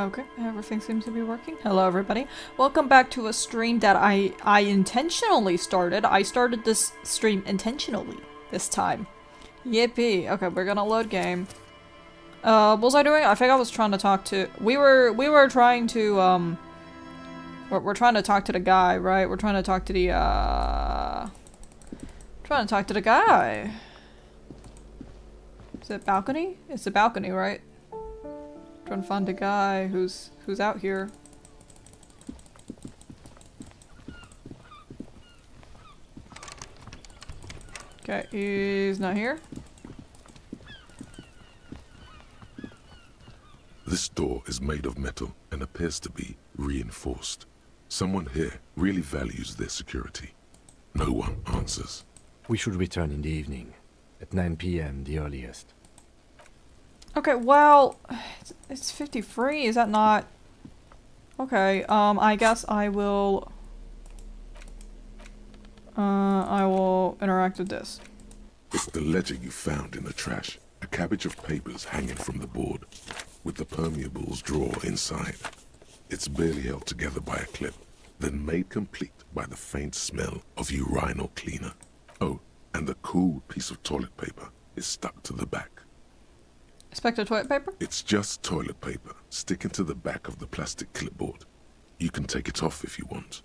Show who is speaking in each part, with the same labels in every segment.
Speaker 1: Okay, everything seems to be working. Hello everybody. Welcome back to a stream that I intentionally started. I started this stream intentionally this time. Yippee. Okay, we're gonna load game. What was I doing? I think I was trying to talk to... We were trying to, We're trying to talk to the guy, right? We're trying to talk to the, Trying to talk to the guy. Is it balcony? It's the balcony, right? Trying to find a guy who's out here. Okay, he's not here.
Speaker 2: This door is made of metal and appears to be reinforced. Someone here really values their security. No one answers.
Speaker 3: We should return in the evening. At 9 p.m. the earliest.
Speaker 1: Okay, well, it's 53, is that not... Okay, I guess I will interact with this.
Speaker 2: It's the ledger you found in the trash. A cabbage of papers hanging from the board, with the permeables drawer inside. It's barely held together by a clip, then made complete by the faint smell of urinal cleaner. Oh, and the cool piece of toilet paper is stuck to the back.
Speaker 1: Expected toilet paper?
Speaker 2: It's just toilet paper sticking to the back of the plastic clipboard. You can take it off if you want.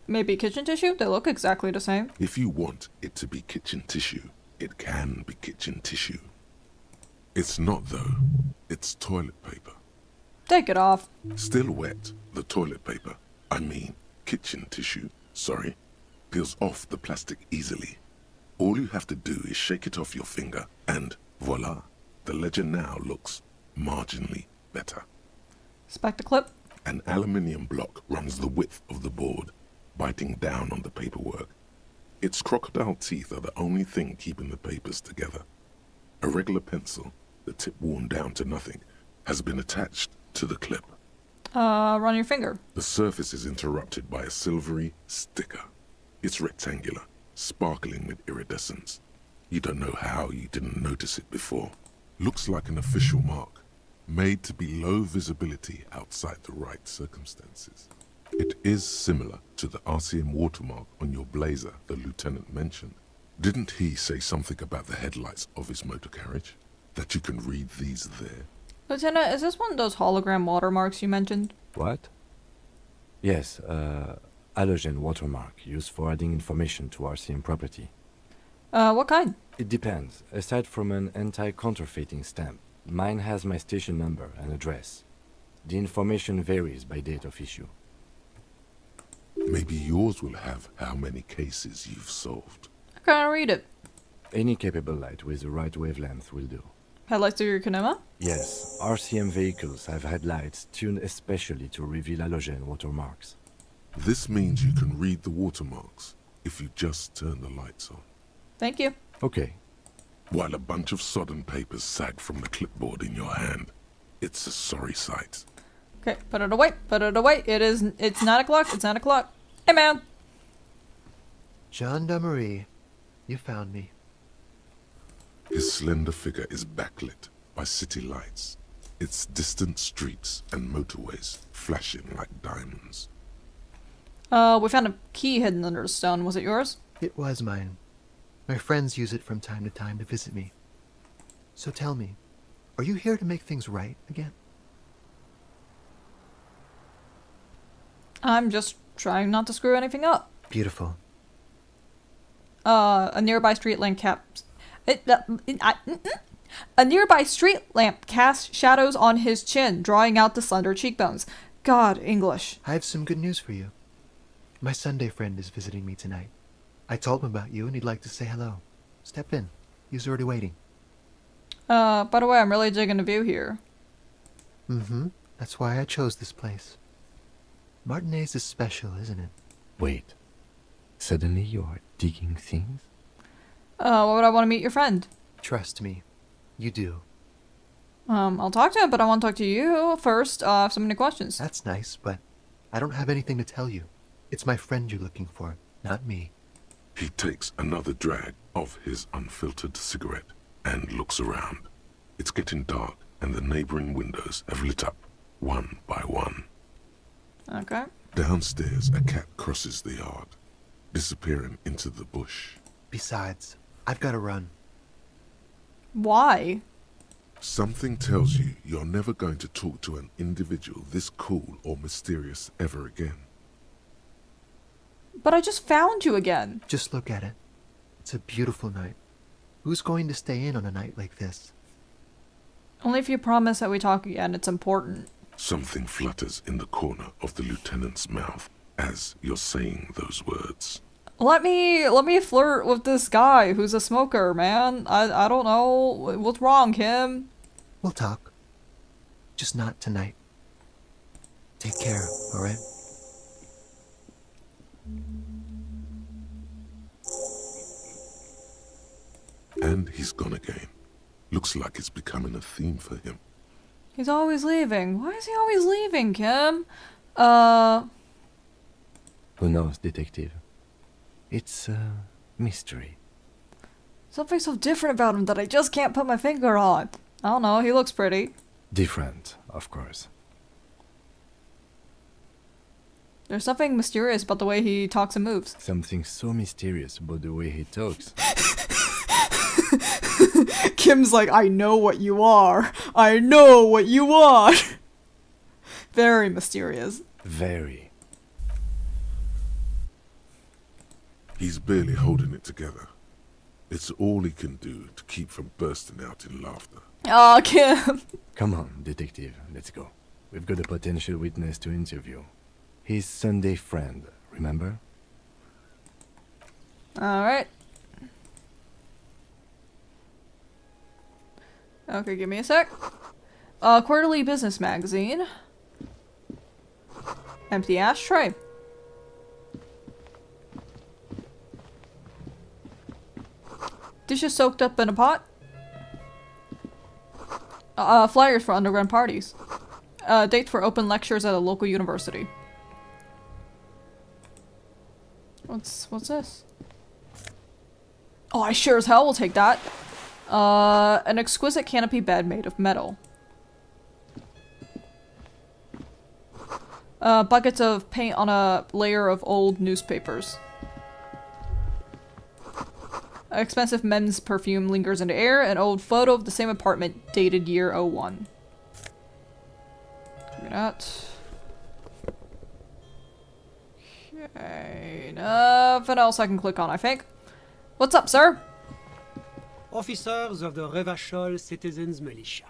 Speaker 1: Maybe kitchen tissue? They look exactly the same.
Speaker 2: If you want it to be kitchen tissue, it can be kitchen tissue. It's not though. It's toilet paper.
Speaker 1: Take it off.
Speaker 2: Still wet, the toilet paper, I mean kitchen tissue, sorry, peels off the plastic easily. All you have to do is shake it off your finger and voila. The ledger now looks marginally better.
Speaker 1: Inspect the clip.
Speaker 2: An aluminium block runs the width of the board, biting down on the paperwork. Its crocodile teeth are the only thing keeping the papers together. A regular pencil, the tip worn down to nothing, has been attached to the clip.
Speaker 1: Run your finger.
Speaker 2: The surface is interrupted by a silvery sticker. It's rectangular, sparkling with iridescence. You don't know how you didn't notice it before. Looks like an official mark, made to be low visibility outside the right circumstances. It is similar to the RCM watermark on your blazer the lieutenant mentioned. Didn't he say something about the headlights of his motor carriage? That you can read these there?
Speaker 1: Lieutenant, is this one of those hologram watermarks you mentioned?
Speaker 3: What? Yes, halogen watermark used for adding information to RCM property.
Speaker 1: What kind?
Speaker 3: It depends. Aside from an anti-counterfeiting stamp, mine has my station number and address. The information varies by date of issue.
Speaker 2: Maybe yours will have how many cases you've solved.
Speaker 1: I can't read it.
Speaker 3: Any capable light with the right wavelength will do.
Speaker 1: Headlights to your Kanema?
Speaker 3: Yes, RCM vehicles have headlights tuned especially to reveal halogen watermarks.
Speaker 2: This means you can read the watermarks if you just turn the lights on.
Speaker 1: Thank you.
Speaker 3: Okay.
Speaker 2: While a bunch of sodden papers sag from the clipboard in your hand, it's a sorry sight.
Speaker 1: Okay, put it away. Put it away. It's 9 o'clock. It's 9 o'clock. Hey, man.
Speaker 4: Gendarmerie, you found me.
Speaker 2: His slender figure is backlit by city lights, its distant streets and motorways flashing like diamonds.
Speaker 1: We found a key hidden under the stone. Was it yours?
Speaker 4: It was mine. My friends use it from time to time to visit me. So tell me, are you here to make things right again?
Speaker 1: I'm just trying not to screw anything up.
Speaker 4: Beautiful.
Speaker 1: A nearby street lamp A nearby street lamp casts shadows on his chin, drawing out the slender cheekbones. God, English.
Speaker 4: I have some good news for you. My Sunday friend is visiting me tonight. I told him about you and he'd like to say hello. Step in. He's already waiting.
Speaker 1: By the way, I'm really digging the view here.
Speaker 4: Mm-hmm. That's why I chose this place. Martinez is special, isn't it?
Speaker 3: Wait. Suddenly you are digging things?
Speaker 1: Why would I want to meet your friend?
Speaker 4: Trust me. You do.
Speaker 1: I'll talk to him, but I want to talk to you first. I have so many questions.
Speaker 4: That's nice, but I don't have anything to tell you. It's my friend you're looking for, not me.
Speaker 2: He takes another drag of his unfiltered cigarette and looks around. It's getting dark and the neighboring windows have lit up. one by one.
Speaker 1: Okay.
Speaker 2: Downstairs, a cat crosses the yard, disappearing into the bush.
Speaker 4: Besides, I've got to run.
Speaker 1: Why?
Speaker 2: Something tells you you're never going to talk to an individual this cool or mysterious ever again.
Speaker 1: But I just found you again.
Speaker 4: Just look at it. It's a beautiful night. Who's going to stay in on a night like this?
Speaker 1: Only if you promise that we talk again. It's important.
Speaker 2: Something flutters in the corner of the lieutenant's mouth as you're saying those words.
Speaker 1: Let me flirt with this guy who's a smoker, man. I don't know. What's wrong, Kim?
Speaker 4: We'll talk. Just not tonight. Take care, alright?
Speaker 2: And he's gone again. Looks like it's becoming a theme for him.
Speaker 1: He's always leaving. Why is he always leaving, Kim?
Speaker 3: Who knows, detective? It's a mystery.
Speaker 1: Something so different about him that I just can't put my finger on. I don't know, he looks pretty.
Speaker 3: Different, of course.
Speaker 1: There's something mysterious about the way he talks and moves.
Speaker 3: Something so mysterious about the way he talks.
Speaker 1: Kim's like, I know what you are. I know what you want. Very mysterious.
Speaker 3: Very.
Speaker 2: He's barely holding it together. It's all he can do to keep from bursting out in laughter.
Speaker 1: Aw, Kim.
Speaker 3: Come on, detective, let's go. We've got a potential witness to interview. His Sunday friend, remember?
Speaker 1: Alright. Okay, give me a sec. Quarterly business magazine. Empty ashtray. Dishes soaked up in a pot. Flyers for underground parties. Dates for open lectures at a local university. What's this? Oh, I sure as hell will take that. An exquisite canopy bed made of metal. Buckets of paint on a layer of old newspapers. Expensive men's perfume lingers in the air. An old photo of the same apartment dated year 01. Give me that. Okay, nothing else I can click on, I think. What's up, sir?
Speaker 5: Officers of the Revachol Citizens Militia.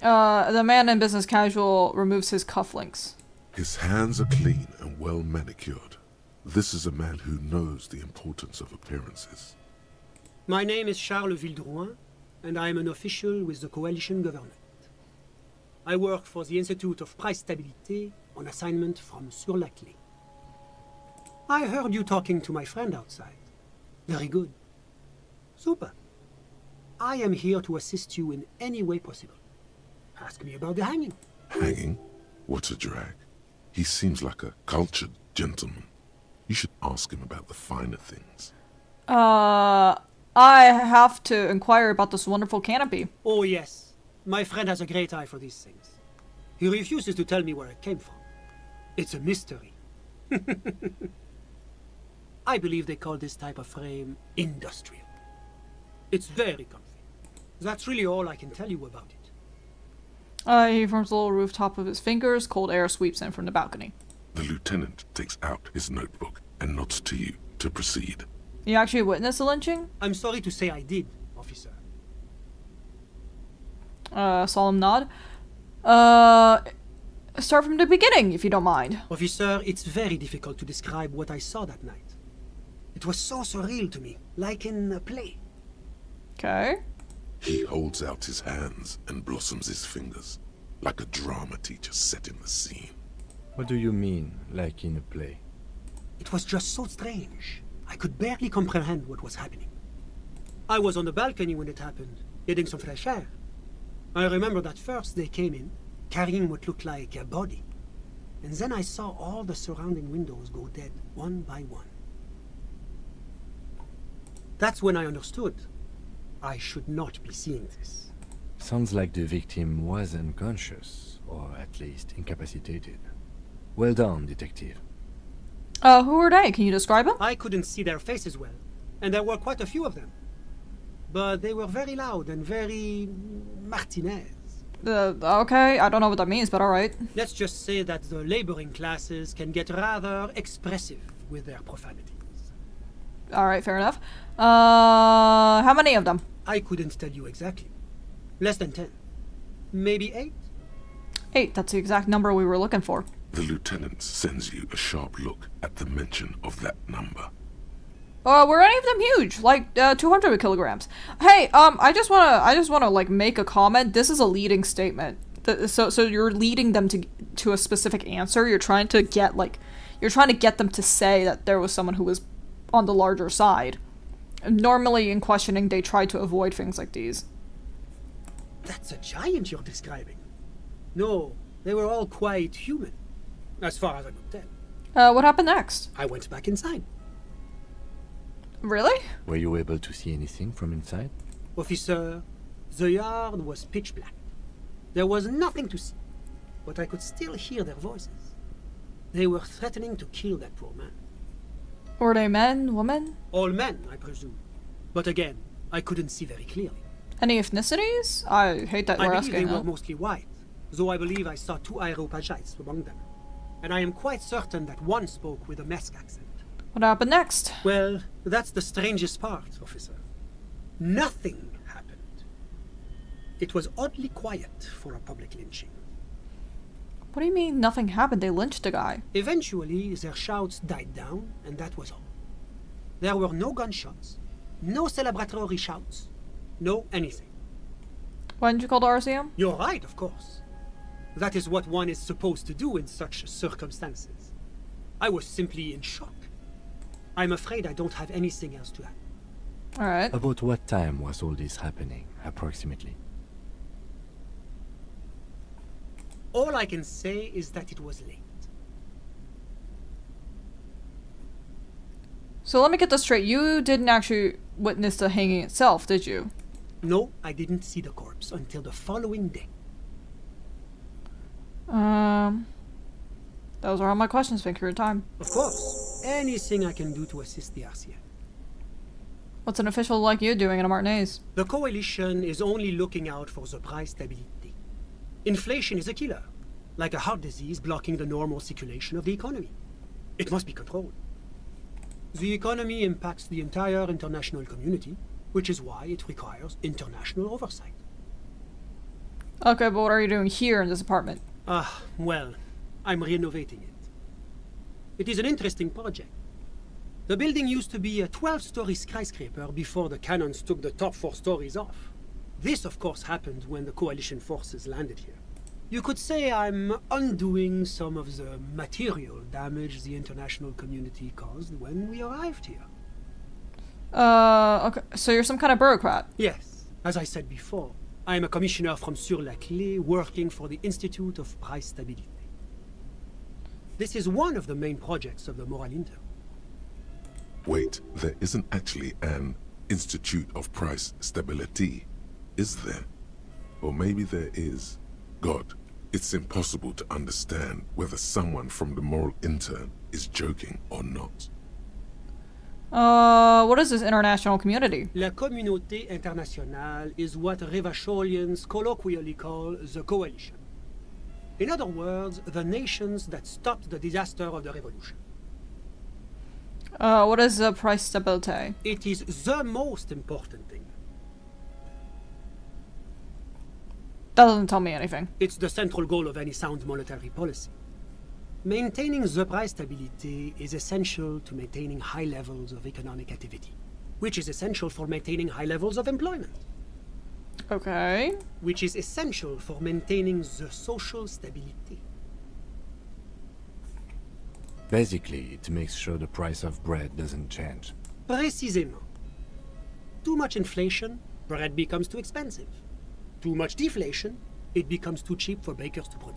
Speaker 1: The man in business casual removes his cufflinks.
Speaker 2: His hands are clean and well manicured. This is a man who knows the importance of appearances.
Speaker 5: My name is Charles Vildrouin, and I am an official with the coalition government. I work for the Institute of Price Stabilité on assignment from Sur-la-Clé. I heard you talking to my friend outside. Very good. Super. I am here to assist you in any way possible. Ask me about the hanging.
Speaker 2: Hanging? What a drag. He seems like a cultured gentleman. You should ask him about the finer things.
Speaker 1: I have to inquire about this wonderful canopy.
Speaker 5: Oh yes, my friend has a great eye for these things. He refuses to tell me where it came from. It's a mystery. I believe they call this type of frame industrial. It's very comfy. That's really all I can tell you about it.
Speaker 1: He forms a little rooftop of his fingers. Cold air sweeps in from the balcony.
Speaker 2: The lieutenant takes out his notebook and nods to you to proceed.
Speaker 1: You actually witnessed the lynching?
Speaker 5: I'm sorry to say I did, officer.
Speaker 1: Solemn nod. Start from the beginning, if you don't mind.
Speaker 5: Officer, it's very difficult to describe what I saw that night. It was so surreal to me, like in a play.
Speaker 1: Okay.
Speaker 2: He holds out his hands and blossoms his fingers, like a drama teacher setting the scene.
Speaker 3: What do you mean, like in a play?
Speaker 5: It was just so strange. I could barely comprehend what was happening. I was on the balcony when it happened, getting some fresh air. I remember that first they came in, carrying what looked like a body. And then I saw all the surrounding windows go dead, one by one. That's when I understood. I should not be seeing this.
Speaker 3: Sounds like the victim was unconscious, or at least incapacitated. Well done, detective.
Speaker 1: Who are they? Can you describe them?
Speaker 5: I couldn't see their faces well, and there were quite a few of them. But they were very loud and very Martinez.
Speaker 1: Okay, I don't know what that means, but alright.
Speaker 5: Let's just say that the laboring classes can get rather expressive with their profanities.
Speaker 1: Alright, fair enough. How many of them?
Speaker 5: I couldn't tell you exactly. Less than 10. Maybe 8?
Speaker 1: 8, that's the exact number we were looking for.
Speaker 2: The lieutenant sends you a sharp look at the mention of that number.
Speaker 1: Were any of them huge? Like, 200 kilograms. Hey, I just wanna, like, make a comment. This is a leading statement. So you're leading them to a specific answer. You're trying to get them to say that there was someone who was on the larger side. Normally, in questioning, they try to avoid things like these.
Speaker 5: That's a giant you're describing. No, they were all quite human, as far as I could tell.
Speaker 1: What happened next?
Speaker 5: I went back inside.
Speaker 1: Really?
Speaker 3: Were you able to see anything from inside?
Speaker 5: Officer, the yard was pitch black. There was nothing to see, but I could still hear their voices. They were threatening to kill that poor man.
Speaker 1: Were they men, women?
Speaker 5: All men, I presume. But again, I couldn't see very clearly.
Speaker 1: Any ethnicities? I hate that
Speaker 5: I
Speaker 1: we're
Speaker 5: believe
Speaker 1: asking
Speaker 5: they were
Speaker 1: that.
Speaker 5: mostly white, though I believe I saw 2 Areopagites among them. And I am quite certain that one spoke with a Mesk accent.
Speaker 1: What happened next?
Speaker 5: Well, that's the strangest part, officer. Nothing happened. It was oddly quiet for a public lynching.
Speaker 1: What do you mean nothing happened? They lynched a guy.
Speaker 5: Eventually, their shouts died down, and that was all. There were no gunshots, no celebratory shouts, no anything.
Speaker 1: Why didn't you call the RCM?
Speaker 5: You're right, of course. That is what one is supposed to do in such circumstances. I was simply in shock. I'm afraid I don't have anything else to add.
Speaker 1: Alright.
Speaker 3: About what time was all this happening, approximately?
Speaker 5: All I can say is that it was late.
Speaker 1: So let me get this straight. You didn't actually witness the hanging itself, did you?
Speaker 5: No, I didn't see the corpse until the following day.
Speaker 1: Those are all my questions. Thank you for your time.
Speaker 5: Of course, anything I can do to assist the RCM.
Speaker 1: What's an official like you doing in a Martinez?
Speaker 5: The Coalition is only looking out for the price stability. Inflation is a killer, like a heart disease blocking the normal circulation of the economy. It must be controlled. The economy impacts the entire international community, which is why it requires international oversight.
Speaker 1: Okay, but what are you doing here in this apartment?
Speaker 5: Well, I'm renovating it. It is an interesting project. The building used to be a 12-story skyscraper before the cannons took the top 4 stories off. This, of course, happened when the Coalition forces landed here. You could say I'm undoing some of the material damage the international community caused when we arrived here.
Speaker 1: Okay, so you're some kind of bureaucrat.
Speaker 5: Yes, as I said before, I'm a commissioner from Sur-la-Clé working for the Institute of Price Stability. This is one of the main projects of the Moral Inter.
Speaker 2: Wait, there isn't actually an Institute of Price Stability, is there? Or maybe there is. God, it's impossible to understand whether someone from the Moral Intern is joking or not.
Speaker 1: What is this international community?
Speaker 5: La Communauté Internationale is what Revacholians colloquially call the Coalition. In other words, the nations that stopped the disaster of the revolution.
Speaker 1: What is the price stability?
Speaker 5: It is the most important thing.
Speaker 1: That doesn't tell me anything.
Speaker 5: It's the central goal of any sound monetary policy. Maintaining the price stability is essential to maintaining high levels of economic activity, which is essential for maintaining high levels of employment,
Speaker 1: Okay.
Speaker 5: which is essential for maintaining the social stability.
Speaker 3: Basically, it makes sure the price of bread doesn't change.
Speaker 5: Précisément. Too much inflation, bread becomes too expensive. Too much deflation, it becomes too cheap for bakers to produce.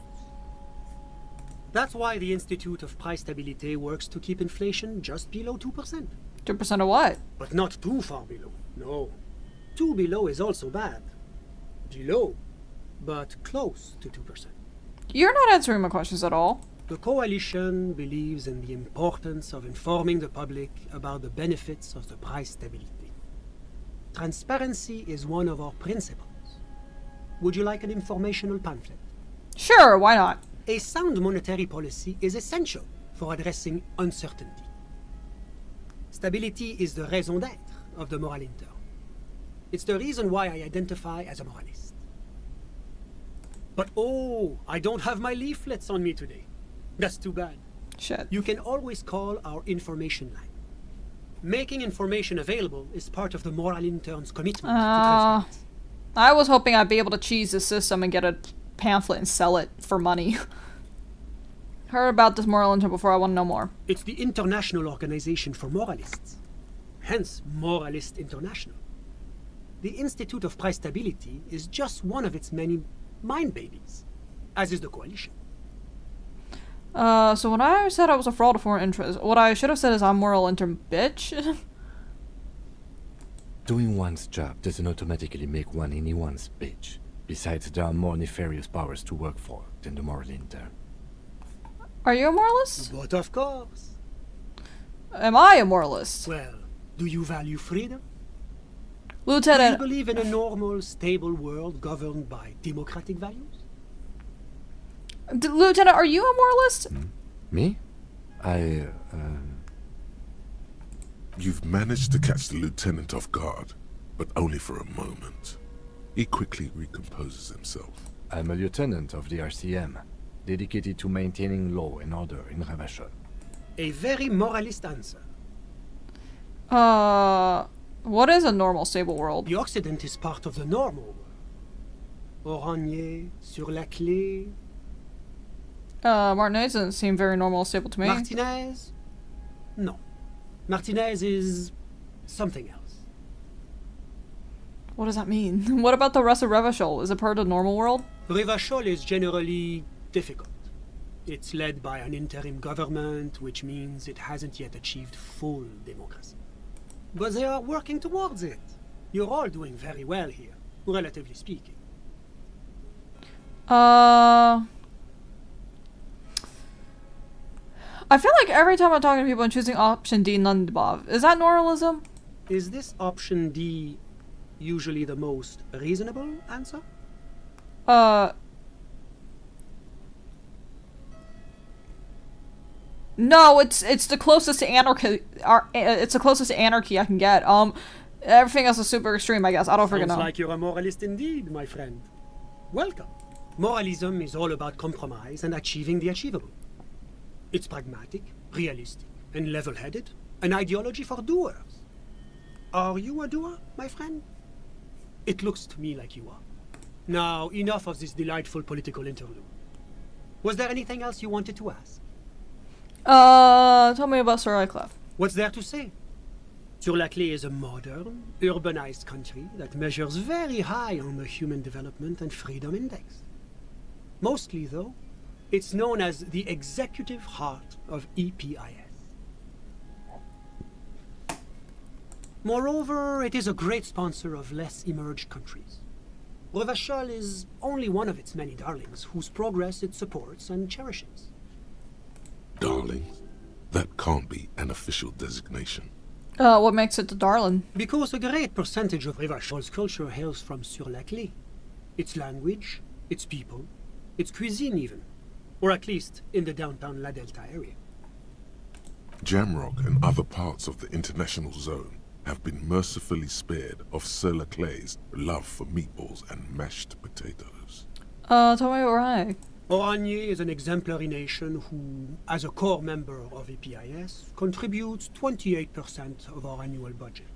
Speaker 5: That's why the Institute of Price Stability works to keep inflation just below 2%.
Speaker 1: 2% of what?
Speaker 5: But not too far below, no. Too below is also bad. Below, but close to 2%.
Speaker 1: You're not answering my questions at all.
Speaker 5: The Coalition believes in the importance of informing the public about the benefits of the price stability. Transparency is one of our principles. Would you like an informational pamphlet?
Speaker 1: Sure, why not?
Speaker 5: A sound monetary policy is essential for addressing uncertainty. Stability is the raison d'être of the moral intern. It's the reason why I identify as a moralist. But oh, I don't have my leaflets on me today. That's too bad.
Speaker 1: Shit.
Speaker 5: You can always call our information line. Making information available is part of the moral intern's commitment to transparency.
Speaker 1: I was hoping I'd be able to cheese the system and get a pamphlet and sell it for money. Heard about this moral intern before, I want to know more.
Speaker 5: It's the International Organization for Moralists. Hence, Moralist International. The Institute of Price Stability is just one of its many mind babies, as is the Coalition.
Speaker 1: So when I said I was a fraud of foreign interest, what I should have said is I'm moral intern bitch.
Speaker 3: Doing one's job doesn't automatically make one anyone's bitch. Besides, there are more nefarious powers to work for than the moral intern.
Speaker 1: Are you a moralist?
Speaker 5: But of course.
Speaker 1: Am I a moralist?
Speaker 5: Well, do you value freedom? Do you
Speaker 1: Lieutenant,
Speaker 5: believe in a normal, stable world governed by democratic values?
Speaker 1: Lieutenant, are you a moralist?
Speaker 3: Me?
Speaker 2: You've managed to catch the lieutenant off guard, but only for a moment. He quickly recomposes himself.
Speaker 3: I'm a lieutenant of the RCM, dedicated to maintaining law and order in Ravachol.
Speaker 5: A very moralist answer.
Speaker 1: What is a normal, stable world?
Speaker 5: The Occident is part of the normal world. Oranje, sur la clé,
Speaker 1: Martinez doesn't seem very normal, stable to me.
Speaker 5: Martinez? No. Martinez is something else.
Speaker 1: What does that mean? What about the rest of Revachol? Is it part of the normal world?
Speaker 5: Revachol is generally difficult. It's led by an interim government, which means it hasn't yet achieved full democracy. But they are working towards it. You're all doing very well here, relatively speaking.
Speaker 1: I feel like every time I'm talking to people, I'm choosing option D, none above. Is that normalism?
Speaker 5: Is this option D usually the most reasonable answer?
Speaker 1: No, it's the closest to anarchy. It's the closest to anarchy I can get. Everything else is super extreme, I guess. I don't freaking know.
Speaker 5: Sounds like you're a moralist indeed, my friend. Welcome. Moralism is all about compromise and achieving the achievable. It's pragmatic, realistic, and level-headed. An ideology for doers. Are you a doer, my friend? It looks to me like you are. Now, enough of this delightful political interlude. Was there anything else you wanted to ask?
Speaker 1: Tell me about Sir Wycliffe.
Speaker 5: What's there to say? Sur-la-Clé is a modern, urbanized country that measures very high on the Human Development and Freedom Index. Mostly, though, it's known as the executive heart of EPIS. Moreover, it is a great sponsor of less emerged countries. Revachol is only one of its many darlings whose progress it supports and cherishes.
Speaker 2: Darling? That can't be an official designation.
Speaker 1: What makes it the darling?
Speaker 5: Because a great percentage of Revachol's culture hails from Sur-la-Clé. Its language, its people, its cuisine even. Or at least in the downtown La Delta area.
Speaker 2: Jamrock and other parts of the international zone have been mercifully spared of Sur-la-Clé's love for meatballs and mashed potatoes.
Speaker 1: Tell me why.
Speaker 5: Oranje is an exemplary nation who, as a core member of EPIS, contributes 28% of our annual budget.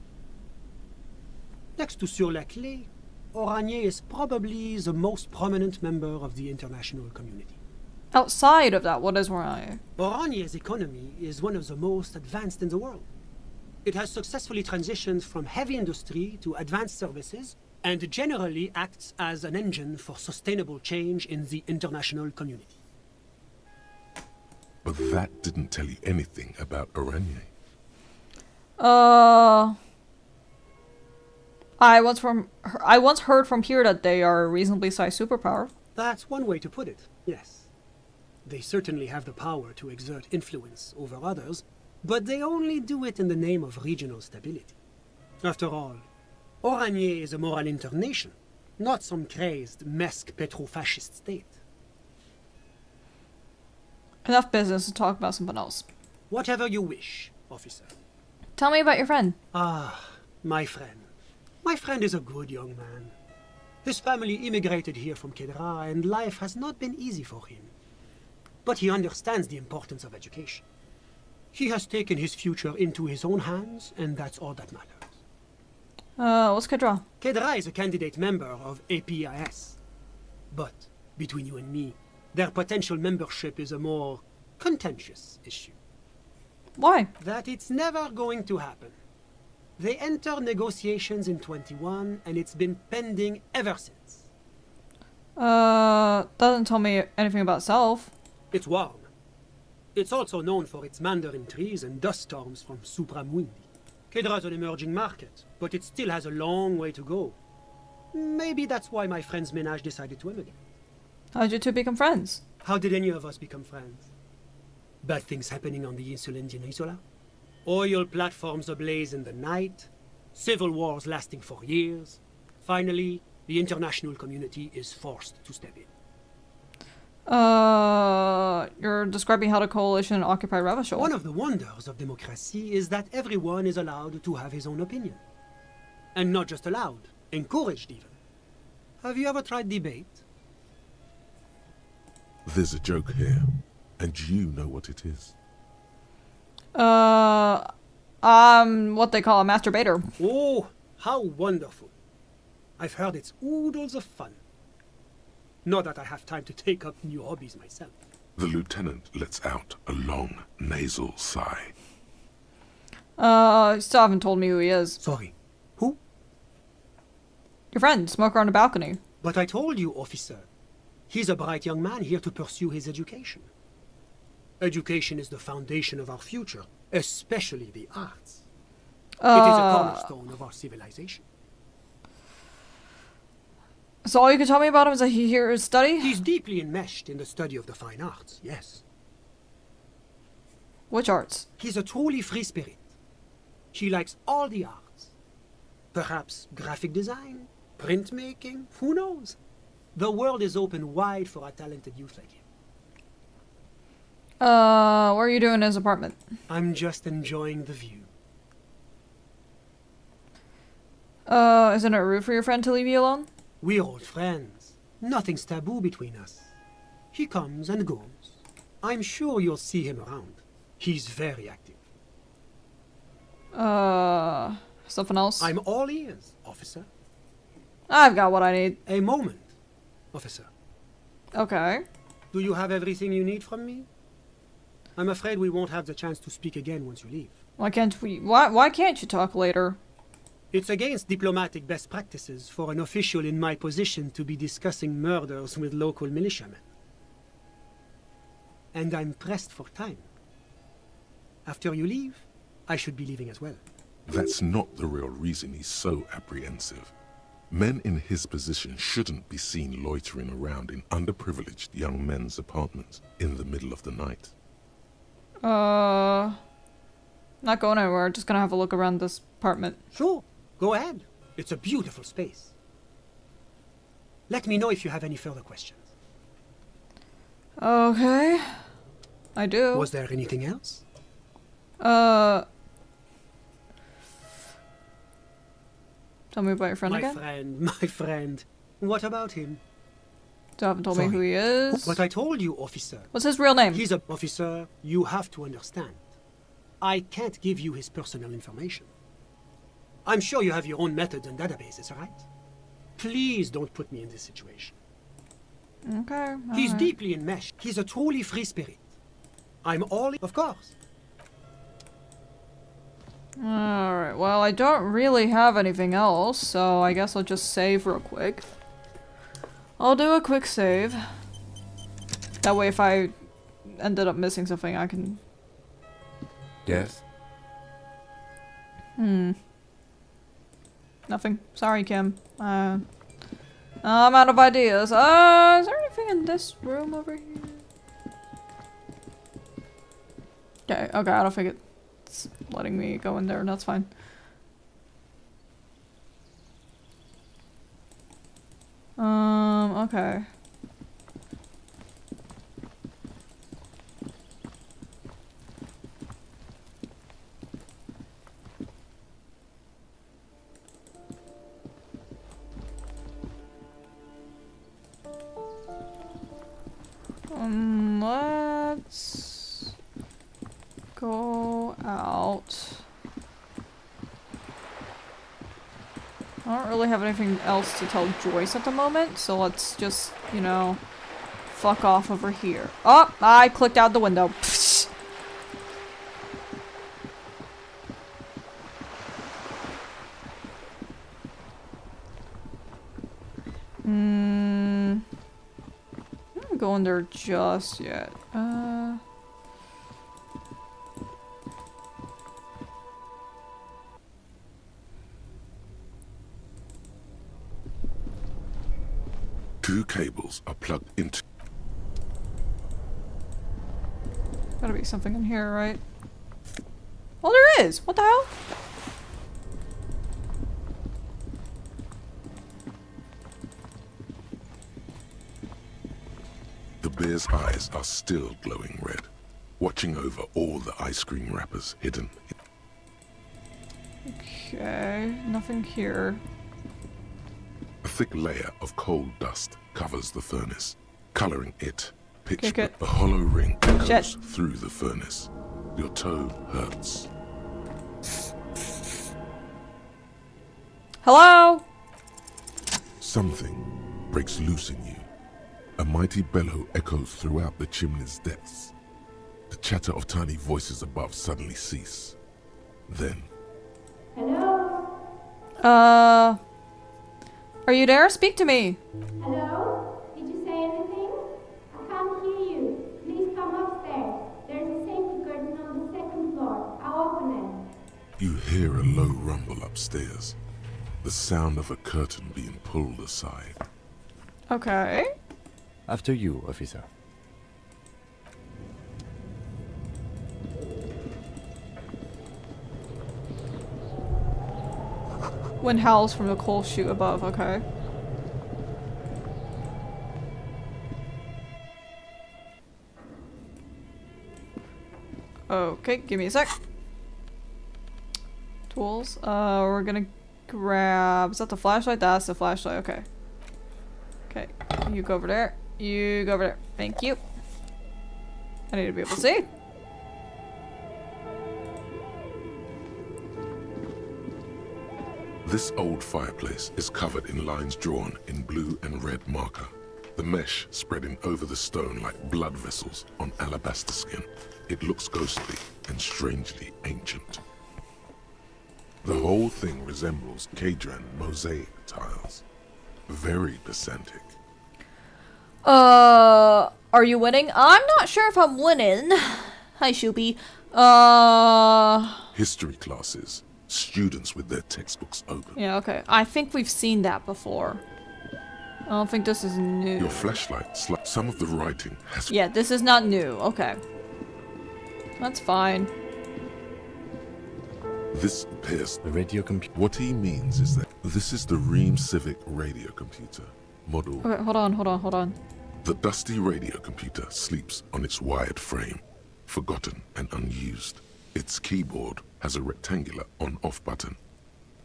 Speaker 5: Next to Sur-la-Clé, Oranje is probably the most prominent member of the international community.
Speaker 1: Outside of that, what is why?
Speaker 5: Oranje's economy is one of the most advanced in the world. It has successfully transitioned from heavy industry to advanced services and generally acts as an engine for sustainable change in the international community.
Speaker 2: But that didn't tell you anything about Oranje.
Speaker 1: I once heard from here that they are a reasonably sized superpower.
Speaker 5: That's one way to put it, yes. They certainly have the power to exert influence over others, but they only do it in the name of regional stability. After all, Oranje is a moral internation, not some crazed, mesque petro-fascist state.
Speaker 1: Enough business to talk about something else.
Speaker 5: Whatever you wish, officer.
Speaker 1: Tell me about your friend.
Speaker 5: Ah, my friend. My friend is a good young man. His family immigrated here from Kedra, and life has not been easy for him. But he understands the importance of education. He has taken his future into his own hands, and that's all that matters.
Speaker 1: What's Kedra?
Speaker 5: Kedra is a candidate member of APIS. But, between you and me, their potential membership is a more contentious issue.
Speaker 1: Why?
Speaker 5: That it's never going to happen. They entered negotiations in 21, and it's been pending ever since.
Speaker 1: Doesn't tell me anything about itself.
Speaker 5: It's warm. It's also known for its mandarin trees and dust storms from Supramundi. Kedra's an emerging market, but it still has a long way to go. Maybe that's why my friend's menage decided to immigrate.
Speaker 1: How did you two become friends?
Speaker 5: How did any of us become friends? Bad things happening on the Insulindian Peninsula? Oil platforms ablaze in the night? Civil wars lasting for years? Finally, the international community is forced to step in.
Speaker 1: You're describing how the coalition occupied Ravachol.
Speaker 5: One of the wonders of democracy is that everyone is allowed to have his own opinion. And not just allowed, encouraged even. Have you ever tried debate?
Speaker 2: There's a joke here, and you know what it is.
Speaker 1: What they call a masturbator.
Speaker 5: Oh, how wonderful. I've heard it's oodles of fun. Not that I have time to take up new hobbies myself.
Speaker 2: The lieutenant lets out a long, nasal sigh.
Speaker 1: You still haven't told me who he is.
Speaker 5: Sorry. Who?
Speaker 1: Your friend, smoker on the balcony.
Speaker 5: But I told you, officer. He's a bright young man here to pursue his education. Education is the foundation of our future, especially the arts. It is a cornerstone of our civilization.
Speaker 1: So all you can tell me about him is that he here is study?
Speaker 5: He's deeply enmeshed in the study of the fine arts, yes.
Speaker 1: Which arts?
Speaker 5: He's a truly free spirit. He likes all the arts. Perhaps graphic design, printmaking, who knows? The world is open wide for a talented youth like him.
Speaker 1: What are you doing in his apartment?
Speaker 5: I'm just enjoying the view.
Speaker 1: Isn't it rude for your friend to leave you alone?
Speaker 5: We're old friends. Nothing's taboo between us. He comes and goes. I'm sure you'll see him around. He's very active.
Speaker 1: Something else?
Speaker 5: I'm all ears, officer.
Speaker 1: I've got what I need.
Speaker 5: A moment, officer.
Speaker 1: Okay.
Speaker 5: Do you have everything you need from me? I'm afraid we won't have the chance to speak again once you leave.
Speaker 1: Why can't you talk later?
Speaker 5: It's against diplomatic best practices for an official in my position to be discussing murders with local militiamen. And I'm pressed for time. After you leave, I should be leaving as well.
Speaker 2: That's not the real reason he's so apprehensive. Men in his position shouldn't be seen loitering around in underprivileged young men's apartments in the middle of the night.
Speaker 1: Not going anywhere. Just gonna have a look around this apartment.
Speaker 5: Sure, go ahead. It's a beautiful space. Let me know if you have any further questions.
Speaker 1: Okay. I do.
Speaker 5: Was there anything else?
Speaker 1: Tell me about your friend again.
Speaker 5: My friend. What about him?
Speaker 1: You haven't told me who he is.
Speaker 5: But I told you, officer.
Speaker 1: What's his real name?
Speaker 5: He's a officer. You have to understand. I can't give you his personal information. I'm sure you have your own methods and databases, right? Please don't put me in this situation.
Speaker 1: Okay.
Speaker 5: He's
Speaker 1: alright.
Speaker 5: deeply enmeshed. He's a truly free spirit. I'm all in, of course.
Speaker 1: Alright, well, I don't really have anything else, so I guess I'll just save real quick. I'll do a quick save. That way if I ended up missing something, I can...
Speaker 3: Yes?
Speaker 1: Nothing. Sorry, Kim. I'm out of ideas. Is there anything in this room over here? Okay, okay, I don't think it's letting me go in there, that's fine. Okay. Let's go out. I don't really have anything else to tell Joyce at the moment, so let's just, you know, fuck off over here. Oh, I clicked out the window. I'm not going there just yet.
Speaker 2: Two cables are plugged into.
Speaker 1: Gotta be something in here, right? Well, there is! What the hell?
Speaker 2: The bear's eyes are still glowing red, watching over all the ice cream wrappers hidden.
Speaker 1: Okay, nothing here.
Speaker 2: A thick layer of coal dust covers the furnace, coloring it pitch
Speaker 1: Kick it.
Speaker 2: black. A hollow ring echoes
Speaker 1: Shit.
Speaker 2: through the furnace. Your toe hurts.
Speaker 1: Hello?
Speaker 2: Something breaks loose in you. A mighty bellow echoes throughout the chimney's depths. The chatter of tiny voices above suddenly cease. Then,
Speaker 1: Are you there? Speak to me.
Speaker 6: Hello? Did you say anything? I can't hear you. Please come upstairs. There's a safety curtain on the second floor. I'll open it.
Speaker 2: you hear a low rumble upstairs. The sound of a curtain being pulled aside.
Speaker 1: Okay.
Speaker 3: After you, officer.
Speaker 1: Wind howls from the coal chute above, okay. Okay, give me a sec. Tools. We're gonna grab... Is that the flashlight? That's the flashlight, okay. Okay, you go over there. You go over there. Thank you. I need to be able to see.
Speaker 2: This old fireplace is covered in lines drawn in blue and red marker, the mesh spreading over the stone like blood vessels on alabaster skin. It looks ghostly and strangely ancient. The whole thing resembles Cadran mosaic tiles. Very pedantic.
Speaker 1: Are you winning? I'm not sure if I'm winning. Hi, Shoopy.
Speaker 2: History classes, students with their textbooks open.
Speaker 1: Yeah, okay. I think we've seen that before. I don't think this is new.
Speaker 2: Your flashlight, some of the writing has...
Speaker 1: Yeah, this is not new. Okay. That's fine.
Speaker 2: This appears...
Speaker 3: The radio computer.
Speaker 2: What he means is that this is the Ream Civic radio computer model.
Speaker 1: Okay, hold on.
Speaker 2: The dusty radio computer sleeps on its wired frame, forgotten and unused. Its keyboard has a rectangular on-off button.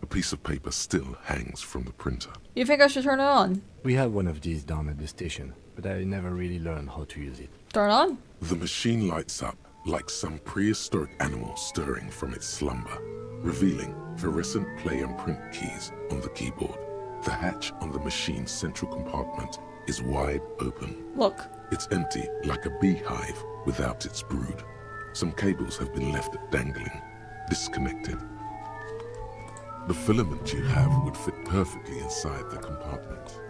Speaker 2: A piece of paper still hangs from the printer.
Speaker 1: You think I should turn it on?
Speaker 3: We have one of these down at the station, but I never really learned how to use it.
Speaker 1: Turn on?
Speaker 2: The machine lights up like some prehistoric animal stirring from its slumber, revealing fluorescent play and print keys on the keyboard. The hatch on the machine's central compartment is wide open.
Speaker 1: Look.
Speaker 2: It's empty like a beehive without its brood. Some cables have been left dangling, disconnected. The filament you have would fit perfectly inside the compartment.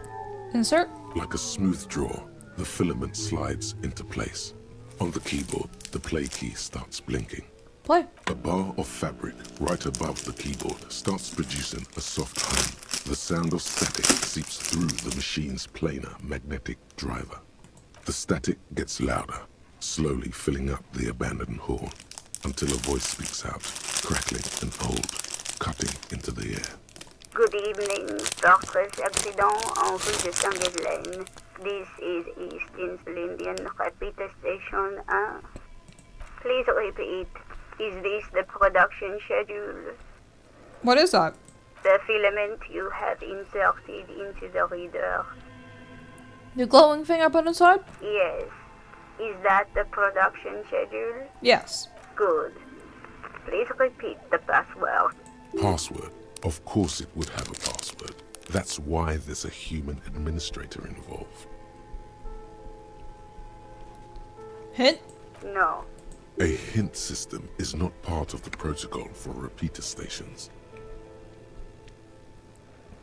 Speaker 1: Insert?
Speaker 2: Like a smooth drawer, the filament slides into place. On the keyboard, the play key starts blinking.
Speaker 1: Play.
Speaker 2: A bar of fabric right above the keyboard starts producing a soft hum. The sound of static seeps through the machine's planar magnetic driver. The static gets louder, slowly filling up the abandoned hall. until a voice speaks out, crackling and old, cutting into the air.
Speaker 7: Good evening, Fortress Accident en rue de Saint-Ghislaine. This is East Insulindian Repeater Station 1. Please repeat. Is this the production schedule?
Speaker 1: What is that?
Speaker 7: The filament you have inserted into the reader.
Speaker 1: The glowing thing I put inside?
Speaker 7: Yes. Is that the production schedule?
Speaker 1: Yes.
Speaker 7: Good. Please repeat the password.
Speaker 2: Password. Of course it would have a password. That's why there's a human administrator involved.
Speaker 1: Hint?
Speaker 7: No.
Speaker 2: A hint system is not part of the protocol for repeater stations.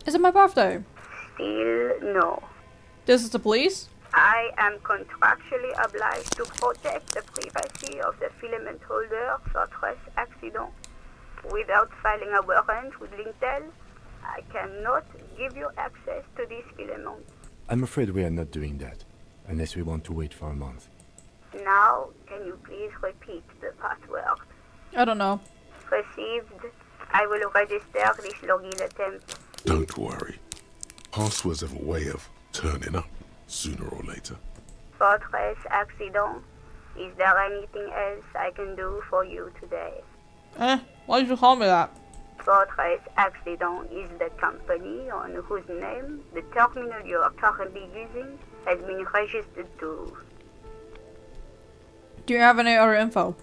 Speaker 1: Is it my birthday?
Speaker 7: Still no.
Speaker 1: This is the police?
Speaker 7: I am contractually obliged to protect the privacy of the filament holder Fortress Accident. Without filing a warrant with Lintel, I cannot give you access to this filament.
Speaker 3: I'm afraid we are not doing that, unless we want to wait for a month.
Speaker 7: Now, can you please repeat the password?
Speaker 1: I don't know.
Speaker 7: Received. I will register this login attempt.
Speaker 2: Don't worry. Passwords have a way of turning up sooner or later.
Speaker 7: Fortress Accident. Is there anything else I can do for you today?
Speaker 1: Why did you call me that?
Speaker 7: Fortress Accident is the company on whose name the terminal you are currently using has been registered to.
Speaker 1: Do you have any other info?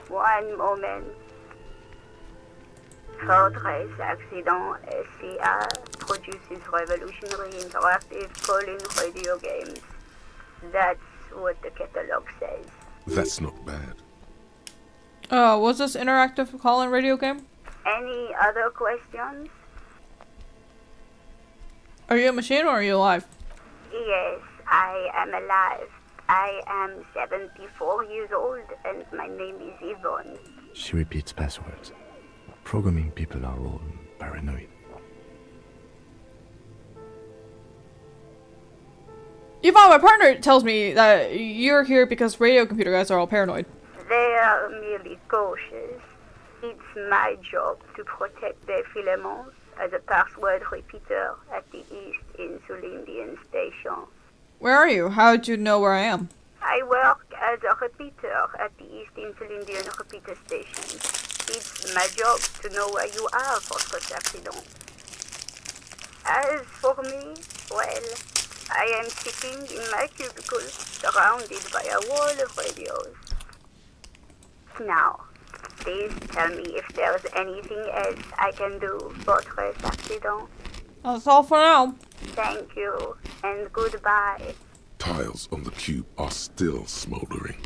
Speaker 7: One moment. Fortress Accident SCA produces revolutionary interactive call-in radio games. That's what the catalog says.
Speaker 2: That's not bad.
Speaker 1: Was this interactive call-in radio game?
Speaker 7: Any other questions?
Speaker 1: Are you a machine or are you alive?
Speaker 7: Yes, I am alive. I am 74 years old and my name is Yvonne.
Speaker 3: She repeats passwords. Programming people are all paranoid.
Speaker 1: Yvonne, my partner tells me that you're here because radio computer guys are all paranoid.
Speaker 7: They are merely cautious. It's my job to protect their filaments as a password repeater at the East Insulindian Station.
Speaker 1: Where are you? How did you know where I am?
Speaker 7: I work as a repeater at the East Insulindian Repeater Station. It's my job to know where you are, Fortress Accident. As for me, well, I am sitting in my cubicle, surrounded by a wall of radios. Now, please tell me if there's anything else I can do, Fortress Accident.
Speaker 1: That's all for now.
Speaker 7: Thank you, and goodbye.
Speaker 2: Tiles on the cube are still smoldering,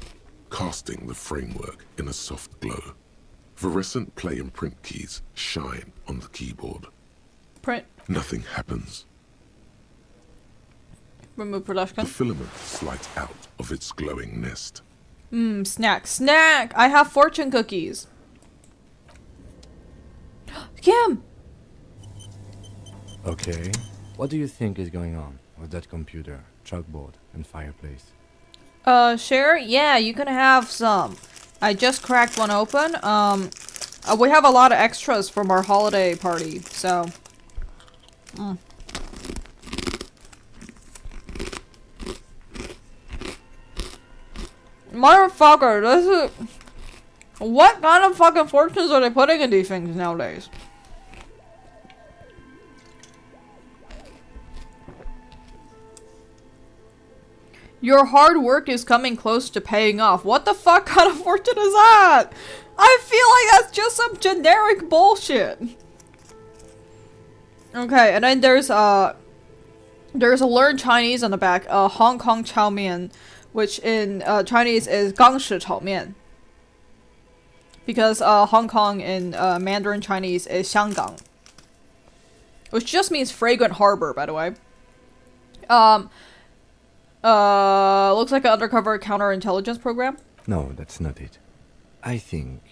Speaker 2: casting the framework in a soft glow. Fluorescent play and print keys shine on the keyboard.
Speaker 1: Print.
Speaker 2: Nothing happens.
Speaker 1: Remove production.
Speaker 2: The filament slides out of its glowing nest.
Speaker 1: Snack. Snack! I have fortune cookies. Kim!
Speaker 3: Okay. What do you think is going on with that computer, chalkboard, and fireplace?
Speaker 1: Share? Yeah, you can have some. I just cracked one open. We have a lot of extras from our holiday party, so. Motherfucker, this is. What kind of fucking fortunes are they putting in these things nowadays? Your hard work is coming close to paying off. What the fuck kind of fortune is that? I feel like that's just some generic bullshit. Okay, and then there's a learn Chinese on the back, Hong Kong Chow Mian, which in Chinese is 港式炒面. Because Hong Kong in Mandarin Chinese is 香港. Which just means fragrant harbor, by the way. Looks like an undercover counterintelligence program.
Speaker 3: No, that's not it. I think...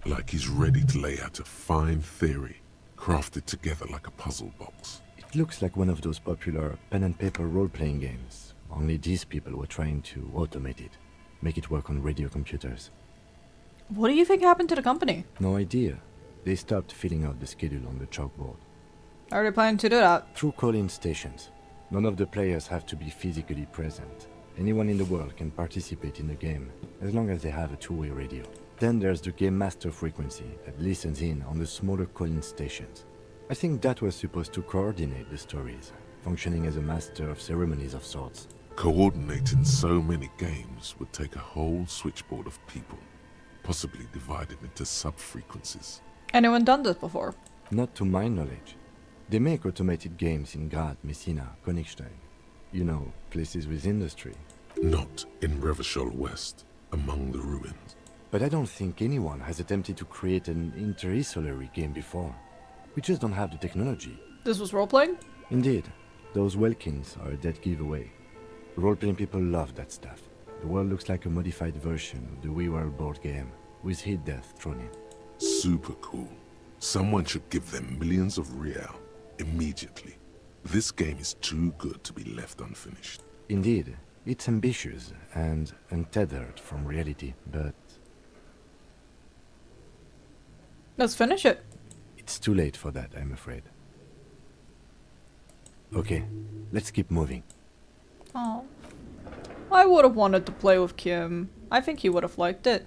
Speaker 2: Like he's ready to lay out a fine theory, crafted together like a puzzle box.
Speaker 3: It looks like one of those popular pen and paper role-playing games. Only these people were trying to automate it. Make it work on radio computers.
Speaker 1: What do you think happened to the company?
Speaker 3: No idea. They stopped filling out the schedule on the chalkboard.
Speaker 1: Are they planning to do that?
Speaker 3: Through call-in stations. None of the players have to be physically present. Anyone in the world can participate in the game, as long as they have a two-way radio. Then there's the Game Master frequency that listens in on the smaller call-in stations. I think that was supposed to coordinate the stories, functioning as a master of ceremonies of sorts.
Speaker 2: Coordinating so many games would take a whole switchboard of people, possibly divided into sub-frequencies.
Speaker 1: Anyone done this before?
Speaker 3: Not to my knowledge. They make automated games in Grad, Messina, Königstein. You know, places with industry.
Speaker 2: Not in Revachol West, among the ruins.
Speaker 3: But I don't think anyone has attempted to create an inter-isolary game before. We just don't have the technology.
Speaker 1: This was role-playing?
Speaker 3: Indeed. Those Welkins are a dead giveaway. Role-playing people love that stuff. The world looks like a modified version of the WeWorld board game, with hit death thrown in.
Speaker 2: Super cool. Someone should give them millions of real, immediately. This game is too good to be left unfinished.
Speaker 3: Indeed, it's ambitious and untethered from reality, but
Speaker 1: Let's finish it.
Speaker 3: it's too late for that, I'm afraid. Okay, let's keep moving.
Speaker 1: Oh. I would have wanted to play with Kim. I think he would have liked it.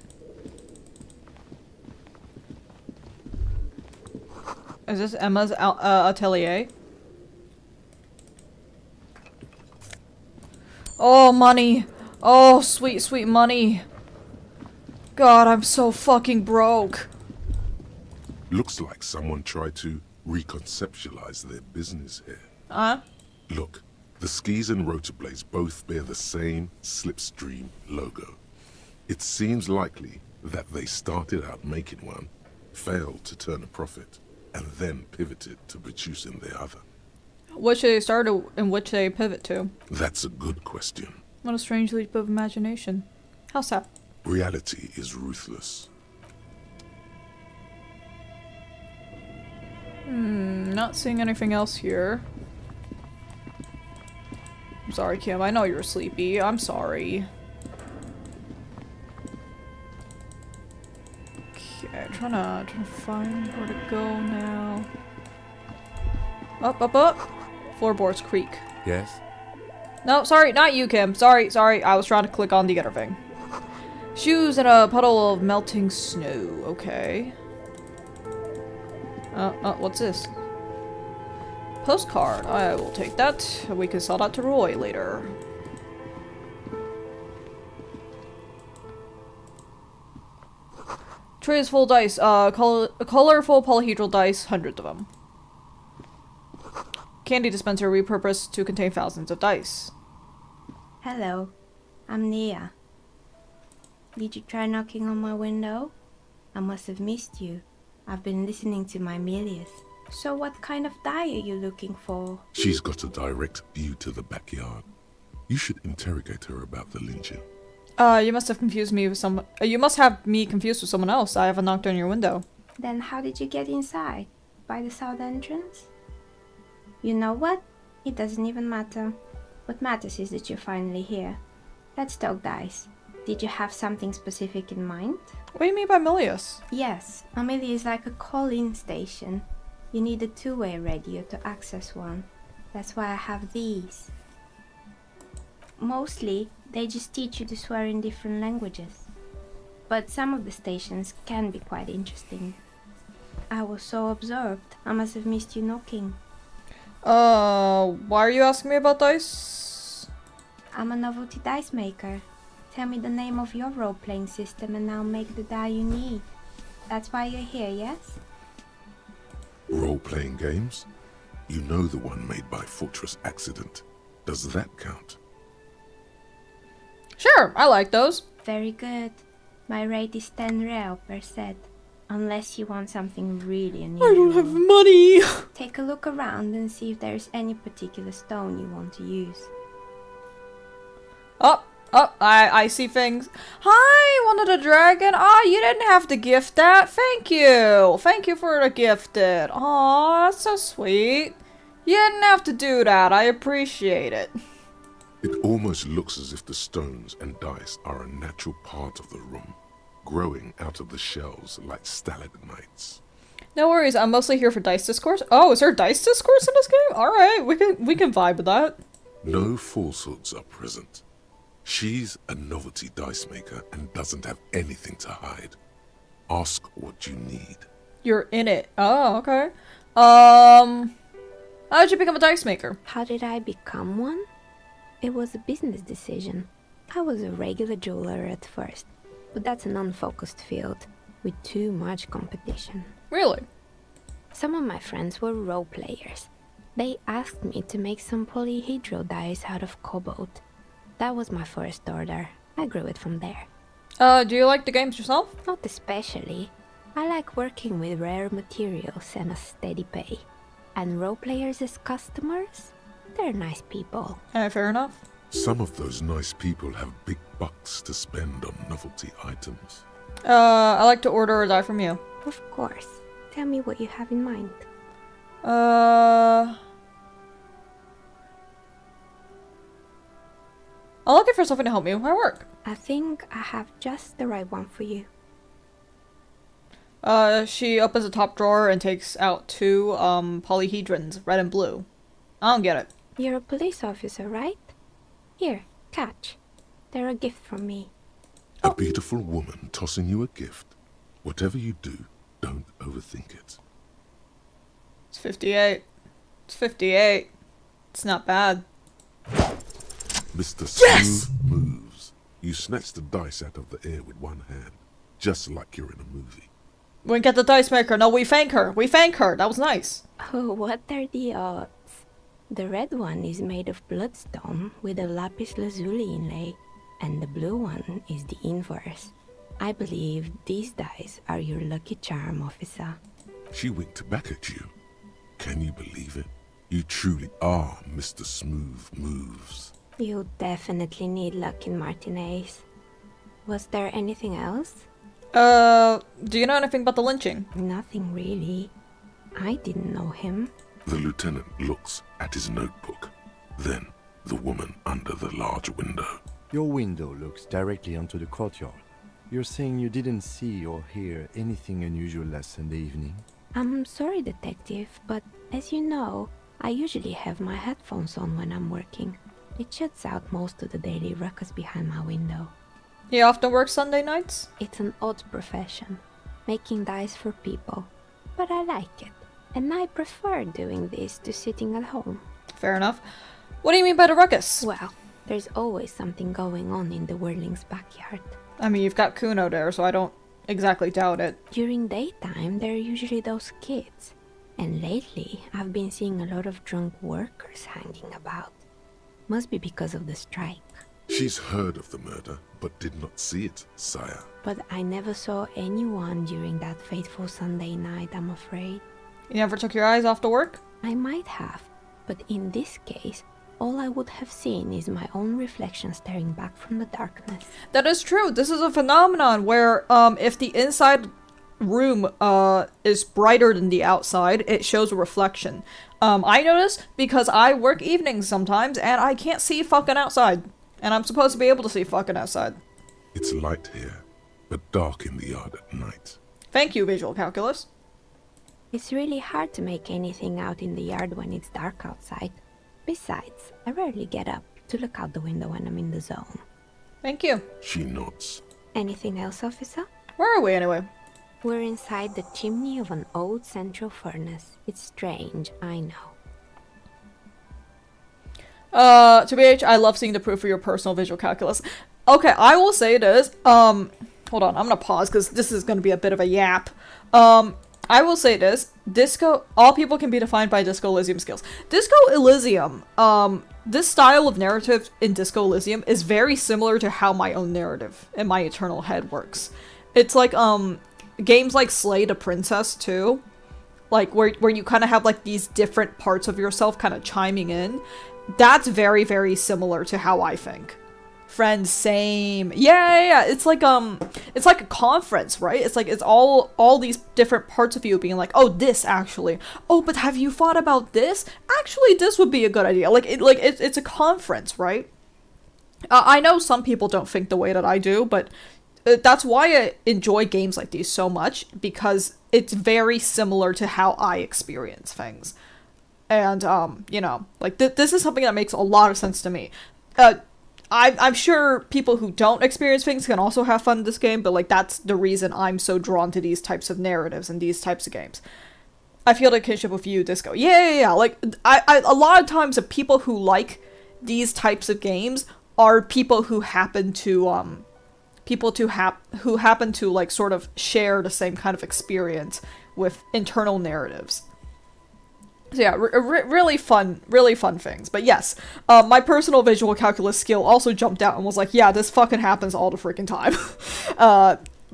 Speaker 1: Is this Emma's atelier? Oh, money. Oh, sweet, sweet money. God, I'm so fucking broke.
Speaker 2: Looks like someone tried to reconceptualize their business here. Look, the skis and rotor blades both bear the same Slipstream logo. It seems likely that they started out making one, failed to turn a profit, and then pivoted to producing the other.
Speaker 1: Which they started and which they pivot to.
Speaker 2: That's a good question.
Speaker 1: What a strange leap of imagination. How sad.
Speaker 2: Reality is ruthless.
Speaker 1: Not seeing anything else here. I'm sorry, Kim. I know you're sleepy. I'm sorry. Okay, trying to find where to go now. Up. Floorboards Creek.
Speaker 3: Yes?
Speaker 1: No, sorry, not you, Kim. Sorry. I was trying to click on the other thing. Shoes in a puddle of melting snow. Okay. What's this? Postcard. I will take that. We can sell that to Roy later. Trays full dice. Colorful polyhedral dice. Hundreds of them. Candy dispenser repurposed to contain thousands of dice.
Speaker 6: Hello, I'm Nia. Did you try knocking on my window? I must have missed you. I've been listening to my Melius. So what kind of die are you looking for?
Speaker 2: She's got a direct view to the backyard. You should interrogate her about the Legion.
Speaker 1: You must have confused me with someone. You must have me confused with someone else. I haven't knocked on your window.
Speaker 6: Then how did you get inside? By the south entrance? You know what? It doesn't even matter. What matters is that you're finally here. Let's talk dice. Did you have something specific in mind?
Speaker 1: What do you mean by Milius?
Speaker 6: Yes, Amelia is like a call-in station. You need a two-way radio to access one. That's why I have these. Mostly, they just teach you to swear in different languages. But some of the stations can be quite interesting. I was so absorbed, I must have missed you knocking.
Speaker 1: Why are you asking me about dice?
Speaker 6: I'm a novelty dice maker. Tell me the name of your role-playing system and I'll make the die you need. That's why you're here, yes?
Speaker 2: Role-playing games? You know the one made by Fortress Accident. Does that count?
Speaker 1: Sure, I like those.
Speaker 6: Very good. My rate is 10 real per set. Unless you want something really unusual.
Speaker 1: I don't have money.
Speaker 6: Take a look around and see if there's any particular stone you want to use.
Speaker 1: I see things. Hi, one of the dragon. You didn't have to gift that. Thank you. Thank you for the gifted. Aw, that's so sweet. You didn't have to do that. I appreciate it.
Speaker 2: It almost looks as if the stones and dice are a natural part of the room. growing out of the shells like stalagmites.
Speaker 1: No worries, I'm mostly here for dice discourse. Oh, is there dice discourse in this game? Alright, we can vibe with that.
Speaker 2: No falsehoods are present. She's a novelty dice maker and doesn't have anything to hide. Ask what you need.
Speaker 1: You're in it. Oh, okay. How did you become a dice maker?
Speaker 6: How did I become one? It was a business decision. I was a regular jeweler at first, but that's an unfocused field with too much competition.
Speaker 1: Really?
Speaker 6: Some of my friends were role players. They asked me to make some polyhedral dice out of cobalt. That was my first order. I grew it from there.
Speaker 1: Do you like the games yourself?
Speaker 6: Not especially. I like working with rare materials and a steady pay. And role players as customers? They're nice people.
Speaker 1: Fair enough.
Speaker 2: Some of those nice people have big bucks to spend on novelty items.
Speaker 1: I like to order a die from you.
Speaker 6: Of course. Tell me what you have in mind.
Speaker 1: I'm looking for something to help me with my work.
Speaker 6: I think I have just the right one for you.
Speaker 1: She opens the top drawer and takes out two, polyhedrons, red and blue. I don't get it.
Speaker 6: You're a police officer, right? Here, catch. They're a gift from me.
Speaker 2: A beautiful woman tossing you a gift. Whatever you do, don't overthink it.
Speaker 1: It's 58. It's 58. It's not bad.
Speaker 2: Mr. Smooth moves. You snatch the dice out of the air with one hand, just like you're in a movie.
Speaker 1: We get the dice maker. No, we thank her. We thank her. That was nice.
Speaker 6: Oh, what are the odds? The red one is made of bloodstone with a lapis lazuli inlay, and the blue one is the inverse. I believe these dice are your lucky charm, officer.
Speaker 2: She winked back at you. Can you believe it? You truly are Mr. Smooth Moves.
Speaker 6: You definitely need luck in Martinez. Was there anything else?
Speaker 1: Do you know anything about the lynching?
Speaker 6: Nothing really. I didn't know him.
Speaker 2: The lieutenant looks at his notebook. Then, the woman under the large window.
Speaker 3: Your window looks directly onto the courtyard. You're saying you didn't see or hear anything unusual last Sunday evening?
Speaker 6: I'm sorry, detective, but as you know, I usually have my headphones on when I'm working. It shuts out most of the daily ruckus behind my window.
Speaker 1: You often work Sunday nights?
Speaker 6: It's an odd profession, making dice for people. But I like it, and I prefer doing this to sitting at home.
Speaker 1: Fair enough. What do you mean by the ruckus?
Speaker 6: Well, there's always something going on in the Whirling's backyard.
Speaker 1: I mean, you've got Kuno there, so I don't exactly doubt it.
Speaker 6: During daytime, there are usually those kids. And lately, I've been seeing a lot of drunk workers hanging about. Must be because of the strike.
Speaker 2: She's heard of the murder, but did not see it, sire.
Speaker 6: But I never saw anyone during that fateful Sunday night, I'm afraid.
Speaker 1: You never took your eyes off the work?
Speaker 6: I might have, but in this case, all I would have seen is my own reflection staring back from the darkness.
Speaker 1: That is true. This is a phenomenon where, if the inside room, is brighter than the outside, it shows a reflection. I notice because I work evenings sometimes, and I can't see fucking outside. And I'm supposed to be able to see fucking outside.
Speaker 2: It's light here, but dark in the yard at night.
Speaker 1: Thank you, visual calculus.
Speaker 6: It's really hard to make anything out in the yard when it's dark outside. Besides, I rarely get up to look out the window when I'm in the zone.
Speaker 1: Thank you.
Speaker 2: She nods.
Speaker 6: Anything else, officer?
Speaker 1: Where are we anyway?
Speaker 6: We're inside the chimney of an old central furnace. It's strange, I know.
Speaker 1: To BH, I love seeing the proof for your personal visual calculus. Okay, I will say this. Hold on, I'm gonna pause because this is gonna be a bit of a yap. I will say this. All people can be defined by Disco Elysium skills. Disco Elysium, this style of narrative in Disco Elysium is very similar to how my own narrative in my eternal head works. It's like, games like Slay the Princess too. Like, where you kind of have, like, these different parts of yourself kind of chiming in. That's very, very similar to how I think. Friends, same. Yeah. It's like a conference, right? It's like, it's all these different parts of you being like, oh, this actually. Oh, but have you thought about this? Actually, this would be a good idea. It's a conference, right? I know some people don't think the way that I do, but that's why I enjoy games like these so much, because it's very similar to how I experience things. And, you know, like, this is something that makes a lot of sense to me. I'm sure people who don't experience things can also have fun in this game, but, like, that's the reason I'm so drawn to these types of narratives and these types of games. I feel the kinship with you, Disco. Yeah. Like, I a lot of times the people who like these types of games are people who happen to, who happen to, like, sort of share the same kind of experience with internal narratives. So yeah, really fun things. But yes, my personal visual calculus skill also jumped out and was like, yeah, this fucking happens all the freaking time.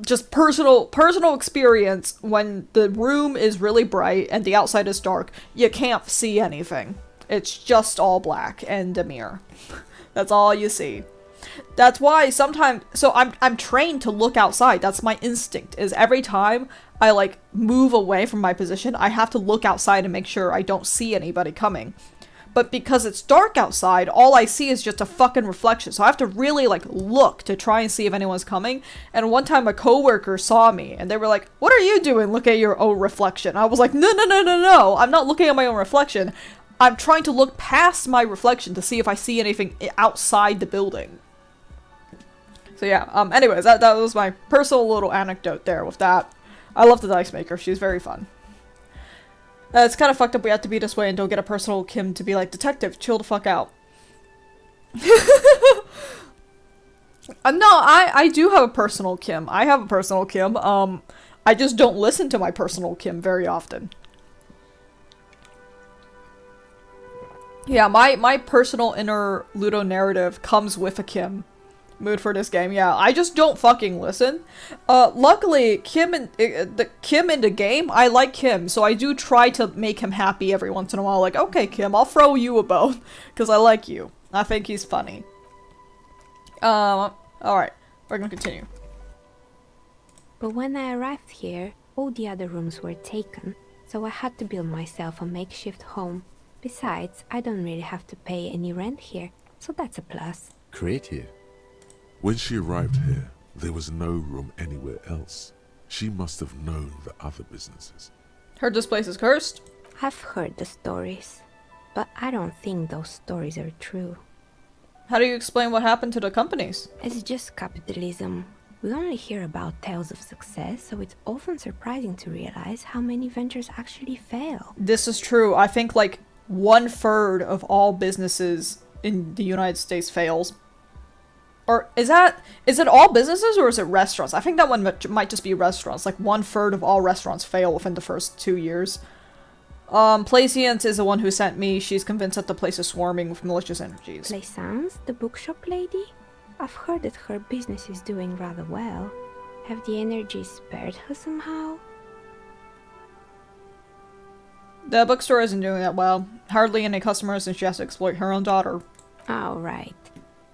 Speaker 1: Just personal experience. When the room is really bright and the outside is dark, you can't see anything. It's just all black and a mirror. That's all you see. That's why sometimes, so I'm trained to look outside. That's my instinct, is every time I, like, move away from my position, I have to look outside and make sure I don't see anybody coming. But because it's dark outside, all I see is just a fucking reflection. So I have to really, like, look to try and see if anyone's coming. And one time a coworker saw me and they were like, "What are you doing? Look at your own reflection." I was like, no. I'm not looking at my own reflection. I'm trying to look past my reflection to see if I see anything outside the building. So yeah, anyways, that was my personal little anecdote there with that. I love the Dice Maker, she's very fun. It's kind of fucked up we have to be this way and don't get a personal Kim to be like, "Detective, chill the fuck out." No, I do have a personal Kim. I have a personal Kim. I just don't listen to my personal Kim very often. Yeah, my personal inner Ludo narrative comes with a Kim. Mood for this game, yeah. I just don't fucking listen. Luckily, Kim in the game, I like Kim, so I do try to make him happy every once in a while. Like, okay, Kim, I'll throw you a bone, because I like you. I think he's funny. Alright, we're gonna continue.
Speaker 8: But when I arrived here, all the other rooms were taken, so I had to build myself a makeshift home. Besides, I don't really have to pay any rent here, so that's a plus.
Speaker 3: Creative.
Speaker 2: When she arrived here, there was no room anywhere else. She must have known the other businesses.
Speaker 1: Heard this place is cursed?
Speaker 8: I've heard the stories, but I don't think those stories are true.
Speaker 1: How do you explain what happened to the companies?
Speaker 8: It's just capitalism. We only hear about tales of success, so it's often surprising to realize how many ventures actually fail.
Speaker 1: This is true. I think like 1/3 of all businesses in the United States fails. Or is it all businesses or is it restaurants? I think that one might just be restaurants. Like 1/3 of all restaurants fail within the first 2 years. Plaisance is the one who sent me. She's convinced that the place is swarming with malicious energies.
Speaker 8: Plaisance, the bookshop lady? I've heard that her business is doing rather well. Have the energies spared her somehow?
Speaker 1: The bookstore isn't doing that well. Hardly any customers and she has to exploit her own daughter.
Speaker 8: Oh, right.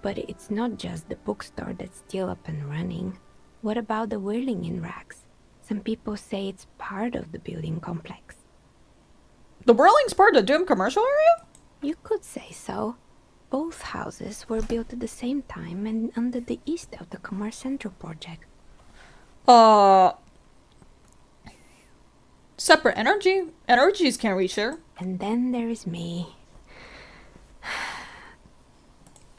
Speaker 8: But it's not just the bookstore that's still up and running. What about the whirling in rags? Some people say it's part of the building complex.
Speaker 1: The Whirling's part of the Doom commercial area?
Speaker 8: You could say so. Both houses were built at the same time and under the East of the Commerce Central project.
Speaker 1: Separate energies can't reach her.
Speaker 8: And then there is me.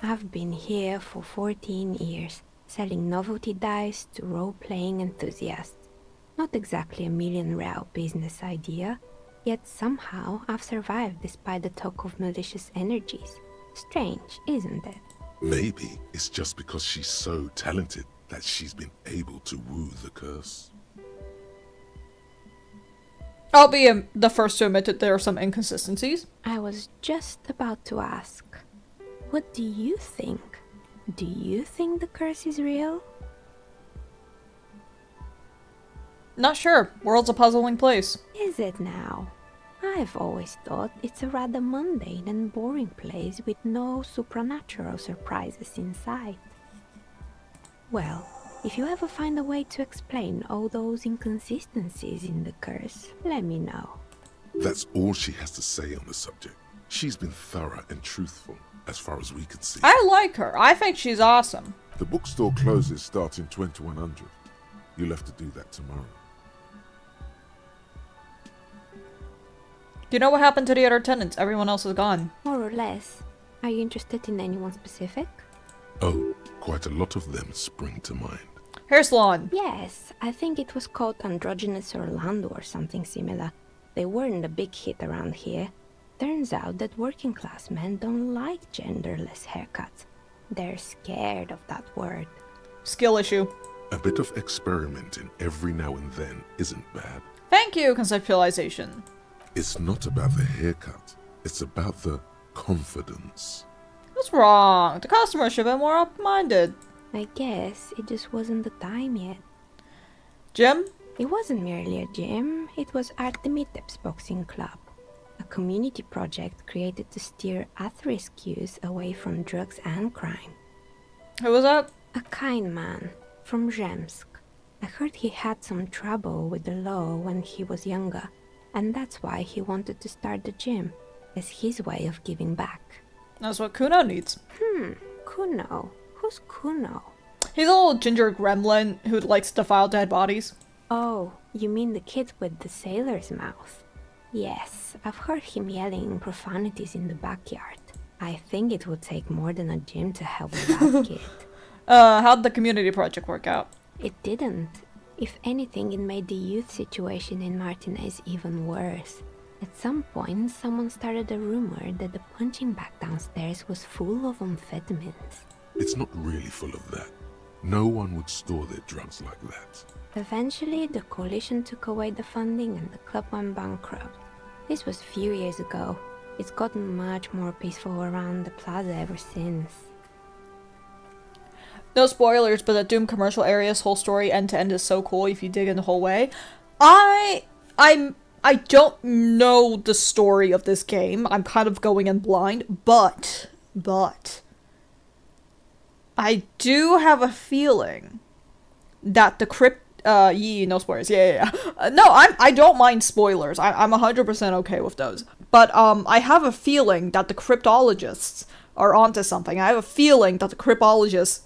Speaker 8: I've been here for 14 years, selling novelty dice to role-playing enthusiasts. Not exactly a million-real business idea, yet somehow I've survived despite the talk of malicious energies. Strange, isn't it?
Speaker 2: Maybe it's just because she's so talented that she's been able to woo the curse.
Speaker 1: I'll be the first to admit that there are some inconsistencies.
Speaker 8: I was just about to ask. What do you think? Do you think the curse is real?
Speaker 1: Not sure. World's a puzzling place.
Speaker 8: Is it now? I've always thought it's a rather mundane and boring place with no supernatural surprises in sight. Well, if you ever find a way to explain all those inconsistencies in the curse, let me know.
Speaker 2: That's all she has to say on the subject. She's been thorough and truthful, as far as we can see.
Speaker 1: I like her. I think she's awesome.
Speaker 2: The bookstore closes starting 2100. You'll have to do that tomorrow.
Speaker 1: Do you know what happened to the other tenants? Everyone else is gone.
Speaker 8: More or less. Are you interested in anyone specific?
Speaker 2: Oh, quite a lot of them spring to mind.
Speaker 1: Hair salon.
Speaker 8: Yes, I think it was called Androgynous Orlando or something similar. They weren't a big hit around here. Turns out that working class men don't like genderless haircuts. They're scared of that word.
Speaker 1: Skill issue.
Speaker 2: A bit of experimenting every now and then isn't bad.
Speaker 1: Thank you, conceptualization.
Speaker 2: It's not about the haircut. It's about the confidence.
Speaker 1: What's wrong? The customer should be more open-minded.
Speaker 8: I guess it just wasn't the time yet.
Speaker 1: Jim?
Speaker 8: It wasn't merely a gym, it was Artemitep's boxing club. A community project created to steer at-risk youth away from drugs and crime.
Speaker 1: Who was that?
Speaker 8: A kind man from Zemsk. I heard he had some trouble with the law when he was younger, and that's why he wanted to start the gym, as his way of giving back.
Speaker 1: That's what Kuno needs.
Speaker 8: Kuno? Who's Kuno?
Speaker 1: He's a little ginger gremlin who likes to defile dead bodies.
Speaker 8: Oh, you mean the kid with the sailor's mouth? Yes, I've heard him yelling profanities in the backyard. I think it would take more than a gym to help that kid.
Speaker 1: How'd the community project work out?
Speaker 8: It didn't. If anything, it made the youth situation in Martinez even worse. At some point, someone started a rumor that the punching bag downstairs was full of amphetamines.
Speaker 2: It's not really full of that. No one would store their drugs like that.
Speaker 8: Eventually, the coalition took away the funding and the club went bankrupt. This was a few years ago. It's gotten much more peaceful around the plaza ever since.
Speaker 1: No spoilers, but the Doom commercial area's whole story end to end is so cool if you dig in the whole way. I don't know the story of this game. I'm kind of going in blind, but I do have a feeling that the no spoilers. Yeah. No, I don't mind spoilers. I'm 100% okay with those. But I have a feeling that the cryptologists are onto something. I have a feeling that the cryptologists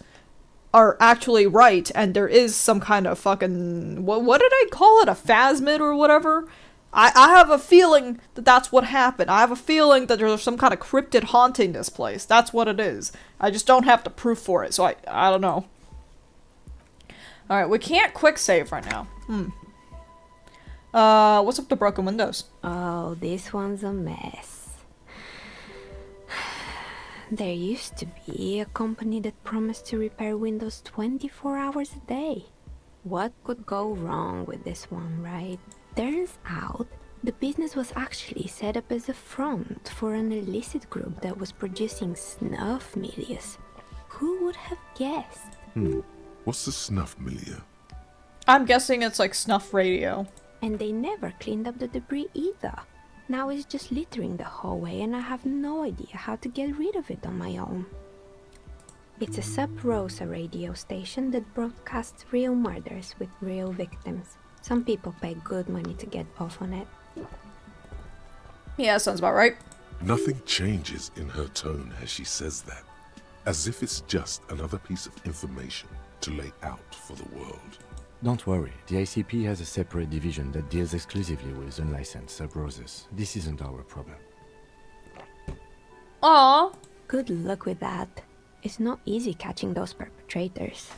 Speaker 1: are actually right, and there is some kind of fucking what did I call it? A phasmid or whatever? I have a feeling that that's what happened. I have a feeling that there's some kind of cryptid haunting this place. That's what it is. I just don't have the proof for it, so I don't know. Alright, we can't quick save right now. What's up with the broken windows?
Speaker 8: Oh, this one's a mess. There used to be a company that promised to repair windows 24 hours a day. What could go wrong with this one, right? Turns out, the business was actually set up as a front for an illicit group that was producing snuff milieu. Who would have guessed?
Speaker 2: What's the snuff milieu?
Speaker 1: I'm guessing it's like snuff radio.
Speaker 8: And they never cleaned up the debris either. Now it's just littering the hallway and I have no idea how to get rid of it on my own. It's a Sub Rosa radio station that broadcasts real murders with real victims. Some people pay good money to get off on it.
Speaker 1: Yeah, sounds about right.
Speaker 2: Nothing changes in her tone as she says that, as if it's just another piece of information to lay out for the world.
Speaker 3: Don't worry, the ICP has a separate division that deals exclusively with unlicensed sub-roses. This isn't our problem.
Speaker 1: Aww.
Speaker 8: Good luck with that. It's not easy catching those perpetrators.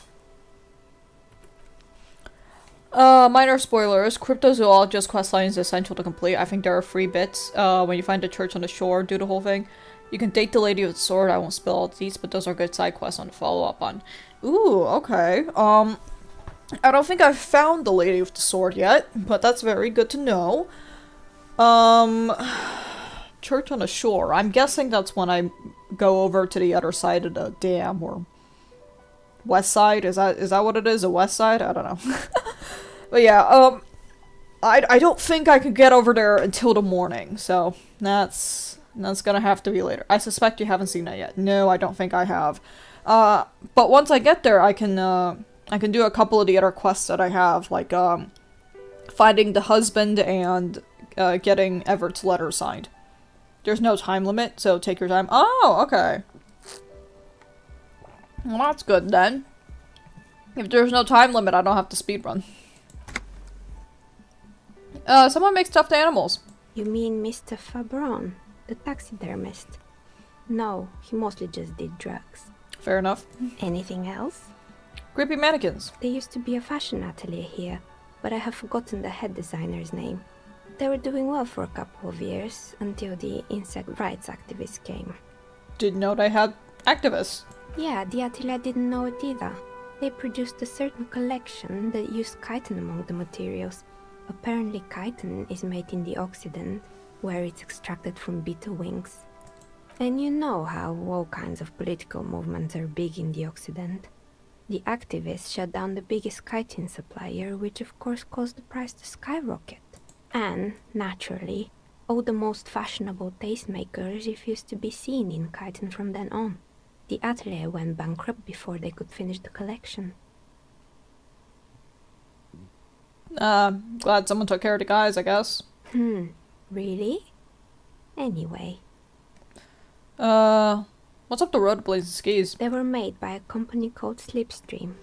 Speaker 1: Minor spoilers. Cryptozoologist questline is essential to complete. I think there are 3 bits. When you find a church on the shore, do the whole thing. You can date the lady with the sword. I won't spill all these, but those are good side quests on the follow-up on. Ooh, okay. I don't think I've found the lady with the sword yet, but that's very good to know. Church on the shore. I'm guessing that's when I go over to the other side of the dam, or west side. Is that what it is? The west side? I don't know. But yeah, I don't think I could get over there until the morning, so that's gonna have to be later. I suspect you haven't seen that yet. No, I don't think I have. But once I get there, I can do a couple of the other quests that I have, like, finding the husband and, getting Everett's letter signed. There's no time limit, so take your time. Oh, okay. Well, that's good then. If there's no time limit, I don't have to speedrun. Someone makes stuffed animals.
Speaker 8: You mean Mr. Fabron, the taxidermist? No, he mostly just did drugs.
Speaker 1: Fair enough.
Speaker 8: Anything else?
Speaker 1: Creepy mannequins.
Speaker 8: There used to be a fashion atelier here, but I have forgotten the head designer's name. They were doing well for a couple of years, until the insect rights activists came.
Speaker 1: Didn't know they had activists.
Speaker 8: Yeah, the atelier didn't know it either. They produced a certain collection that used chitin among the materials. Apparently chitin is made in the Occident, where it's extracted from beetle wings. And you know how all kinds of political movements are big in the Occident. The activists shut down the biggest chitin supplier, which of course caused the price to skyrocket. And, naturally, all the most fashionable tastemakers refused to be seen in chitin from then on. The atelier went bankrupt before they could finish the collection.
Speaker 1: Glad someone took care of the guys, I guess.
Speaker 8: Really? Anyway,
Speaker 1: What's up the road to Blazing Skis?
Speaker 8: they were made by a company called Slipstream.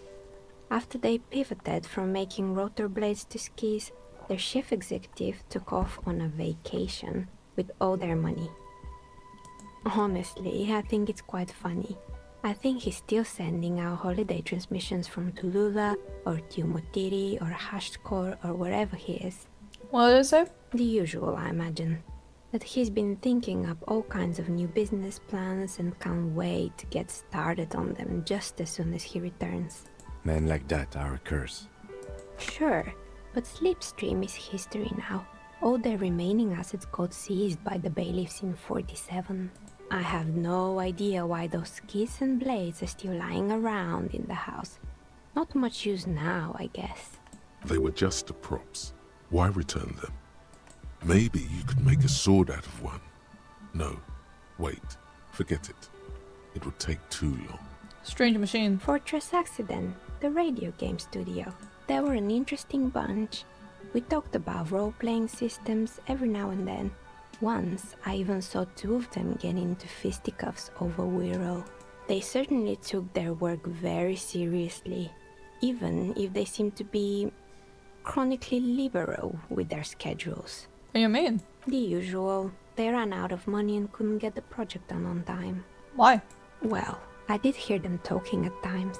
Speaker 8: After they pivoted from making rotor blades to skis, their chief executive took off on a vacation with all their money. Honestly, I think it's quite funny. I think he's still sending out holiday transmissions from Tulula or Tiumotiri or Hashtkor or wherever he is.
Speaker 1: What did it say?
Speaker 8: The usual, I imagine. That he's been thinking up all kinds of new business plans and can't wait to get started on them just as soon as he returns.
Speaker 3: Men like that are a curse.
Speaker 8: Sure, but Slipstream is history now. All their remaining assets got seized by the bailiffs in 47. I have no idea why those skis and blades are still lying around in the house. Not much use now, I guess.
Speaker 2: They were just the props. Why return them? Maybe you could make a sword out of one. No, wait, forget it. It would take too long.
Speaker 1: Strange machine.
Speaker 8: Fortress Accident, the radio game studio. They were an interesting bunch. We talked about role-playing systems every now and then. Once, I even saw two of them get into fisticuffs over Wirral. They certainly took their work very seriously, even if they seemed to be chronically liberal with their schedules.
Speaker 1: What do you mean?
Speaker 8: The usual. They ran out of money and couldn't get the project done on time.
Speaker 1: Why?
Speaker 8: Well, I did hear them talking at times.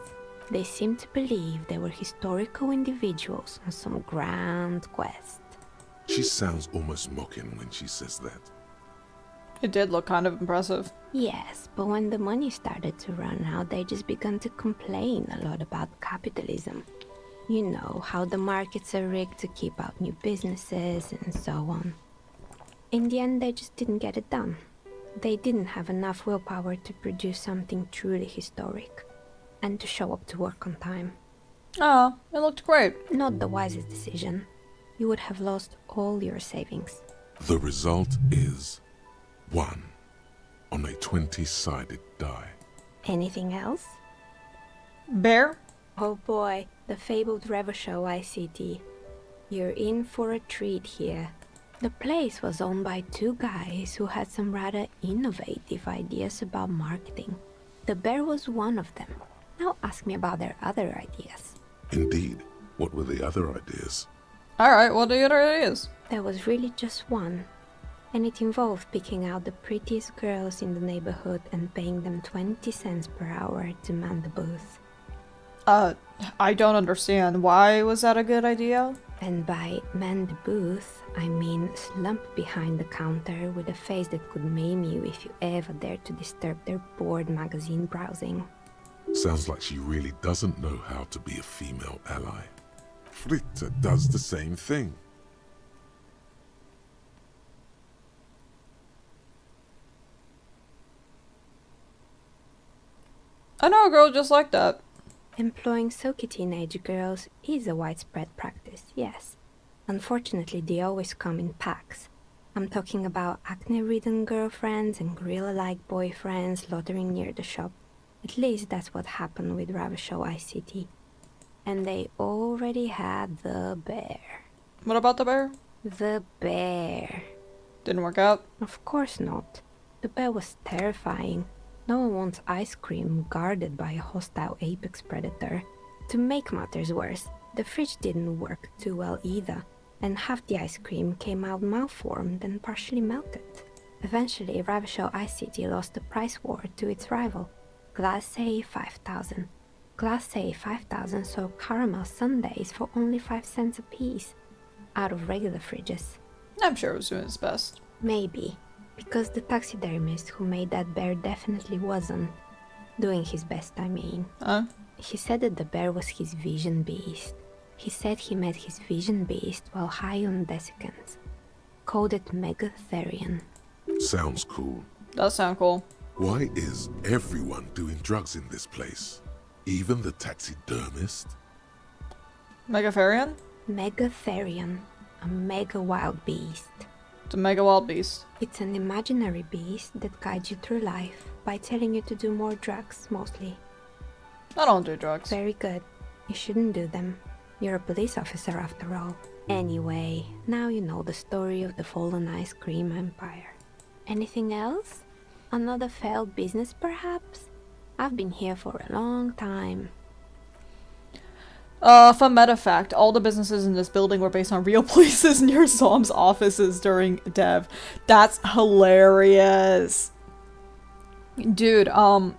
Speaker 8: They seemed to believe they were historical individuals on some grand quest.
Speaker 2: She sounds almost mocking when she says that.
Speaker 1: It did look kind of impressive.
Speaker 8: Yes, but when the money started to run out, they just began to complain a lot about capitalism. You know, how the markets are rigged to keep out new businesses and so on. In the end, they just didn't get it done. They didn't have enough willpower to produce something truly historic, and to show up to work on time.
Speaker 1: Ah, it looked great.
Speaker 8: Not the wisest decision. You would have lost all your savings.
Speaker 2: The result is 1 on a 20-sided die.
Speaker 8: Anything else?
Speaker 1: Bear?
Speaker 8: Oh boy, the fabled Revachol ICT. You're in for a treat here. The place was owned by two guys who had some rather innovative ideas about marketing. The bear was one of them. Now ask me about their other ideas.
Speaker 2: Indeed, what were the other ideas?
Speaker 1: Alright, what are the other ideas?
Speaker 8: There was really just one. And it involved picking out the prettiest girls in the neighborhood and paying them 20 cents per hour to man the booth.
Speaker 1: I don't understand. Why was that a good idea?
Speaker 8: And by man the booth, I mean slump behind the counter with a face that could maim you if you ever dared to disturb their bored magazine browsing.
Speaker 2: Sounds like she really doesn't know how to be a female ally. Fritta does the same thing.
Speaker 1: I know a girl just like that.
Speaker 8: Employing silky teenage girls is a widespread practice, yes. Unfortunately, they always come in packs. I'm talking about acne-ridden girlfriends and gorilla-like boyfriends loitering near the shop. At least that's what happened with Ravachol ICT. And they already had the bear.
Speaker 1: What about the bear?
Speaker 8: The bear.
Speaker 1: Didn't work out.
Speaker 8: Of course not. The bear was terrifying. No one wants ice cream guarded by a hostile apex predator. To make matters worse, the fridge didn't work too well either, and half the ice cream came out malformed and partially melted. Eventually, Ravishell Ice City lost the price war to its rival, Glacé 5000. Glacé 5000 sold caramel sundaes for only 5 cents a piece, out of regular fridges.
Speaker 1: I'm sure it was doing its best.
Speaker 8: Maybe, because the taxidermist who made that bear definitely wasn't. Doing his best, I mean.
Speaker 1: Huh?
Speaker 8: He said that the bear was his vision beast. He said he met his vision beast while high on desiccants. Called it Megatherion.
Speaker 2: Sounds cool.
Speaker 1: Does sound cool.
Speaker 2: Why is everyone doing drugs in this place? Even the taxidermist?
Speaker 1: Megatherion?
Speaker 8: Megatherion, a mega wild beast.
Speaker 1: The Mega Wild Beast.
Speaker 8: It's an imaginary beast that guides you through life by telling you to do more drugs, mostly.
Speaker 1: I don't do drugs.
Speaker 8: Very good. You shouldn't do them. You're a police officer after all. Anyway, now you know the story of the fallen ice cream empire. Anything else? Another failed business, perhaps? I've been here for a long time.
Speaker 1: Fun meta fact, all the businesses in this building were based on real places near Zom's offices during dev. That's hilarious. Dude, I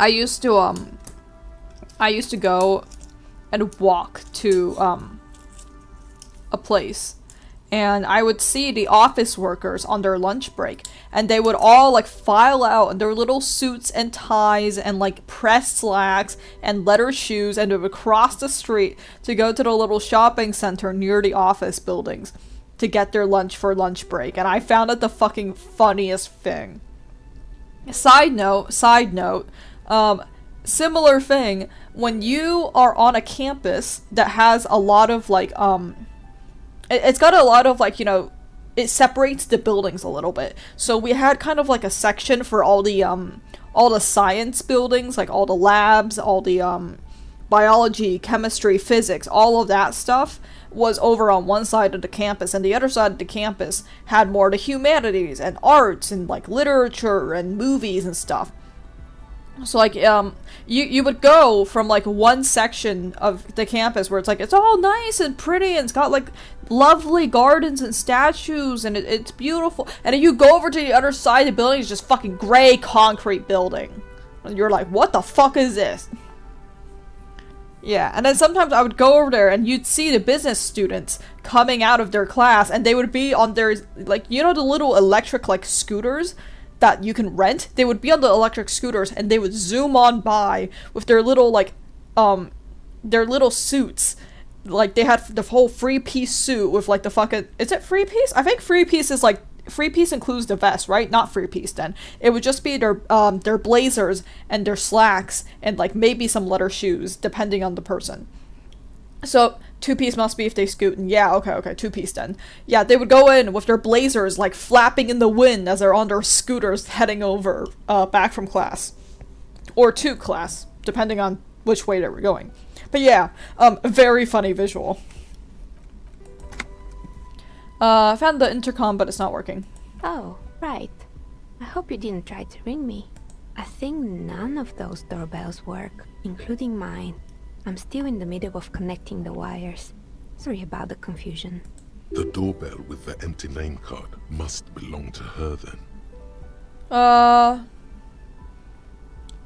Speaker 1: used to go and walk to, a place. And I would see the office workers on their lunch break, and they would all like file out in their little suits and ties and like pressed slacks and leather shoes, and they would cross the street to go to the little shopping center near the office buildings to get their lunch for lunch break. And I found it the fucking funniest thing. Side note, similar thing, when you are on a campus that has a lot of like, it's got a lot of like, you know, it separates the buildings a little bit. So we had kind of like a section for all the science buildings, like all the labs, all the biology, chemistry, physics, all of that stuff was over on one side of the campus, and the other side of the campus had more the humanities and arts and like literature and movies and stuff. So like you would go from like one section of the campus where it's like it's all nice and pretty and it's got like lovely gardens and statues and it's beautiful, and then you go over to the other side of the building, it's just fucking gray concrete building, and you're like, what the fuck is this? Yeah, and then sometimes I would go over there and you'd see the business students coming out of their class, and they would be on their, like, you know, the little electric like scooters that you can rent. They would be on the electric scooters and they would zoom on by with their little like their little suits. Like they had the whole 3-piece suit with like the fucking, is it 3-piece? I think 3-piece is like, 3-piece includes the vest, right? Not 3-piece then. It would just be their blazers and their slacks and like maybe some leather shoes depending on the person. So 2-piece must be if they scoot, and yeah, okay, 2-piece then. Yeah, they would go in with their blazers like flapping in the wind as they're on their scooters heading over back from class. Or to class, depending on which way they were going. But yeah, very funny visual. I found the intercom, but it's not working.
Speaker 8: Oh, right. I hope you didn't try to ring me. I think none of those doorbells work, including mine. I'm still in the middle of connecting the wires. Sorry about the confusion.
Speaker 2: The doorbell with the empty name card must belong to her then.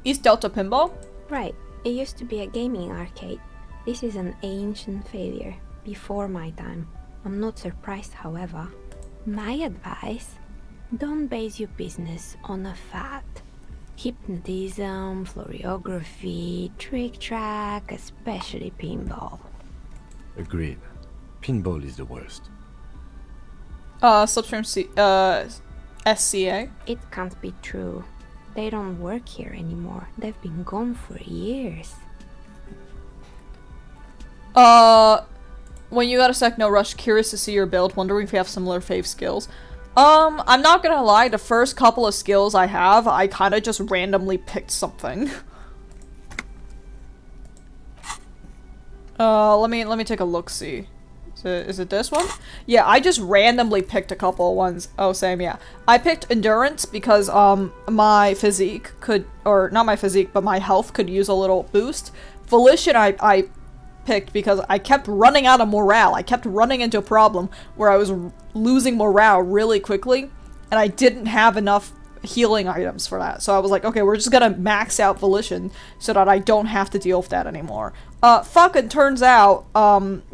Speaker 1: East Delta Pinball?
Speaker 8: Right. It used to be a gaming arcade. This is an ancient failure, before my time. I'm not surprised, however. My advice? Don't base your business on a fad. Hypnotism, floriography, trick track, especially pinball.
Speaker 3: Agreed. Pinball is the worst.
Speaker 1: Substream SCA?
Speaker 8: It can't be true. They don't work here anymore. They've been gone for years.
Speaker 1: When you got a sec, no rush, curious to see your build, wondering if you have similar fave skills. I'm not gonna lie, the first couple of skills I have, I kinda just randomly picked something. Let me take a look-see. Is it this one? Yeah, I just randomly picked a couple of ones. Oh, same, yeah. I picked endurance because my physique could, or not my physique, but my health could use a little boost. Volition I picked because I kept running out of morale. I kept running into a problem where I was losing morale really quickly, and I didn't have enough healing items for that. So I was like, okay, we're just gonna max out Volition so that I don't have to deal with that anymore. Fucking turns out,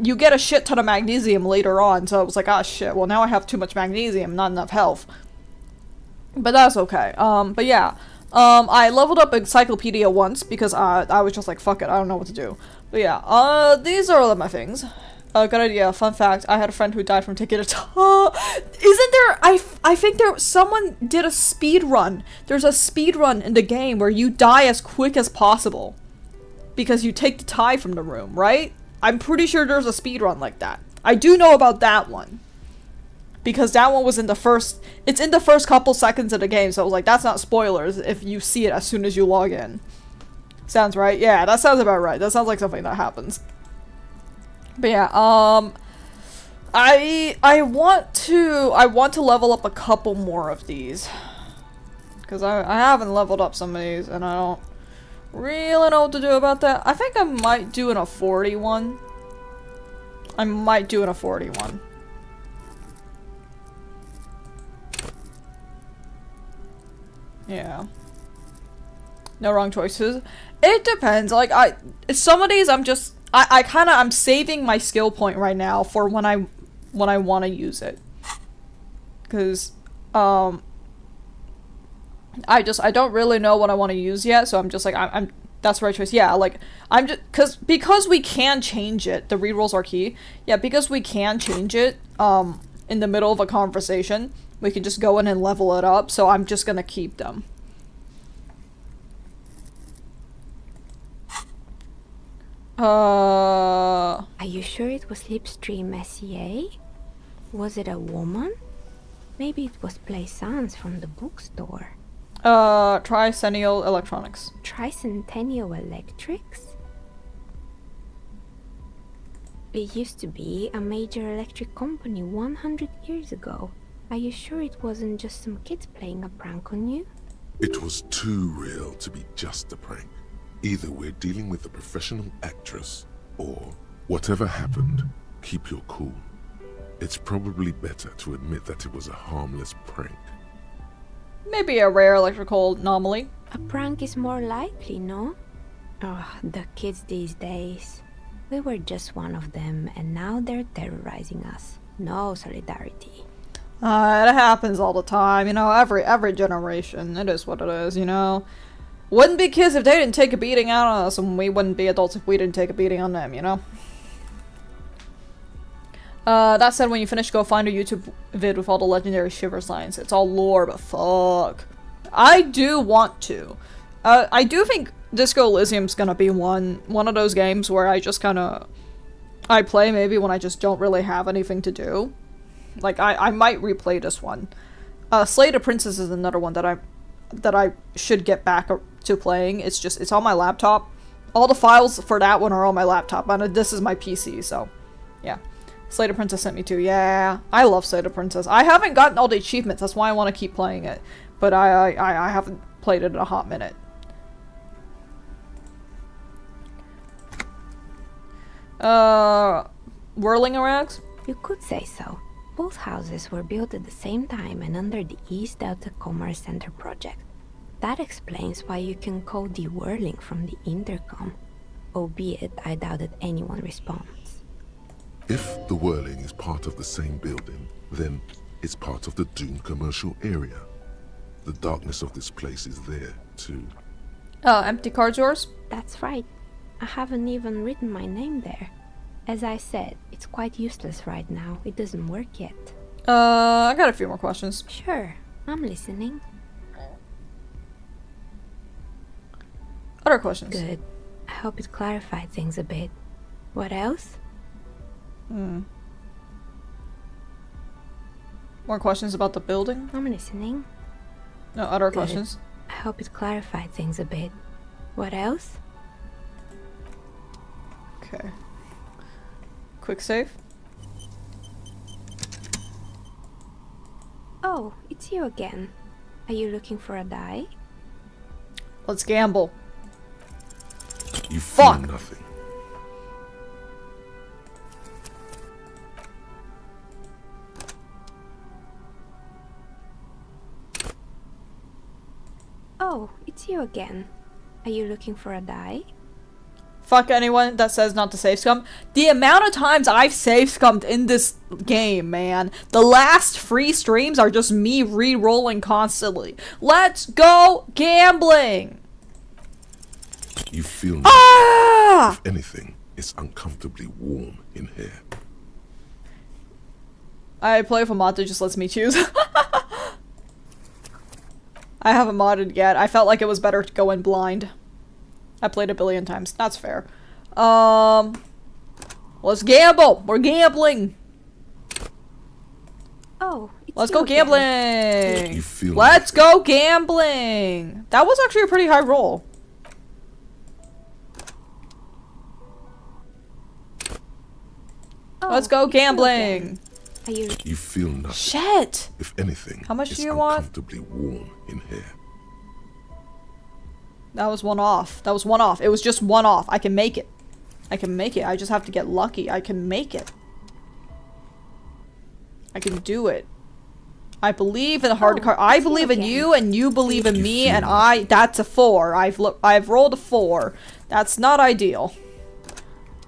Speaker 1: you get a shit ton of magnesium later on, so I was like, ah shit, well now I have too much magnesium, not enough health. But that's okay. But yeah. I leveled up Encyclopedia once because I was just like, fuck it, I don't know what to do. But yeah, these are all of my things. Good idea. Fun fact, I had a friend who died from taking a isn't there, I think someone did a speed run. There's a speed run in the game where you die as quick as possible because you take the tie from the room, right? I'm pretty sure there's a speed run like that. I do know about that one. Because that one was in the first, it's in the first couple seconds of the game, so I was like, that's not spoilers if you see it as soon as you log in. Sounds right? Yeah, that sounds about right. That sounds like something that happens. But yeah, I want to level up a couple more of these. Because I haven't leveled up some of these, and I don't really know what to do about that. I think I might do in a 41. I might do in a 41. Yeah. No wrong choices. It depends. Like, some of these I'm just, I'm saving my skill point right now for when I want to use it. Because, I don't really know what I want to use yet, so I'm just like, that's the right choice. Yeah, like, I'm just, because we can change it, the rerolls are key. Yeah, because we can change it, in the middle of a conversation, we can just go in and level it up, so I'm just gonna keep them.
Speaker 8: Are you sure it was Slipstream SEA? Was it a woman? Maybe it was Plaisance from the bookstore.
Speaker 1: Tricentennial Electronics.
Speaker 8: Tricentennial Electrics? It used to be a major electric company 100 years ago. Are you sure it wasn't just some kids playing a prank on you?
Speaker 2: It was too real to be just a prank. Either we're dealing with a professional actress, or whatever happened, keep your cool. It's probably better to admit that it was a harmless prank.
Speaker 1: Maybe a rare electrical anomaly.
Speaker 8: A prank is more likely, no? Oh, the kids these days. We were just one of them, and now they're terrorizing us. No solidarity.
Speaker 1: It happens all the time, you know, every generation. It is what it is, you know. Wouldn't be kids if they didn't take a beating out on us, and we wouldn't be adults if we didn't take a beating on them, you know? That said, when you finish, go find a YouTube vid with all the legendary shiver signs. It's all lore, but fuck. I do want to. I do think Disco Elysium's gonna be one of those games where I just kinda... I play maybe when I just don't really have anything to do. Like, I might replay this one. Slay the Princess is another one that I should get back to playing. It's on my laptop. All the files for that one are on my laptop, and this is my PC, so yeah. Slay the Princess sent me to. Yeah, I love Slay the Princess. I haven't gotten all the achievements, that's why I want to keep playing it. But I haven't played it in a hot minute. Whirling Rags?
Speaker 8: You could say so. Both houses were built at the same time and under the East Delta Commerce Center project. That explains why you can call the whirling from the intercom, albeit I doubt that anyone responds.
Speaker 2: If the whirling is part of the same building, then it's part of the Doom commercial area. The darkness of this place is there, too.
Speaker 1: Empty card's yours?
Speaker 8: That's right. I haven't even written my name there. As I said, it's quite useless right now. It doesn't work yet.
Speaker 1: I got a few more questions.
Speaker 8: Sure, I'm listening.
Speaker 1: Other questions.
Speaker 8: Good. I hope it clarified things a bit. What else?
Speaker 1: More questions about the building?
Speaker 8: I'm listening.
Speaker 1: No, other
Speaker 8: Good.
Speaker 1: questions?
Speaker 8: I hope it clarified things a bit. What else?
Speaker 1: Okay. Quick save?
Speaker 8: Oh, it's you again. Are you looking for a die?
Speaker 1: Let's gamble.
Speaker 2: You feel
Speaker 1: Fuck.
Speaker 2: nothing.
Speaker 8: Oh, it's you again. Are you looking for a die?
Speaker 1: Fuck anyone that says not to save scum. The amount of times I've save scummed in this game, man. The last 3 streams are just me re-rolling constantly. Let's go gambling!
Speaker 2: You feel nothing.
Speaker 1: Ah!
Speaker 2: If anything, it's uncomfortably warm in here.
Speaker 1: I play with a mod that just lets me choose. I haven't modded yet. I felt like it was better to go in blind. I played a billion times. That's fair. Let's gamble! We're gambling!
Speaker 8: Oh, it's
Speaker 1: Let's
Speaker 8: you
Speaker 1: go
Speaker 8: again.
Speaker 1: gambling!
Speaker 2: You feel
Speaker 1: Let's
Speaker 2: nothing.
Speaker 1: go gambling! That was actually a pretty high roll.
Speaker 8: Oh,
Speaker 1: Let's go
Speaker 8: it's you again.
Speaker 1: gambling!
Speaker 8: Are you
Speaker 2: You feel nothing.
Speaker 1: Shit!
Speaker 2: If anything,
Speaker 1: How much
Speaker 2: it's
Speaker 1: do you want?
Speaker 2: uncomfortably warm in here.
Speaker 1: That was one off. That was one off. It was just one off. I can make it. I can make it. I just have to get lucky. I can make it. I can do it. I believe in the hard card. I
Speaker 8: it's you
Speaker 1: believe in
Speaker 8: again.
Speaker 1: you, and you believe in
Speaker 2: You
Speaker 1: me,
Speaker 2: feel
Speaker 1: and I. That's a 4. I've rolled a 4. That's not ideal.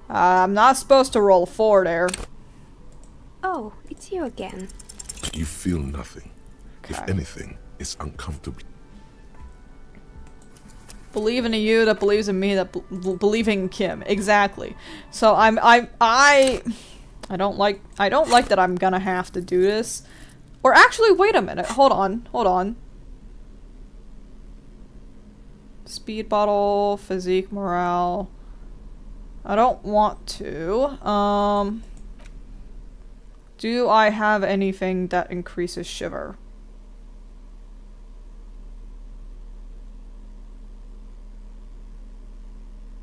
Speaker 1: I'm not supposed to roll a 4 there.
Speaker 8: Oh, it's you again.
Speaker 2: You feel nothing. If
Speaker 1: Okay.
Speaker 2: anything, it's uncomfortably.
Speaker 1: Believing in you that believes in me that believing in Kim. Exactly. So I don't like that I'm gonna have to do this. Or actually, wait a minute. Hold on. Speed bottle, physique, morale. I don't want to. Do I have anything that increases shiver?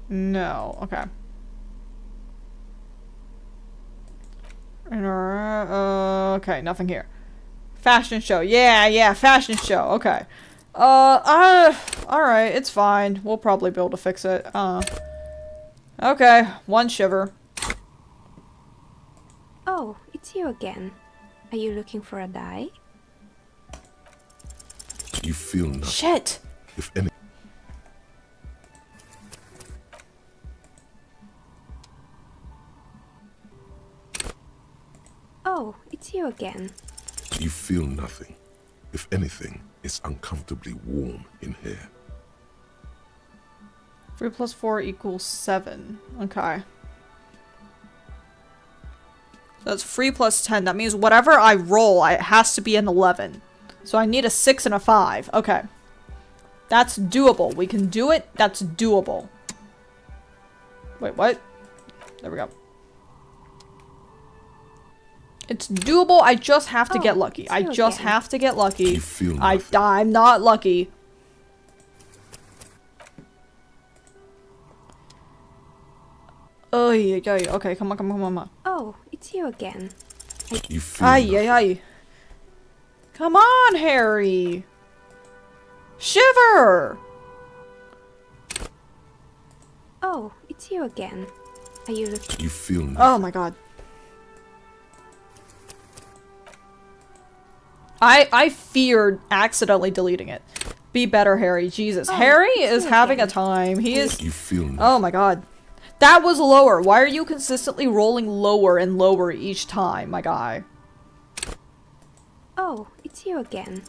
Speaker 1: No. Okay. Okay, nothing here. Fashion show. Yeah, fashion show. Okay. Alright, it's fine. We'll probably be able to fix it. Okay, 1 shiver.
Speaker 8: Oh, it's you again. Are you looking for a die?
Speaker 2: You feel nothing.
Speaker 1: Shit!
Speaker 2: If any.
Speaker 8: Oh, it's you again.
Speaker 2: You feel nothing. If anything, it's uncomfortably warm in here.
Speaker 1: 3 plus 4 equals 7. Okay. So that's 3 plus 10. That means whatever I roll, it has to be an 11. So I need a 6 and a 5. Okay. That's doable. We can do it. That's doable. Wait, what? There we go. It's doable. I just have to
Speaker 8: Oh,
Speaker 1: get lucky.
Speaker 8: it's
Speaker 1: I
Speaker 8: you
Speaker 1: just
Speaker 8: again.
Speaker 1: have to get lucky.
Speaker 2: You feel nothing.
Speaker 1: I'm not lucky. Oh, yeah. Okay, come on.
Speaker 8: Oh, it's you again.
Speaker 2: You feel
Speaker 1: Ay,
Speaker 2: nothing.
Speaker 1: ay, ay. Come on, Harry. Shiver!
Speaker 8: Oh, it's you again. Are you looking?
Speaker 2: You feel nothing.
Speaker 1: Oh my god. I feared accidentally deleting it. Be better, Harry. Jesus.
Speaker 8: Oh,
Speaker 1: Harry
Speaker 8: it's
Speaker 1: is
Speaker 8: you
Speaker 1: having a
Speaker 8: again.
Speaker 1: time. He is...
Speaker 2: You feel nothing.
Speaker 1: Oh my god. That was lower. Why are you consistently rolling lower and lower each time, my guy?
Speaker 8: Oh, it's you again.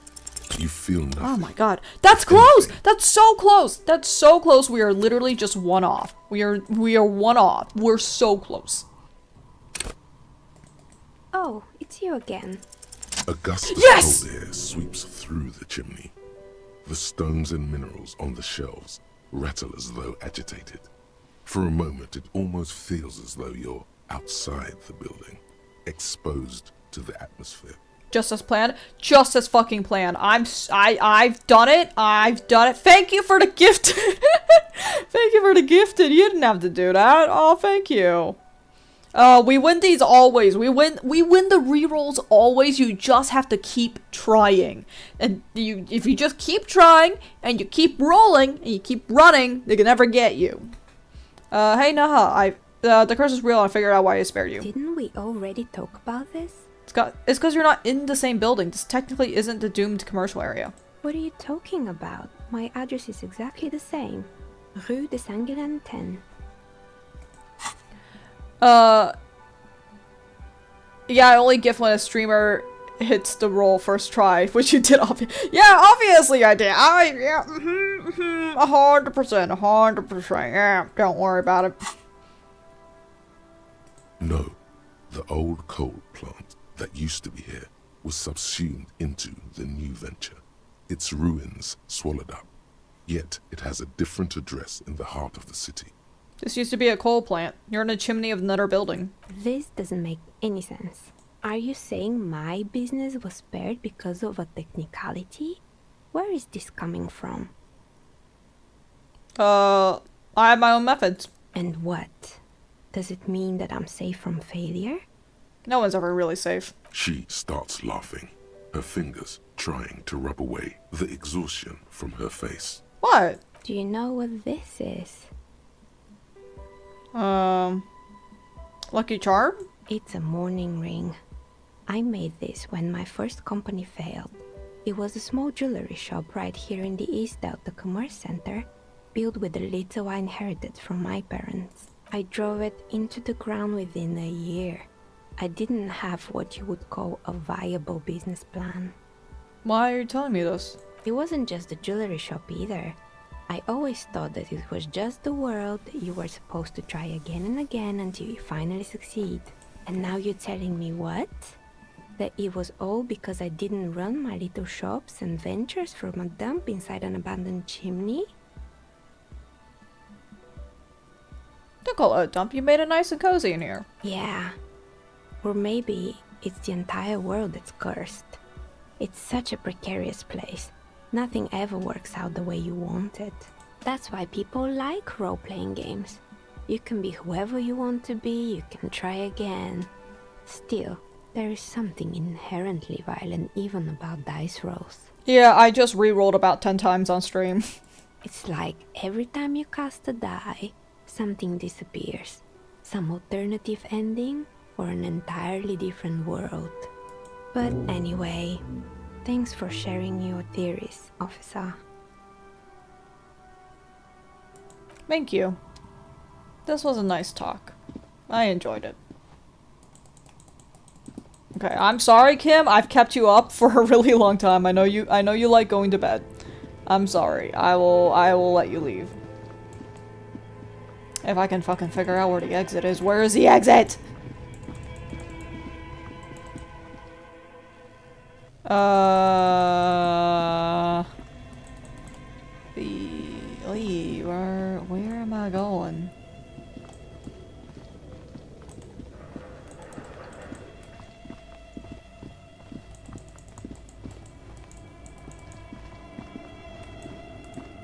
Speaker 2: You feel nothing.
Speaker 1: Oh my god. That's close! That's so close! That's so close. We are literally just 1 off. We are 1 off. We're so close.
Speaker 8: Oh, it's you again.
Speaker 2: A gust of
Speaker 1: Yes!
Speaker 2: cold air sweeps through the chimney. The stones and minerals on the shelves rattle as though agitated. For a moment, it almost feels as though you're outside the building, exposed to the atmosphere.
Speaker 1: Just as planned. Just as fucking planned. I've done it. I've done it. Thank you for the gift. Thank you for the gifted. You didn't have to do that. Oh, thank you. We win these always. We win the rerolls always. You just have to keep trying. And if you just keep trying and you keep rolling and you keep running, they can never get you. Hey Naha, the curse is real and I figured out why I spared you.
Speaker 8: Didn't we already talk about this?
Speaker 1: It's because you're not in the same building. This technically isn't the doomed commercial area.
Speaker 8: What are you talking about? My address is exactly the same. Rue de Saint-Guilain 10.
Speaker 1: Yeah, I only gift when a streamer hits the roll first try, which you did yeah, obviously I did. Yeah, 100%, yeah, don't worry about it.
Speaker 2: No, the old coal plant that used to be here was subsumed into the new venture. Its ruins swallowed up. Yet it has a different address in the heart of the city.
Speaker 1: This used to be a coal plant. You're in a chimney of another building.
Speaker 8: This doesn't make any sense. Are you saying my business was spared because of a technicality? Where is this coming from?
Speaker 1: I have my own methods.
Speaker 8: And what? Does it mean that I'm safe from failure?
Speaker 1: No one's ever really safe.
Speaker 2: She starts laughing, her fingers trying to rub away the exhaustion from her face.
Speaker 1: What?
Speaker 8: Do you know what this is?
Speaker 1: Lucky Charm?
Speaker 8: It's a mourning ring. I made this when my first company failed. It was a small jewelry shop right here in the East out the Commerce Center, built with the little I inherited from my parents. I drove it into the ground within a year. I didn't have what you would call a viable business plan.
Speaker 1: Why are you telling me this?
Speaker 8: It wasn't just a jewelry shop either. I always thought that it was just the world that you were supposed to try again and again until you finally succeed. And now you're telling me what? That it was all because I didn't run my little shops and ventures from a dump inside an abandoned chimney?
Speaker 1: Don't call it a dump. You made it nice and cozy in here.
Speaker 8: Yeah. Or maybe it's the entire world that's cursed. It's such a precarious place. Nothing ever works out the way you want it. That's why people like role-playing games. You can be whoever you want to be, you can try again. Still, there is something inherently violent even about dice rolls.
Speaker 1: Yeah, I just re-rolled about 10 times on stream.
Speaker 8: It's like every time you cast a die, something disappears. Some alternative ending, or an entirely different world. But anyway, thanks for sharing your theories, officer.
Speaker 1: Thank you. This was a nice talk. I enjoyed it. Okay, I'm sorry, Kim. I've kept you up for a really long time. I know you like going to bed. I'm sorry. I will let you leave. If I can fucking figure out where the exit is. Where is the exit? Where am I going?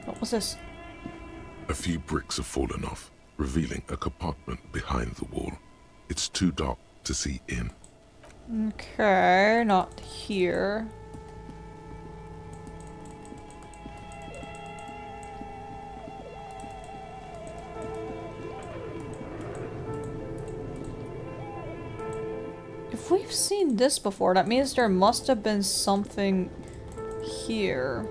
Speaker 1: What was this?
Speaker 2: A few bricks have fallen off, revealing a compartment behind the wall. It's too dark to see in.
Speaker 1: Okay, not here. If we've seen this before, that means there must have been something here.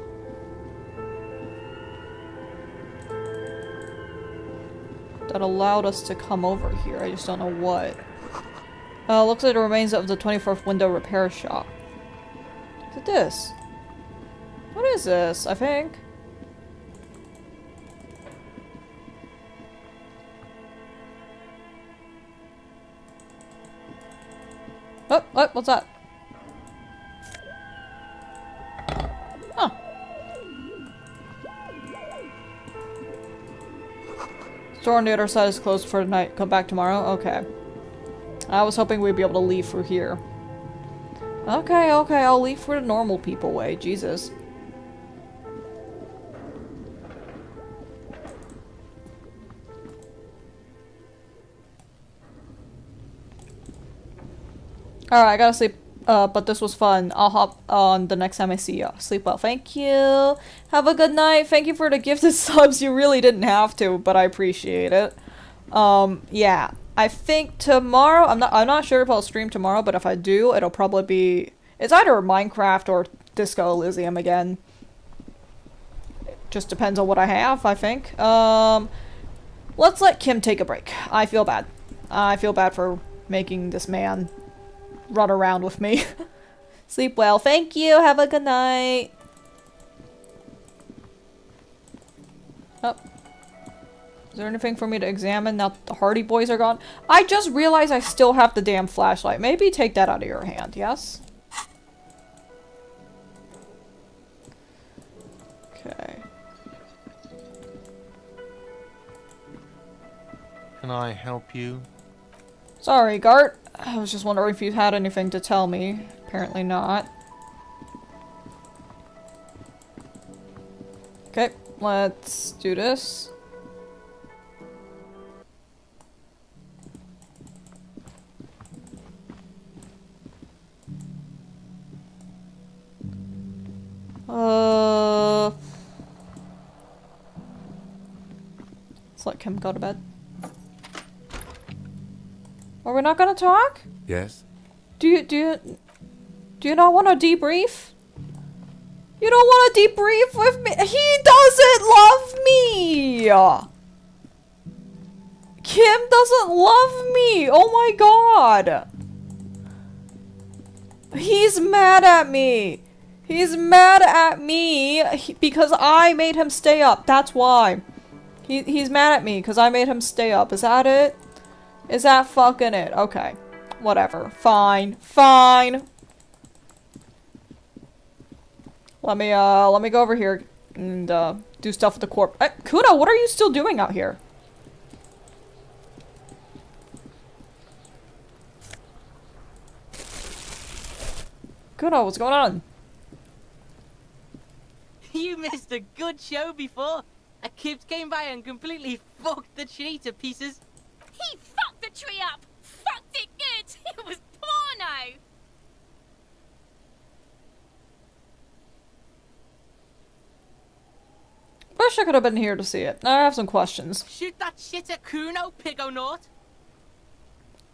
Speaker 1: That allowed us to come over here. I just don't know what. Looks like the remains of the 24th window repair shop. Is it this? What is this? I think. Oh, what? What's that? Huh. Store on the other side is closed for tonight. Come back tomorrow? Okay. I was hoping we'd be able to leave through here. Okay, I'll leave for the normal people way. Jesus. Alright, I gotta sleep. But this was fun. I'll hop on the next time I see you. Sleep well. Thank you. Have a good night. Thank you for the gifted subs. You really didn't have to, but I appreciate it. Yeah. I think tomorrow, I'm not sure if I'll stream tomorrow, but if I do, it'll probably be, it's either Minecraft or Disco Elysium again. It just depends on what I have, I think. Let's let Kim take a break. I feel bad. I feel bad for making this man run around with me. Sleep well. Thank you. Have a good night. Oh. Is there anything for me to examine now that the Hardy Boys are gone? I just realized I still have the damn flashlight. Maybe take that out of your hand, yes? Okay.
Speaker 9: Can I help you?
Speaker 1: Sorry, Gart. I was just wondering if you had anything to tell me. Apparently not. Okay, let's do this. Let's let Kim go to bed. Are we not gonna talk?
Speaker 3: Yes?
Speaker 1: Do you not want to debrief? You don't want to debrief with me? He doesn't love me! Kim doesn't love me! Oh my god! He's mad at me! He's mad at me because I made him stay up. That's why. He's mad at me because I made him stay up. Is that it? Is that fucking it? Okay. Whatever. Fine. Fine. Let me go over here and, do stuff with the corp. Kuno, what are you still doing out here? Kuno, what's going on?
Speaker 10: You missed a good show before. A kid came by and completely fucked the tree to pieces.
Speaker 11: He fucked the tree up! Fucked it good! It was porno!
Speaker 1: Wish I could have been here to see it. I have some questions.
Speaker 10: Shoot that shit at Kuno, Pigonort.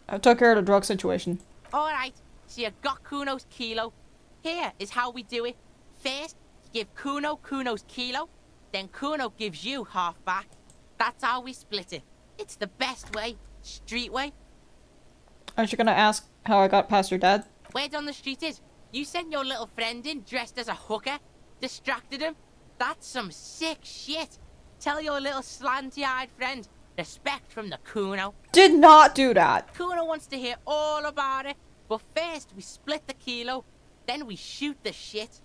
Speaker 1: I took care of the drug situation.
Speaker 10: Alright, so you got Kuno's kilo. Here is how we do it. First, you give Kuno Kuno's kilo, then Kuno gives you half back. That's how we split it. It's the best way. Street way.
Speaker 1: Aren't you gonna ask how I got past your dad?
Speaker 10: Word on the street is, you sent your little friend in dressed as a hooker, distracted him. That's some sick shit. Tell your little slanty-eyed friend, respect from the Kuno.
Speaker 1: Did not do that.
Speaker 10: Kuno wants to hear all about it, but first we split the kilo, then we shoot the shit.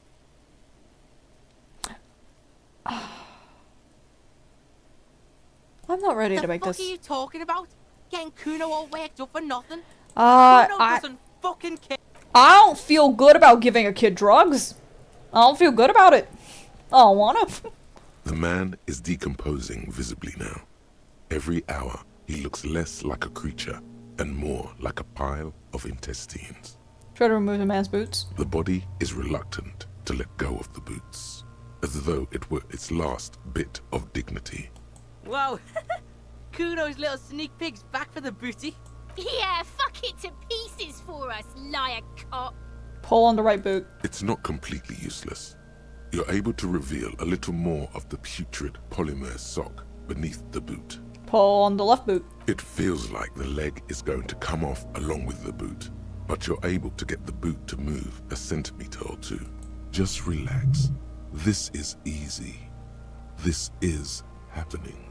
Speaker 1: I'm not ready to make this.
Speaker 10: What the fuck are you talking about? Getting Kuno all worked up for nothing? Kuno doesn't fucking care.
Speaker 1: I don't feel good about giving a kid drugs. I don't feel good about it. I don't wanna.
Speaker 2: The man is decomposing visibly now. Every hour, he looks less like a creature and more like a pile of intestines.
Speaker 1: Try to remove the man's boots.
Speaker 2: The body is reluctant to let go of the boots, as though it were its last bit of dignity.
Speaker 10: Whoa. Kuno's little sneak pig's back for the booty.
Speaker 11: Yeah, fuck it to pieces for us, liar cop.
Speaker 1: Pull on the right boot.
Speaker 2: It's not completely useless. You're able to reveal a little more of the putrid polymer sock beneath the boot.
Speaker 1: Pull on the left boot.
Speaker 2: It feels like the leg is going to come off along with the boot, but you're able to get the boot to move a centimeter or two. Just relax. This is easy. This is happening.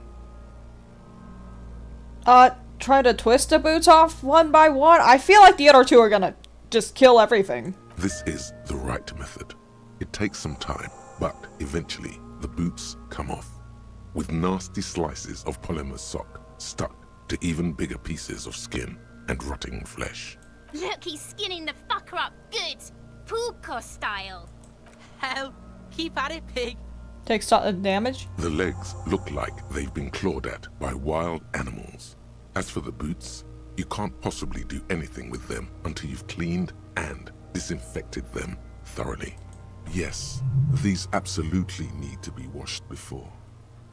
Speaker 1: Try to twist the boots off one by one? I feel like the other two are gonna just kill everything.
Speaker 2: This is the right method. It takes some time, but eventually the boots come off, with nasty slices of polymer sock stuck to even bigger pieces of skin and rotting flesh.
Speaker 11: Look, he's skinning the fucker up good. Pulko style.
Speaker 10: Hell, keep at it, pig.
Speaker 1: Takes damage.
Speaker 2: The legs look like they've been clawed at by wild animals. As for the boots, You can't possibly do anything with them until you've cleaned and disinfected them thoroughly. Yes, these absolutely need to be washed before.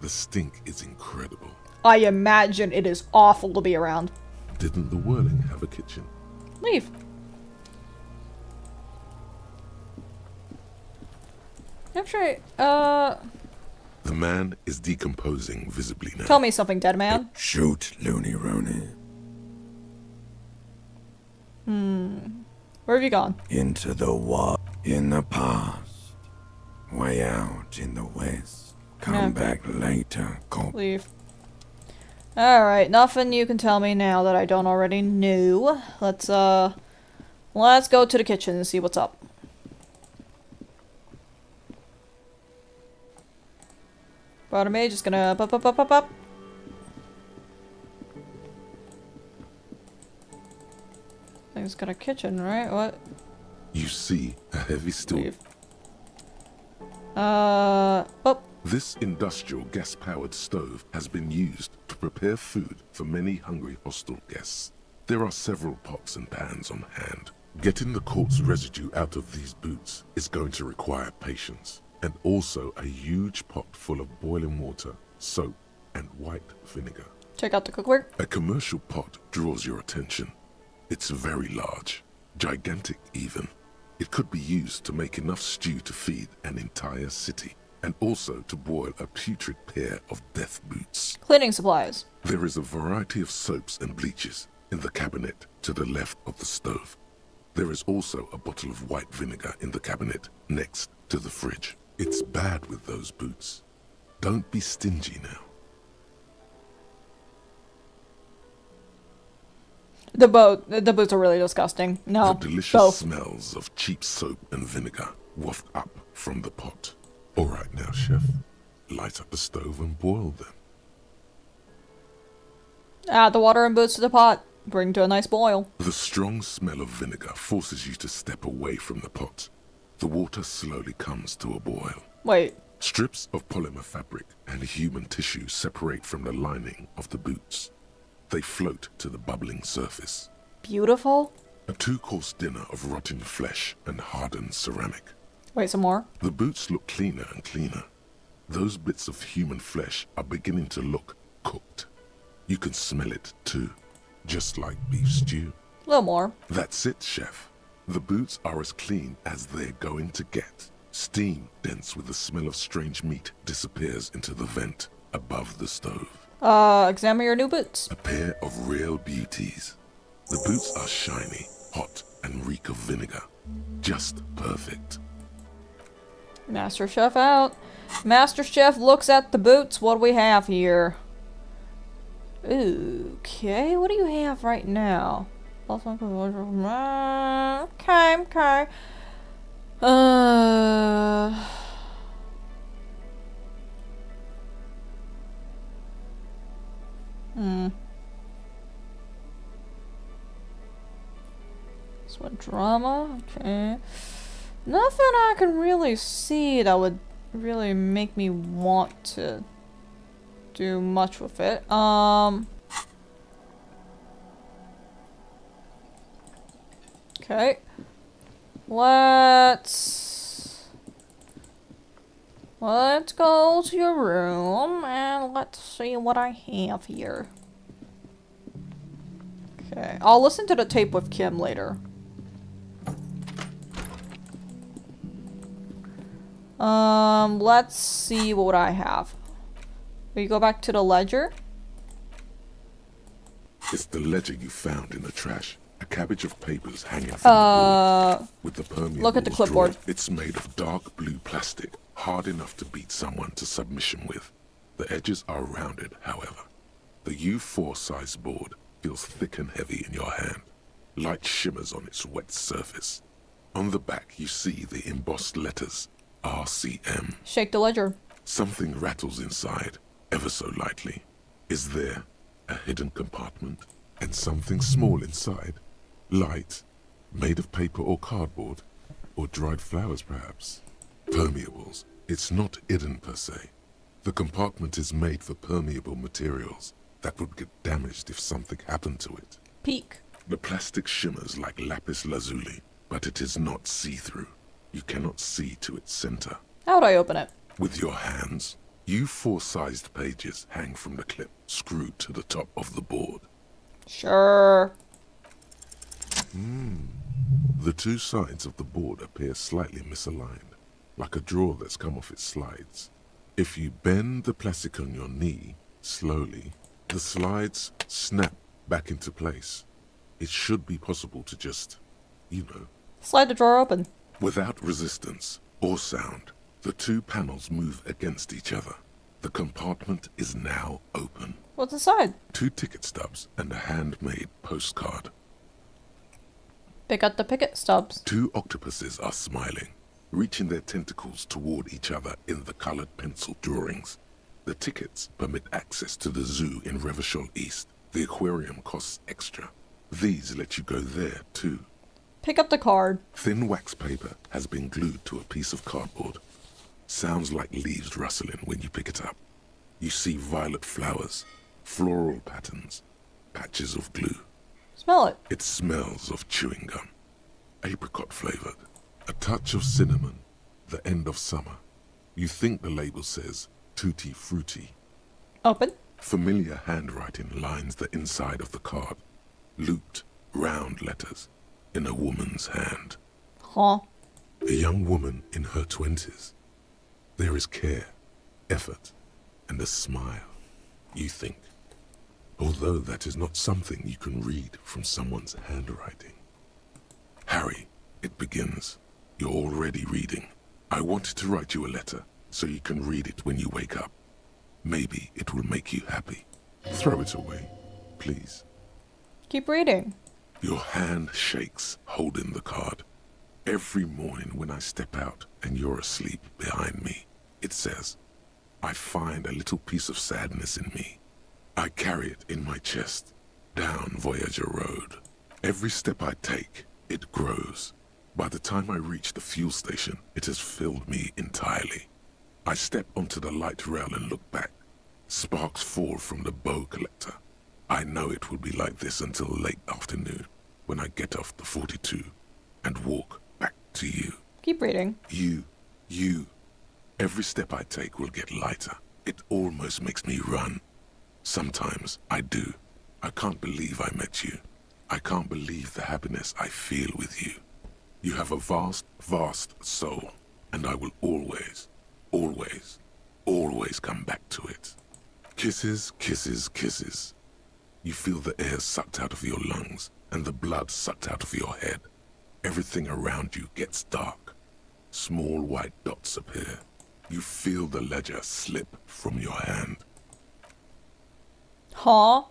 Speaker 2: The stink is incredible.
Speaker 1: I imagine it is awful to be around.
Speaker 2: Didn't the Whirling have a kitchen?
Speaker 1: Leave. Actually,
Speaker 2: The man is decomposing visibly now.
Speaker 1: tell me something, dead man.
Speaker 12: Shoot, Looney Rooney.
Speaker 1: Where have you gone?
Speaker 12: Into the wall. In the past. Way out in the west. Come
Speaker 1: Yeah.
Speaker 12: back later, cop.
Speaker 1: Leave. Alright, nothing you can tell me now that I don't already knew. Let's go to the kitchen and see what's up. Bottom A, just gonna up. I think it's got a kitchen, right? What?
Speaker 2: You see a heavy steel.
Speaker 1: Leave. Oh.
Speaker 2: This industrial gas-powered stove has been used to prepare food for many hungry hostel guests. There are several pots and pans on hand. Getting the corpse residue out of these boots is going to require patience, and also a huge pot full of boiling water, soap, and white vinegar.
Speaker 1: Check out the cookware.
Speaker 2: A commercial pot draws your attention. It's very large, gigantic even. It could be used to make enough stew to feed an entire city, and also to boil a putrid pair of death boots.
Speaker 1: Cleaning supplies.
Speaker 2: There is a variety of soaps and bleaches in the cabinet to the left of the stove. There is also a bottle of white vinegar in the cabinet next to the fridge. It's bad with those boots. Don't be stingy now.
Speaker 1: The boots are really disgusting. No,
Speaker 2: The delicious
Speaker 1: both.
Speaker 2: smells of cheap soap and vinegar waft up from the pot. All right now, chef. Light up the stove and boil them.
Speaker 1: Add the water and boots to the pot. Bring to a nice boil.
Speaker 2: The strong smell of vinegar forces you to step away from the pot. The water slowly comes to a boil.
Speaker 1: Wait.
Speaker 2: Strips of polymer fabric and human tissue separate from the lining of the boots. They float to the bubbling surface.
Speaker 1: Beautiful?
Speaker 2: A 2-course dinner of rotten flesh and hardened ceramic.
Speaker 1: Wait, some more?
Speaker 2: The boots look cleaner and cleaner. Those bits of human flesh are beginning to look cooked. You can smell it too, just like beef stew.
Speaker 1: A little more.
Speaker 2: That's it, chef. The boots are as clean as they're going to get. Steam, dense with the smell of strange meat, disappears into the vent above the stove.
Speaker 1: Examine your new boots.
Speaker 2: A pair of real beauties. The boots are shiny, hot, and reek of vinegar. Just perfect.
Speaker 1: Master Chef out. Master Chef looks at the boots. What do we have here? Okay, what do you have right now? Okay. This one drama. Okay. Nothing I can really see that would really make me want to do much with it. Okay. Let's go to your room and let's see what I have here. Okay, I'll listen to the tape with Kim later. Let's see what I have. Will you go back to the ledger?
Speaker 2: It's the ledger you found in the trash. A cabbage of papers hanging from the board. With the permeable
Speaker 1: look at the clipboard.
Speaker 2: It's made of dark blue plastic, hard enough to beat someone to submission with. The edges are rounded, however. The U4 size board feels thick and heavy in your hand. Light shimmers on its wet surface. On the back you see the embossed letters, RCM.
Speaker 1: Shake the ledger.
Speaker 2: Something rattles inside, ever so lightly. Is there a hidden compartment? And something small inside? Light, made of paper or cardboard? Or dried flowers, perhaps? Permeables. It's not hidden per se. The compartment is made for permeable materials that would get damaged if something happened to it.
Speaker 1: Peek.
Speaker 2: The plastic shimmers like lapis lazuli, but it is not see-through. You cannot see to its center.
Speaker 1: How would I open it?
Speaker 2: With your hands, U4-sized pages hang from the clip screwed to the top of the board.
Speaker 1: Sure.
Speaker 2: The two sides of the board appear slightly misaligned, like a drawer that's come off its slides. If you bend the plastic on your knee slowly, the slides snap back into place. It should be possible to just,
Speaker 1: Slide the drawer open.
Speaker 2: without resistance or sound, the two panels move against each other. The compartment is now open.
Speaker 1: What's inside?
Speaker 2: 2 ticket stubs and a handmade postcard.
Speaker 1: Pick up the picket stubs.
Speaker 2: 2 octopuses are smiling, reaching their tentacles toward each other in the colored pencil drawings. The tickets permit access to the zoo in Revachol East. The aquarium costs extra. These let you go there, too.
Speaker 1: Pick up the card.
Speaker 2: Thin wax paper has been glued to a piece of cardboard. Sounds like leaves rustling when you pick it up. You see violet flowers, floral patterns, patches of glue.
Speaker 1: Smell it.
Speaker 2: It smells of chewing gum, apricot flavored, a touch of cinnamon, the end of summer. You think the label says tutti frutti.
Speaker 1: Open.
Speaker 2: Familiar handwriting lines the inside of the card, looped, round letters in a woman's hand.
Speaker 1: Huh.
Speaker 2: A young woman in her 20s. There is care, effort, and a smile, you think. Although that is not something you can read from someone's handwriting. Harry, it begins. You're already reading. I wanted to write you a letter so you can read it when you wake up. Maybe it will make you happy. Throw it away, please.
Speaker 1: Keep reading.
Speaker 2: Your hand shakes, holding the card. Every morning when I step out and you're asleep behind me, it says, I find a little piece of sadness in me. I carry it in my chest, down Voyager Road. Every step I take, it grows. By the time I reach the fuel station, it has filled me entirely. I step onto the light rail and look back. Sparks fall from the bow collector. I know it will be like this until late afternoon, when I get off the 42 and walk back to you.
Speaker 1: Keep reading.
Speaker 2: You. Every step I take will get lighter. It almost makes me run. Sometimes I do. I can't believe I met you. I can't believe the happiness I feel with you. You have a vast, vast soul, and I will always, always, always come back to it. Kisses, kisses, kisses. You feel the air sucked out of your lungs and the blood sucked out of your head. Everything around you gets dark. Small white dots appear. You feel the ledger slip from your hand.
Speaker 1: Huh?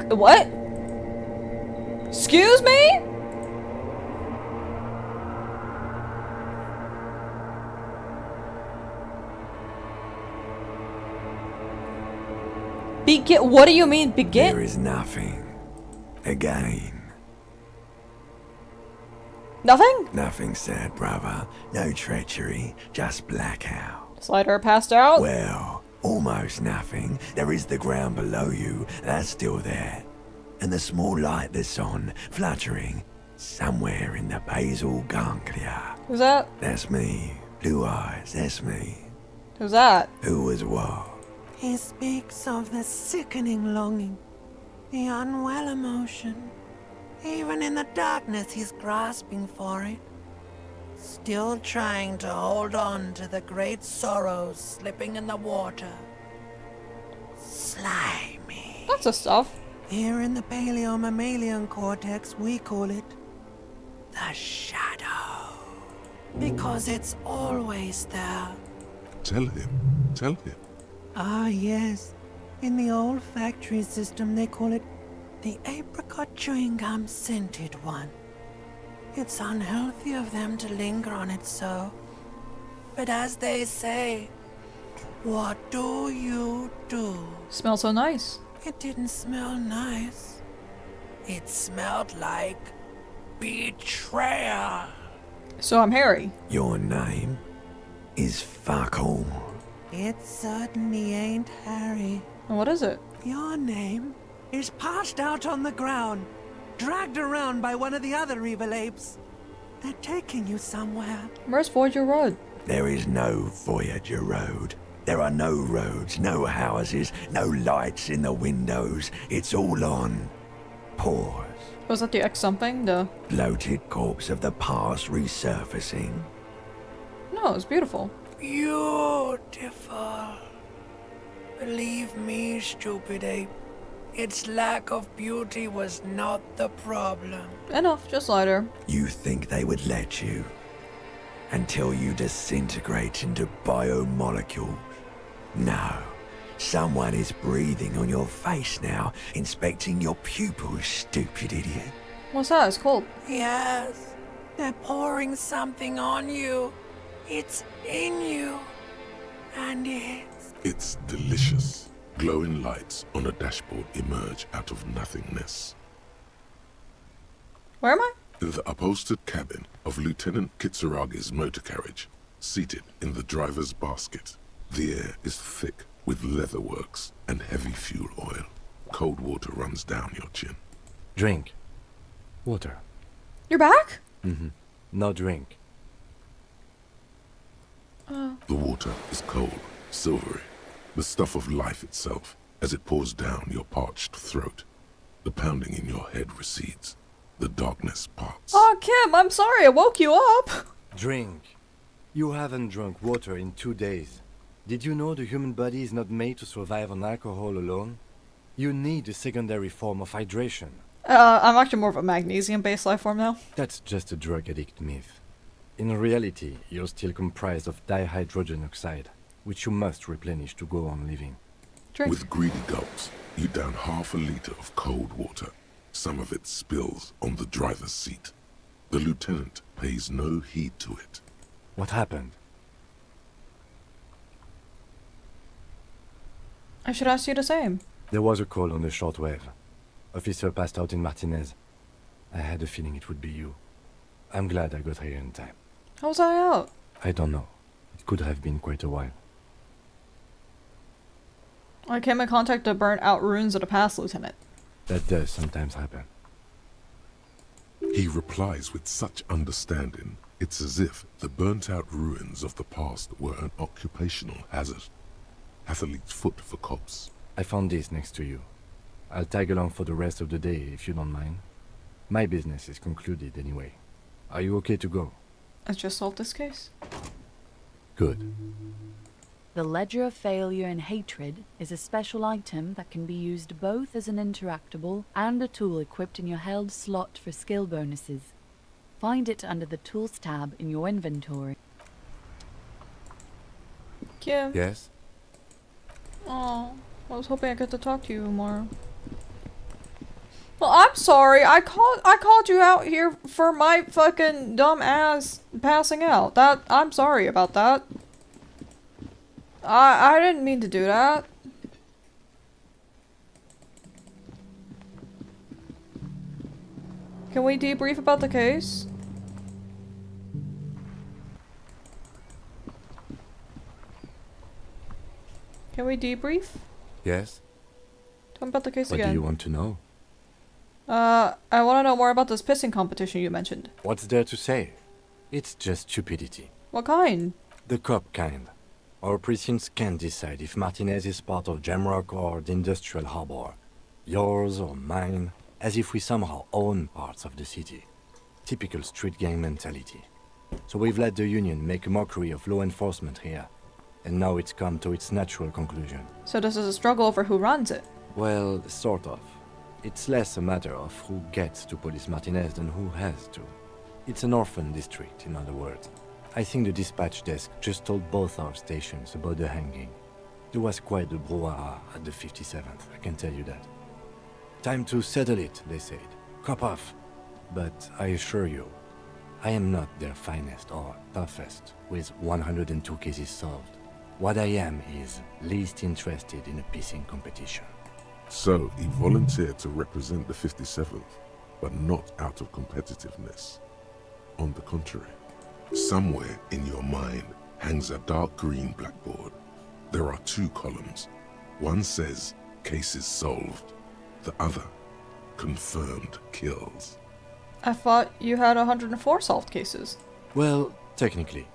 Speaker 1: What? Excuse me? What do you mean, begin?
Speaker 12: There is nothing. Again.
Speaker 1: Nothing?
Speaker 12: Nothing sad, brother. No treachery. Just blackout.
Speaker 1: Slider passed out?
Speaker 12: Well, almost nothing. There is the ground below you. That's still there. And the small light that's on, fluttering, somewhere in the basal ganglia.
Speaker 1: Who's that?
Speaker 12: That's me. Blue eyes, that's me.
Speaker 1: Who's that?
Speaker 12: Who was what?
Speaker 13: He speaks of the sickening longing, the unwell emotion. Even in the darkness, he's grasping for it. Still trying to hold on to the great sorrows slipping in the water. Slimy.
Speaker 1: Lots of stuff.
Speaker 13: Here in the paleo-mammalian cortex, we call it the shadow. Because it's always there.
Speaker 2: Tell him.
Speaker 13: Ah, yes. In the olfactory system, they call it the apricot chewing gum scented one. It's unhealthy of them to linger on it so. But as they say, what do you do?
Speaker 1: Smells so nice.
Speaker 13: It didn't smell nice. It smelled like betrayal.
Speaker 1: So I'm Harry.
Speaker 12: Your name is fuck all.
Speaker 13: It certainly ain't Harry.
Speaker 1: And what is it?
Speaker 13: Your name is passed out on the ground, dragged around by one of the other evil apes. They're taking you somewhere.
Speaker 1: Where's Voyager Road?
Speaker 12: There is no Voyager Road. There are no roads, no houses, no lights in the windows. It's all on pause.
Speaker 1: Was that the X something? The
Speaker 12: Bloated corpse of the past resurfacing.
Speaker 1: No, it's beautiful.
Speaker 13: Beautiful. Believe me, stupid ape. Its lack of beauty was not the problem.
Speaker 1: Enough, just lighter.
Speaker 12: You think they would let you? Until you disintegrate into biomolecules? No. Someone is breathing on your face now, inspecting your pupils, stupid idiot.
Speaker 1: What's that? It's cold.
Speaker 13: Yes, they're pouring something on you. It's in you. And
Speaker 2: It's delicious. Glowing lights on a dashboard emerge out of nothingness.
Speaker 1: Where am I?
Speaker 2: The upholstered cabin of Lieutenant Kitsuragi's motor carriage, seated in the driver's basket. The air is thick with leatherworks and heavy fuel oil. Cold water runs down your chin.
Speaker 3: Drink. Water.
Speaker 1: You're back?
Speaker 3: Mm-hmm. No drink.
Speaker 2: The water is cold, silvery, the stuff of life itself as it pours down your parched throat. The pounding in your head recedes. The darkness parts.
Speaker 1: Oh, Kim, I'm sorry I woke you up.
Speaker 3: Drink. You haven't drunk water in 2 days. Did you know the human body is not made to survive on alcohol alone? You need a secondary form of hydration.
Speaker 1: I'm actually more of a magnesium-based life form now.
Speaker 3: That's just a drug addict myth. In reality, you're still comprised of dihydrogen oxide, which you must replenish to go on living.
Speaker 1: Drink.
Speaker 2: With greedy gulps, you down half a liter of cold water. Some of it spills on the driver's seat. The lieutenant pays no heed to it.
Speaker 3: What happened?
Speaker 1: I should ask you the same.
Speaker 3: There was a call on the shortwave. Officer passed out in Martinez. I had a feeling it would be you. I'm glad I got here in time.
Speaker 1: How was I out?
Speaker 3: I don't know. It could have been quite a while.
Speaker 1: I came in contact with the burnt-out ruins of the past, Lieutenant.
Speaker 3: That does sometimes happen.
Speaker 2: He replies with such understanding, it's as if the burnt-out ruins of the past were an occupational hazard. Athlete's foot for cops.
Speaker 3: I found this next to you. I'll tag along for the rest of the day if you don't mind. My business is concluded anyway. Are you okay to go?
Speaker 1: I just solved this case.
Speaker 3: Good.
Speaker 14: The Ledger of Failure and Hatred is a special item that can be used both as an interactable and a tool equipped in your held slot for skill bonuses. Find it under the Tools tab in your inventory.
Speaker 1: Kim.
Speaker 3: Yes?
Speaker 1: Oh, I was hoping I got to talk to you more. Well, I'm sorry. I called you out here for my fucking dumb ass passing out. I'm sorry about that. I didn't mean to do that. Can we debrief about the case? Can we debrief?
Speaker 3: Yes?
Speaker 1: Tell me about the case
Speaker 3: What
Speaker 1: again.
Speaker 3: do you want to know?
Speaker 1: I want to know more about this pissing competition you mentioned.
Speaker 3: What's there to say? It's just stupidity.
Speaker 1: What kind?
Speaker 3: The cop kind. Our precincts can't decide if Martinez is part of Jamrock or the Industrial Harbor. Yours or mine, as if we somehow own parts of the city. Typical street gang mentality. So we've let the Union make a mockery of law enforcement here. And now it's come to its natural conclusion.
Speaker 1: So this is a struggle over who runs it.
Speaker 3: Well, sort of. It's less a matter of who gets to police Martinez than who has to. It's an orphan district, in other words. I think the dispatch desk just told both our stations about the hanging. There was quite the brouhaha at the 57th, I can tell you that. Time to settle it, they said. Cop off. But I assure you, I am not their finest or toughest, with 102 cases solved. What I am is least interested in a pissing competition.
Speaker 2: So he volunteered to represent the 57th, but not out of competitiveness. On the contrary. Somewhere in your mind hangs a dark green blackboard. There are 2 columns. One says, cases solved. The other, confirmed kills.
Speaker 1: I thought you had 104 solved cases.
Speaker 3: Well, technically.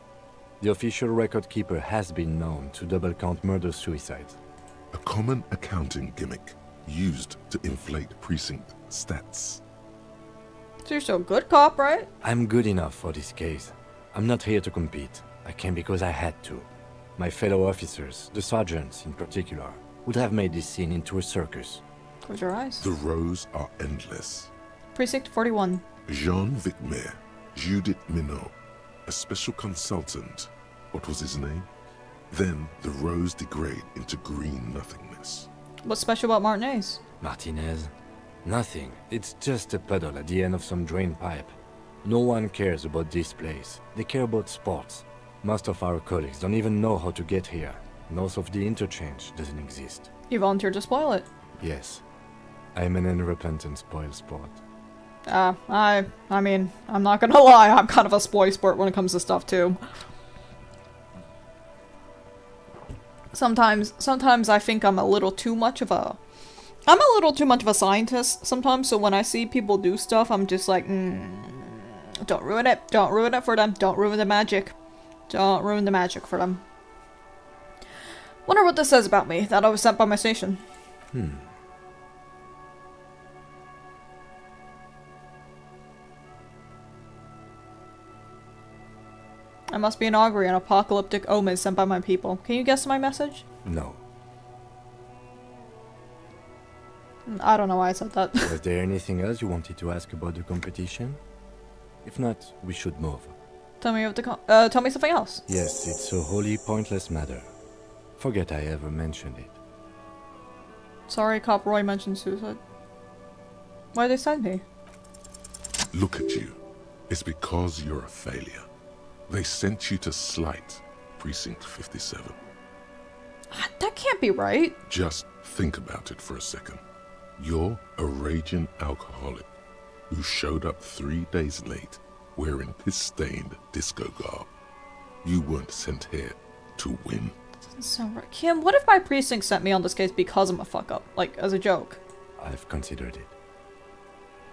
Speaker 3: The official record keeper has been known to double count murder-suicides.
Speaker 2: A common accounting gimmick used to inflate precinct stats.
Speaker 1: So you're still a good cop, right?
Speaker 3: I'm good enough for this case. I'm not here to compete. I came because I had to. My fellow officers, the sergeants in particular, would have made this scene into a circus.
Speaker 1: Close your eyes.
Speaker 2: The rows are endless.
Speaker 1: Precinct 41.
Speaker 2: Jean Vicmer, Judith Minot, a special consultant. What was his name? Then the rows degrade into green nothingness.
Speaker 1: What's special about Martinez?
Speaker 3: Martinez? Nothing. It's just a puddle at the end of some drain pipe. No one cares about this place. They care about sports. Most of our colleagues don't even know how to get here. North of the interchange doesn't exist.
Speaker 1: You volunteered to spoil it.
Speaker 3: Yes. I'm an unrepentant spoil sport.
Speaker 1: I mean, I'm not gonna lie, I'm kind of a spoil sport when it comes to stuff too. Sometimes I think I'm a little too much of a scientist sometimes, so when I see people do stuff, I'm just like, don't ruin it. Don't ruin it for them. Don't ruin the magic. Don't ruin the magic for them. Wonder what this says about me, that I was sent by my station. I must be an augury, an apocalyptic omen sent by my people. Can you guess my message?
Speaker 3: No.
Speaker 1: I don't know why I said that.
Speaker 3: Was there anything else you wanted to ask about the competition? If not, we should move.
Speaker 1: Tell me something else.
Speaker 3: Yes, it's a wholly pointless matter. Forget I ever mentioned it.
Speaker 1: Sorry, Cop Roy mentioned suicide. Why'd they send me?
Speaker 2: Look at you. It's because you're a failure. They sent you to Slight, Precinct 57.
Speaker 1: That can't be right.
Speaker 2: Just think about it for a second. You're a raging alcoholic who showed up 3 days late wearing piss-stained disco garb. You weren't sent here to win.
Speaker 1: Doesn't sound right. Kim, what if my precinct sent me on this case because I'm a fuck-up? Like, as a joke?
Speaker 3: I've considered it.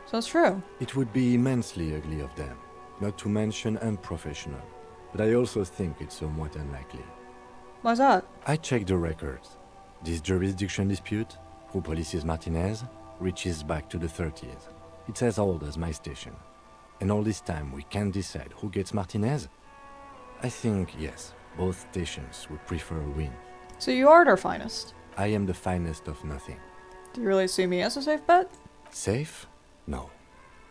Speaker 1: So it's true.
Speaker 3: It would be immensely ugly of them, not to mention unprofessional. But I also think it's somewhat unlikely.
Speaker 1: Why's that?
Speaker 3: I checked the records. This jurisdiction dispute, who polices Martinez, reaches back to the 30s. It's as old as my station. And all this time we can't decide who gets Martinez? I think, yes, both stations would prefer a win.
Speaker 1: So you are their finest.
Speaker 3: I am the finest of nothing.
Speaker 1: Do you really see me as a safe bet?
Speaker 3: Safe? No.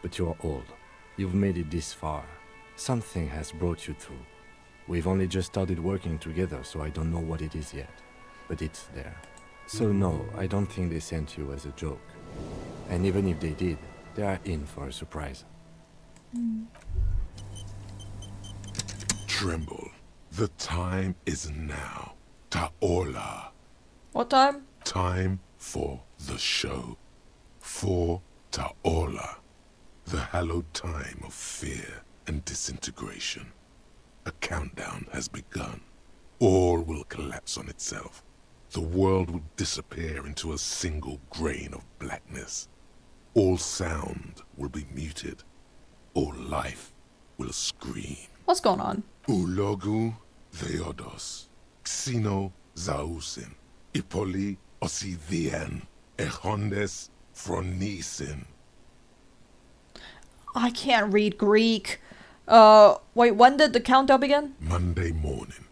Speaker 3: But you're old. You've made it this far. Something has brought you through. We've only just started working together, so I don't know what it is yet. But it's there. So no, I don't think they sent you as a joke. And even if they did, they are in for a surprise.
Speaker 2: Tremble. The time is now. Taola.
Speaker 1: What time?
Speaker 2: Time for the show. For Taola. The hallowed time of fear and disintegration. A countdown has begun. All will collapse on itself. The world will disappear into a single grain of blackness. All sound will be muted. All life will scream.
Speaker 1: What's going on?
Speaker 2: Ulogu Theodos, Xeno Zausin, Ipoli Osithian, Echondes Phronisen.
Speaker 1: I can't read Greek. Wait, when did the countdown begin?
Speaker 2: Monday morning.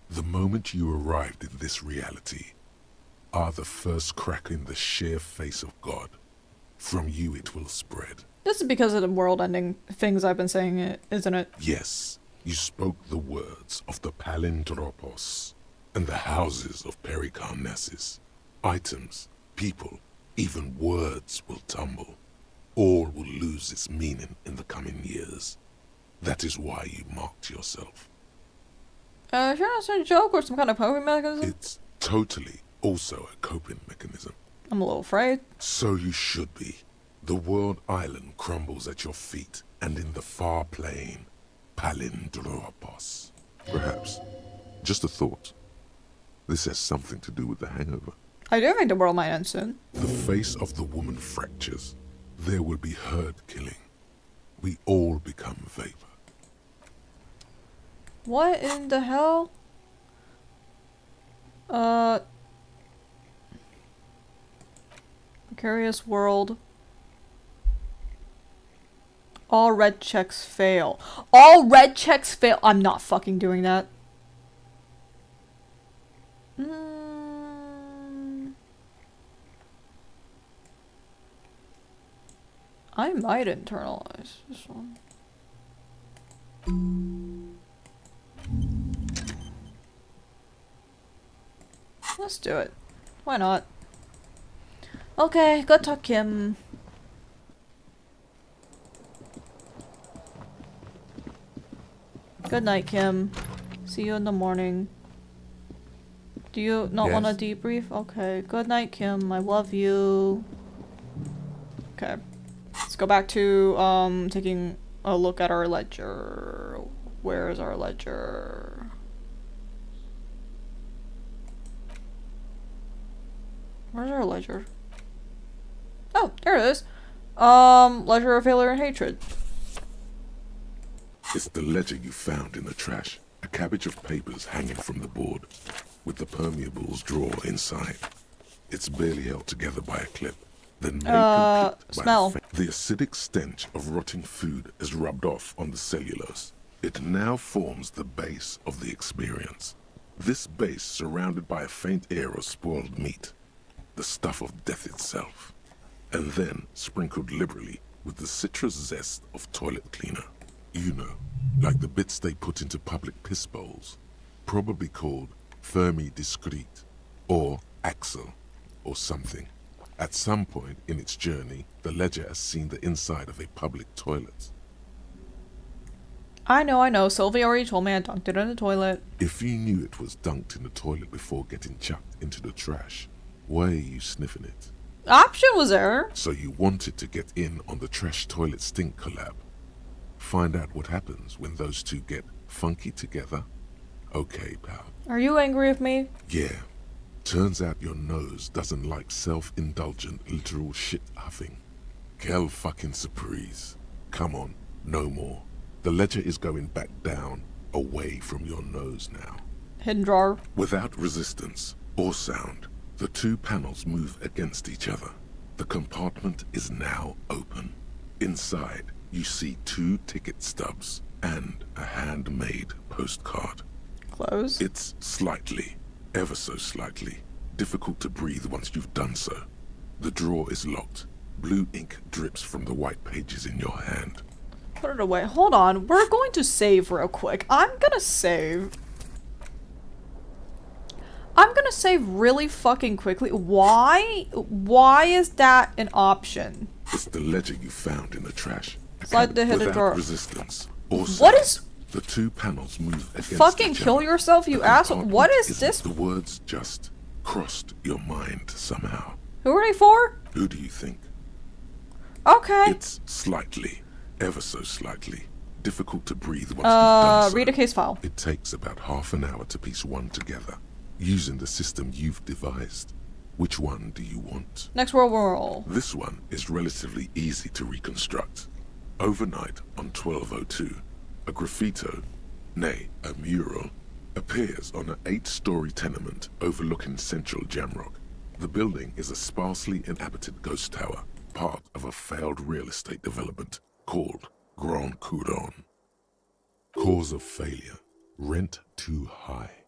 Speaker 2: The moment you arrived in this reality are the first crack in the sheer face of God. From you it will spread.
Speaker 1: This is because of the world-ending things I've been saying, isn't it?
Speaker 2: Yes, you spoke the words of the Palindropos and the houses of Pericarnassus. Items, people, even words will tumble. All will lose its meaning in the coming years. That is why you marked yourself.
Speaker 1: Sure that's a joke or some kind of coping mechanism?
Speaker 2: It's totally also a coping mechanism.
Speaker 1: I'm a little afraid.
Speaker 2: So you should be. The world island crumbles at your feet, and in the far plain, palindropos. Perhaps. Just a thought. This has something to do with the hangover.
Speaker 1: I do think the world might end soon.
Speaker 2: The face of the woman fractures. There will be herd killing. We all become vapor.
Speaker 1: What in the hell? Precarious world. All red checks fail. All red checks fail. I'm not fucking doing that. I might internalize this one. Let's do it. Why not? Okay, go talk Kim. Good night, Kim. See you in the morning. Do you not want to debrief? Okay. Good night, Kim. I love you. Okay. Let's go back to taking a look at our ledger. Where is our ledger? Where's our ledger? Oh, there it is. Ledger of failure and hatred.
Speaker 2: It's the ledger you found in the trash. A cabbage of papers hanging from the board, with the permeables drawer inside. It's barely held together by a clip. Then made complete
Speaker 1: smell.
Speaker 2: by the acidic stench of rotting food is rubbed off on the cellulose. It now forms the base of the experience. This base surrounded by a faint air of spoiled meat, the stuff of death itself, and then sprinkled liberally with the citrus zest of toilet cleaner. You know, like the bits they put into public piss bowls, probably called Fermi Discrete, or Axel, or something. At some point in its journey, the ledger has seen the inside of a public toilet.
Speaker 1: I know. Sylvie already told me I dunked it in the toilet.
Speaker 2: If you knew it was dunked in the toilet before getting chucked into the trash, why are you sniffing it?
Speaker 1: Option was there.
Speaker 2: So you wanted to get in on the trash toilet stink collab. Find out what happens when those two get funky together? Okay, pal.
Speaker 1: Are you angry with me?
Speaker 2: Yeah. Turns out your nose doesn't like self-indulgent literal shit huffing. Quelle fucking surprise. Come on, no more. The ledger is going back down, away from your nose now.
Speaker 1: Hidden drawer.
Speaker 2: Without resistance or sound, the two panels move against each other. The compartment is now open. Inside, you see 2 ticket stubs and a handmade postcard.
Speaker 1: Close.
Speaker 2: It's slightly, ever so slightly, difficult to breathe once you've done so. The drawer is locked. Blue ink drips from the white pages in your hand.
Speaker 1: Put it away. Hold on. We're going to save real quick. I'm gonna save really fucking quickly. Why? Why is that an option?
Speaker 2: It's the ledger you found in the trash.
Speaker 1: Slide the hidden drawer.
Speaker 2: Resistance. Also,
Speaker 1: what is?
Speaker 2: The two panels move against
Speaker 1: fucking
Speaker 2: each
Speaker 1: kill
Speaker 2: other.
Speaker 1: yourself, you asshole. What is this?
Speaker 2: The words just crossed your mind somehow.
Speaker 1: Who are they for?
Speaker 2: Who do you think?
Speaker 1: Okay.
Speaker 2: It's slightly, ever so slightly, difficult to breathe once you've done so.
Speaker 1: Read a case file.
Speaker 2: It takes about half an hour to piece one together, using the system you've devised. Which one do you want?
Speaker 1: Next World War.
Speaker 2: This one is relatively easy to reconstruct. Overnight on 1202, a graffito, nay, a mural, appears on an 8-story tenement overlooking central Jamrock. The building is a sparsely inhabited ghost tower, part of a failed real estate development called Grand Couronne. Cause of failure, rent too high.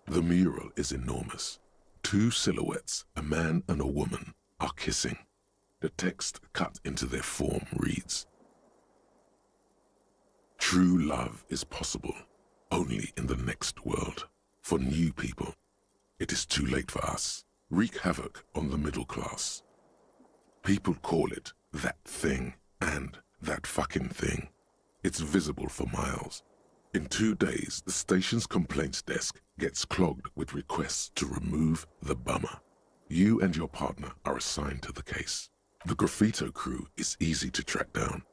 Speaker 2: The mural is enormous. 2 silhouettes, a man and a woman, are kissing. The text cut into their form reads, "True love is possible only in the next world. For new people, it is too late for us. Wreak havoc on the middle class. People call it that thing and that fucking thing. It's visible for miles. In 2 days, the station's complaints desk gets clogged with requests to remove the bummer. You and your partner are assigned to the case. The graffito crew is easy to track down.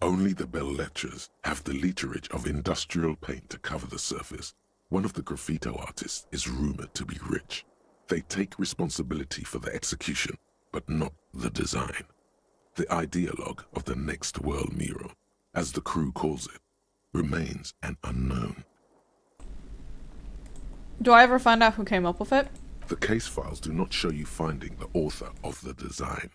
Speaker 2: Only the belles lettres have the literage of industrial paint to cover the surface. One of the graffito artists is rumored to be rich. They take responsibility for the execution, but not the design. The ideologue of the next world mural, as the crew calls it, remains an unknown.
Speaker 1: Do I ever find out who came up with it?
Speaker 2: The case files do not show you finding the author of the design.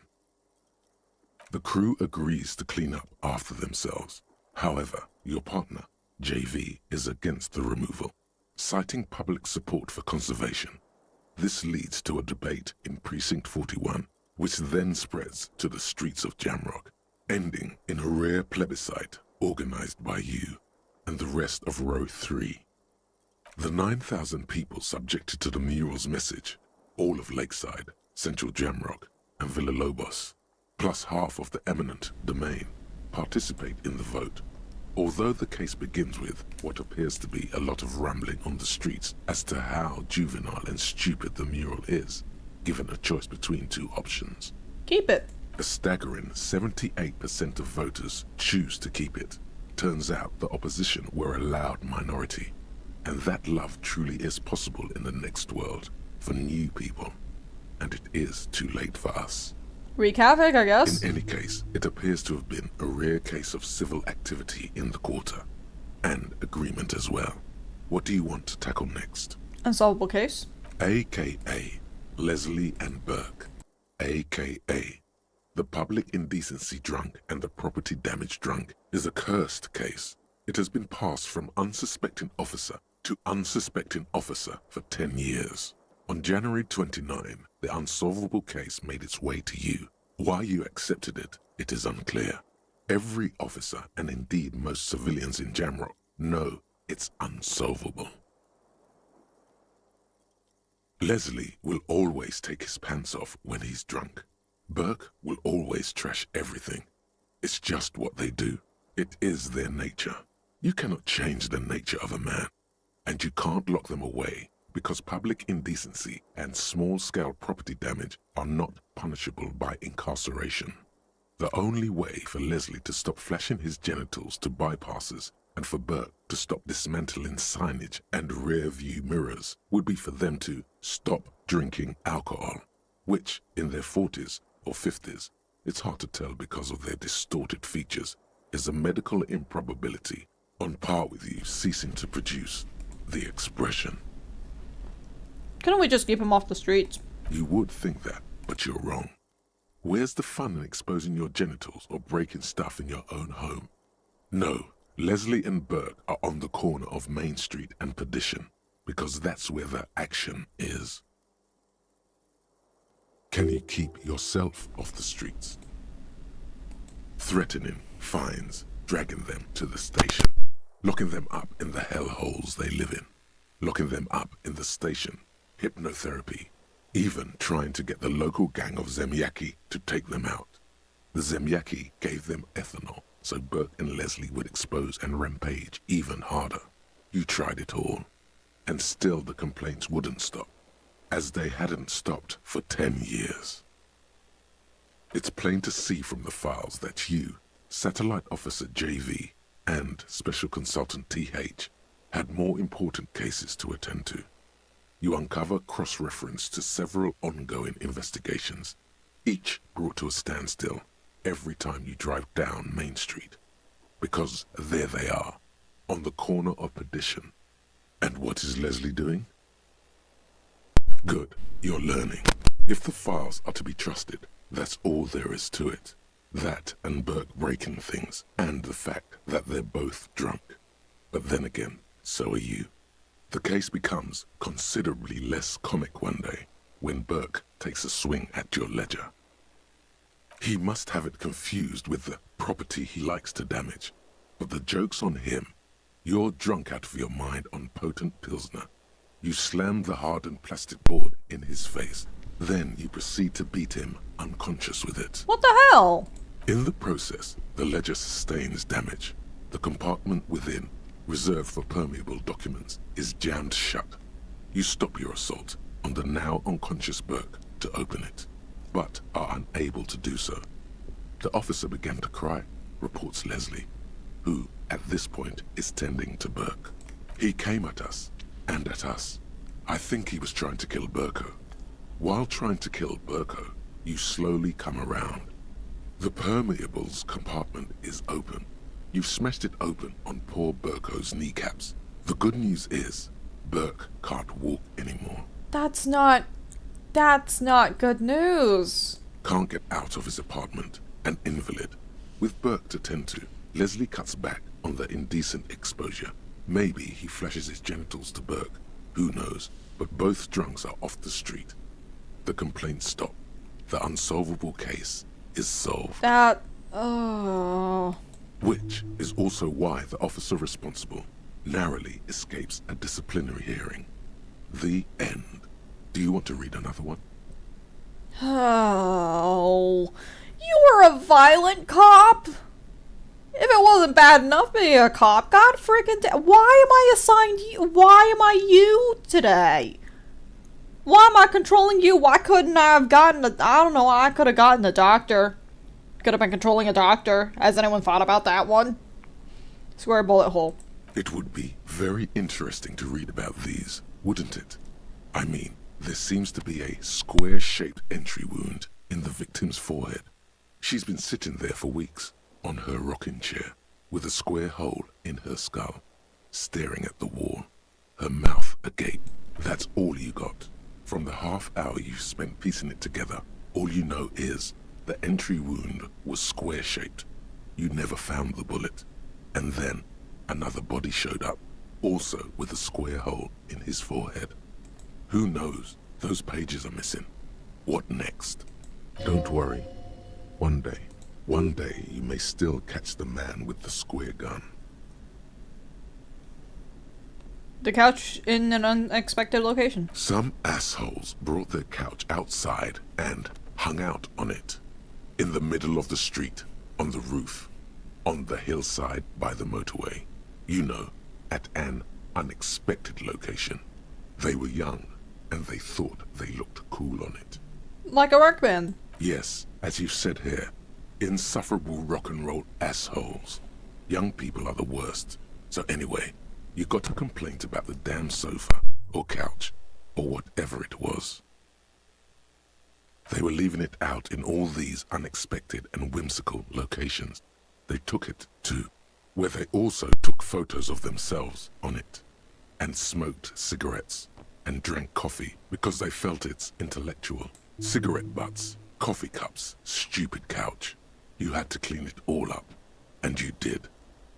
Speaker 2: The crew agrees to clean up after themselves. However, your partner, JV, is against the removal, citing public support for conservation. This leads to a debate in Precinct 41, which then spreads to the streets of Jamrock, ending in a rare plebiscite organized by you and the rest of Row 3. The 9,000 people subjected to the mural's message, all of Lakeside, Central Jamrock, and Villalobos, plus half of the eminent domain, participate in the vote. Although the case begins with what appears to be a lot of rambling on the streets as to how juvenile and stupid the mural is, given a choice between two options.
Speaker 1: Keep it.
Speaker 2: A staggering 78% of voters choose to keep it. Turns out the opposition were a loud minority. And that love truly is possible in the next world for new people. And it is too late for us.
Speaker 1: Wreak havoc, I guess.
Speaker 2: In any case, it appears to have been a rare case of civil activity in the quarter. And agreement as well. What do you want to tackle next?
Speaker 1: Unsolvable case.
Speaker 2: AKA Leslie and Burke. AKA the public indecency drunk and the property damage drunk is a cursed case. It has been passed from unsuspecting officer to unsuspecting officer for 10 years. On January 29, the unsolvable case made its way to you. Why you accepted it, it is unclear. Every officer, and indeed most civilians in Jamrock, know it's unsolvable. Leslie will always take his pants off when he's drunk. Burke will always trash everything. It's just what they do. It is their nature. You cannot change the nature of a man. And you can't lock them away because public indecency and small-scale property damage are not punishable by incarceration. The only way for Leslie to stop flashing his genitals to bypassers and for Burke to stop dismantling signage and rear-view mirrors would be for them to stop drinking alcohol, which, in their 40s or 50s, it's hard to tell because of their distorted features, is a medical improbability on par with you ceasing to produce the expression.
Speaker 1: Couldn't we just keep him off the streets?
Speaker 2: You would think that, but you're wrong. Where's the fun in exposing your genitals or breaking stuff in your own home? No, Leslie and Burke are on the corner of Main Street and Perdition, because that's where the action is. Can you keep yourself off the streets? Threatening fines, dragging them to the station, locking them up in the hellholes they live in, locking them up in the station, hypnotherapy, even trying to get the local gang of Zemyaki to take them out. The Zemyaki gave them ethanol, so Burke and Leslie would expose and rampage even harder. You tried it all, and still the complaints wouldn't stop, as they hadn't stopped for 10 years. It's plain to see from the files that you, Satellite Officer JV, and Special Consultant TH, had more important cases to attend to. You uncover cross-reference to several ongoing investigations, each brought to a standstill every time you drive down Main Street. Because there they are, on the corner of Perdition. And what is Leslie doing? Good, you're learning. If the files are to be trusted, that's all there is to it. That and Burke breaking things, and the fact that they're both drunk. But then again, so are you. The case becomes considerably less comic one day when Burke takes a swing at your ledger. He must have it confused with the property he likes to damage. But the joke's on him. You're drunk out of your mind on potent Pilsner. You slam the hardened plastic board in his face. Then you proceed to beat him unconscious with it.
Speaker 1: What the hell?
Speaker 2: In the process, the ledger sustains damage. The compartment within, reserved for permeable documents, is jammed shut. You stop your assault on the now unconscious Burke to open it, but are unable to do so. The officer began to cry. reports Leslie, who, at this point, is tending to Burke. He came at us, and at us. I think he was trying to kill Burko. While trying to kill Burko, you slowly come around. The permeables compartment is open. You've smashed it open on poor Burko's kneecaps. The good news is, Burke can't walk anymore.
Speaker 1: That's not good news.
Speaker 2: Can't get out of his apartment, an invalid. With Burke to tend to, Leslie cuts back on the indecent exposure. Maybe he flashes his genitals to Burke. Who knows? But both drunks are off the street. The complaints stop. The unsolvable case is solved. Which is also why the officer responsible narrowly escapes a disciplinary hearing. The end. Do you want to read another one?
Speaker 1: Oh, you were a violent cop? If it wasn't bad enough being a cop, god freaking why am I assigned you? Why am I you today? Why am I controlling you? Why couldn't I have gotten I don't know, I could have gotten a doctor. Could have been controlling a doctor. Has anyone thought about that one? Square bullet hole.
Speaker 2: It would be very interesting to read about these, wouldn't it? I mean, there seems to be a square-shaped entry wound in the victim's forehead. She's been sitting there for weeks, on her rocking chair, with a square hole in her skull, staring at the wall, her mouth agape. That's all you got. From the half hour you spent piecing it together, all you know is the entry wound was square-shaped. You never found the bullet. And then another body showed up, also with a square hole in his forehead. Who knows? Those pages are missing. What next? Don't worry. One day you may still catch the man with the square gun.
Speaker 1: The couch in an unexpected location.
Speaker 2: Some assholes brought their couch outside and hung out on it. In the middle of the street, on the roof, on the hillside by the motorway. You know, at an unexpected location. They were young, and they thought they looked cool on it.
Speaker 1: Like a rock band.
Speaker 2: Yes, as you've said here, insufferable rock and roll assholes. Young people are the worst. So anyway, you got a complaint about the damn sofa, or couch, or whatever it was. They were leaving it out in all these unexpected and whimsical locations. They took it to where they also took photos of themselves on it, and smoked cigarettes, and drank coffee because they felt it's intellectual. Cigarette butts, coffee cups, stupid couch. You had to clean it all up, and you did.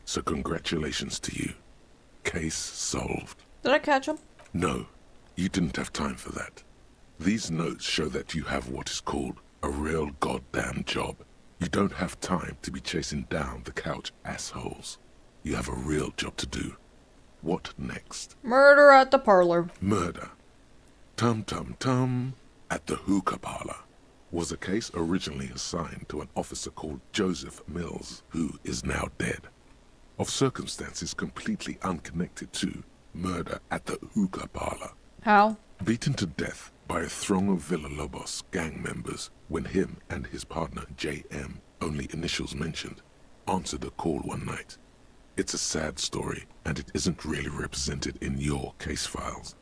Speaker 2: So congratulations to you. Case solved.
Speaker 1: Did I catch him?
Speaker 2: No, you didn't have time for that. These notes show that you have what is called a real goddamn job. You don't have time to be chasing down the couch assholes. You have a real job to do. What next?
Speaker 1: Murder at the parlor.
Speaker 2: Murder. Tum-tum-tum at the hookah parlor was a case originally assigned to an officer called Joseph Mills, who is now dead. Of circumstances completely unconnected to murder at the hookah parlor.
Speaker 1: How?
Speaker 2: Beaten to death by a throng of Villalobos gang members when him and his partner J.M., only initials mentioned, answered a call one night. It's a sad story, and it isn't really represented in your case files.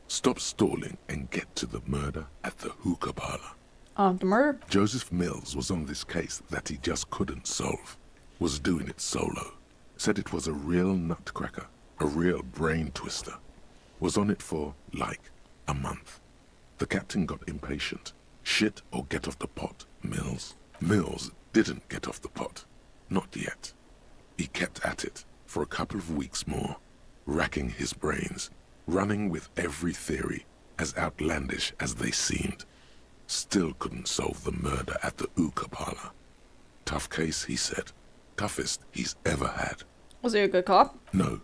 Speaker 2: Stop stalling and get to the murder at the hookah parlor.
Speaker 1: The murder?
Speaker 2: Joseph Mills was on this case that he just couldn't solve. Was doing it solo. Said it was a real nutcracker, a real brain twister. Was on it for, like, a month. The captain got impatient. Shit or get off the pot, Mills. Mills didn't get off the pot. Not yet. He kept at it for a couple of weeks more, racking his brains, running with every theory, as outlandish as they seemed. Still couldn't solve the murder at the hookah parlor. Tough case, he said. Toughest he's ever had.
Speaker 1: Was he a good cop?
Speaker 2: No,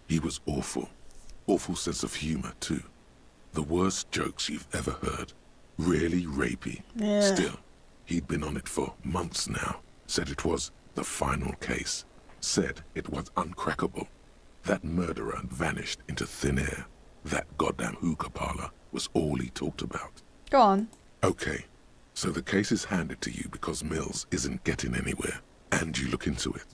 Speaker 2: he was awful. Awful sense of humor, too. The worst jokes you've ever heard. Really rapey.
Speaker 1: Yeah.
Speaker 2: Still, he'd been on it for months now. Said it was the final case. Said it was uncrackable. That murderer vanished into thin air. That goddamn hookah parlor was all he talked about.
Speaker 1: Go on.
Speaker 2: Okay, so the case is handed to you because Mills isn't getting anywhere. and you look into it.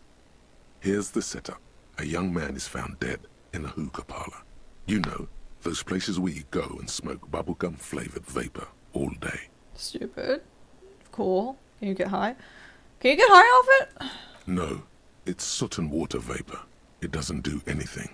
Speaker 2: Here's the setup. A young man is found dead in a hookah parlor. You know, those places where you go and smoke bubblegum-flavored vapor all day.
Speaker 1: Stupid. Cool. Can you get high? Can you get high off it?
Speaker 2: No, it's soot and water vapor. It doesn't do anything.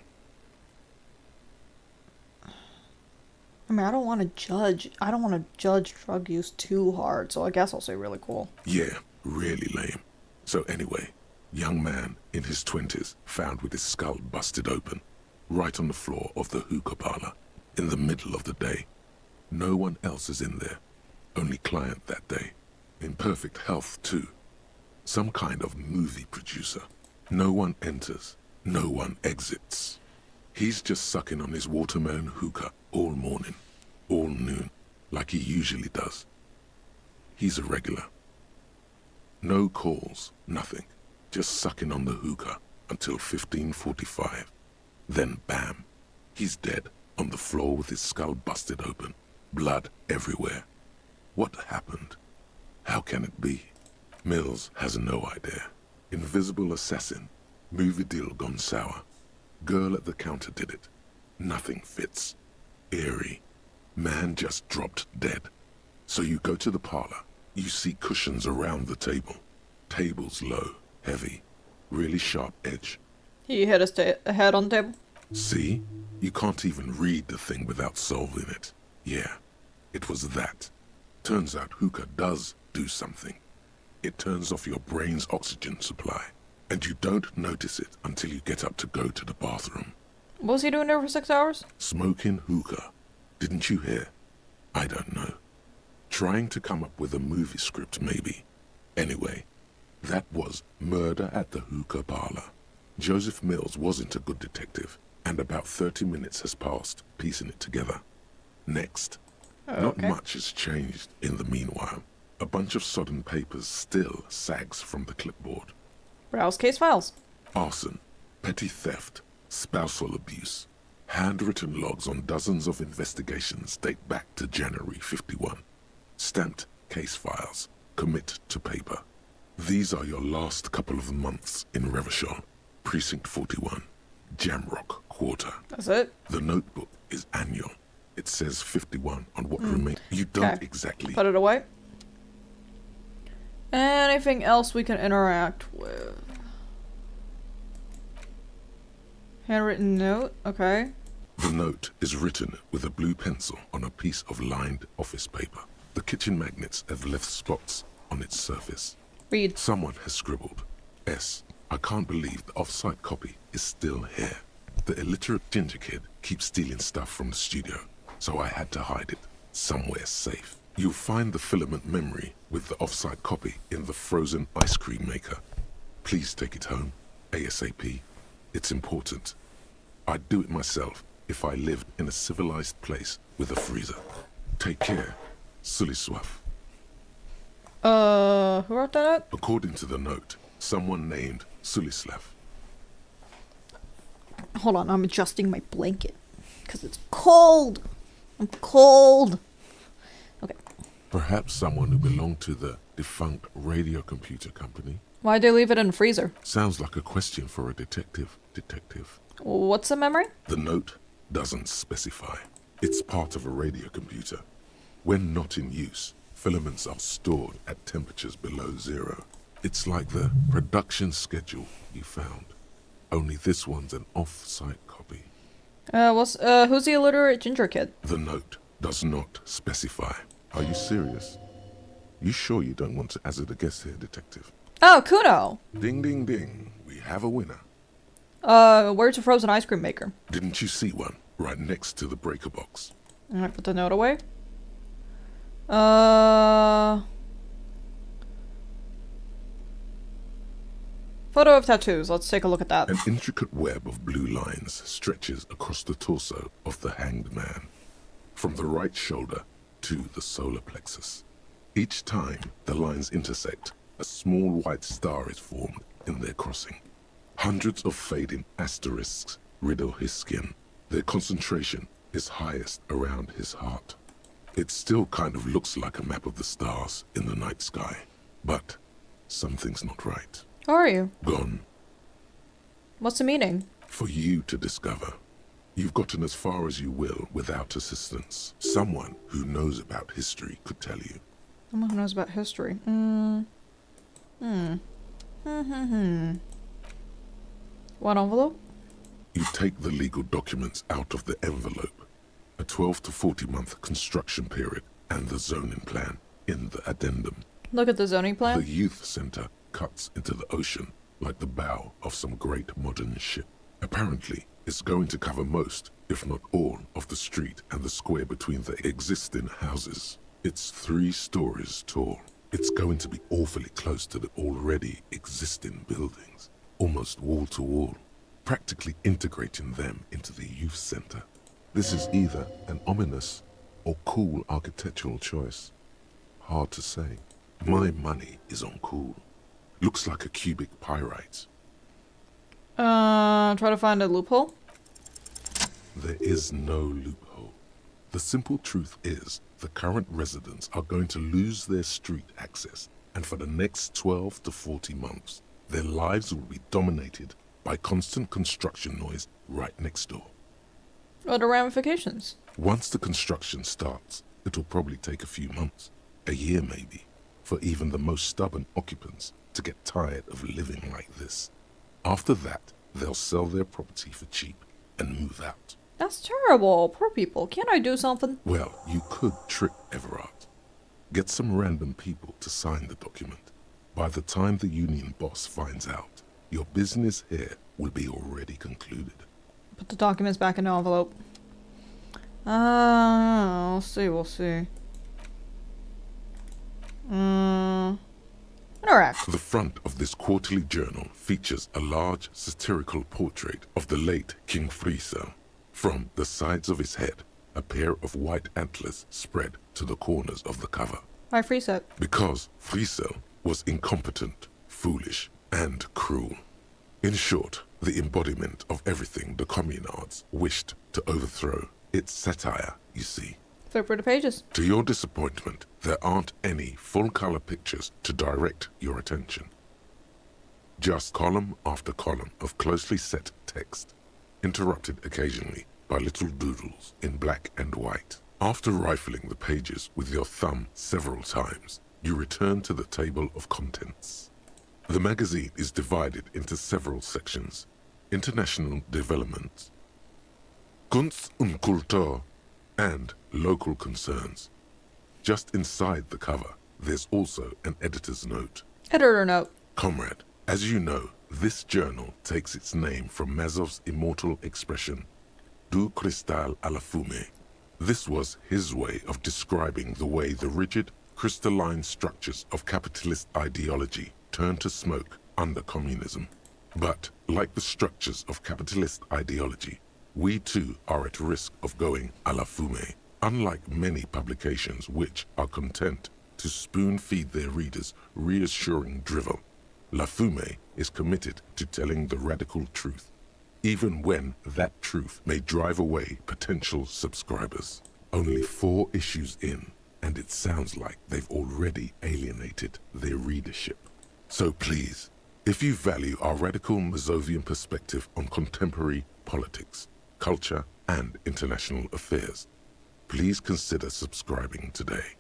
Speaker 1: I mean, I don't want to judge drug use too hard, so I guess I'll say really cool.
Speaker 2: Yeah, really lame. So anyway, young man in his 20s found with his skull busted open, right on the floor of the hookah parlor, in the middle of the day. No one else is in there. Only client that day. In perfect health, too. Some kind of movie producer. No one enters. No one exits. He's just sucking on his watermelon hookah all morning, all noon, like he usually does. He's a regular. No calls, nothing. Just sucking on the hookah until 15:45. Then bam, he's dead on the floor with his skull busted open, blood everywhere. What happened? How can it be? Mills has no idea. Invisible assassin, movie deal gone sour. Girl at the counter did it. Nothing fits. Eerie. Man just dropped dead. So you go to the parlor. You see cushions around the table. Table's low, heavy, really sharp edge.
Speaker 1: He hit his head on the table.
Speaker 2: See? You can't even read the thing without solving it. Yeah, it was that. Turns out hookah does do something. It turns off your brain's oxygen supply. And you don't notice it until you get up to go to the bathroom.
Speaker 1: What was he doing there for 6 hours?
Speaker 2: Smoking hookah. Didn't you hear? I don't know. Trying to come up with a movie script, maybe. Anyway, that was Murder at the Hookah Parlor. Joseph Mills wasn't a good detective, and about 30 minutes has passed piecing it together. Next. Not much has changed in the meanwhile. A bunch of sodden papers still sags from the clipboard.
Speaker 1: Browse case files.
Speaker 2: Arson, petty theft, spousal abuse. Handwritten logs on dozens of investigations date back to January 51. Stamped case files, commit to paper. These are your last couple of months in Revachol, Precinct 41, Jamrock Quarter.
Speaker 1: That's it?
Speaker 2: The notebook is annual. It says 51 on what remains. You don't exactly...
Speaker 1: Put it away. Anything else we can interact with? Handwritten note, okay.
Speaker 2: The note is written with a blue pencil on a piece of lined office paper. The kitchen magnets have left spots on its surface.
Speaker 1: Read.
Speaker 2: Someone has scribbled, S. I can't believe the off-site copy is still here. The illiterate ginger kid keeps stealing stuff from the studio, so I had to hide it somewhere safe. You'll find the filament memory with the off-site copy in the frozen ice cream maker. Please take it home, ASAP. It's important. I'd do it myself if I lived in a civilized place with a freezer. Take care, Suliswaf.
Speaker 1: Who wrote that out?
Speaker 2: According to the note, someone named Sulislav.
Speaker 1: Hold on, I'm adjusting my blanket. Because it's cold. I'm cold. Okay.
Speaker 2: Perhaps someone who belonged to the defunct radio computer company.
Speaker 1: Why'd they leave it in the freezer?
Speaker 2: Sounds like a question for a detective.
Speaker 1: What's the memory?
Speaker 2: The note doesn't specify. It's part of a radio computer. When not in use, filaments are stored at temperatures below zero. It's like the production schedule you found. Only this one's an off-site copy.
Speaker 1: Who's the illiterate ginger kid?
Speaker 2: The note does not specify. Are you serious? You sure you don't want to hazard a guess here, detective?
Speaker 1: Oh, Kuno!
Speaker 2: Ding, ding, ding. We have a winner.
Speaker 1: Where's a frozen ice cream maker?
Speaker 2: Didn't you see one right next to the breaker box?
Speaker 1: Alright, put the note away. Photo of tattoos. Let's take a look at that.
Speaker 2: An intricate web of blue lines stretches across the torso of the hanged man, from the right shoulder to the solar plexus. Each time the lines intersect, a small white star is formed in their crossing. Hundreds of fading asterisks riddle his skin. Their concentration is highest around his heart. It still kind of looks like a map of the stars in the night sky, but something's not right.
Speaker 1: How are you?
Speaker 2: Gone.
Speaker 1: What's the meaning?
Speaker 2: For you to discover. You've gotten as far as you will without assistance. Someone who knows about history could tell you.
Speaker 1: Someone who knows about history. What envelope?
Speaker 2: You take the legal documents out of the envelope. A 12 to 40 month construction period and the zoning plan in the addendum.
Speaker 1: Look at the zoning plan.
Speaker 2: The youth center cuts into the ocean like the bow of some great modern ship. Apparently, it's going to cover most, if not all, of the street and the square between the existing houses. It's 3 stories tall. It's going to be awfully close to the already existing buildings, almost wall to wall, practically integrating them into the youth center. This is either an ominous or cool architectural choice. Hard to say. My money is on cool. Looks like a cubic pyrite.
Speaker 1: Try to find a loophole.
Speaker 2: There is no loophole. The simple truth is the current residents are going to lose their street access, and for the next 12 to 40 months, their lives will be dominated by constant construction noise right next door.
Speaker 1: What are ramifications?
Speaker 2: Once the construction starts, it'll probably take a few months, a year maybe, for even the most stubborn occupants to get tired of living like this. After that, they'll sell their property for cheap and move out.
Speaker 1: That's terrible. Poor people. Can't I do something?
Speaker 2: Well, you could trick Everard. Get some random people to sign the document. By the time the union boss finds out, your business here will be already concluded.
Speaker 1: Put the documents back in the envelope. We'll see. Interact.
Speaker 2: The front of this quarterly journal features a large satirical portrait of the late King Friesel. From the sides of his head, a pair of white antlers spread to the corners of the cover.
Speaker 1: Why Friesel?
Speaker 2: Because Friesel was incompetent, foolish, and cruel. In short, the embodiment of everything the communards wished to overthrow. It's satire, you see.
Speaker 1: Flip through the pages.
Speaker 2: To your disappointment, there aren't any full-color pictures to direct your attention. Just column after column of closely set text, interrupted occasionally by little doodles in black and white. After rifling the pages with your thumb several times, you return to the table of contents. The magazine is divided into several sections: international development, Kunst und Kultur, and local concerns. Just inside the cover, there's also an editor's note.
Speaker 1: Editor note.
Speaker 2: Comrade, as you know, this journal takes its name from Mazov's immortal expression, Du cristal à la fumée. This was his way of describing the way the rigid, crystalline structures of capitalist ideology turn to smoke under communism. But, like the structures of capitalist ideology, we too are at risk of going à la fumée. Unlike many publications which are content to spoon-feed their readers reassuring drivel, La Fumée is committed to telling the radical truth, even when that truth may drive away potential subscribers. Only 4 issues in, and it sounds like they've already alienated their readership. So please, if you value our radical Mazovian perspective on contemporary politics, culture, and international affairs, please consider subscribing today.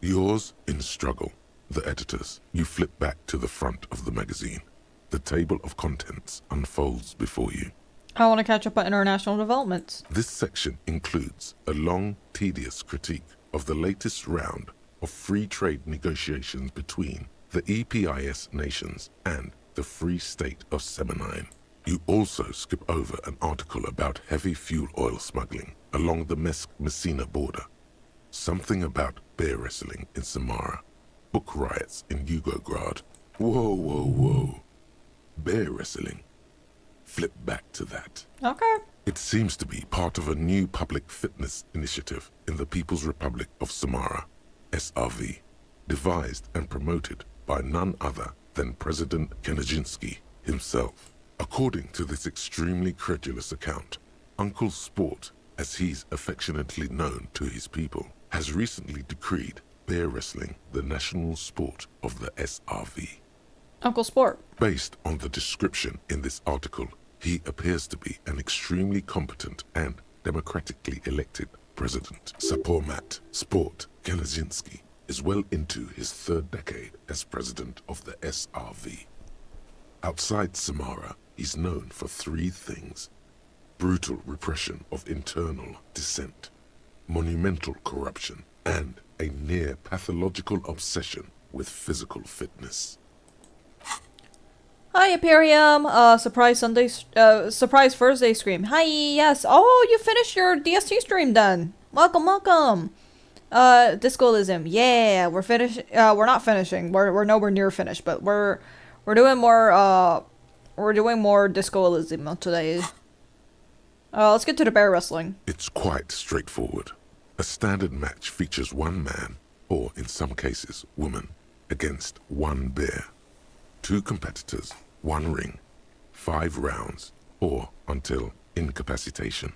Speaker 2: Yours in struggle, the editors. You flip back to the front of the magazine. The table of contents unfolds before you.
Speaker 1: I want to catch up on international developments.
Speaker 2: This section includes a long, tedious critique of the latest round of free trade negotiations between the EPIS nations and the Free State of Semenine. You also skip over an article about heavy fuel oil smuggling along the Messina border, something about bear wrestling in Samara, book riots in Yugograd. Whoa. Bear wrestling. Flip back to that.
Speaker 1: Okay.
Speaker 2: It seems to be part of a new public fitness initiative in the People's Republic of Samara, SRV, devised and promoted by none other than President Kanajinsky himself. According to this extremely credulous account, Uncle Sport, as he's affectionately known to his people, has recently decreed bear wrestling the national sport of the SRV.
Speaker 1: Uncle Sport.
Speaker 2: Based on the description in this article, he appears to be an extremely competent and democratically elected president. Sapormat Sport Kelezinski is well into his third decade as president of the SRV. Outside Samara, he's known for three things: brutal repression of internal dissent, monumental corruption, and a near pathological obsession with physical fitness.
Speaker 1: Hi, Imperium. Surprise Thursday stream. Hi, yes. Oh, you finished your DST stream then. Welcome, welcome. Disco Elysium. Yeah, we're finished. We're not finishing. We're nowhere near finished, but we're doing more. We're doing more Disco Elysium today. Let's get to the bear wrestling.
Speaker 2: It's quite straightforward. A standard match features one man, or in some cases, woman, against one bear. 2 competitors, 1 ring, 5 rounds, or until incapacitation.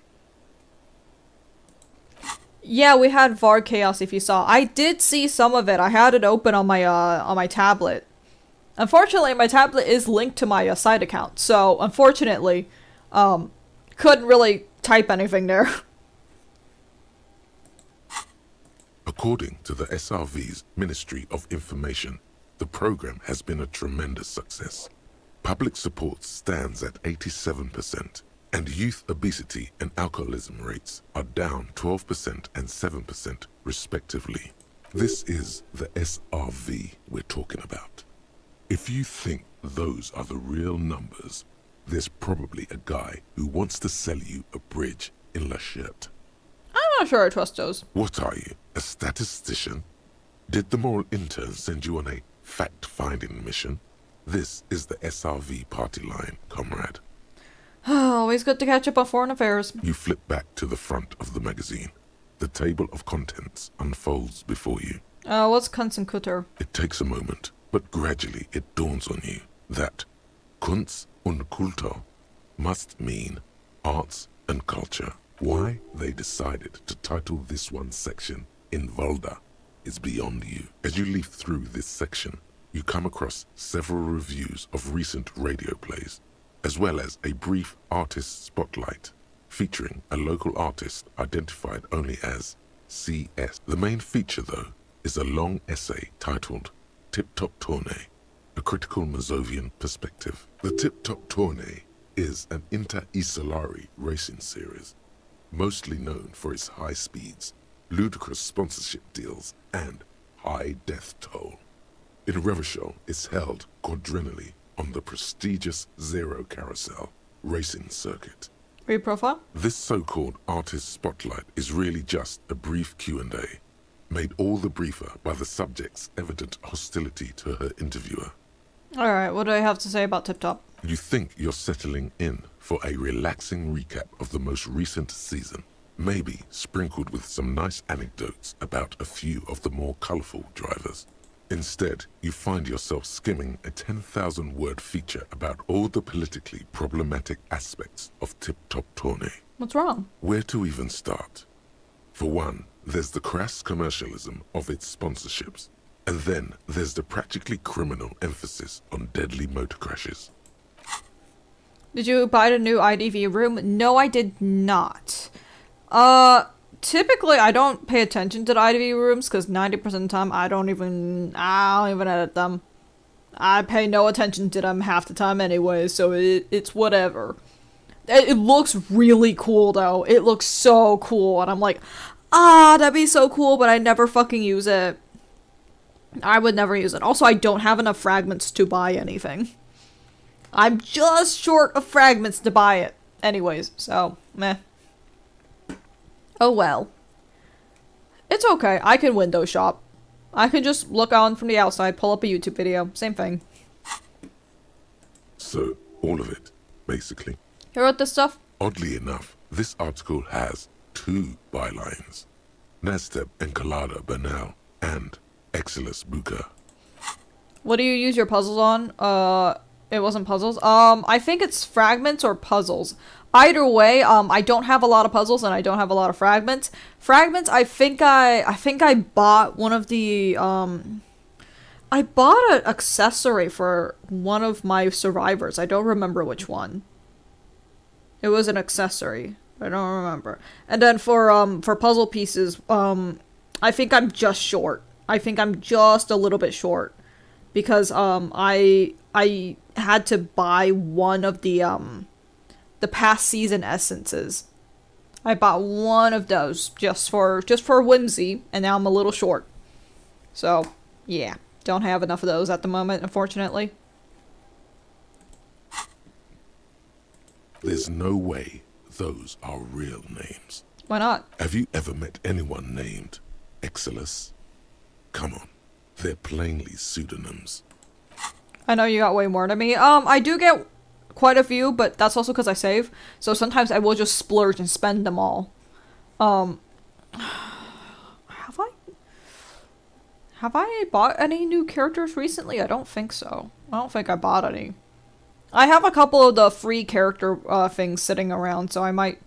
Speaker 1: Yeah, we had VAR Chaos if you saw. I did see some of it. I had it open on my tablet. Unfortunately, my tablet is linked to my side account, so unfortunately, couldn't really type anything there.
Speaker 2: According to the SRV's Ministry of Information, the program has been a tremendous success. Public support stands at 87%, and youth obesity and alcoholism rates are down 12% and 7% respectively. This is the SRV we're talking about. If you think those are the real numbers, there's probably a guy who wants to sell you a bridge in La Chette.
Speaker 1: I'm not sure I trust those.
Speaker 2: What are you, a statistician? Did the moral intern send you on a fact-finding mission? This is the SRV party line, comrade.
Speaker 1: Always good to catch up on foreign affairs.
Speaker 2: You flip back to the front of the magazine. The table of contents unfolds before you.
Speaker 1: What's Kunst und Kultur?
Speaker 2: It takes a moment, but gradually it dawns on you that Kunst und Kultur must mean arts and culture. Why they decided to title this one section in Volda is beyond you. As you leaf through this section, you come across several reviews of recent radio plays, as well as a brief artist spotlight featuring a local artist identified only as CS. The main feature, though, is a long essay titled Tip Top Tournée, a critical Mazovian perspective. The Tip Top Tournée is an inter-Isolari racing series, mostly known for its high speeds, ludicrous sponsorship deals, and high death toll. In Revachol, it's held quadrennially on the prestigious Zero Carousel racing circuit.
Speaker 1: Read profile?
Speaker 2: This so-called artist spotlight is really just a brief Q&A, made all the briefer by the subject's evident hostility to her interviewer.
Speaker 1: Alright, what do I have to say about Tip Top?
Speaker 2: You think you're settling in for a relaxing recap of the most recent season, maybe sprinkled with some nice anecdotes about a few of the more colourful drivers. Instead, you find yourself skimming a 10,000-word feature about all the politically problematic aspects of Tip Top Tournée.
Speaker 1: What's wrong?
Speaker 2: Where to even start? For one, there's the crass commercialism of its sponsorships, and then there's the practically criminal emphasis on deadly motor crashes.
Speaker 1: Did you buy the new IDV room? No, I did not. Typically I don't pay attention to the IDV rooms because 90% of the time I don't even edit them. I pay no attention to them half the time anyway, so it's whatever. It looks really cool though. It looks so cool, and I'm like, that'd be so cool, but I never fucking use it. I would never use it. Also, I don't have enough fragments to buy anything. I'm just short of fragments to buy it. Anyways, so, meh. Oh well. It's okay, I can window shop. I can just look on from the outside, pull up a YouTube video, same thing.
Speaker 2: So, all of it, basically.
Speaker 1: You wrote this stuff?
Speaker 2: Oddly enough, this article has 2 bylines. Nasteb Encolada Bernal and Exilus Buka.
Speaker 1: What do you use your puzzles on? It wasn't puzzles. I think it's fragments or puzzles. Either way, I don't have a lot of puzzles and I don't have a lot of fragments. Fragments, I think I bought one of the I bought an accessory for one of my survivors. I don't remember which one. It was an accessory. I don't remember. And then for puzzle pieces, I think I'm just short. I think I'm just a little bit short. Because I had to buy one of the past season essences. I bought one of those just for whimsy, and now I'm a little short. So, yeah, don't have enough of those at the moment, unfortunately.
Speaker 2: There's no way those are real names.
Speaker 1: Why not?
Speaker 2: Have you ever met anyone named Exilus? Come on, they're plainly pseudonyms.
Speaker 1: I know you got way more than me. I do get quite a few, but that's also because I save. So sometimes I will just splurge and spend them all. Have I bought any new characters recently? I don't think so. I don't think I bought any. I have a couple of the free character things sitting around, so I might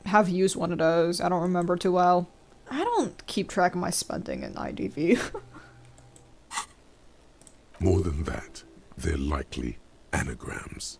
Speaker 1: have used one of those. I don't remember too well. I don't keep track of my spending in IDV.
Speaker 2: More than that, they're likely anagrams.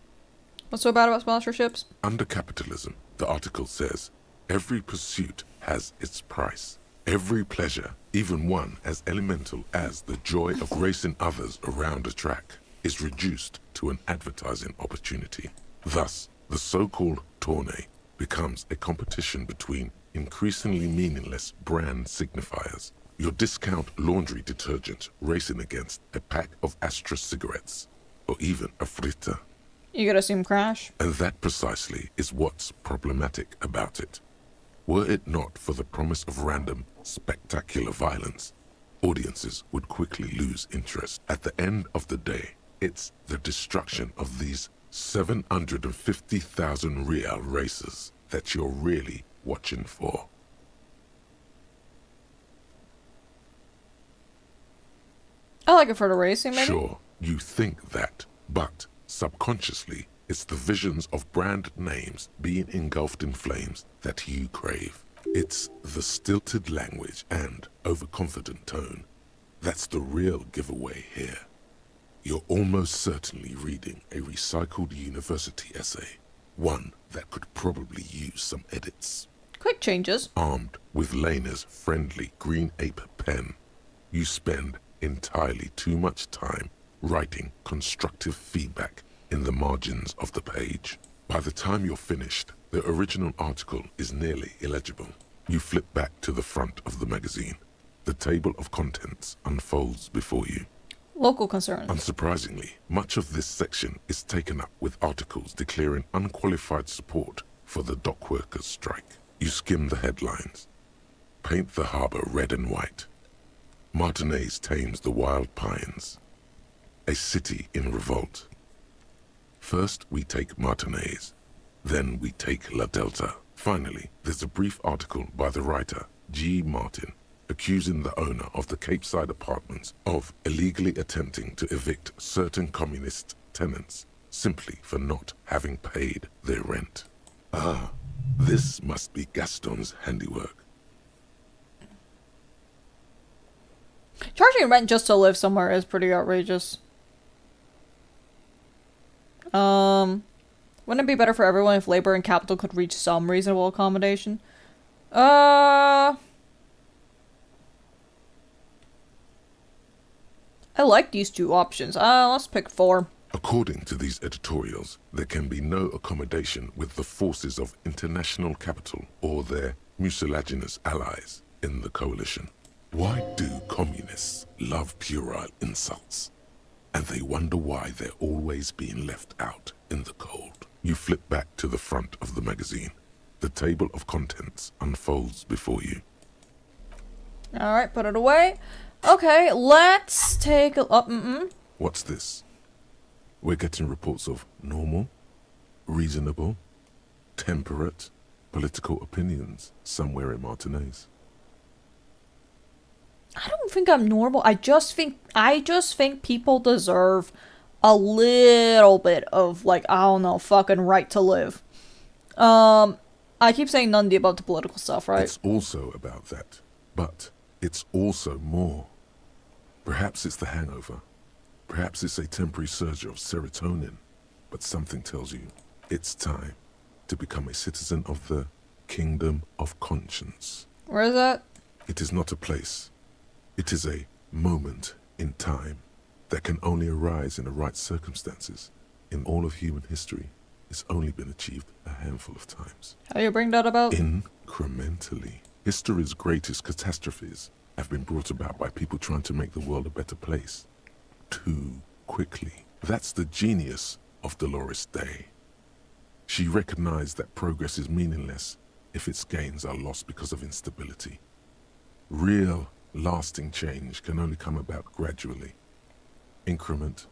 Speaker 1: What's so bad about sponsorships?
Speaker 2: Under capitalism, the article says, every pursuit has its price. Every pleasure, even one as elemental as the joy of racing others around a track, is reduced to an advertising opportunity. Thus, the so-called tourney becomes a competition between increasingly meaningless brand signifiers. Your discount laundry detergent racing against a pack of Astra cigarettes, or even a fritter.
Speaker 1: You gotta assume crash.
Speaker 2: And that precisely is what's problematic about it. Were it not for the promise of random, spectacular violence, audiences would quickly lose interest. At the end of the day, it's the destruction of these 750,000 real races that you're really watching for.
Speaker 1: I like it for the racing, maybe?
Speaker 2: Sure, you think that, but subconsciously, it's the visions of brand names being engulfed in flames that you crave. It's the stilted language and overconfident tone. That's the real giveaway here. You're almost certainly reading a recycled university essay, one that could probably use some edits.
Speaker 1: Quick changes.
Speaker 2: Armed with Lena's friendly green ape pen, you spend entirely too much time writing constructive feedback in the margins of the page. By the time you're finished, the original article is nearly illegible. You flip back to the front of the magazine. The table of contents unfolds before you.
Speaker 1: Local concerns.
Speaker 2: Unsurprisingly, much of this section is taken up with articles declaring unqualified support for the dock workers' strike. You skim the headlines. Paint the harbor red and white. Martinez tames the wild pines. A city in revolt. First we take Martinez, then we take La Delta. Finally, there's a brief article by the writer, G. Martin, accusing the owner of the Capeside Apartments of illegally attempting to evict certain communist tenants simply for not having paid their rent. Ah, this must be Gaston's handiwork.
Speaker 1: Charging rent just to live somewhere is pretty outrageous. Wouldn't it be better for everyone if labor and capital could reach some reasonable accommodation? I like these two options. Let's pick 4.
Speaker 2: According to these editorials, there can be no accommodation with the forces of international capital or their mucilaginous allies in the coalition. Why do communists love puerile insults? And they wonder why they're always being left out in the cold. You flip back to the front of the magazine. The table of contents unfolds before you.
Speaker 1: Alright, put it away. Okay, let's take a...
Speaker 2: What's this? We're getting reports of normal, reasonable, temperate, political opinions somewhere in Martinez.
Speaker 1: I don't think I'm normal. I just think people deserve a little bit of, like, I don't know, fucking right to live. I keep saying Nundy about the political stuff, right?
Speaker 2: It's also about that, but it's also more. Perhaps it's the hangover. Perhaps it's a temporary surge of serotonin. But something tells you it's time to become a citizen of the Kingdom of Conscience.
Speaker 1: Where is that?
Speaker 2: It is not a place. It is a moment in time that can only arise in the right circumstances. In all of human history, it's only been achieved a handful of times.
Speaker 1: How do you bring that about?
Speaker 2: Incrementally. History's greatest catastrophes have been brought about by people trying to make the world a better place. Too quickly. That's the genius of Dolores Day. She recognized that progress is meaningless if its gains are lost because of instability. Real, lasting change can only come about gradually, increment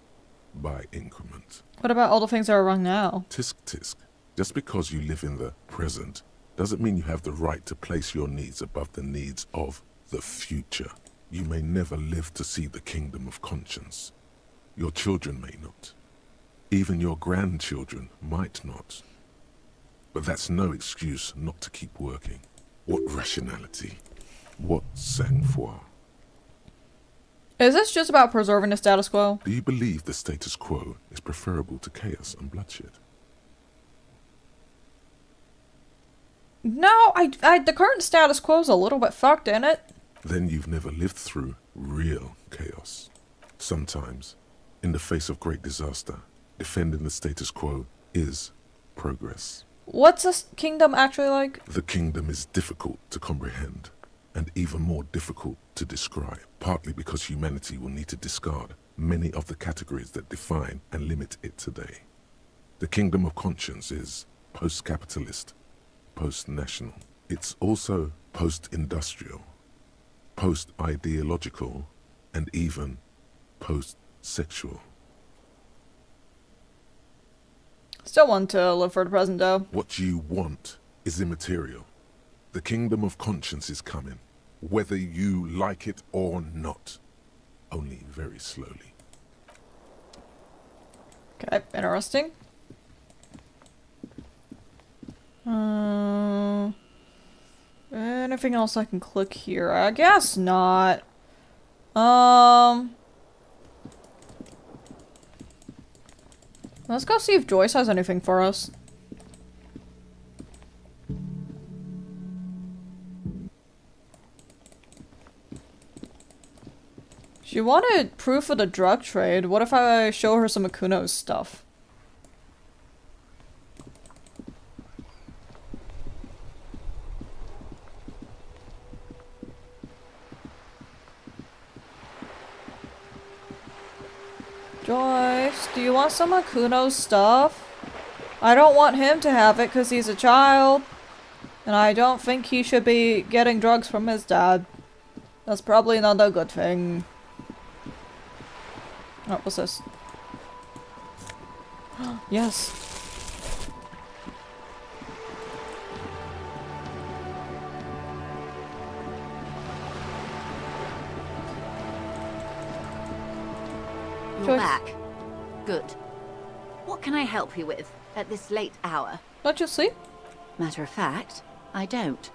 Speaker 2: by increment.
Speaker 1: What about all the things that are wrong now?
Speaker 2: Tisk tisk. Just because you live in the present doesn't mean you have the right to place your needs above the needs of the future. You may never live to see the Kingdom of Conscience. Your children may not. Even your grandchildren might not. But that's no excuse not to keep working. What rationality? What sang-froid?
Speaker 1: Is this just about preserving the status quo?
Speaker 2: Do you believe the status quo is preferable to chaos and bloodshed?
Speaker 1: No, the current status quo is a little bit fucked, ain't it?
Speaker 2: Then you've never lived through real chaos. Sometimes, in the face of great disaster, defending the status quo is progress.
Speaker 1: What's this kingdom actually like?
Speaker 2: The kingdom is difficult to comprehend, and even more difficult to describe, partly because humanity will need to discard many of the categories that define and limit it today. The Kingdom of Conscience is post-capitalist, post-national. It's also post-industrial, post-ideological, and even post-sexual.
Speaker 1: Still want to live for the present, though.
Speaker 2: What you want is immaterial. The Kingdom of Conscience is coming, whether you like it or not. Only very slowly.
Speaker 1: Okay, interesting. Anything else I can click here? I guess not. Let's go see if Joyce has anything for us. She wanted proof of the drug trade. What if I show her some of Kuno's stuff? Joyce, do you want some of Kuno's stuff? I don't want him to have it because he's a child. And I don't think he should be getting drugs from his dad. That's probably not a good thing. Oh, what's this? Yes.
Speaker 15: You're back. Good. What can I help you with at this late hour?
Speaker 1: Don't you sleep?
Speaker 15: Matter of fact, I don't.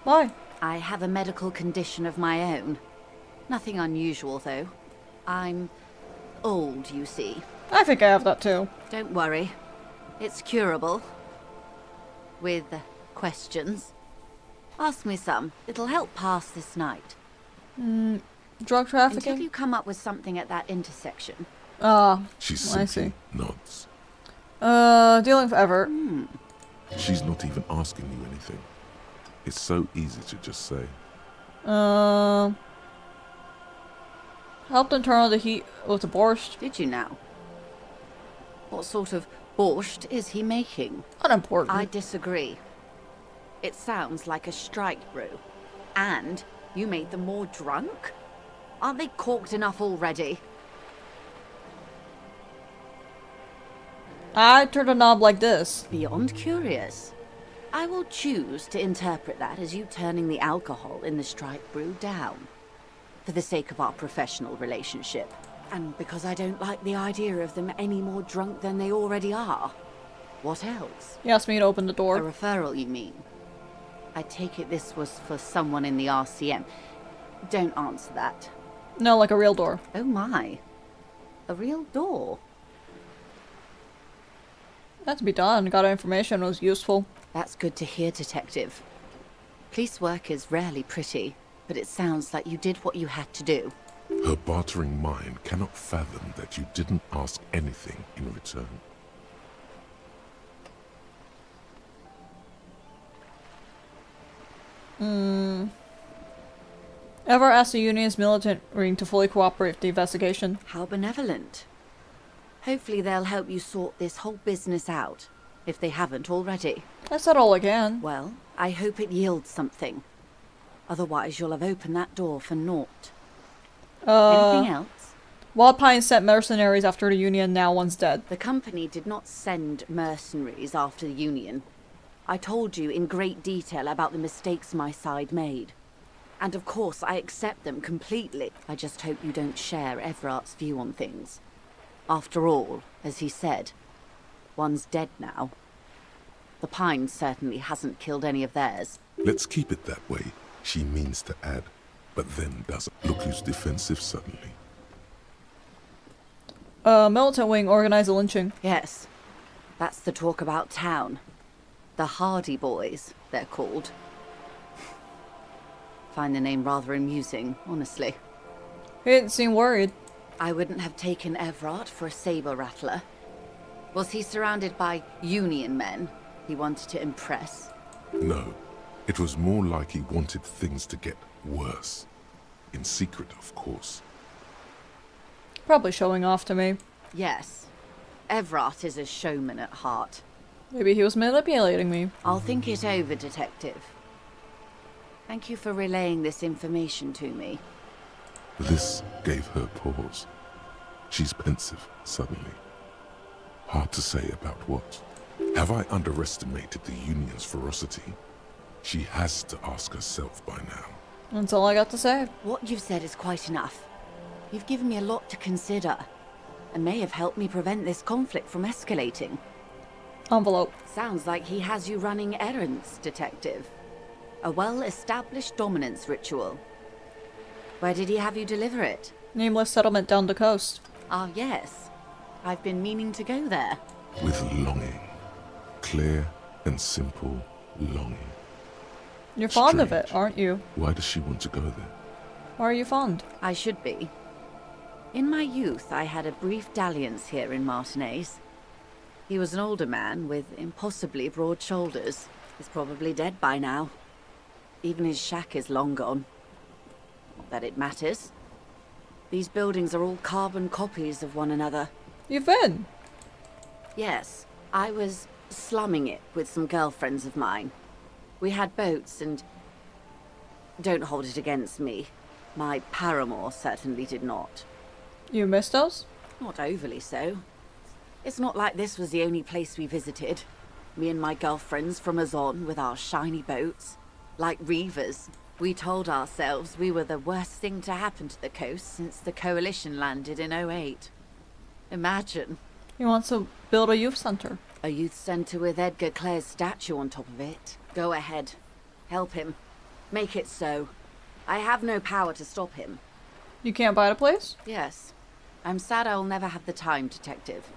Speaker 1: Why?
Speaker 15: I have a medical condition of my own. Nothing unusual, though. I'm old, you see.
Speaker 1: I think I have that too.
Speaker 15: Don't worry. It's curable. With questions. Ask me some. It'll help pass this night.
Speaker 1: Drug trafficking?
Speaker 15: Until you come up with something at that intersection.
Speaker 2: She
Speaker 1: I see.
Speaker 2: nods.
Speaker 1: Dealing forever.
Speaker 2: She's not even asking you anything. It's so easy to just say.
Speaker 1: Helped him turn on the heat with the borscht.
Speaker 15: Did you now? What sort of borscht is he making?
Speaker 1: Unimportant.
Speaker 15: I disagree. It sounds like a strike brew. And you made them more drunk? Aren't they corked enough already?
Speaker 1: I turned a knob like this.
Speaker 15: Beyond curious. I will choose to interpret that as you turning the alcohol in the strike brew down. For the sake of our professional relationship. And because I don't like the idea of them any more drunk than they already are. What else?
Speaker 1: He asked me to open the door.
Speaker 15: A referral, you mean? I take it this was for someone in the RCM. Don't answer that.
Speaker 1: No, like a real door.
Speaker 15: Oh my. A real door.
Speaker 1: Had to be done. Got information. It was useful.
Speaker 15: That's good to hear, Detective. Police work is rarely pretty, but it sounds like you did what you had to do.
Speaker 2: Her bartering mind cannot fathom that you didn't ask anything in return.
Speaker 1: Ever asked the Union's militant ring to fully cooperate with the investigation?
Speaker 15: How benevolent. Hopefully they'll help you sort this whole business out, if they haven't already.
Speaker 1: I said all again.
Speaker 15: Well, I hope it yields something. Otherwise you'll have opened that door for naught. Anything else?
Speaker 1: Wild Pine sent mercenaries after the Union, now one's dead.
Speaker 15: The company did not send mercenaries after the Union. I told you in great detail about the mistakes my side made. And of course, I accept them completely. I just hope you don't share Everart's view on things. After all, as he said, one's dead now. The Pine certainly hasn't killed any of theirs.
Speaker 2: Let's keep it that way, she means to add, but then doesn't. Look who's defensive suddenly.
Speaker 1: Militant wing organized a lynching.
Speaker 15: Yes, that's the talk about town. The Hardy Boys, they're called. Find the name rather amusing, honestly.
Speaker 1: He didn't seem worried.
Speaker 15: I wouldn't have taken Everart for a saber rattler. Was he surrounded by Union men he wanted to impress?
Speaker 2: No, it was more like he wanted things to get worse. In secret, of course.
Speaker 1: Probably showing off to me.
Speaker 15: Yes. Everart is a showman at heart.
Speaker 1: Maybe he was manipulating me.
Speaker 15: I'll think it over, Detective. Thank you for relaying this information to me.
Speaker 2: This gave her pause. She's pensive, suddenly. Hard to say about what. Have I underestimated the Union's ferocity? She has to ask herself by now.
Speaker 1: That's all I got to say.
Speaker 15: What you've said is quite enough. You've given me a lot to consider, and may have helped me prevent this conflict from escalating.
Speaker 1: Envelope.
Speaker 15: Sounds like he has you running errands, Detective. A well-established dominance ritual. Where did he have you deliver it?
Speaker 1: Nameless settlement down the coast.
Speaker 15: Ah, yes. I've been meaning to go there.
Speaker 2: With longing. Clear and simple longing.
Speaker 1: You're fond of it, aren't you?
Speaker 2: Why does she want to go there?
Speaker 1: Why are you fond?
Speaker 15: I should be. In my youth, I had a brief dalliance here in Martinez. He was an older man with impossibly broad shoulders. He's probably dead by now. Even his shack is long gone. Not that it matters. These buildings are all carbon copies of one another.
Speaker 1: You've been?
Speaker 15: Yes. I was slumming it with some girlfriends of mine. We had boats and... Don't hold it against me. My paramour certainly did not.
Speaker 1: You missed us?
Speaker 15: Not overly so. It's not like this was the only place we visited. Me and my girlfriends from Azon with our shiny boats. Like reavers, we told ourselves we were the worst thing to happen to the coast since the Coalition landed in '08. Imagine.
Speaker 1: He wants to build a youth center.
Speaker 15: A youth center with Edgar Clare's statue on top of it. Go ahead. Help him. Make it so. I have no power to stop him.
Speaker 1: You can't buy the place?
Speaker 15: Yes. I'm sad I'll never have the time, Detective.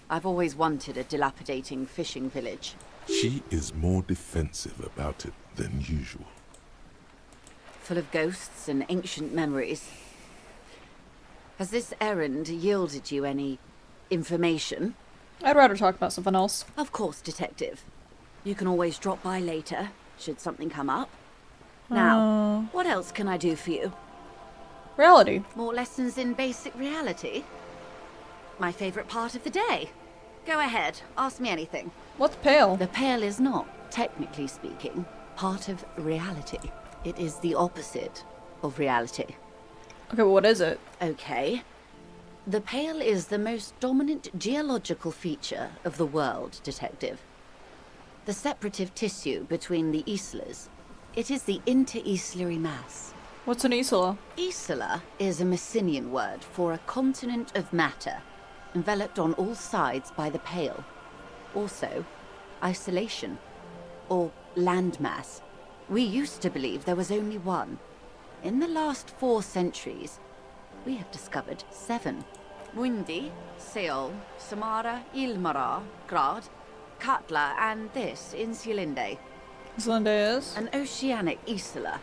Speaker 15: I've always wanted a dilapidating fishing village.
Speaker 2: She is more defensive about it than usual.
Speaker 15: Full of ghosts and ancient memories. Has this errand yielded you any information?
Speaker 1: I'd rather talk about something else.
Speaker 15: Of course, Detective. You can always drop by later, should something come up. Now, what else can I do for you?
Speaker 1: Reality.
Speaker 15: More lessons in basic reality? My favorite part of the day. Go ahead, ask me anything.
Speaker 1: What's pale?
Speaker 15: The pale is not, technically speaking, part of reality. It is the opposite of reality.
Speaker 1: Okay, well, what is it?
Speaker 15: Okay. The pale is the most dominant geological feature of the world, Detective. The separative tissue between the islas. It is the inter-islary mass.
Speaker 1: What's an isla?
Speaker 15: Isla is a Messinian word for a continent of matter, enveloped on all sides by the pale. Also, isolation, or landmass. We used to believe there was only one. In the last 4 centuries, we have discovered 7. Muindi, Seol, Samara, Ilmara, Grad, Katla, and this, Insulinde.
Speaker 1: Insulinde is?
Speaker 15: An oceanic isla.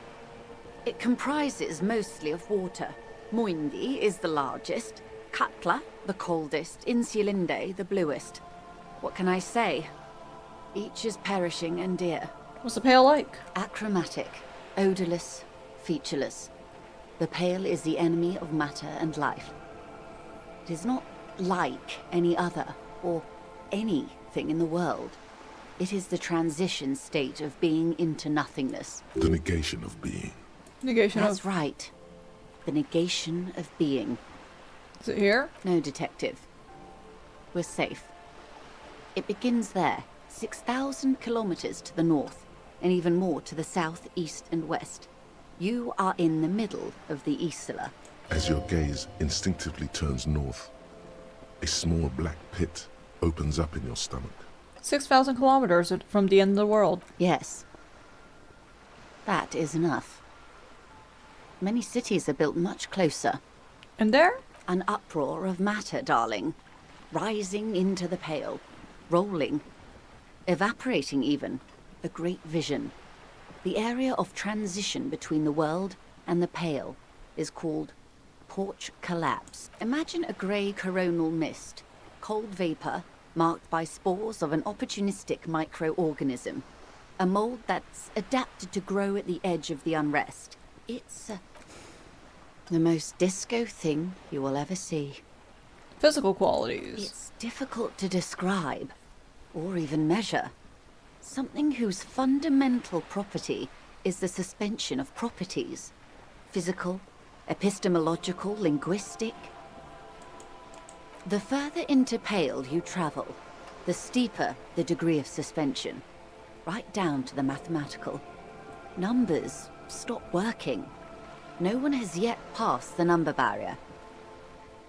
Speaker 15: It comprises mostly of water. Muindi is the largest, Katla the coldest, Insulinde the bluest. What can I say? Each is perishing and dear.
Speaker 1: What's the Pale like?
Speaker 15: Achromatic, odorless, featureless. The Pale is the enemy of matter and life. It is not like any other, or anything in the world. It is the transition state of being into nothingness.
Speaker 2: The negation of being.
Speaker 1: Negation
Speaker 15: That's
Speaker 1: of...
Speaker 15: right. The negation of being.
Speaker 1: Is it here?
Speaker 15: No, detective. We're safe. It begins there, 6,000 kilometers to the north, and even more to the south, east, and west. You are in the middle of the Isla.
Speaker 2: As your gaze instinctively turns north, a small black pit opens up in your stomach.
Speaker 1: 6,000 kilometers from the end of the world.
Speaker 15: Yes. That is enough. Many cities are built much closer.
Speaker 1: And there?
Speaker 15: An uproar of matter, darling. Rising into the Pale. Rolling. Evaporating even. A great vision. The area of transition between the world and the Pale is called Porch Collapse. Imagine a grey coronal mist. Cold vapor marked by spores of an opportunistic microorganism. A mold that's adapted to grow at the edge of the unrest. It's the most disco thing you will ever see.
Speaker 1: Physical qualities.
Speaker 15: It's difficult to describe, or even measure. Something whose fundamental property is the suspension of properties. Physical, epistemological, linguistic. The further into Pale you travel, the steeper the degree of suspension. Right down to the mathematical. Numbers stop working. No one has yet passed the number barrier.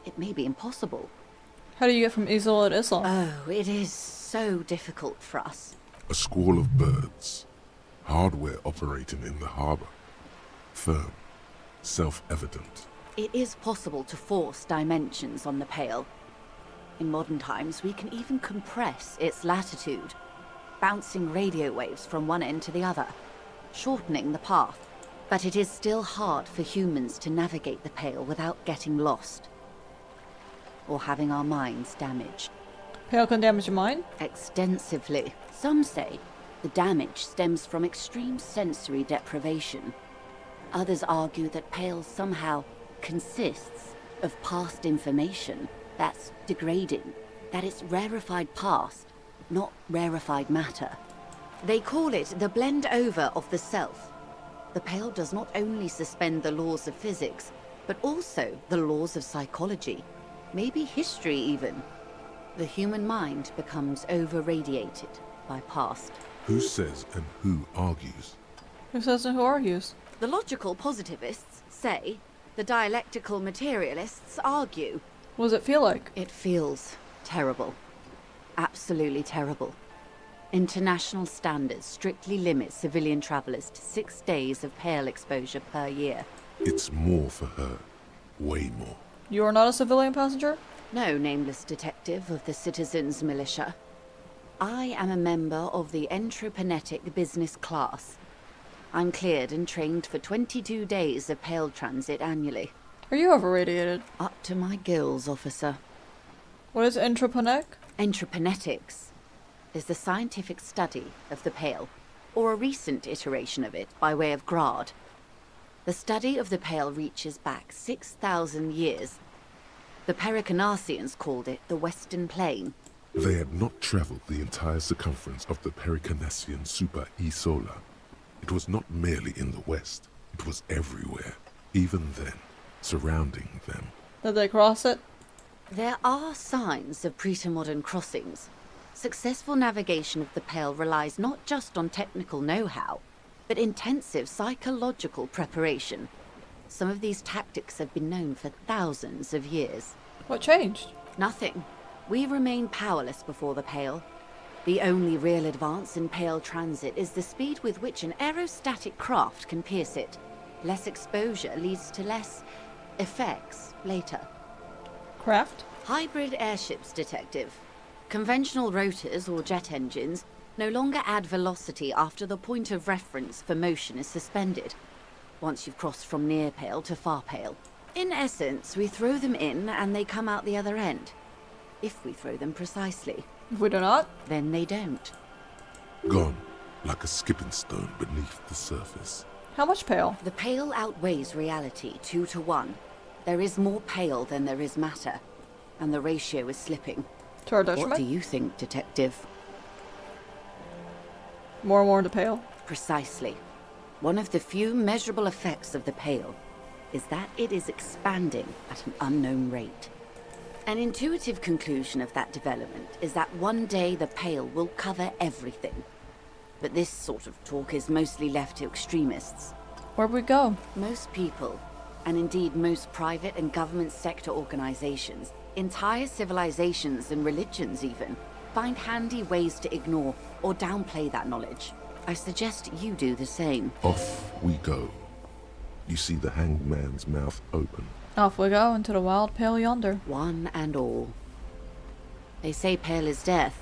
Speaker 15: It may be impossible.
Speaker 1: How do you get from Isla to Isla?
Speaker 15: Oh, it is so difficult for us.
Speaker 2: A squall of birds. Hardware operating in the harbor. Firm. Self-evident.
Speaker 15: It is possible to force dimensions on the Pale. In modern times, we can even compress its latitude, bouncing radio waves from one end to the other, shortening the path. But it is still hard for humans to navigate the Pale without getting lost, or having our minds damaged.
Speaker 1: Pale can damage your mind?
Speaker 15: Extensively. Some say the damage stems from extreme sensory deprivation. Others argue that Pale somehow consists of past information that's degrading, that it's rarefied past, not rarefied matter. They call it the blend over of the self. The Pale does not only suspend the laws of physics, but also the laws of psychology, maybe history even. The human mind becomes over-radiated by past.
Speaker 2: Who says and who argues?
Speaker 1: Who says and who argues?
Speaker 15: The logical positivists say, the dialectical materialists argue.
Speaker 1: What does it feel like?
Speaker 15: It feels terrible. Absolutely terrible. International standards strictly limit civilian travelers to 6 days of Pale exposure per year.
Speaker 2: It's more for her. Way more.
Speaker 1: You are not a civilian passenger?
Speaker 15: No, nameless detective of the Citizens Militia. I am a member of the Entreprenetic Business Class. I'm cleared and trained for 22 days of Pale transit annually.
Speaker 1: Are you over-radiated?
Speaker 15: Up to my gills, officer.
Speaker 1: What is entrepreneur?
Speaker 15: Entreprenetics is the scientific study of the Pale, or a recent iteration of it by way of Grad. The study of the Pale reaches back 6,000 years. The Pericarnassians called it the Western Plain.
Speaker 2: They had not traveled the entire circumference of the Pericarnassian super-Isola. It was not merely in the west, it was everywhere, even then, surrounding them.
Speaker 1: Did they cross it?
Speaker 15: There are signs of pre-modern crossings. Successful navigation of the Pale relies not just on technical know-how, but intensive psychological preparation. Some of these tactics have been known for thousands of years.
Speaker 1: What changed?
Speaker 15: Nothing. We remain powerless before the Pale. The only real advance in Pale transit is the speed with which an aerostatic craft can pierce it. Less exposure leads to less effects later.
Speaker 1: Craft?
Speaker 15: Hybrid airships, Detective. Conventional rotors or jet engines no longer add velocity after the point of reference for motion is suspended, once you've crossed from near pale to far pale. In essence, we throw them in and they come out the other end. If we throw them precisely.
Speaker 1: If we do not?
Speaker 15: Then they don't.
Speaker 2: Gone, like a skipping stone beneath the surface.
Speaker 1: How much pale?
Speaker 15: The pale outweighs reality 2 to 1. There is more pale than there is matter, and the ratio is slipping.
Speaker 1: To our
Speaker 15: What
Speaker 1: detriment?
Speaker 15: do you think, Detective?
Speaker 1: More and more to pale.
Speaker 15: Precisely. One of the few measurable effects of the pale is that it is expanding at an unknown rate. An intuitive conclusion of that development is that one day the pale will cover everything. But this sort of talk is mostly left to extremists.
Speaker 1: Where'd we go?
Speaker 15: Most people, and indeed most private and government sector organizations, entire civilizations and religions even, find handy ways to ignore or downplay that knowledge. I suggest you do the same.
Speaker 2: Off we go. You see the hanged man's mouth open.
Speaker 1: Off we go into the wild pale yonder.
Speaker 15: One and all. They say pale is death,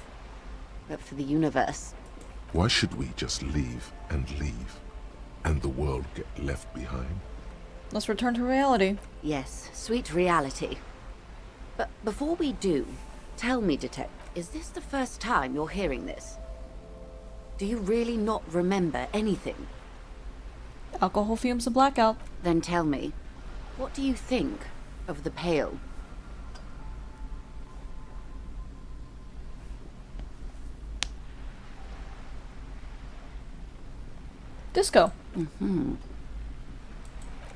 Speaker 15: but for the universe.
Speaker 2: Why should we just leave, and the world get left behind?
Speaker 1: Let's return to reality.
Speaker 15: Yes, sweet reality. But before we do, tell me, Detective, is this the first time you're hearing this? Do you really not remember anything?
Speaker 1: Alcohol fumes and blackout.
Speaker 15: Then tell me, what do you think of the pale?
Speaker 1: Disco.
Speaker 15: Mm-hmm.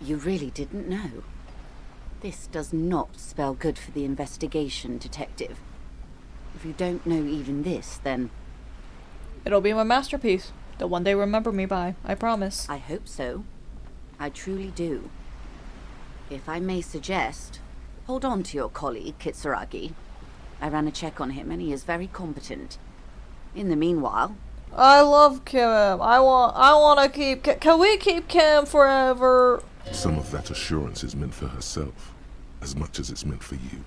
Speaker 15: You really didn't know. This does not spell good for the investigation, Detective. If you don't know even this, then...
Speaker 1: It'll be my masterpiece. They'll one day remember me by, I promise.
Speaker 15: I hope so. I truly do. If I may suggest, hold on to your colleague, Kitsuragi. I ran a check on him and he is very competent. In the meanwhile...
Speaker 1: I love Kim. I want to keep... Can we keep Kim forever?
Speaker 2: Some of that assurance is meant for herself, as much as it's meant for you.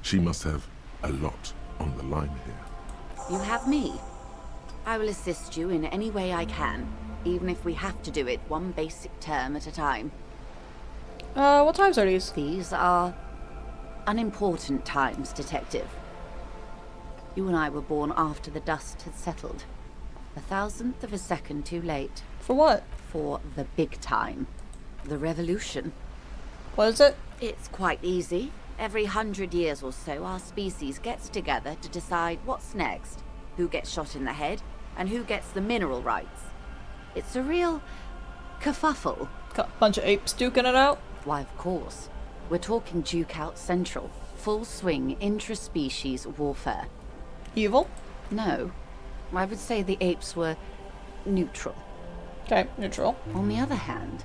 Speaker 2: She must have a lot on the line here.
Speaker 15: You have me. I will assist you in any way I can, even if we have to do it one basic term at a time.
Speaker 1: What times are these?
Speaker 15: These are unimportant times, Detective. You and I were born after the dust had settled. 1,000th of a second too late.
Speaker 1: For what?
Speaker 15: For the big time. The revolution.
Speaker 1: What is it?
Speaker 15: It's quite easy. Every 100 years or so, our species gets together to decide what's next, who gets shot in the head, and who gets the mineral rights. It's a real kerfuffle.
Speaker 1: Got a bunch of apes duking it out?
Speaker 15: Why, of course. We're talking Duke Out Central. Full swing intra-species warfare.
Speaker 1: Evil?
Speaker 15: No. I would say the apes were neutral.
Speaker 1: Okay, neutral.
Speaker 15: On the other hand...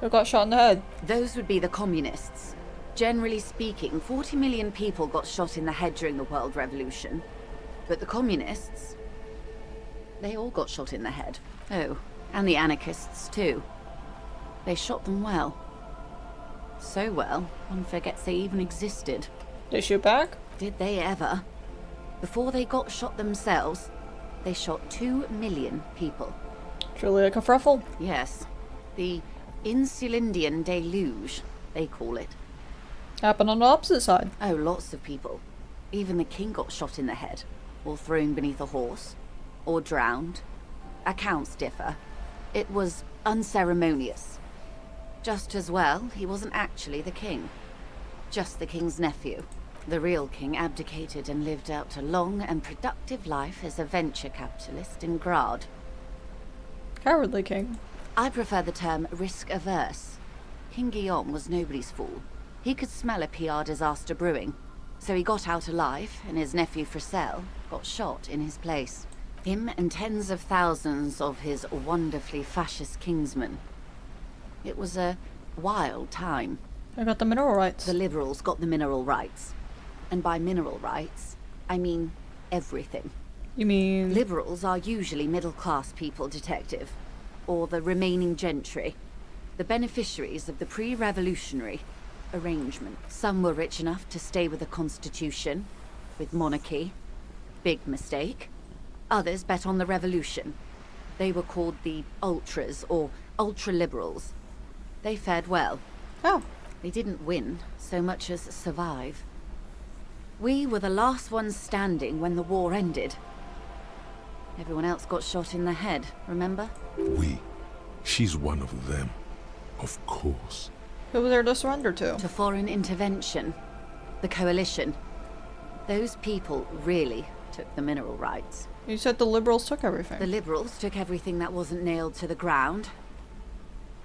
Speaker 1: Who got shot in the head?
Speaker 15: Those would be the communists. Generally speaking, 40 million people got shot in the head during the World Revolution. But the communists... they all got shot in the head. Oh, and the anarchists too. They shot them well. So well, one forgets they even existed.
Speaker 1: They shoot back?
Speaker 15: Did they ever? Before they got shot themselves, they shot 2 million people.
Speaker 1: Truly a kerfuffle.
Speaker 15: Yes. The Insulindian deluge, they call it.
Speaker 1: Happened on the opposite side.
Speaker 15: Oh, lots of people. Even the king got shot in the head, or thrown beneath a horse, or drowned. Accounts differ. It was unceremonious. Just as well, he wasn't actually the king. Just the king's nephew. The real king abdicated and lived out a long and productive life as a venture capitalist in Grad.
Speaker 1: Cowardly king.
Speaker 15: I prefer the term risk-averse. King Guillaume was nobody's fool. He could smell a PR disaster brewing. So he got out alive, and his nephew Fricelle got shot in his place. Him and tens of thousands of his wonderfully fascist kingsmen. It was a wild time.
Speaker 1: I got the mineral rights.
Speaker 15: The liberals got the mineral rights. And by mineral rights, I mean everything.
Speaker 1: You mean...
Speaker 15: Liberals are usually middle-class people, Detective. Or the remaining gentry. the beneficiaries of the pre-revolutionary arrangement. Some were rich enough to stay with the Constitution, with monarchy. Big mistake. Others bet on the revolution. They were called the Ultras, or Ultra-Liberals. They fared well.
Speaker 1: Oh.
Speaker 15: They didn't win so much as survive. We were the last ones standing when the war ended. Everyone else got shot in the head, remember?
Speaker 2: We. She's one of them. Of course.
Speaker 1: Who was there to surrender to?
Speaker 15: To foreign intervention. The Coalition. Those people really took the mineral rights.
Speaker 1: You said the Liberals took everything.
Speaker 15: The Liberals took everything that wasn't nailed to the ground.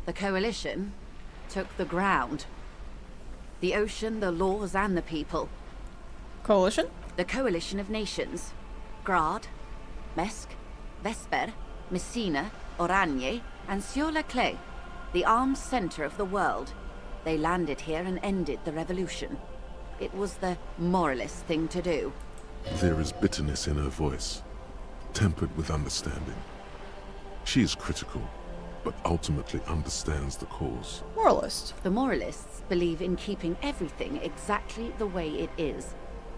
Speaker 15: The Coalition took the ground. The ocean, the laws, and the people.
Speaker 1: Coalition?
Speaker 15: The Coalition of Nations. Grad, Mesk, Vesper, Messina, Oranje, and Sur-la-Clay. The armed center of the world. They landed here and ended the revolution. It was the moralist thing to do.
Speaker 2: There is bitterness in her voice, tempered with understanding. She is critical, but ultimately understands the cause.
Speaker 1: Moralist.
Speaker 15: The moralists believe in keeping everything exactly the way it is.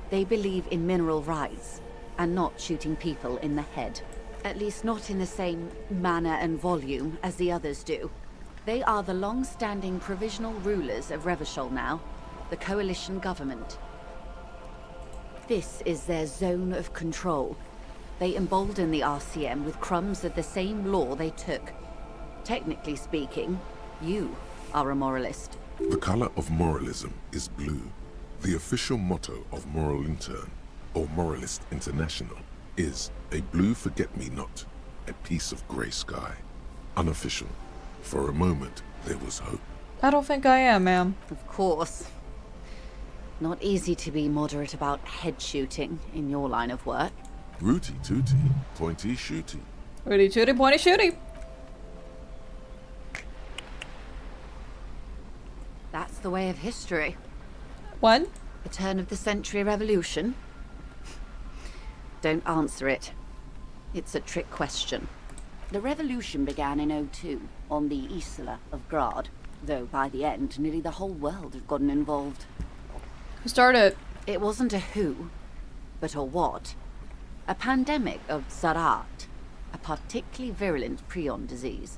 Speaker 15: They believe in mineral rights, and not shooting people in the head. At least not in the same manner and volume as the others do. They are the long-standing provisional rulers of Revachol now, the coalition government. This is their zone of control. They embolden the RCM with crumbs of the same law they took. Technically speaking, you are a moralist.
Speaker 2: The color of moralism is blue. The official motto of Moral Intern, or Moralist International, is a blue forget-me-not, a piece of grey sky. Unofficial. For a moment, there was hope.
Speaker 1: I don't think I am, ma'am.
Speaker 15: Of course. Not easy to be moderate about head shooting in your line of work.
Speaker 2: Rooty tooty, pointy shooty.
Speaker 1: Rooty tooty, pointy shooty.
Speaker 15: That's the way of history.
Speaker 1: When?
Speaker 15: The turn of the century revolution? Don't answer it. It's a trick question. The revolution began in 02 on the Isla of Grad, though by the end, nearly the whole world had gotten involved.
Speaker 1: Who started?
Speaker 15: It wasn't a who, but a what. A pandemic of Zarat, a particularly virulent prion disease,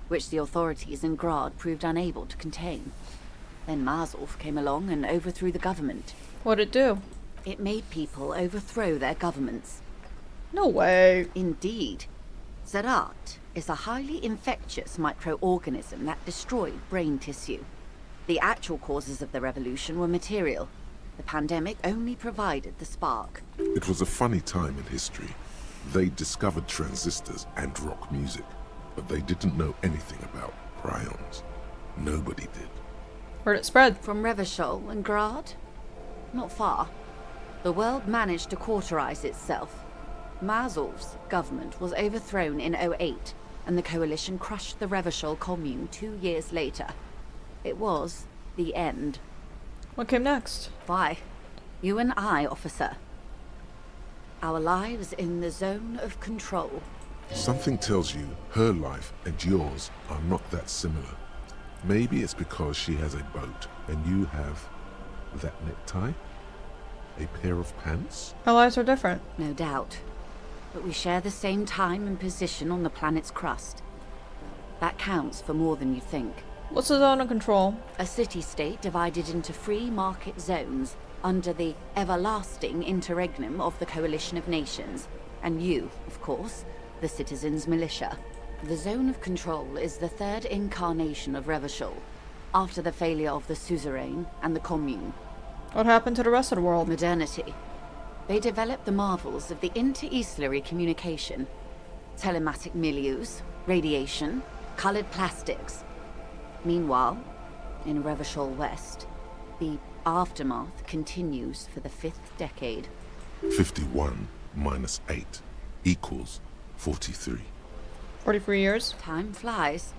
Speaker 15: which the authorities in Grad proved unable to contain. Then Mazov came along and overthrew the government.
Speaker 1: What'd it do?
Speaker 15: It made people overthrow their governments.
Speaker 1: No way.
Speaker 15: Indeed. Zarat is a highly infectious microorganism that destroyed brain tissue. The actual causes of the revolution were material. The pandemic only provided the spark.
Speaker 2: It was a funny time in history. They discovered transistors and rock music, but they didn't know anything about prions. Nobody did.
Speaker 1: Where'd it spread?
Speaker 15: From Revachol and Grad? Not far. The world managed to cauterize itself. Mazov's government was overthrown in 08, and the coalition crushed the Revachol commune 2 years later. It was the end.
Speaker 1: What came next?
Speaker 15: Why? You and I, officer. Our lives in the zone of control.
Speaker 2: Something tells you her life and yours are not that similar. Maybe it's because she has a boat and you have that necktie? A pair of pants?
Speaker 1: Our lives are different.
Speaker 15: No doubt. But we share the same time and position on the planet's crust. That counts for more than you think.
Speaker 1: What's the zone of control?
Speaker 15: A city-state divided into free market zones under the everlasting interregnum of the Coalition of Nations. And you, of course, the citizens' militia. The zone of control is the third incarnation of Revachol, after the failure of the suzerain and the commune.
Speaker 1: What happened to the rest of the world?
Speaker 15: Modernity. They developed the marvels of the inter-eastlery communication. Telematic milieus, radiation, colored plastics. Meanwhile, in Revachol West, the aftermath continues for the 5th decade.
Speaker 2: 51 minus 8 equals 43.
Speaker 1: 43 years?
Speaker 15: Time flies.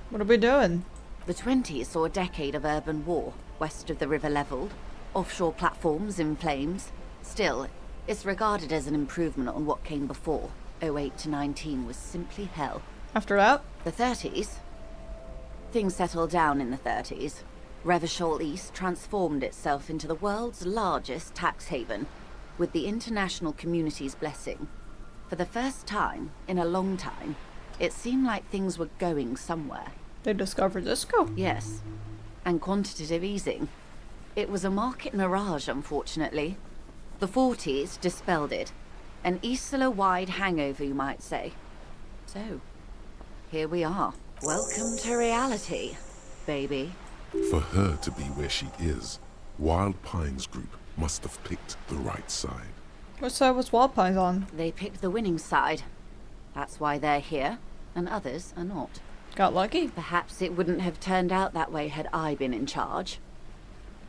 Speaker 1: What are we doing?
Speaker 15: The 20s saw a decade of urban war, west of the river leveled, offshore platforms in flames. Still, it's regarded as an improvement on what came before. 08 to 19 was simply hell.
Speaker 1: After that?
Speaker 15: The 30s? Things settled down in the 30s. Revachol East transformed itself into the world's largest tax haven, with the international community's blessing. For the first time in a long time, it seemed like things were going somewhere.
Speaker 1: They discovered disco?
Speaker 15: Yes. And quantitative easing. It was a market mirage, unfortunately. The 40s dispelled it. An Isola-wide hangover, you might say. So, here we are. Welcome to reality, baby.
Speaker 2: For her to be where she is, Wild Pines Group must have picked the right side.
Speaker 1: What side was Wild Pines on?
Speaker 15: They picked the winning side. That's why they're here, and others are not.
Speaker 1: Got lucky?
Speaker 15: Perhaps it wouldn't have turned out that way had I been in charge.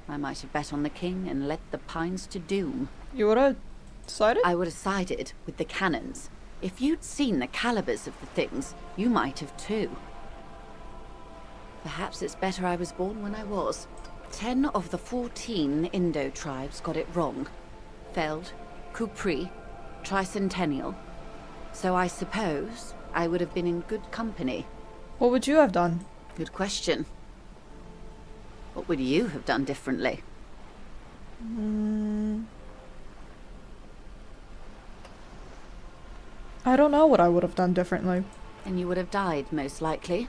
Speaker 15: I might have bet on the king and led the Pines to doom.
Speaker 1: You would have sided?
Speaker 15: I would have sided with the cannons. If you'd seen the calibers of the things, you might have too. Perhaps it's better I was born when I was. 10 of the 14 Indo tribes got it wrong. Feld, Kupri, Tricentennial. So I suppose I would have been in good company.
Speaker 1: What would you have done?
Speaker 15: Good question. What would you have done differently?
Speaker 1: I don't know what I would have done differently.
Speaker 15: And you would have died, most likely.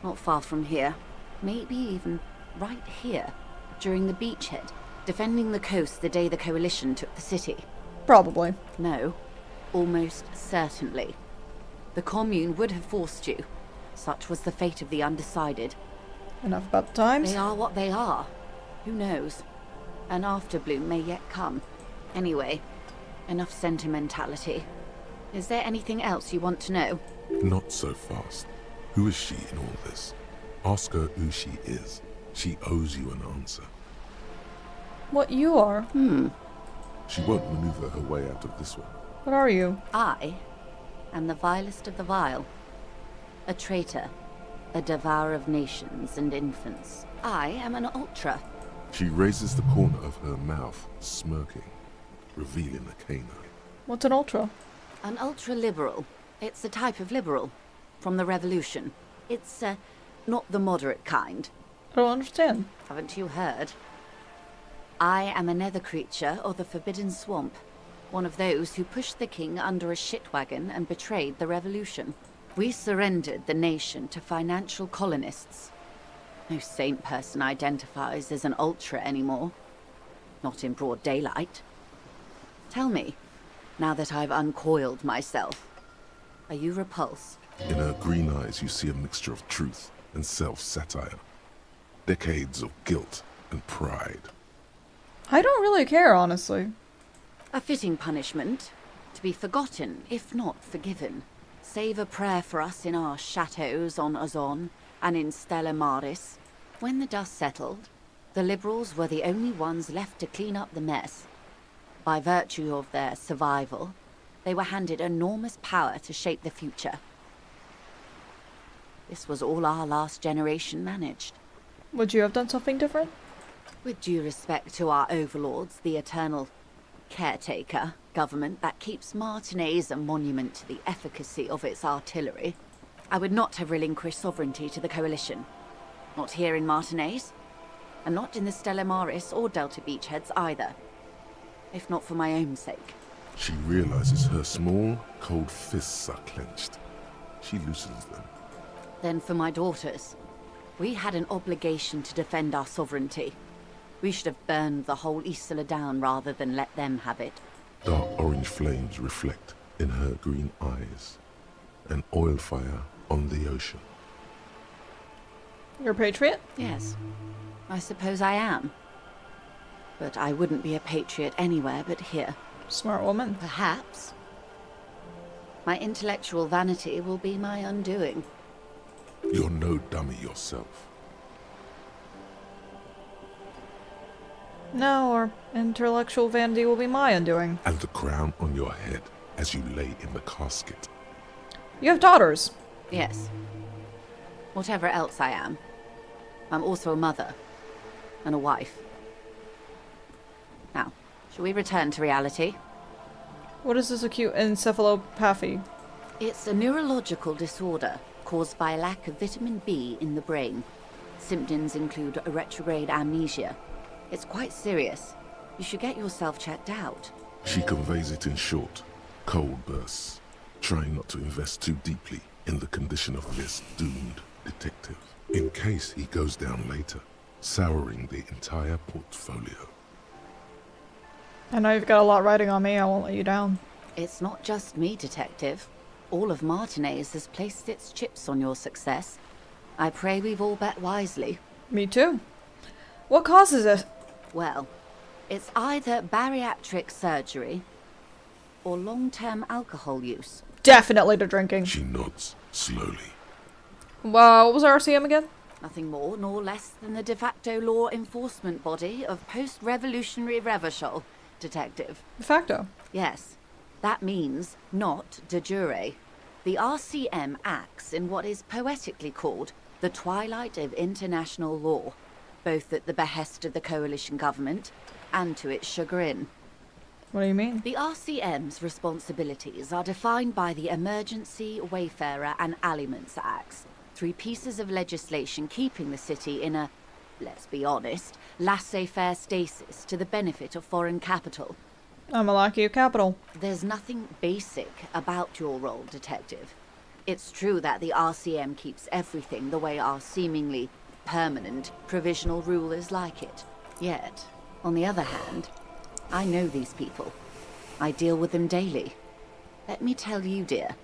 Speaker 15: Not far from here. Maybe even right here. During the beachhead. Defending the coast the day the Coalition took the city.
Speaker 1: Probably.
Speaker 15: No. Almost certainly. The Commune would have forced you. Such was the fate of the undecided.
Speaker 1: Enough about the times.
Speaker 15: They are what they are. Who knows? An afterbloom may yet come. Anyway, enough sentimentality. Is there anything else you want to know?
Speaker 2: Not so fast. Who is she in all this? Ask her who she is. She owes you an answer.
Speaker 1: What you are?
Speaker 2: She won't maneuver her way out of this one.
Speaker 1: What are you?
Speaker 15: I am the vilest of the vile. A traitor. A devourer of nations and infants. I am an ultra.
Speaker 2: She raises the corner of her mouth, smirking, revealing a canine.
Speaker 1: What's an ultra?
Speaker 15: An ultra-liberal. It's a type of liberal. From the revolution. It's, not the moderate kind.
Speaker 1: I don't understand.
Speaker 15: Haven't you heard? I am a nether creature of the Forbidden Swamp. One of those who pushed the king under a shit wagon and betrayed the revolution. We surrendered the nation to financial colonists. No saint person identifies as an ultra anymore. Not in broad daylight. Tell me, now that I've uncoiled myself, are you repulsed?
Speaker 2: In her green eyes you see a mixture of truth and self-satire. Decades of guilt and pride.
Speaker 1: I don't really care, honestly.
Speaker 15: A fitting punishment. To be forgotten, if not forgiven. Save a prayer for us in our chateaus on Ozon and in Stella Maris. When the dust settled, the Liberals were the only ones left to clean up the mess. By virtue of their survival, they were handed enormous power to shape the future. This was all our last generation managed.
Speaker 1: Would you have done something different?
Speaker 15: With due respect to our overlords, the eternal caretaker government that keeps Martinez a monument to the efficacy of its artillery, I would not have relinquished sovereignty to the Coalition. Not here in Martinez, and not in the Stella Maris or Delta Beachheads either. If not for my own sake.
Speaker 2: She realizes her small, cold fists are clenched. She loosens them.
Speaker 15: Then for my daughters. We had an obligation to defend our sovereignty. We should have burned the whole Isola down rather than let them have it.
Speaker 2: Dark orange flames reflect in her green eyes. An oil fire on the ocean.
Speaker 1: You're a patriot?
Speaker 15: Yes. I suppose I am. But I wouldn't be a patriot anywhere but here.
Speaker 1: Smart woman.
Speaker 15: Perhaps. My intellectual vanity will be my undoing.
Speaker 2: You're no dummy yourself.
Speaker 1: No, or intellectual vanity will be my undoing.
Speaker 2: And the crown on your head as you lay in the casket.
Speaker 1: You have daughters.
Speaker 15: Yes. Whatever else I am, I'm also a mother. And a wife. Now, shall we return to reality?
Speaker 1: What is this acute encephalopathy?
Speaker 15: It's a neurological disorder. caused by a lack of vitamin B in the brain. Symptoms include a retrograde amnesia. It's quite serious. You should get yourself checked out.
Speaker 2: She conveys it in short, cold bursts, trying not to invest too deeply in the condition of this doomed detective, in case he goes down later, souring the entire portfolio.
Speaker 1: I know you've got a lot riding on me, I won't let you down.
Speaker 15: It's not just me, Detective. All of Martinez has placed its chips on your success. I pray we've all bet wisely.
Speaker 1: Me too. What causes it?
Speaker 15: Well, it's either bariatric surgery or long-term alcohol use.
Speaker 1: Definitely the drinking.
Speaker 2: She nods slowly.
Speaker 1: Wow, what was RCM again?
Speaker 15: Nothing more nor less than the de facto law enforcement body of post-revolutionary Revachol, Detective.
Speaker 1: De facto?
Speaker 15: Yes. That means not de jure. The RCM acts in what is poetically called the twilight of international law, both at the behest of the coalition government and to its chagrin.
Speaker 1: What do you mean?
Speaker 15: The RCM's responsibilities are defined by the Emergency, Wayfarer and Aliments Acts, 3 pieces of legislation keeping the city in a, let's be honest, laissez-faire stasis to the benefit of foreign capital.
Speaker 1: I'm a lackey of capital.
Speaker 15: There's nothing basic about your role, Detective. It's true that the RCM keeps everything the way our seemingly permanent, provisional rulers like it. Yet, on the other hand, I know these people. I deal with them daily. Let me tell you, dear,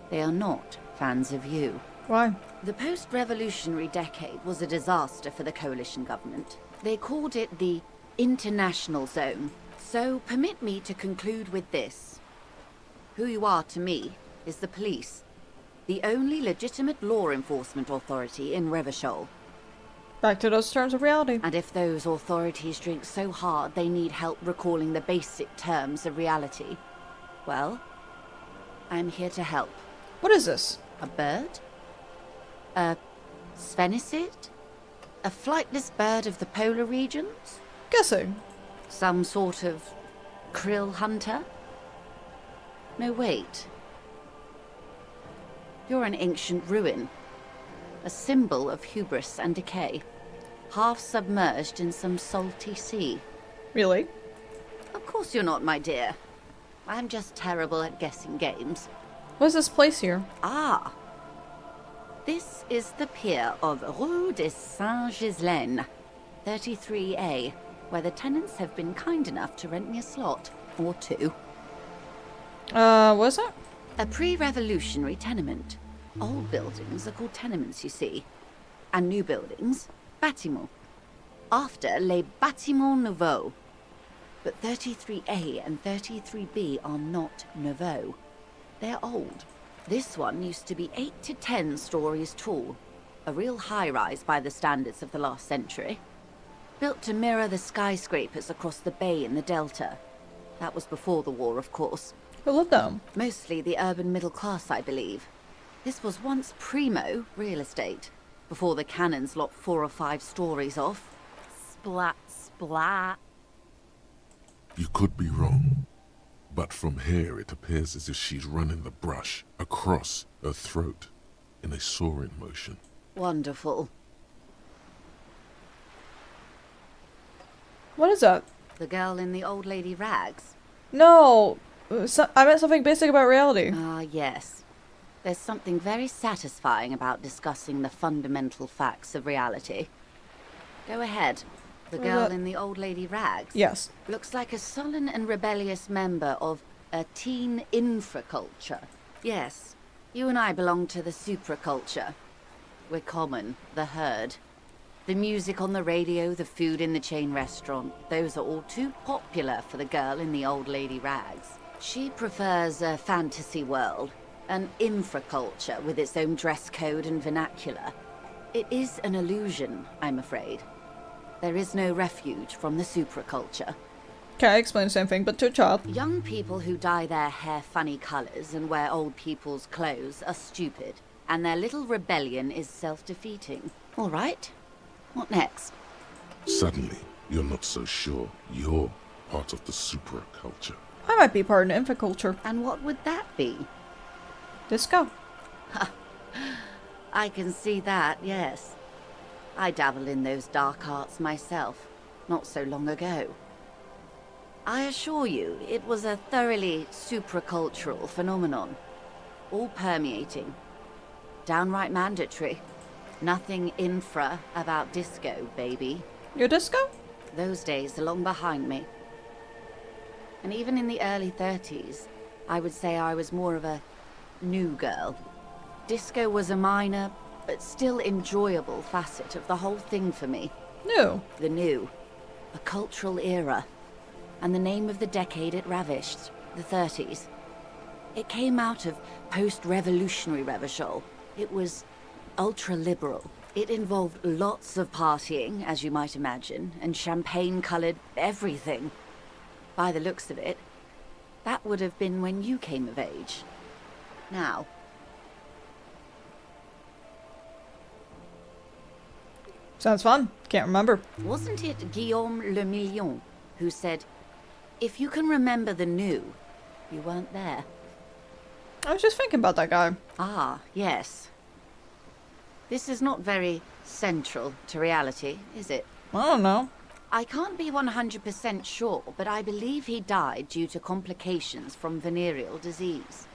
Speaker 15: they are not fans of you.
Speaker 1: Why?
Speaker 15: The post-revolutionary decade was a disaster for the coalition government. They called it the international zone. So permit me to conclude with this. Who you are to me is the police, the only legitimate law enforcement authority in Revachol.
Speaker 1: Back to those terms of reality.
Speaker 15: And if those authorities drink so hard they need help recalling the basic terms of reality, well, I'm here to help.
Speaker 1: What is this?
Speaker 15: A bird? A sphenicid? A flightless bird of the polar regions?
Speaker 1: Guessing.
Speaker 15: Some sort of krill hunter? No, wait. You're an ancient ruin. A symbol of hubris and decay. Half submerged in some salty sea.
Speaker 1: Really?
Speaker 15: Of course you're not, my dear. I'm just terrible at guessing games.
Speaker 1: What is this place here?
Speaker 15: Ah. This is the pier of Rue de Saint-Ghislaine, 33A. Where the tenants have been kind enough to rent me a slot. Or 2.
Speaker 1: What is that?
Speaker 15: A pre-revolutionary tenement. Old buildings are called tenements, you see. And new buildings, bâtiments. After les bâtiments nouveaux. But 33A and 33B are not nouveaux. They're old. This one used to be 8 to 10 stories tall. A real high-rise by the standards of the last century. Built to mirror the skyscrapers across the bay in the Delta. That was before the war, of course.
Speaker 1: Who lived there?
Speaker 15: Mostly the urban middle class, I believe. This was once primo real estate, before the cannons lopped 4 or 5 stories off.
Speaker 11: Splat, splat.
Speaker 2: You could be wrong, but from here it appears as if she's running the brush across her throat in a soaring motion.
Speaker 15: Wonderful.
Speaker 1: What is that?
Speaker 15: The girl in the old lady rags?
Speaker 1: No! I meant something basic about reality.
Speaker 15: Ah, yes. There's something very satisfying about discussing the fundamental facts of reality. Go ahead. The girl in the old lady rags?
Speaker 1: Yes.
Speaker 15: Looks like a sullen and rebellious member of a teen infraculture. Yes. You and I belong to the supraculture. We're common, the herd. The music on the radio, the food in the chain restaurant, those are all too popular for the girl in the old lady rags. She prefers a fantasy world, an infraculture with its own dress code and vernacular. It is an illusion, I'm afraid. There is no refuge from the supraculture.
Speaker 1: Okay, I explain the same thing, but to a child.
Speaker 15: Young people who dye their hair funny colours and wear old people's clothes are stupid, and their little rebellion is self-defeating. All right. What next?
Speaker 2: Suddenly, you're not so sure you're part of the supraculture.
Speaker 1: I might be part of the infraculture.
Speaker 15: And what would that be?
Speaker 1: Disco.
Speaker 15: I can see that, yes. I dabbled in those dark arts myself, not so long ago. I assure you, it was a thoroughly supracultural phenomenon. All permeating. Downright mandatory. Nothing infra about disco, baby.
Speaker 1: Your disco?
Speaker 15: Those days are long behind me. And even in the early 30s, I would say I was more of a new girl. Disco was a minor, but still enjoyable facet of the whole thing for me.
Speaker 1: New.
Speaker 15: The new. A cultural era. And the name of the decade it ravished, the 30s. It came out of post-revolutionary Revachol. It was ultra-liberal. It involved lots of partying, as you might imagine, and champagne-colored everything. By the looks of it, that would have been when you came of age. Now.
Speaker 1: Sounds fun. Can't remember.
Speaker 15: Wasn't it Guillaume Le Million who said, if you can remember the new, you weren't there?
Speaker 1: I was just thinking about that guy.
Speaker 15: Ah, yes. This is not very central to reality, is it?
Speaker 1: I don't know.
Speaker 15: I can't be 100% sure, but I believe he died due to complications from venereal disease.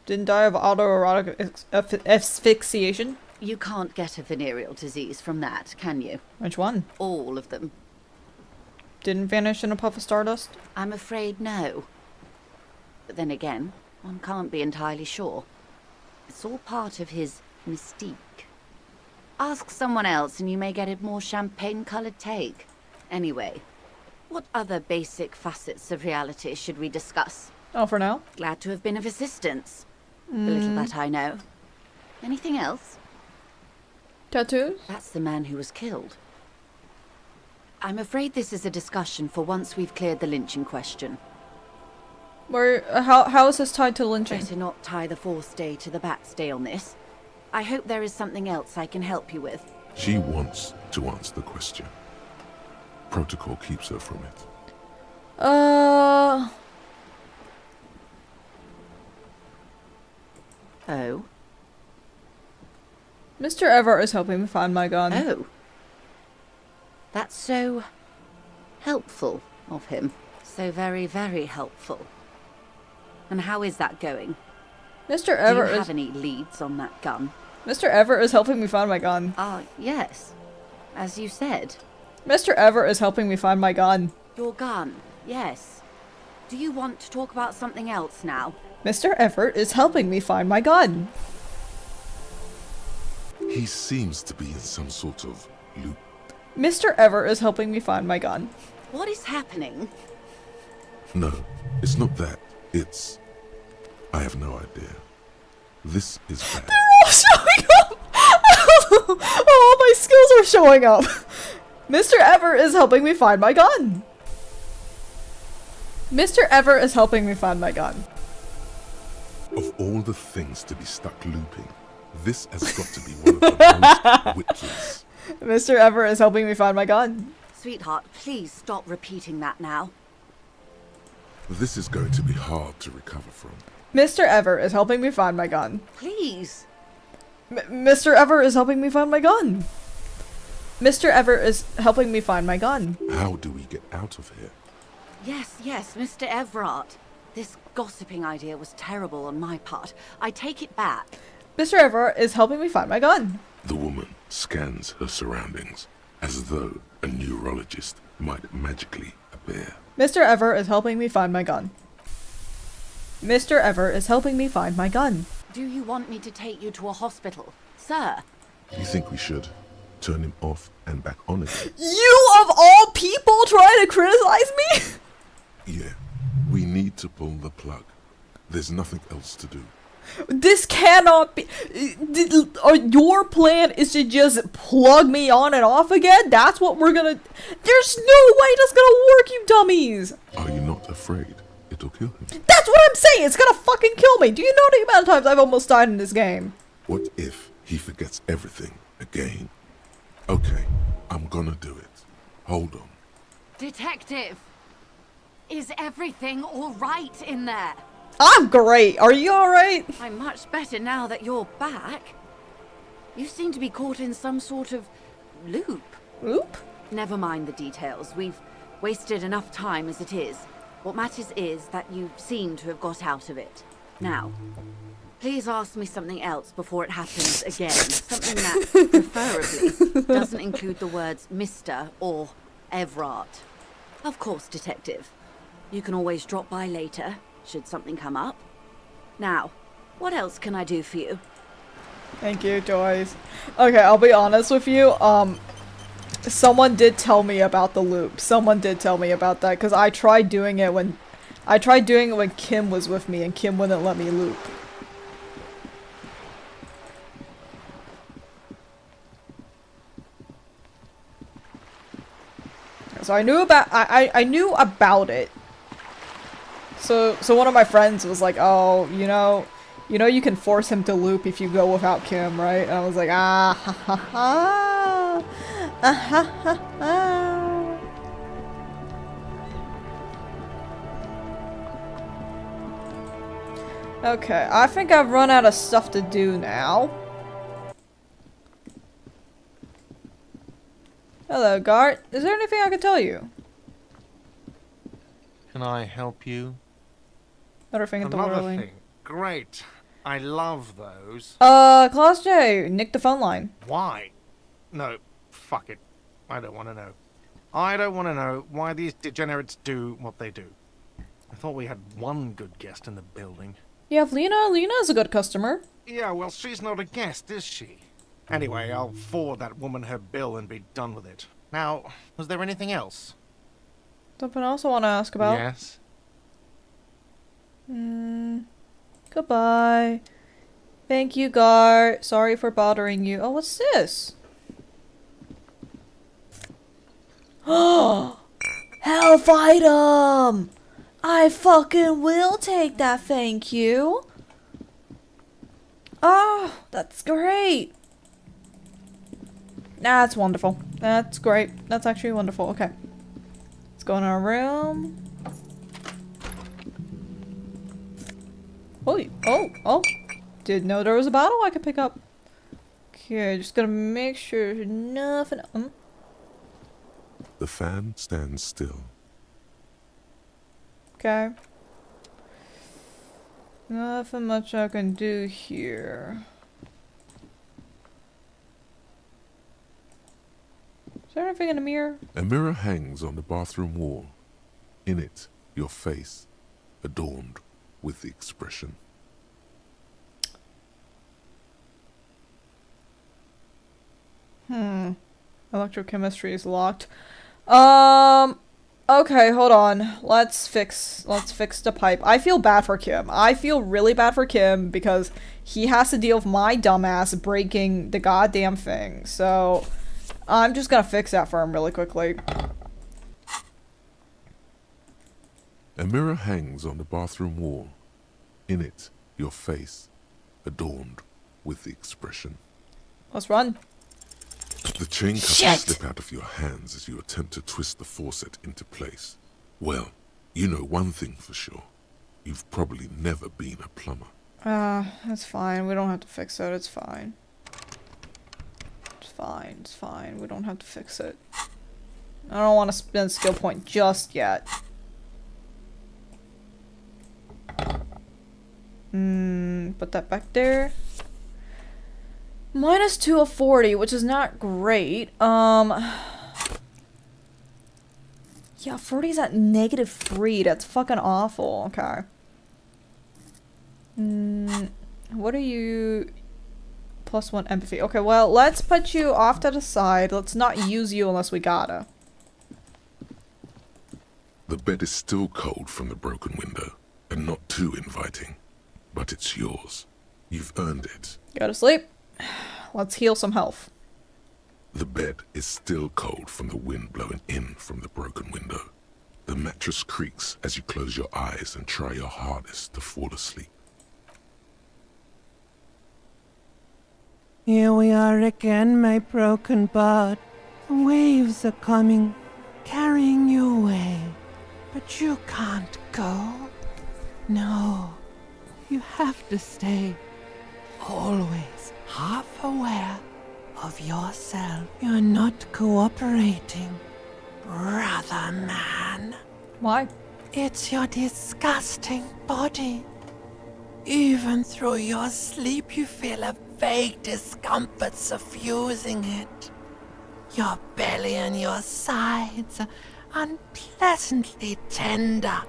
Speaker 1: Didn't die of autoerotic asphyxiation?
Speaker 15: You can't get a venereal disease from that, can you?
Speaker 1: Which one?
Speaker 15: All of them.
Speaker 1: Didn't vanish in a puff of stardust?
Speaker 15: I'm afraid no. But then again, one can't be entirely sure. It's all part of his mystique. Ask someone else and you may get a more champagne-colored take. Anyway, what other basic facets of reality should we discuss?
Speaker 1: Oh, for now?
Speaker 15: Glad to have been of assistance. The little that I know. Anything else?
Speaker 1: Tattoos?
Speaker 15: That's the man who was killed. I'm afraid this is a discussion for once we've cleared the lynching question.
Speaker 1: Where? How is this tied to lynching?
Speaker 15: Better not tie the fourth day to the Bat's Day on this. I hope there is something else I can help you with.
Speaker 2: She wants to answer the question. Protocol keeps her from it.
Speaker 15: Oh?
Speaker 1: Mr. Everett is helping me find my gun.
Speaker 15: Oh. That's so helpful of him. So very, very helpful. And how is that going?
Speaker 1: Mr. Everett
Speaker 15: Do you have any leads on that gun?
Speaker 1: Mr. Everett is helping me find my gun.
Speaker 15: Ah, yes. As you said.
Speaker 1: Mr. Everett is helping me find my gun.
Speaker 15: Your gun, yes. Do you want to talk about something else now?
Speaker 1: Mr. Everett is helping me find my gun.
Speaker 2: He seems to be in some sort of loop.
Speaker 1: Mr. Everett is helping me find my gun.
Speaker 15: What is happening?
Speaker 2: No, it's not that. It's... I have no idea. This is bad.
Speaker 1: They're all showing up! Oh, my skills are showing up! Mr. Everett is helping me find my gun! Mr. Everett is helping me find my gun.
Speaker 2: Of all the things to be stuck looping, this has got to be one of the most witless.
Speaker 1: Mr. Everett is helping me find my gun.
Speaker 15: Sweetheart, please stop repeating that now.
Speaker 2: This is going to be hard to recover from.
Speaker 1: Mr. Everett is helping me find my gun.
Speaker 15: Please.
Speaker 1: Mr. Everett is helping me find my gun. Mr. Everett is helping me find my gun.
Speaker 2: How do we get out of here?
Speaker 15: Yes, Mr. Everett. This gossiping idea was terrible on my part. I take it back.
Speaker 1: Mr. Everett is helping me find my gun.
Speaker 2: The woman scans her surroundings as though a neurologist might magically appear.
Speaker 1: Mr. Everett is helping me find my gun. Mr. Everett is helping me find my gun.
Speaker 15: Do you want me to take you to a hospital, sir?
Speaker 2: You think we should turn him off and back on again?
Speaker 1: You of all people trying to criticize me?
Speaker 2: Yeah, we need to pull the plug. There's nothing else to do.
Speaker 1: This cannot be. Your plan is to just plug me on and off again? That's what we're gonna. There's no way that's gonna work, you dummies!
Speaker 2: Are you not afraid it'll kill him?
Speaker 1: That's what I'm saying! It's gonna fucking kill me! Do you know the amount of times I've almost died in this game?
Speaker 2: What if he forgets everything again? Okay, I'm gonna do it. Hold on.
Speaker 15: Detective! Is everything all right in there?
Speaker 1: I'm great. Are you alright?
Speaker 15: I'm much better now that you're back. You seem to be caught in some sort of loop.
Speaker 1: Loop?
Speaker 15: Never mind the details. We've wasted enough time as it is. What matters is that you seem to have got out of it. Now, please ask me something else before it happens again. Something that, preferably, doesn't include the words Mr. or Everard. Of course, Detective. You can always drop by later, should something come up. Now, what else can I do for you?
Speaker 1: Thank you, Joyce. Okay, I'll be honest with you. Someone did tell me about the loop. Someone did tell me about that because I tried doing it when Kim was with me and Kim wouldn't let me loop. So I knew about I knew about it. So one of my friends was like, "Oh, you know you can force him to loop if you go without Kim, right?" And I was like, "Ah ha ha ha. Ah ha ha ha." Okay, I think I've run out of stuff to do now. Hello, Gart. Is there anything I can tell you?
Speaker 9: Can I help you?
Speaker 1: Another thing at the
Speaker 9: Another
Speaker 1: whirling.
Speaker 9: thing. Great. I love those.
Speaker 1: Class J, nick the phone line.
Speaker 9: Why? No, fuck it. I don't want to know. I don't want to know why these degenerates do what they do. I thought we had one good guest in the building.
Speaker 1: You have Lena. Lena's a good customer.
Speaker 9: Yeah, well, she's not a guest, is she? Anyway, I'll forward that woman her bill and be done with it. Now, was there anything else?
Speaker 1: Something else I want to ask about.
Speaker 9: Yes?
Speaker 1: Goodbye. Thank you, Gart. Sorry for bothering you. Oh, what's this? Oh! Health item! I fucking will take that, thank you. Oh, that's great. That's wonderful. That's great. That's actually wonderful. Okay. Let's go in our room. Oh. Didn't know there was a bottle I could pick up. Okay, just gonna make sure nothing.
Speaker 2: The fan stands still.
Speaker 1: Okay. Nothing much I can do here. Is there anything in the mirror?
Speaker 2: A mirror hangs on the bathroom wall. In it, your face, adorned with the expression.
Speaker 1: Electrochemistry is locked. Okay, hold on. Let's fix the pipe. I feel bad for Kim. I feel really bad for Kim because he has to deal with my dumbass breaking the goddamn thing. So, I'm just gonna fix that for him really quickly.
Speaker 2: A mirror hangs on the bathroom wall. In it, your face, adorned with the expression.
Speaker 1: Let's run.
Speaker 2: The chain cutters slip out of your hands as you attempt to twist the faucet into place. Well, you know one thing for sure. You've probably never been a plumber.
Speaker 1: That's fine. We don't have to fix it. It's fine. It's fine. We don't have to fix it. I don't want to spend skill point just yet. Put that back there. -2 of 40, which is not great. Yeah, 40 is at -3. That's fucking awful. Okay. What are you? +1 empathy. Okay, well, let's put you off to the side. Let's not use you unless we gotta.
Speaker 2: The bed is still cold from the broken window, and not too inviting. But it's yours. You've earned it.
Speaker 1: Go to sleep. Let's heal some health.
Speaker 2: The bed is still cold from the wind blowing in from the broken window. The mattress creaks as you close your eyes and try your hardest to fall asleep.
Speaker 13: Here we are again, my broken bud. The waves are coming, carrying you away. But you can't go. No, You have to stay always half aware of yourself. You're not cooperating, brother man.
Speaker 1: Why?
Speaker 13: It's your disgusting body. Even through your sleep, you feel a vague discomfort suffusing it. Your belly and your sides are unpleasantly tender.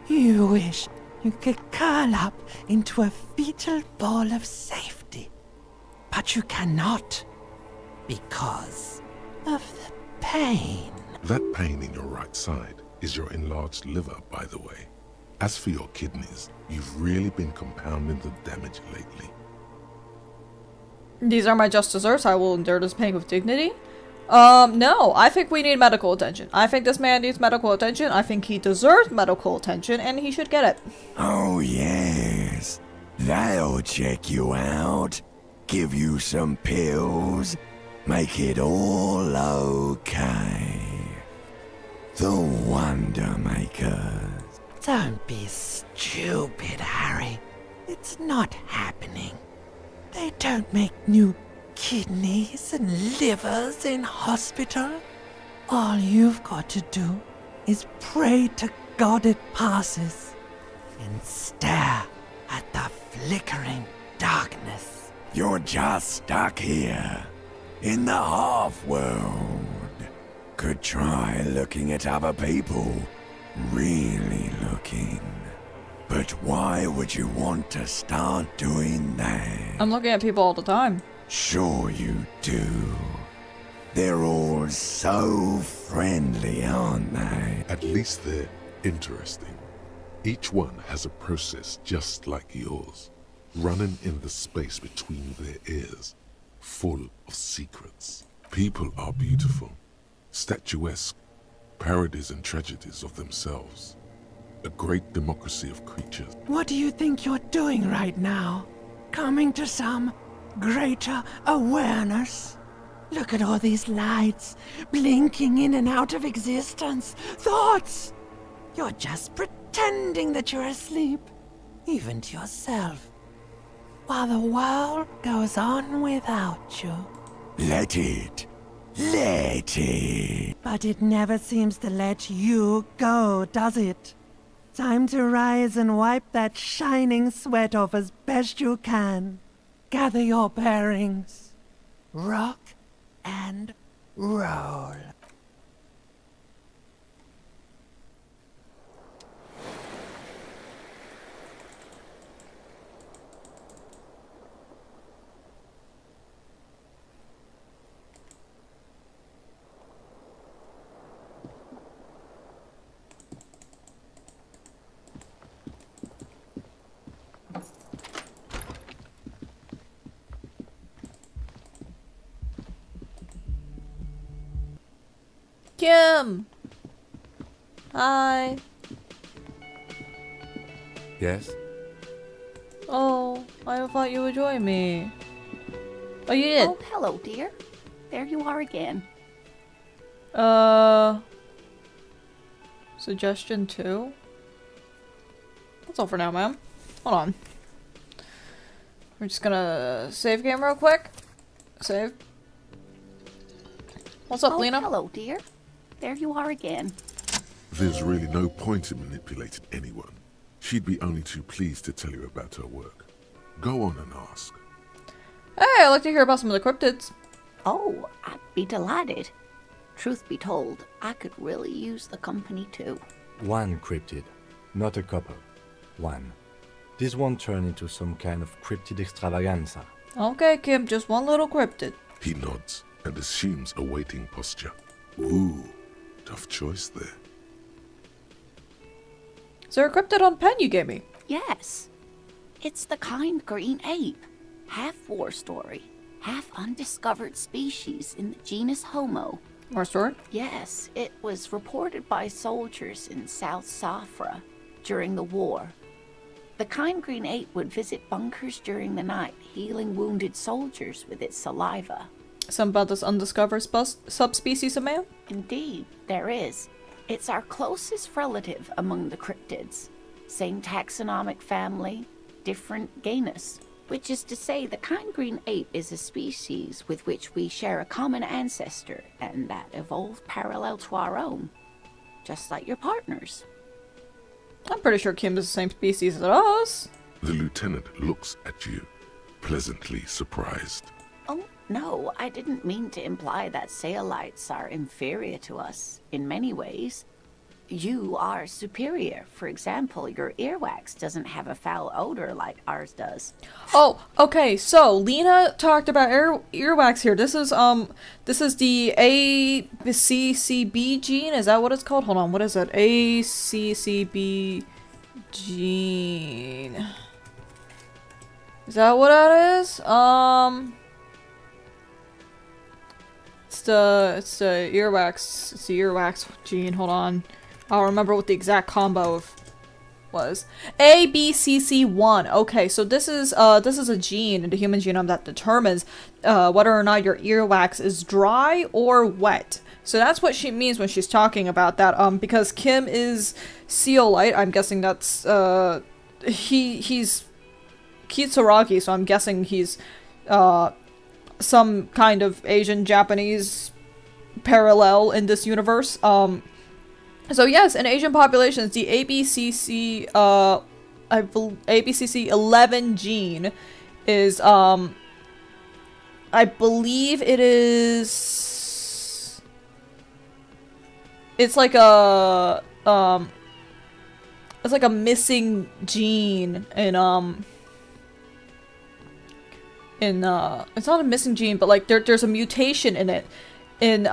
Speaker 13: You wish you could curl up into a fetal ball of safety. But you cannot, because of the pain.
Speaker 2: That pain in your right side is your enlarged liver, by the way. As for your kidneys, you've really been compounding the damage lately.
Speaker 1: These are my just desserts. I will endure this pain with dignity. No, I think we need medical attention. I think this man needs medical attention. I think he deserves medical attention, and he should get it.
Speaker 12: Oh, yes. They'll check you out, give you some pills, make it all okay. The Wonder Makers.
Speaker 13: Don't be stupid, Harry. It's not happening. They don't make new kidneys and livers in hospital. All you've got to do is pray to God it passes and stare at the flickering darkness.
Speaker 12: You're just stuck here, in the half-world. Could try looking at other people, really looking. But why would you want to start doing that?
Speaker 1: I'm looking at people all the time.
Speaker 12: Sure you do. They're all so friendly, aren't they?
Speaker 2: At least they're interesting. Each one has a process just like yours, running in the space between their ears, full of secrets. People are beautiful, statuesque, parodies and tragedies of themselves. A great democracy of creatures.
Speaker 13: What do you think you're doing right now? Coming to some greater awareness? Look at all these lights blinking in and out of existence. Thoughts! You're just pretending that you're asleep, even to yourself, while the world goes on without you.
Speaker 12: Let it. Let it.
Speaker 13: But it never seems to let you go, does it? Time to rise and wipe that shining sweat off as best you can. Gather your bearings. Rock and roll.
Speaker 1: Kim! Hi.
Speaker 3: Yes?
Speaker 1: Oh, I thought you would join me. Oh, you did?
Speaker 16: Oh, hello, dear. There you are again.
Speaker 1: Suggestion 2? That's all for now, ma'am. Hold on. We're just gonna save game real quick. Save. What's up, Lena?
Speaker 16: Hello, dear. There you are again.
Speaker 2: There's really no point in manipulating anyone. She'd be only too pleased to tell you about her work. Go on and ask.
Speaker 1: Hey, I'd like to hear about some of the cryptids.
Speaker 16: Oh, I'd be delighted. Truth be told, I could really use the company too.
Speaker 3: One cryptid, not a couple. One. This won't turn into some kind of cryptid extravaganza.
Speaker 1: Okay, Kim, just one little cryptid.
Speaker 2: He nods and assumes a waiting posture. Ooh, tough choice there.
Speaker 1: Is there a cryptid on pen you gave me?
Speaker 16: Yes. It's the kind green ape. Half war story, half undiscovered species in the genus Homo.
Speaker 1: More story?
Speaker 16: Yes, it was reported by soldiers in South Safra during the war. The kind green ape would visit bunkers during the night, healing wounded soldiers with its saliva.
Speaker 1: Something about this undiscovered subspecies of man?
Speaker 16: Indeed, there is. It's our closest relative among the cryptids. Same taxonomic family, different genus. Which is to say, the kind green ape is a species with which we share a common ancestor, and that evolved parallel to our own. Just like your partners.
Speaker 1: I'm pretty sure Kim is the same species as us.
Speaker 2: The lieutenant looks at you, pleasantly surprised.
Speaker 16: Oh, no, I didn't mean to imply that Saelites are inferior to us in many ways. You are superior. For example, your earwax doesn't have a foul odor like ours does.
Speaker 1: Oh, okay. So Lena talked about earwax here. This is the ACCB gene. Is that what it's called? Hold on. What is it? ACCB gene. Is that what that is? It's the earwax. It's the earwax gene. Hold on. I'll remember what the exact combo was. ABCC1. Okay, so this is a gene in the human genome that determines whether or not your earwax is dry or wet. So that's what she means when she's talking about that. Because Kim is Seolite, I'm guessing that's he's Kitsuragi, so I'm guessing he's some kind of Asian Japanese parallel in this universe. So yes, in Asian populations, the ABCC, ABCC 11 gene is, I believe it is, it's like a missing gene in, it's not a missing gene, but like there's a mutation in it, in,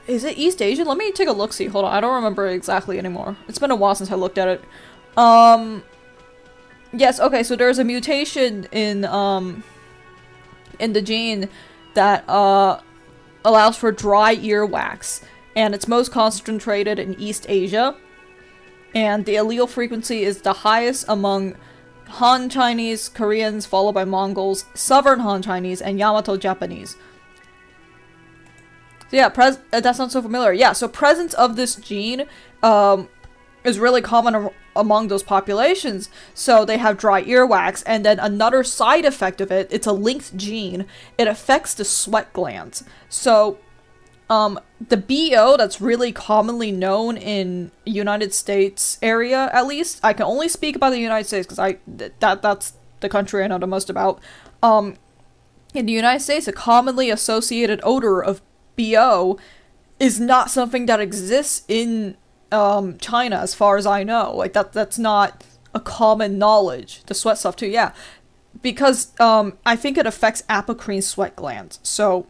Speaker 1: is it East Asian? Let me take a look-see. Hold on. I don't remember exactly anymore. It's been a while since I looked at it. Yes, okay, so there's a mutation in the gene that, allows for dry earwax. And it's most concentrated in East Asia. And the allele frequency is the highest among Han Chinese, Koreans, followed by Mongols, Southern Han Chinese, and Yamato Japanese. So yeah, that sounds so familiar. Yeah, so presence of this gene is really common among those populations. So they have dry earwax, and then another side effect of it, it's a linked gene, it affects the sweat glands. So the BO that's really commonly known in United States area, at least, I can only speak about the United States because that's the country I know the most about. In the United States, a commonly associated odor of BO is not something that exists in China, as far as I know. Like that's not a common knowledge. The sweat stuff too, yeah, because I think it affects apocrine sweat glands. So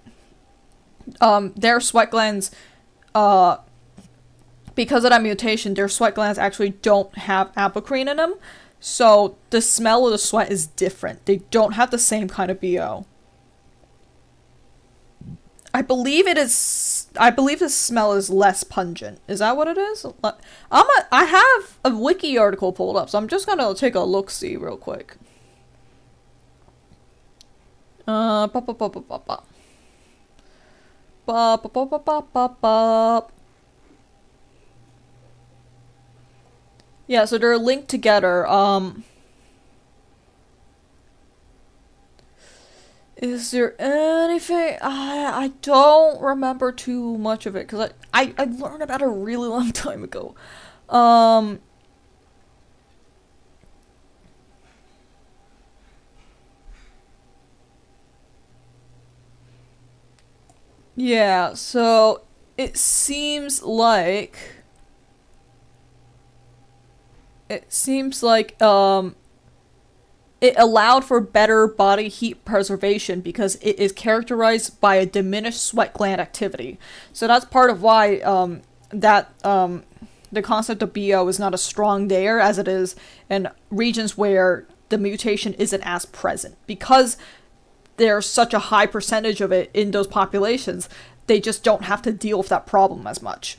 Speaker 1: their sweat glands, because of that mutation, their sweat glands actually don't have apocrine in them. So the smell of the sweat is different. They don't have the same kind of BO. I believe the smell is less pungent. Is that what it is? I have a wiki article pulled up, so I'm just gonna take a look-see real quick. Yeah, so they're linked together. Is there anything? I don't remember too much of it because I learned about it a really long time ago. Yeah, so it seems like it allowed for better body heat preservation because it is characterized by a diminished sweat gland activity. So that's part of why the concept of BO is not as strong there as it is in regions where the mutation isn't as present. Because there's such a high percentage of it in those populations, they just don't have to deal with that problem as much.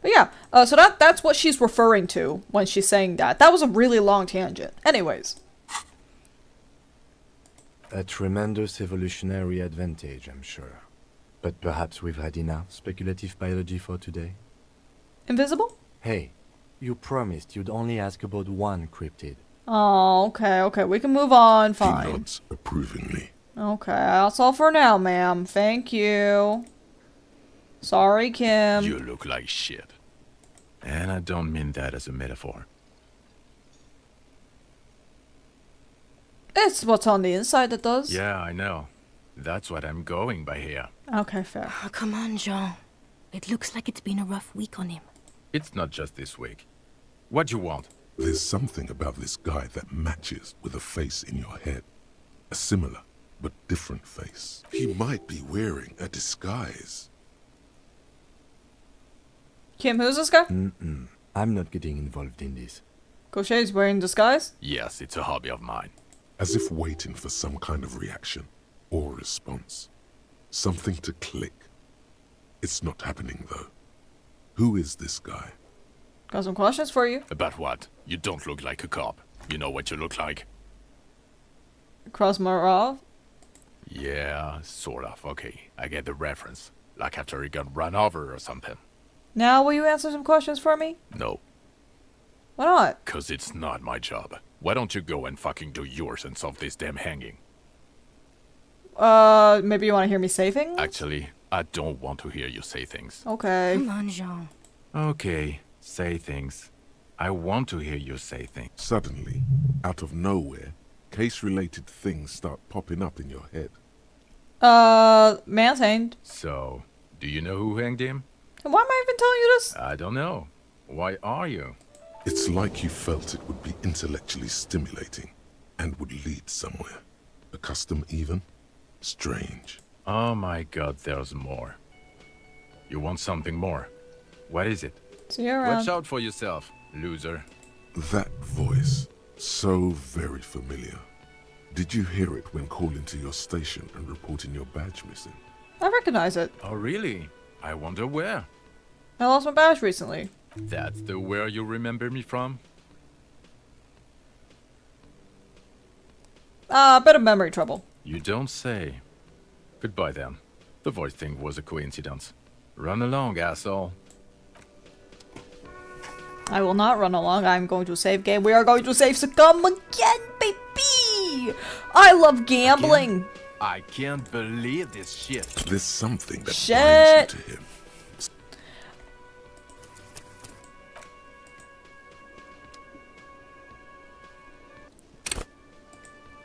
Speaker 1: But yeah, so that's what she's referring to when she's saying that. That was a really long tangent. Anyways.
Speaker 3: A tremendous evolutionary advantage, I'm sure. But perhaps we've had enough speculative biology for today?
Speaker 1: Invisible?
Speaker 3: Hey, You promised you'd only ask about one cryptid.
Speaker 1: Oh, okay, we can move on,
Speaker 2: He
Speaker 1: fine.
Speaker 2: nods approvingly.
Speaker 1: Okay, that's all for now, ma'am. Thank you. Sorry, Kim.
Speaker 17: You look like shit. And I don't mean that as a metaphor.
Speaker 1: It's what's on the inside that does.
Speaker 17: Yeah, I know. That's what I'm going by here.
Speaker 1: Okay, fair.
Speaker 11: Oh, come on, Jean. It looks like it's been a rough week on him.
Speaker 17: It's not just this week. What you want?
Speaker 2: There's something about this guy that matches with a face in your head. A similar but different face. He might be wearing a disguise.
Speaker 1: Kim, who's this guy?
Speaker 3: I'm not getting involved in this.
Speaker 1: Gaucher's wearing disguise?
Speaker 17: Yes, it's a hobby of mine.
Speaker 2: As if waiting for some kind of reaction or response. Something to click. It's not happening though. Who is this guy?
Speaker 1: Got some questions for you.
Speaker 17: About what? You don't look like a cop. You know what you look like?
Speaker 1: Krasmarov?
Speaker 17: Yeah, sort of. Okay, I get the reference. Like after he got run over or something.
Speaker 1: Now will you answer some questions for me?
Speaker 17: No,
Speaker 1: Why not?
Speaker 17: 'cause it's not my job. Why don't you go and fucking do yours and solve this damn hanging?
Speaker 1: Maybe you want to hear me say things?
Speaker 17: Actually, I don't want to hear you say things.
Speaker 1: Okay.
Speaker 11: Come on, Jean.
Speaker 17: Okay, say things. I want to hear you say things.
Speaker 2: Suddenly, out of nowhere, case-related things start popping up in your head.
Speaker 1: Mantained.
Speaker 17: So, do you know who hanged him?
Speaker 1: Why am I even telling you this?
Speaker 17: I don't know. Why are you?
Speaker 2: It's like you felt it would be intellectually stimulating and would lead somewhere. A custom even? Strange.
Speaker 17: Oh my god, there's more. You want something more? What is it?
Speaker 1: See you around.
Speaker 17: Watch out for yourself, loser.
Speaker 2: That voice, so very familiar. Did you hear it when calling to your station and reporting your badge missing?
Speaker 1: I recognize it.
Speaker 17: Oh really? I wonder where.
Speaker 1: I lost my badge recently.
Speaker 17: That's the where you remember me from?
Speaker 1: A bit of memory trouble.
Speaker 17: You don't say. Goodbye then. The voice thing was a coincidence. Run along, asshole.
Speaker 1: I will not run along. I'm going to save game. We are going to save Succumb again, baby! I love gambling.
Speaker 17: Again? I can't believe this shit.
Speaker 2: There's something that
Speaker 1: Shit.
Speaker 2: binds you to him.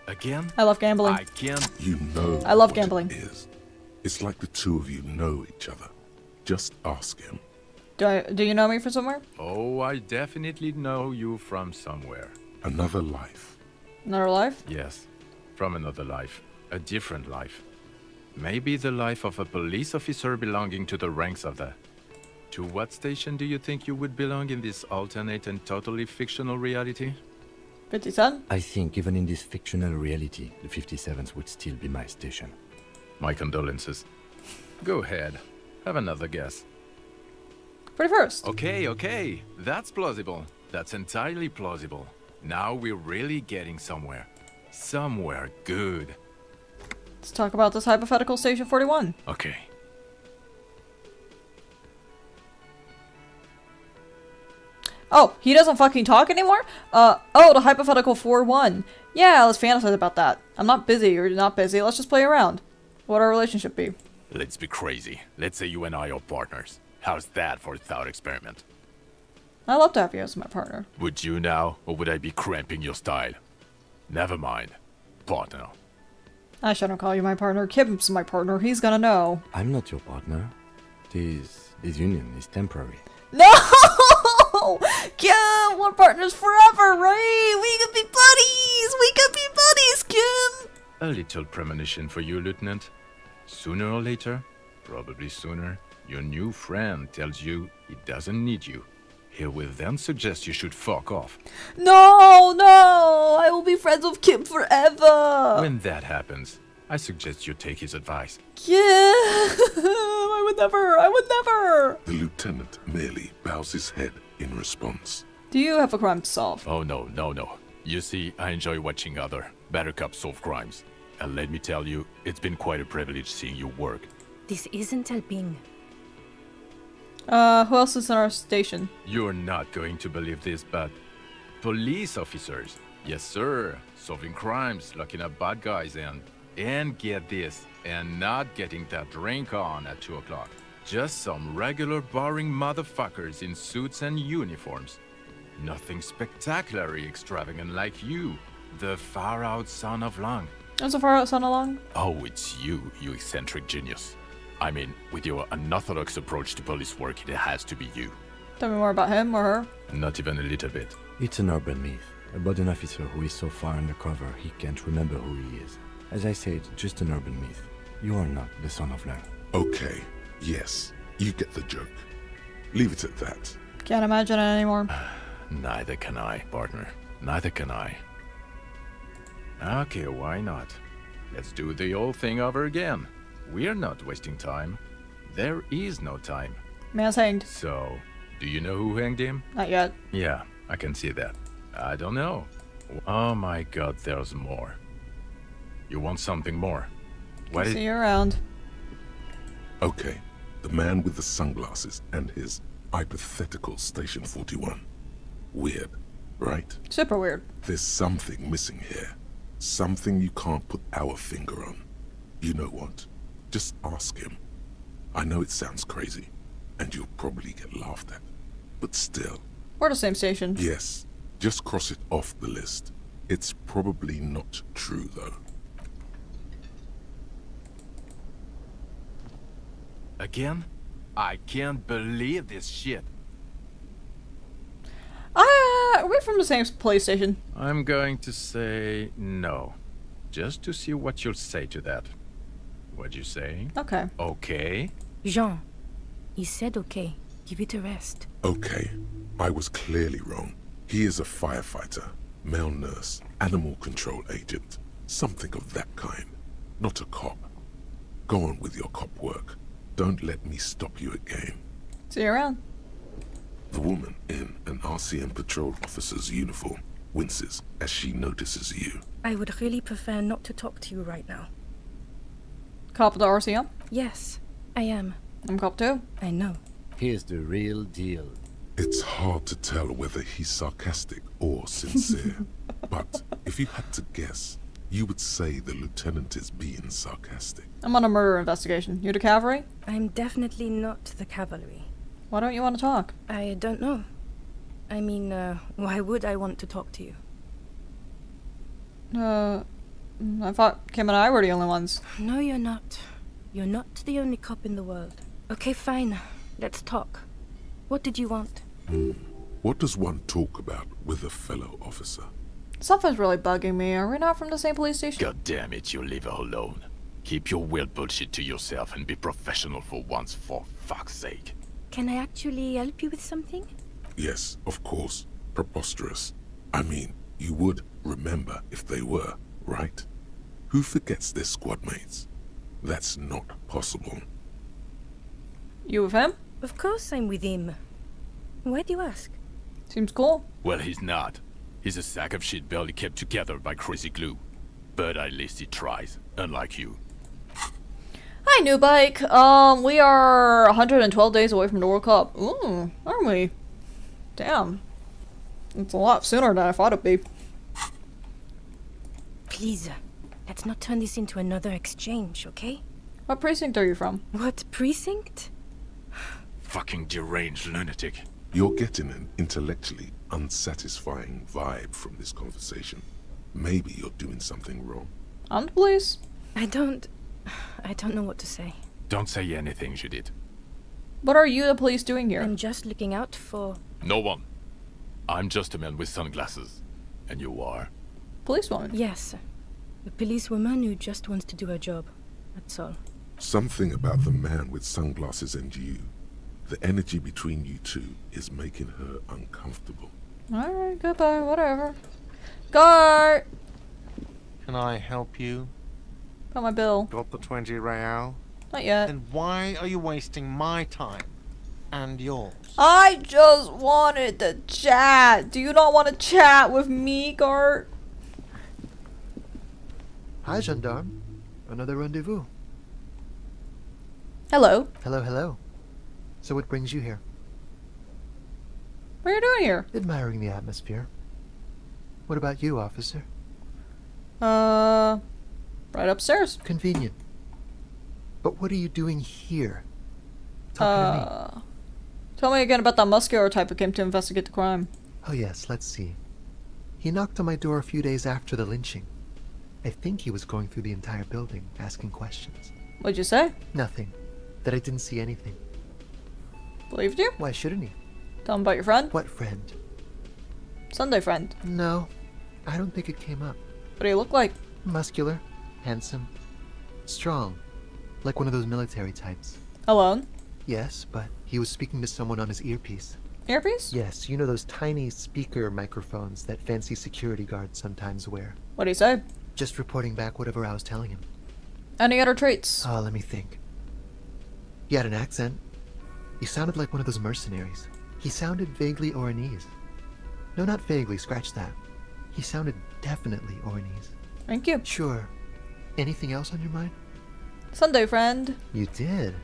Speaker 17: Again?
Speaker 1: I love gambling.
Speaker 17: I can't.
Speaker 2: You know
Speaker 1: I love
Speaker 2: what
Speaker 1: gambling.
Speaker 2: it is. It's like the two of you know each other. Just ask him.
Speaker 1: Do you know me from somewhere?
Speaker 17: Oh, I definitely know you from somewhere.
Speaker 2: Another life.
Speaker 1: Another life?
Speaker 17: Yes, from another life. A different life. Maybe the life of a police officer belonging to the ranks of the... To what station do you think you would belong in this alternate and totally fictional reality?
Speaker 1: 57?
Speaker 3: I think even in this fictional reality, the 57th would still be my station.
Speaker 17: My condolences. Go ahead. Have another guess.
Speaker 1: 31st.
Speaker 17: Okay. That's plausible. That's entirely plausible. Now we're really getting somewhere. Somewhere good.
Speaker 1: Let's talk about this hypothetical station 41.
Speaker 17: Okay.
Speaker 1: Oh, he doesn't fucking talk anymore? Oh, the hypothetical 4-1. Yeah, let's fantasize about that. I'm not busy, you're not busy, let's just play around. What would our relationship be?
Speaker 17: Let's be crazy. Let's say you and I are partners. How's that for a thought experiment?
Speaker 1: I'd love to have you as my partner.
Speaker 17: Would you now, or would I be cramping your style? Never mind. Partner.
Speaker 1: I shouldn't call you my partner. Kim's my partner, he's gonna know.
Speaker 3: I'm not your partner. This union is temporary.
Speaker 1: No! Kim, we're partners forever, right? We could be buddies! We could be buddies, Kim!
Speaker 17: A little premonition for you, Lieutenant. Sooner or later, probably sooner, your new friend tells you he doesn't need you. He will then suggest you should fuck off.
Speaker 1: No! I will be friends with Kim forever!
Speaker 17: When that happens, I suggest you take his advice.
Speaker 1: Kim! I would never!
Speaker 2: The lieutenant merely bows his head in response.
Speaker 1: Do you have a crime to solve?
Speaker 17: Oh, no. You see, I enjoy watching other better cops solve crimes. And let me tell you, it's been quite a privilege seeing you work.
Speaker 11: This isn't helping.
Speaker 1: Who else is in our station?
Speaker 17: You're not going to believe this, but police officers. Yes, sir. Solving crimes, locking up bad guys, and get this, and not getting that drink on at 2 o'clock. Just some regular boring motherfuckers in suits and uniforms. Nothing spectacularly extravagant like you, the far-out son of Lang.
Speaker 1: That's a far out son along.
Speaker 17: Oh, it's you, you eccentric genius. I mean, with your unorthodox approach to police work, it has to be you.
Speaker 1: Tell me more about him or her.
Speaker 17: Not even a little bit.
Speaker 3: It's an urban myth about an officer who is so far undercover he can't remember who he is. As I said, just an urban myth. You are not the son of Lang.
Speaker 2: Okay, yes, you get the joke. Leave it at that.
Speaker 1: Can't imagine it anymore.
Speaker 17: Neither can I, partner. Neither can I. Okay, why not? Let's do the old thing over again. We're not wasting time. There is no time.
Speaker 1: Man's hanged.
Speaker 17: So, do you know who hanged him?
Speaker 1: Not yet.
Speaker 17: Yeah, I can see that. I don't know. Oh my god, there's more. You want something more? What is...
Speaker 1: See you around.
Speaker 2: Okay, the man with the sunglasses and his hypothetical Station 41. Weird, right?
Speaker 1: Super weird.
Speaker 2: There's something missing here. Something you can't put our finger on. You know what? Just ask him. I know it sounds crazy, and you'll probably get laughed at. But still.
Speaker 1: We're the same station.
Speaker 2: Yes, just cross it off the list. It's probably not true, though.
Speaker 17: Again? I can't believe this shit.
Speaker 1: Are we from the same police station?
Speaker 17: I'm going to say no. Just to see what you'll say to that. What'd you say?
Speaker 1: Okay.
Speaker 17: Okay?
Speaker 18: Jean, he said okay. Give it a rest.
Speaker 2: Okay, I was clearly wrong. He is a firefighter, male nurse, animal control agent, something of that kind. Not a cop. Go on with your cop work. Don't let me stop you again.
Speaker 1: See you around.
Speaker 2: The woman in an RCM patrol officer's uniform winces as she notices you.
Speaker 18: I would really prefer not to talk to you right now.
Speaker 1: Cop of the RCM?
Speaker 18: Yes, I am.
Speaker 1: I'm cop too.
Speaker 18: I know.
Speaker 3: Here's the real deal.
Speaker 2: It's hard to tell whether he's sarcastic or sincere. But if you had to guess, you would say the lieutenant is being sarcastic.
Speaker 1: I'm on a murder investigation. You the cavalry?
Speaker 18: I'm definitely not the cavalry.
Speaker 1: Why don't you want to talk?
Speaker 18: I don't know. I mean, why would I want to talk to you?
Speaker 1: I thought Kim and I were the only ones.
Speaker 18: No, you're not. You're not the only cop in the world. Okay, fine. Let's talk. What did you want?
Speaker 2: What does one talk about with a fellow officer?
Speaker 1: Stuff is really bugging me. Are we not from the same police station?
Speaker 17: God damn it, you leave her alone. Keep your weird bullshit to yourself and be professional for once, for fuck's sake.
Speaker 18: Can I actually help you with something?
Speaker 2: Yes, of course. Preposterous. I mean, you would remember if they were, right? Who forgets their squad mates? That's not possible.
Speaker 1: You with him?
Speaker 18: Of course I'm with him. Why do you ask?
Speaker 1: Seems cool.
Speaker 17: Well, he's not. He's a sack of shit barely kept together by crazy glue. But at least he tries, unlike you.
Speaker 1: Hi, new bike. We are 112 days away from the World Cup. Ooh, aren't we? Damn. It's a lot sooner than I thought it'd be.
Speaker 18: Please, let's not turn this into another exchange, okay?
Speaker 1: What precinct are you from?
Speaker 18: What precinct?
Speaker 17: Fucking deranged lunatic.
Speaker 2: You're getting an intellectually unsatisfying vibe from this conversation. Maybe you're doing something wrong.
Speaker 1: I'm the police.
Speaker 18: I don't know what to say.
Speaker 17: Don't say anything, Judith.
Speaker 1: What are you the police doing here?
Speaker 18: I'm just looking out for...
Speaker 17: No one. I'm just a man with sunglasses. And you are?
Speaker 1: Policewoman.
Speaker 18: Yes. A policewoman who just wants to do her job. That's all.
Speaker 2: Something about the man with sunglasses and you. The energy between you two is making her uncomfortable.
Speaker 1: Alright, goodbye, whatever. Guard!
Speaker 9: Can I help you?
Speaker 1: Got my bill.
Speaker 9: Got the 20 real?
Speaker 1: Not yet.
Speaker 9: Then why are you wasting my time? And yours?
Speaker 1: I just wanted to chat. Do you not want to chat with me, Gart?
Speaker 4: Hi, gendarme. Another rendezvous.
Speaker 1: Hello.
Speaker 4: Hello, hello. So what brings you here?
Speaker 1: What are you doing here?
Speaker 4: Admiring the atmosphere. What about you, officer?
Speaker 1: Right upstairs.
Speaker 4: Convenient. But what are you doing here? Talking to me.
Speaker 1: Tell me again about that muscular type who came to investigate the crime.
Speaker 4: Oh yes, let's see. He knocked on my door a few days after the lynching. I think he was going through the entire building, asking questions.
Speaker 1: What'd you say?
Speaker 4: Nothing. That I didn't see anything.
Speaker 1: Believed you?
Speaker 4: Why shouldn't he?
Speaker 1: Tell him about your friend?
Speaker 4: What friend?
Speaker 1: Sunday friend.
Speaker 4: No, I don't think it came up.
Speaker 1: What do you look like?
Speaker 4: Muscular, handsome, strong, like one of those military types.
Speaker 1: Alone?
Speaker 4: Yes, but he was speaking to someone on his earpiece.
Speaker 1: Earpiece?
Speaker 4: Yes, you know those tiny speaker microphones that fancy security guards sometimes wear.
Speaker 1: What'd he say?
Speaker 4: Just reporting back whatever I was telling him.
Speaker 1: Any other traits?
Speaker 4: Let me think. He had an accent. He sounded like one of those mercenaries. He sounded vaguely Oranese. No, not vaguely, scratch that. He sounded definitely Oranese.
Speaker 1: Thank you.
Speaker 4: Sure. Anything else on your mind?
Speaker 1: Sunday friend.
Speaker 4: You did.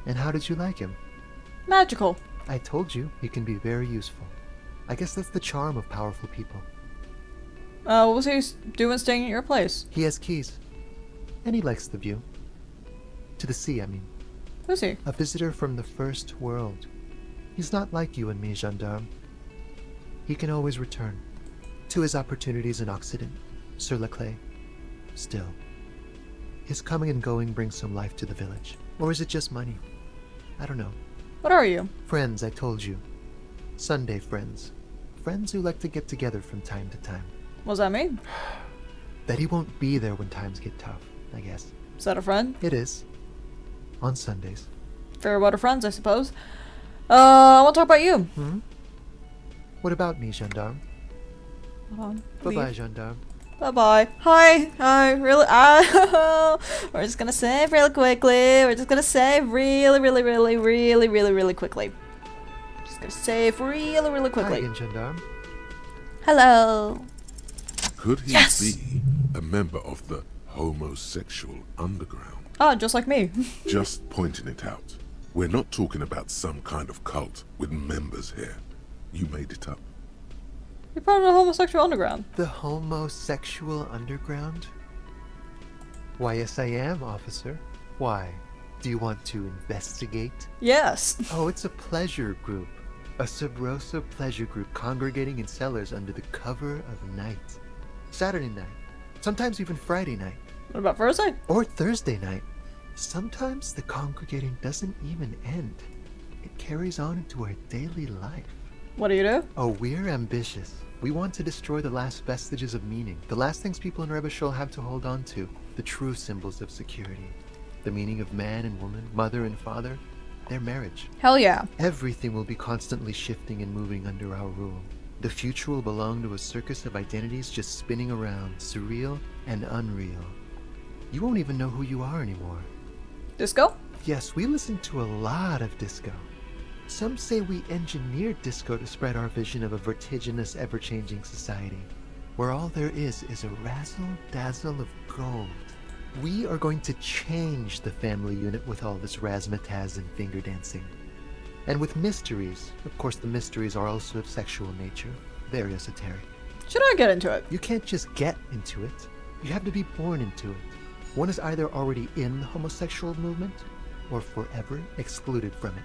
Speaker 4: And how did you like him?
Speaker 1: Magical.
Speaker 4: I told you, he can be very useful. I guess that's the charm of powerful people.
Speaker 1: What was he doing staying at your place?
Speaker 4: He has keys. And he likes the view. To the sea, I mean.
Speaker 1: Who's he?
Speaker 4: A visitor from the first world. He's not like you and me, gendarme. He can always return. To his opportunities in Occident, sur la clé. Still, his coming and going brings some life to the village. Or is it just money? I don't know.
Speaker 1: What are you?
Speaker 4: Friends, I told you. Sunday friends. Friends who like to get together from time to time.
Speaker 1: What does that mean?
Speaker 4: That he won't be there when times get tough, I guess.
Speaker 1: Is that a friend?
Speaker 4: It is. On Sundays.
Speaker 1: Fair weather friends, I suppose. I want to talk about you.
Speaker 4: Hmm? What about me, gendarme?
Speaker 1: Hold on.
Speaker 4: Bye-bye, gendarme.
Speaker 1: Bye-bye. Hi, really, we're just gonna save really quickly. We're just gonna save really quickly. Just gonna save really quickly.
Speaker 4: Hi again, gendarme.
Speaker 1: Hello.
Speaker 2: Could he
Speaker 1: Yes!
Speaker 2: be a member of the homosexual underground?
Speaker 1: Ah, just like me.
Speaker 2: Just pointing it out. We're not talking about some kind of cult with members here. You made it up.
Speaker 1: You're part of the homosexual underground.
Speaker 4: The homosexual underground? Why, yes I am, officer. Why? Do you want to investigate?
Speaker 1: Yes.
Speaker 4: Oh, it's a pleasure group. A Sabrosa pleasure group congregating in cellars under the cover of night. Saturday night. Sometimes even Friday night.
Speaker 1: What about Thursday?
Speaker 4: Or Thursday night. Sometimes the congregating doesn't even end. It carries on into our daily life.
Speaker 1: What do you do?
Speaker 4: Oh, we're ambitious. We want to destroy the last vestiges of meaning, the last things people in Rebishul have to hold on to, the true symbols of security. The meaning of man and woman, mother and father, their marriage.
Speaker 1: Hell yeah.
Speaker 4: Everything will be constantly shifting and moving under our rule. The future will belong to a circus of identities just spinning around, surreal and unreal. You won't even know who you are anymore.
Speaker 1: Disco?
Speaker 4: Yes, we listen to a lot of disco. Some say we engineered disco to spread our vision of a vertiginous, ever-changing society, where all there is a razzle-dazzle of gold. We are going to change the family unit with all this razzmatazz and finger dancing. And with mysteries. Of course, the mysteries are also of sexual nature, very esoteric.
Speaker 1: Should I get into it?
Speaker 4: You can't just get into it. You have to be born into it. One is either already in the homosexual movement, or forever excluded from it.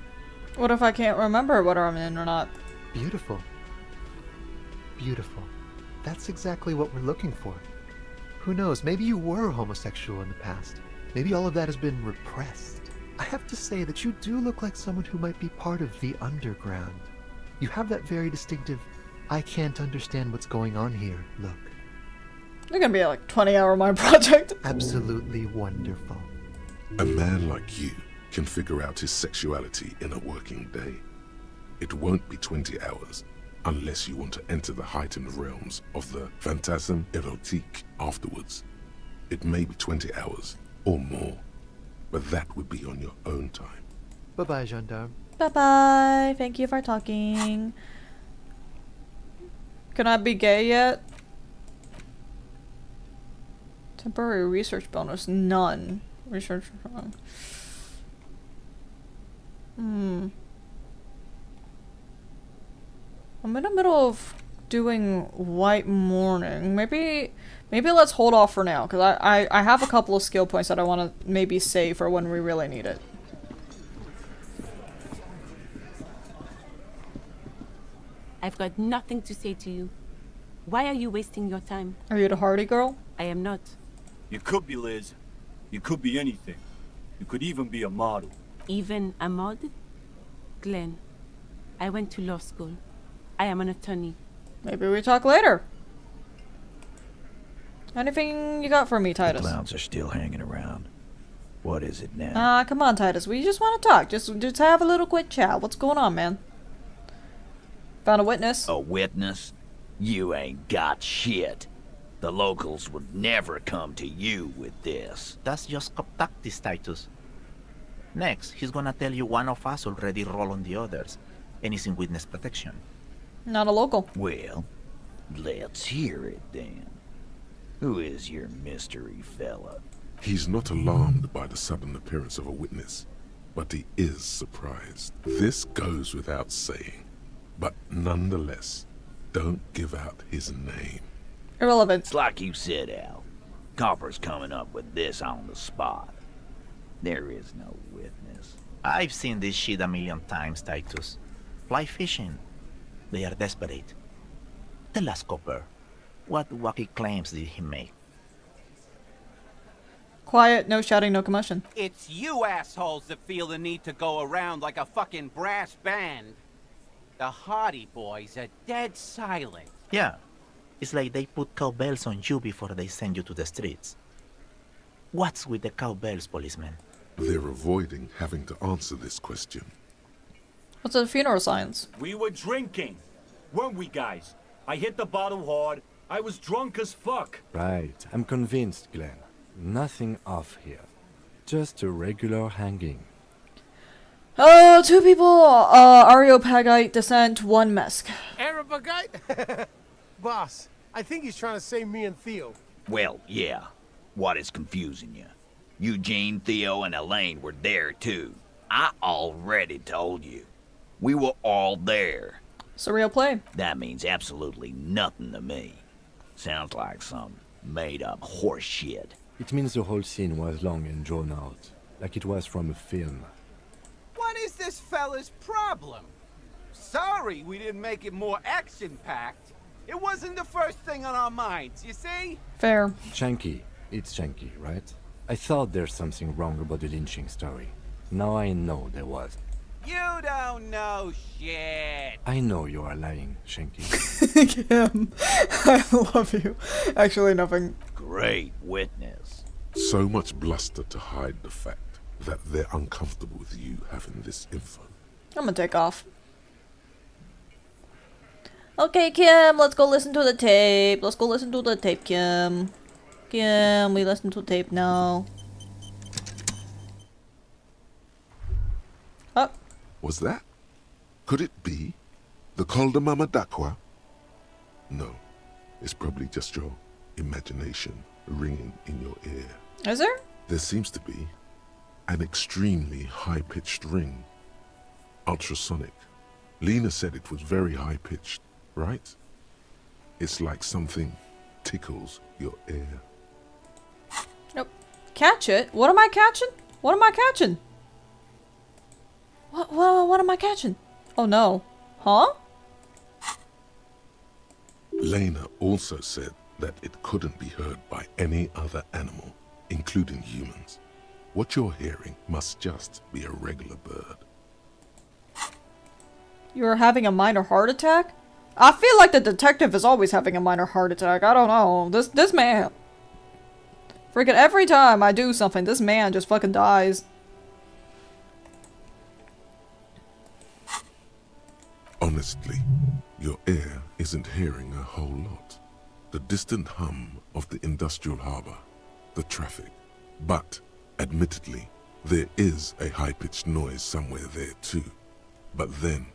Speaker 1: What if I can't remember whether I'm in or not?
Speaker 4: Beautiful. Beautiful. That's exactly what we're looking for. Who knows, maybe you were homosexual in the past. Maybe all of that has been repressed. I have to say that you do look like someone who might be part of the underground. You have that very distinctive, I can't understand what's going on here look.
Speaker 1: It's gonna be like 20-hour mind project.
Speaker 4: Absolutely wonderful.
Speaker 2: A man like you can figure out his sexuality in a working day. It won't be 20 hours unless you want to enter the heightened realms of the phantasme erotique afterwards. It may be 20 hours or more, but that would be on your own time.
Speaker 4: Bye-bye, gendarme.
Speaker 1: Bye-bye. Thank you for talking. Can I be gay yet? Temporary research bonus. None. Research wrong. I'm in the middle of doing white morning. Maybe let's hold off for now, because I have a couple of skill points that I want to maybe save for when we really need it.
Speaker 19: I've got nothing to say to you. Why are you wasting your time?
Speaker 1: Are you the hardy girl?
Speaker 19: I am not.
Speaker 20: You could be Liz. You could be anything. You could even be a model.
Speaker 19: Even a mod? Glenn, I went to law school. I am an attorney.
Speaker 1: Maybe we talk later. Anything you got for me, Titus?
Speaker 12: The clowns are still hanging around. What is it now?
Speaker 1: Come on, Titus. We just want to talk. Just have a little quick chat. What's going on, man? Found a witness.
Speaker 21: A witness? You ain't got shit. The locals would never come to you with this.
Speaker 22: That's just tactics, Titus. Next, he's gonna tell you one of us already rolled on the others, and he's in witness protection.
Speaker 1: Not a local.
Speaker 21: Well, let's hear it then. Who is your mystery fella?
Speaker 2: He's not alarmed by the sudden appearance of a witness, but he is surprised. This goes without saying, but nonetheless, don't give out his name.
Speaker 1: Irrelevant.
Speaker 21: It's like you said, Al. Copper's coming up with this on the spot. There is no witness.
Speaker 22: I've seen this shit a million times, Titus. Fly fishing. They are desperate. Tell us, Copper, what wacky claims did he make?
Speaker 1: Quiet, no shouting, no commotion.
Speaker 23: It's you assholes that feel the need to go around like a fucking brass band. The Hardy Boys are dead silent.
Speaker 22: Yeah. It's like they put cowbells on you before they send you to the streets. What's with the cowbells, policeman?
Speaker 2: They're avoiding having to answer this question.
Speaker 1: What's the funeral signs?
Speaker 20: We were drinking, weren't we, guys? I hit the bottle hard. I was drunk as fuck.
Speaker 3: Right. I'm convinced, Glenn. Nothing off here. Just a regular hanging.
Speaker 1: Oh, 2 people. Areopagite descent, 1 Mesk.
Speaker 9: Arabagite? Boss, I think he's trying to say me and Theo.
Speaker 21: Well, yeah. What is confusing you? Eugene, Theo, and Elaine were there too. I already told you. We were all there.
Speaker 1: Surreal play.
Speaker 21: That means absolutely nothing to me. Sounds like some made-up horse shit.
Speaker 3: It means the whole scene was long and drawn out, like it was from a film.
Speaker 23: What is this fella's problem? Sorry we didn't make it more action-packed. It wasn't the first thing on our minds, you see?
Speaker 1: Fair.
Speaker 3: Shanky. It's Shanky, right? I thought there's something wrong about the lynching story. Now I know there was.
Speaker 23: You don't know shit.
Speaker 3: I know you are lying, Shanky.
Speaker 1: Kim, I love you. Actually, nothing.
Speaker 21: Great witness.
Speaker 2: So much bluster to hide the fact that they're uncomfortable with you having this info.
Speaker 1: I'm gonna take off. Okay, Kim, let's go listen to the tape. Let's go listen to the tape, Kim. Kim, we listen to tape now. Oh.
Speaker 2: Was that? Could it be the Col de Mama Dakwa? No, it's probably just your imagination ringing in your ear.
Speaker 1: Is there?
Speaker 2: There seems to be an extremely high-pitched ring. Ultrasonic. Lena said it was very high-pitched, right? It's like something tickles your ear.
Speaker 1: Nope. Catch it? What am I catching? What am I catching? What am I catching? Oh no. Huh?
Speaker 2: Lena also said that it couldn't be heard by any other animal, including humans. What you're hearing must just be a regular bird.
Speaker 1: You're having a minor heart attack? I feel like the detective is always having a minor heart attack. I don't know. This man. Freaking every time I do something, this man just fucking dies.
Speaker 2: Honestly, your ear isn't hearing a whole lot. The distant hum of the industrial harbor, the traffic. But, admittedly, there is a high-pitched noise somewhere there too. But then,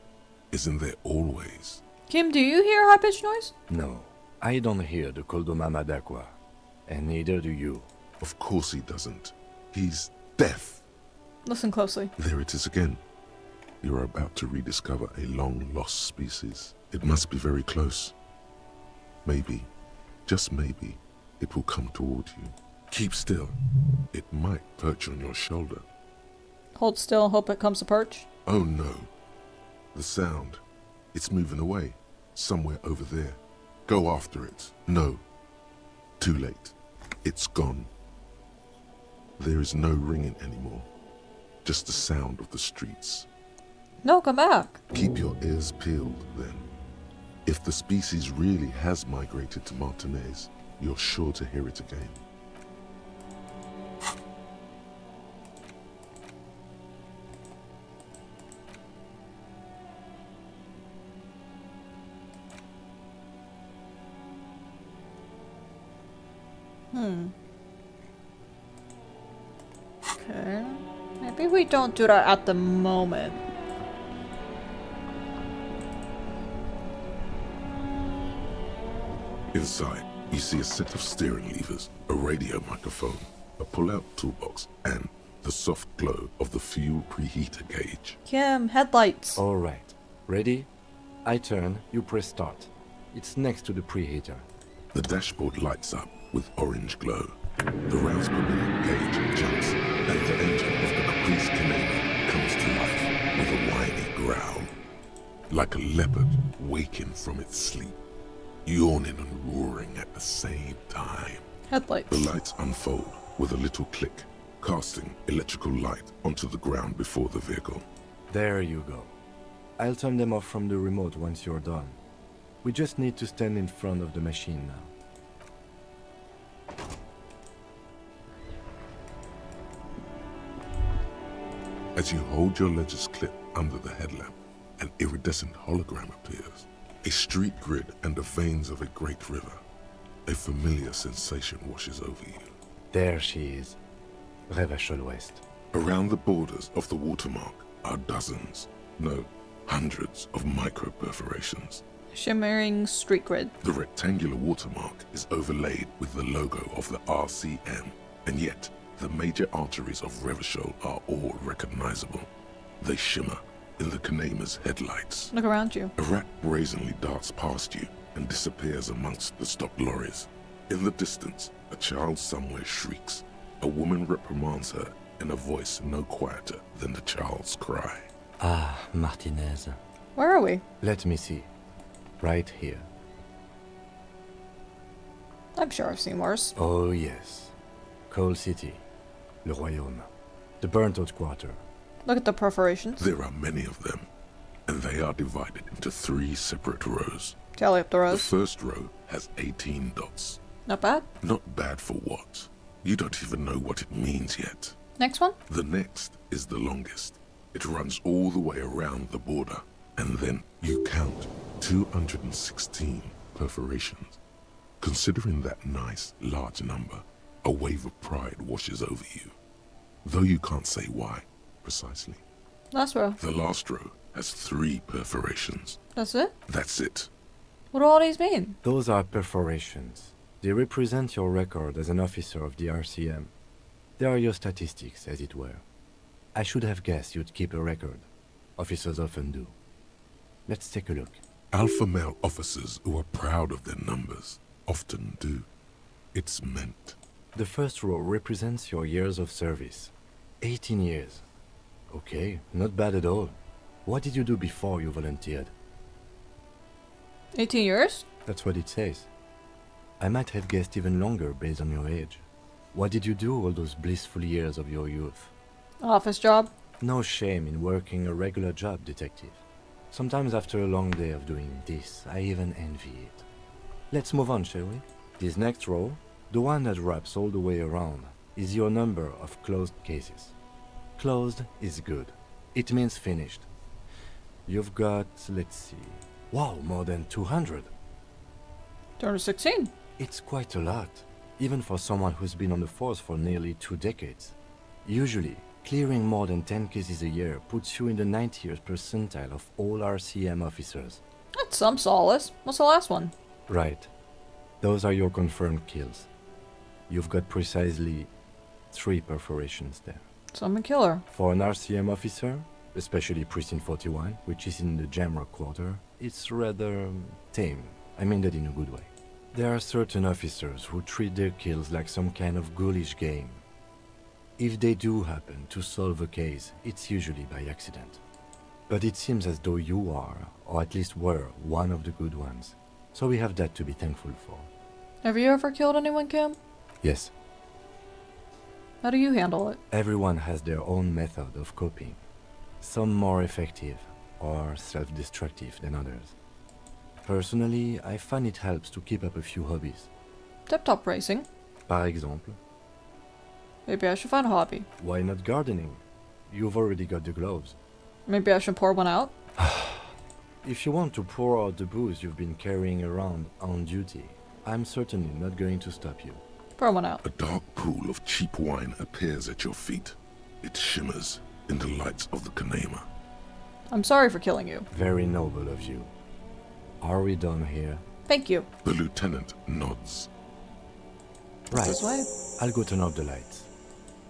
Speaker 2: isn't there always?
Speaker 1: Kim, do you hear high-pitched noise?
Speaker 3: No, I don't hear the Col de Mama Dakwa. And neither do you.
Speaker 2: Of course he doesn't. He's deaf.
Speaker 1: Listen closely.
Speaker 2: There it is again. You're about to rediscover a long-lost species. It must be very close. Maybe, just maybe, it will come toward you. Keep still. It might perch on your shoulder.
Speaker 1: Hold still, hope it comes to perch.
Speaker 2: Oh no. The sound. It's moving away. Somewhere over there. Go after it. No. Too late. It's gone. There is no ringing anymore. Just the sound of the streets.
Speaker 1: No, come back.
Speaker 2: Keep your ears peeled, then. If the species really has migrated to Martinez, you're sure to hear it again.
Speaker 1: Okay. Maybe we don't do that at the moment.
Speaker 2: Inside, you see a set of steering levers, a radio microphone, a pull-out toolbox, and the soft glow of the fuel preheater gauge.
Speaker 1: Kim, headlights.
Speaker 3: Alright. Ready? I turn, you press start. It's next to the preheater.
Speaker 2: The dashboard lights up with orange glow. The rounds per minute gauge jumps, and the engine of the Caprice Canadian comes to life with a whiny growl. Like a leopard waking from its sleep, yawning and roaring at the same time.
Speaker 1: Headlights.
Speaker 2: The lights unfold with a little click, casting electrical light onto the ground before the vehicle.
Speaker 3: There you go. I'll turn them off from the remote once you're done. We just need to stand in front of the machine now.
Speaker 2: As you hold your ledger's clip under the headlamp, an iridescent hologram appears. A street grid and the veins of a great river. A familiar sensation washes over you.
Speaker 3: There she is. Revachol West.
Speaker 2: Around the borders of the watermark are dozens, no, hundreds of micro-perforations.
Speaker 1: Shimmering street grid.
Speaker 2: The rectangular watermark is overlaid with the logo of the RCM, and yet the major arteries of Revachol are all recognizable. They shimmer in the Kanema's headlights.
Speaker 1: Look around you.
Speaker 2: A rat brazenly darts past you and disappears amongst the stopped lorries. In the distance, a child somewhere shrieks. A woman reprimands her in a voice no quieter than the child's cry.
Speaker 3: Ah, Martinez.
Speaker 1: Where are we?
Speaker 3: Let me see. Right here.
Speaker 1: I'm sure I've seen worse.
Speaker 3: Oh yes. Coal City. Le Royaume. The burnt-out quarter.
Speaker 1: Look at the perforations.
Speaker 2: There are many of them, and they are divided into 3 separate rows.
Speaker 1: Tally up the rows.
Speaker 2: The first row has 18 dots.
Speaker 1: Not bad.
Speaker 2: Not bad for what? You don't even know what it means yet.
Speaker 1: Next one?
Speaker 2: The next is the longest. It runs all the way around the border, and then you count 216 perforations. Considering that nice, large number, a wave of pride washes over you. Though you can't say why, precisely.
Speaker 1: Last row.
Speaker 2: The last row has 3 perforations.
Speaker 1: That's it?
Speaker 2: That's it.
Speaker 1: What do all these mean?
Speaker 3: Those are perforations. They represent your record as an officer of the RCM. They are your statistics, as it were. I should have guessed you'd keep a record. Officers often do. Let's take a look.
Speaker 2: Alpha male officers who are proud of their numbers often do. It's meant.
Speaker 3: The first row represents your years of service. 18 years. Okay, not bad at all. What did you do before you volunteered?
Speaker 1: 18 years?
Speaker 3: That's what it says. I might have guessed even longer based on your age. What did you do all those blissful years of your youth?
Speaker 1: Office job?
Speaker 3: No shame in working a regular job, detective. Sometimes after a long day of doing this, I even envy it. Let's move on, shall we? This next row, the one that wraps all the way around, is your number of closed cases. Closed is good. It means finished. You've got, let's see... Wow, more than 200.
Speaker 1: 216.
Speaker 3: It's quite a lot, even for someone who's been on the force for nearly 2 decades. Usually, clearing more than 10 cases a year puts you in the 90th percentile of all RCM officers.
Speaker 1: That's some solace. What's the last one?
Speaker 3: Right. Those are your confirmed kills. You've got precisely 3 perforations there.
Speaker 1: So I'm a killer.
Speaker 3: For an RCM officer, especially Precinct 41, which is in the Jamrock Quarter. It's rather tame. I mean that in a good way. There are certain officers who treat their kills like some kind of ghoulish game. If they do happen to solve a case, it's usually by accident. But it seems as though you are, or at least were, one of the good ones. So we have that to be thankful for.
Speaker 1: Have you ever killed anyone, Kim?
Speaker 3: Yes.
Speaker 1: How do you handle it?
Speaker 3: Everyone has their own method of coping. Some more effective or self-destructive than others. Personally, I find it helps to keep up a few hobbies.
Speaker 1: Tip-top racing.
Speaker 3: Par exemple.
Speaker 1: Maybe I should find a hobby.
Speaker 3: Why not gardening? You've already got the gloves.
Speaker 1: Maybe I should pour one out?
Speaker 3: If you want to pour out the booze you've been carrying around on duty, I'm certainly not going to stop you.
Speaker 1: Pour one out.
Speaker 2: A dark pool of cheap wine appears at your feet. It shimmers in the lights of the Kanema.
Speaker 1: I'm sorry for killing you.
Speaker 3: Very noble of you. Are we done here?
Speaker 1: Thank you.
Speaker 2: The lieutenant nods.
Speaker 3: Right.
Speaker 1: This way.
Speaker 3: I'll go turn off the lights.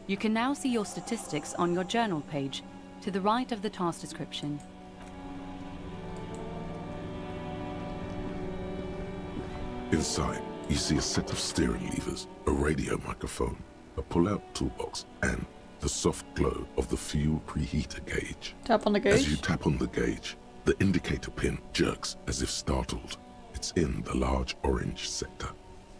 Speaker 14: You can now see your statistics on your journal page, to the right of the task description.
Speaker 2: Inside, you see a set of steering levers, a radio microphone, a pull-out toolbox, and the soft glow of the fuel preheater gauge.
Speaker 1: Tap on the gauge.
Speaker 2: As you tap on the gauge, the indicator pin jerks as if startled. It's in the large orange sector,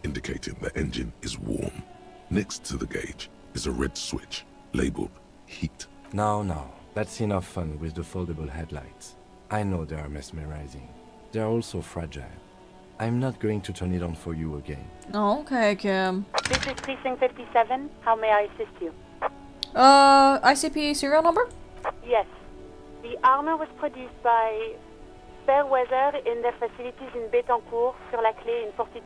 Speaker 2: indicating the engine is warm. Next to the gauge is a red switch labeled heat.
Speaker 3: Now, that's enough fun with the foldable headlights. I know they are mesmerizing. They're also fragile. I'm not going to turn it on for you again.
Speaker 1: Okay, Kim.
Speaker 5: This is Precinct 57. How may I assist you?
Speaker 1: ICP serial number?
Speaker 5: Yes. The armor was produced by Fairweather in their facilities in Bétancourt, sur la Clé in 42.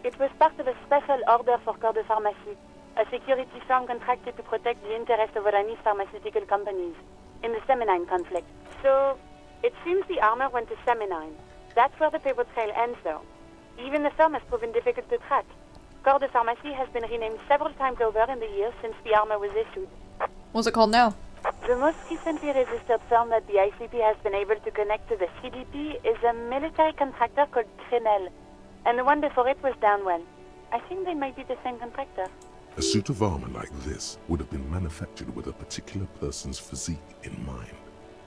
Speaker 5: It was part of a special order for Corps de Pharmacie, a security firm contracted to protect the interests of Oranese pharmaceutical companies in the Semenine conflict. So, it seems the armor went to Semenine. That's where the paper trail ends, though. Even the firm has proven difficult to track. Corps de Pharmacie has been renamed several times over in the years since the armor was issued.
Speaker 1: What's it called now?
Speaker 5: The most recently registered firm that the ICP has been able to connect to the CDP is a military contractor called Crenel, and the one before it was Downwell. I think they might be the same contractor.
Speaker 2: A suit of armor like this would have been manufactured with a particular person's physique in mind.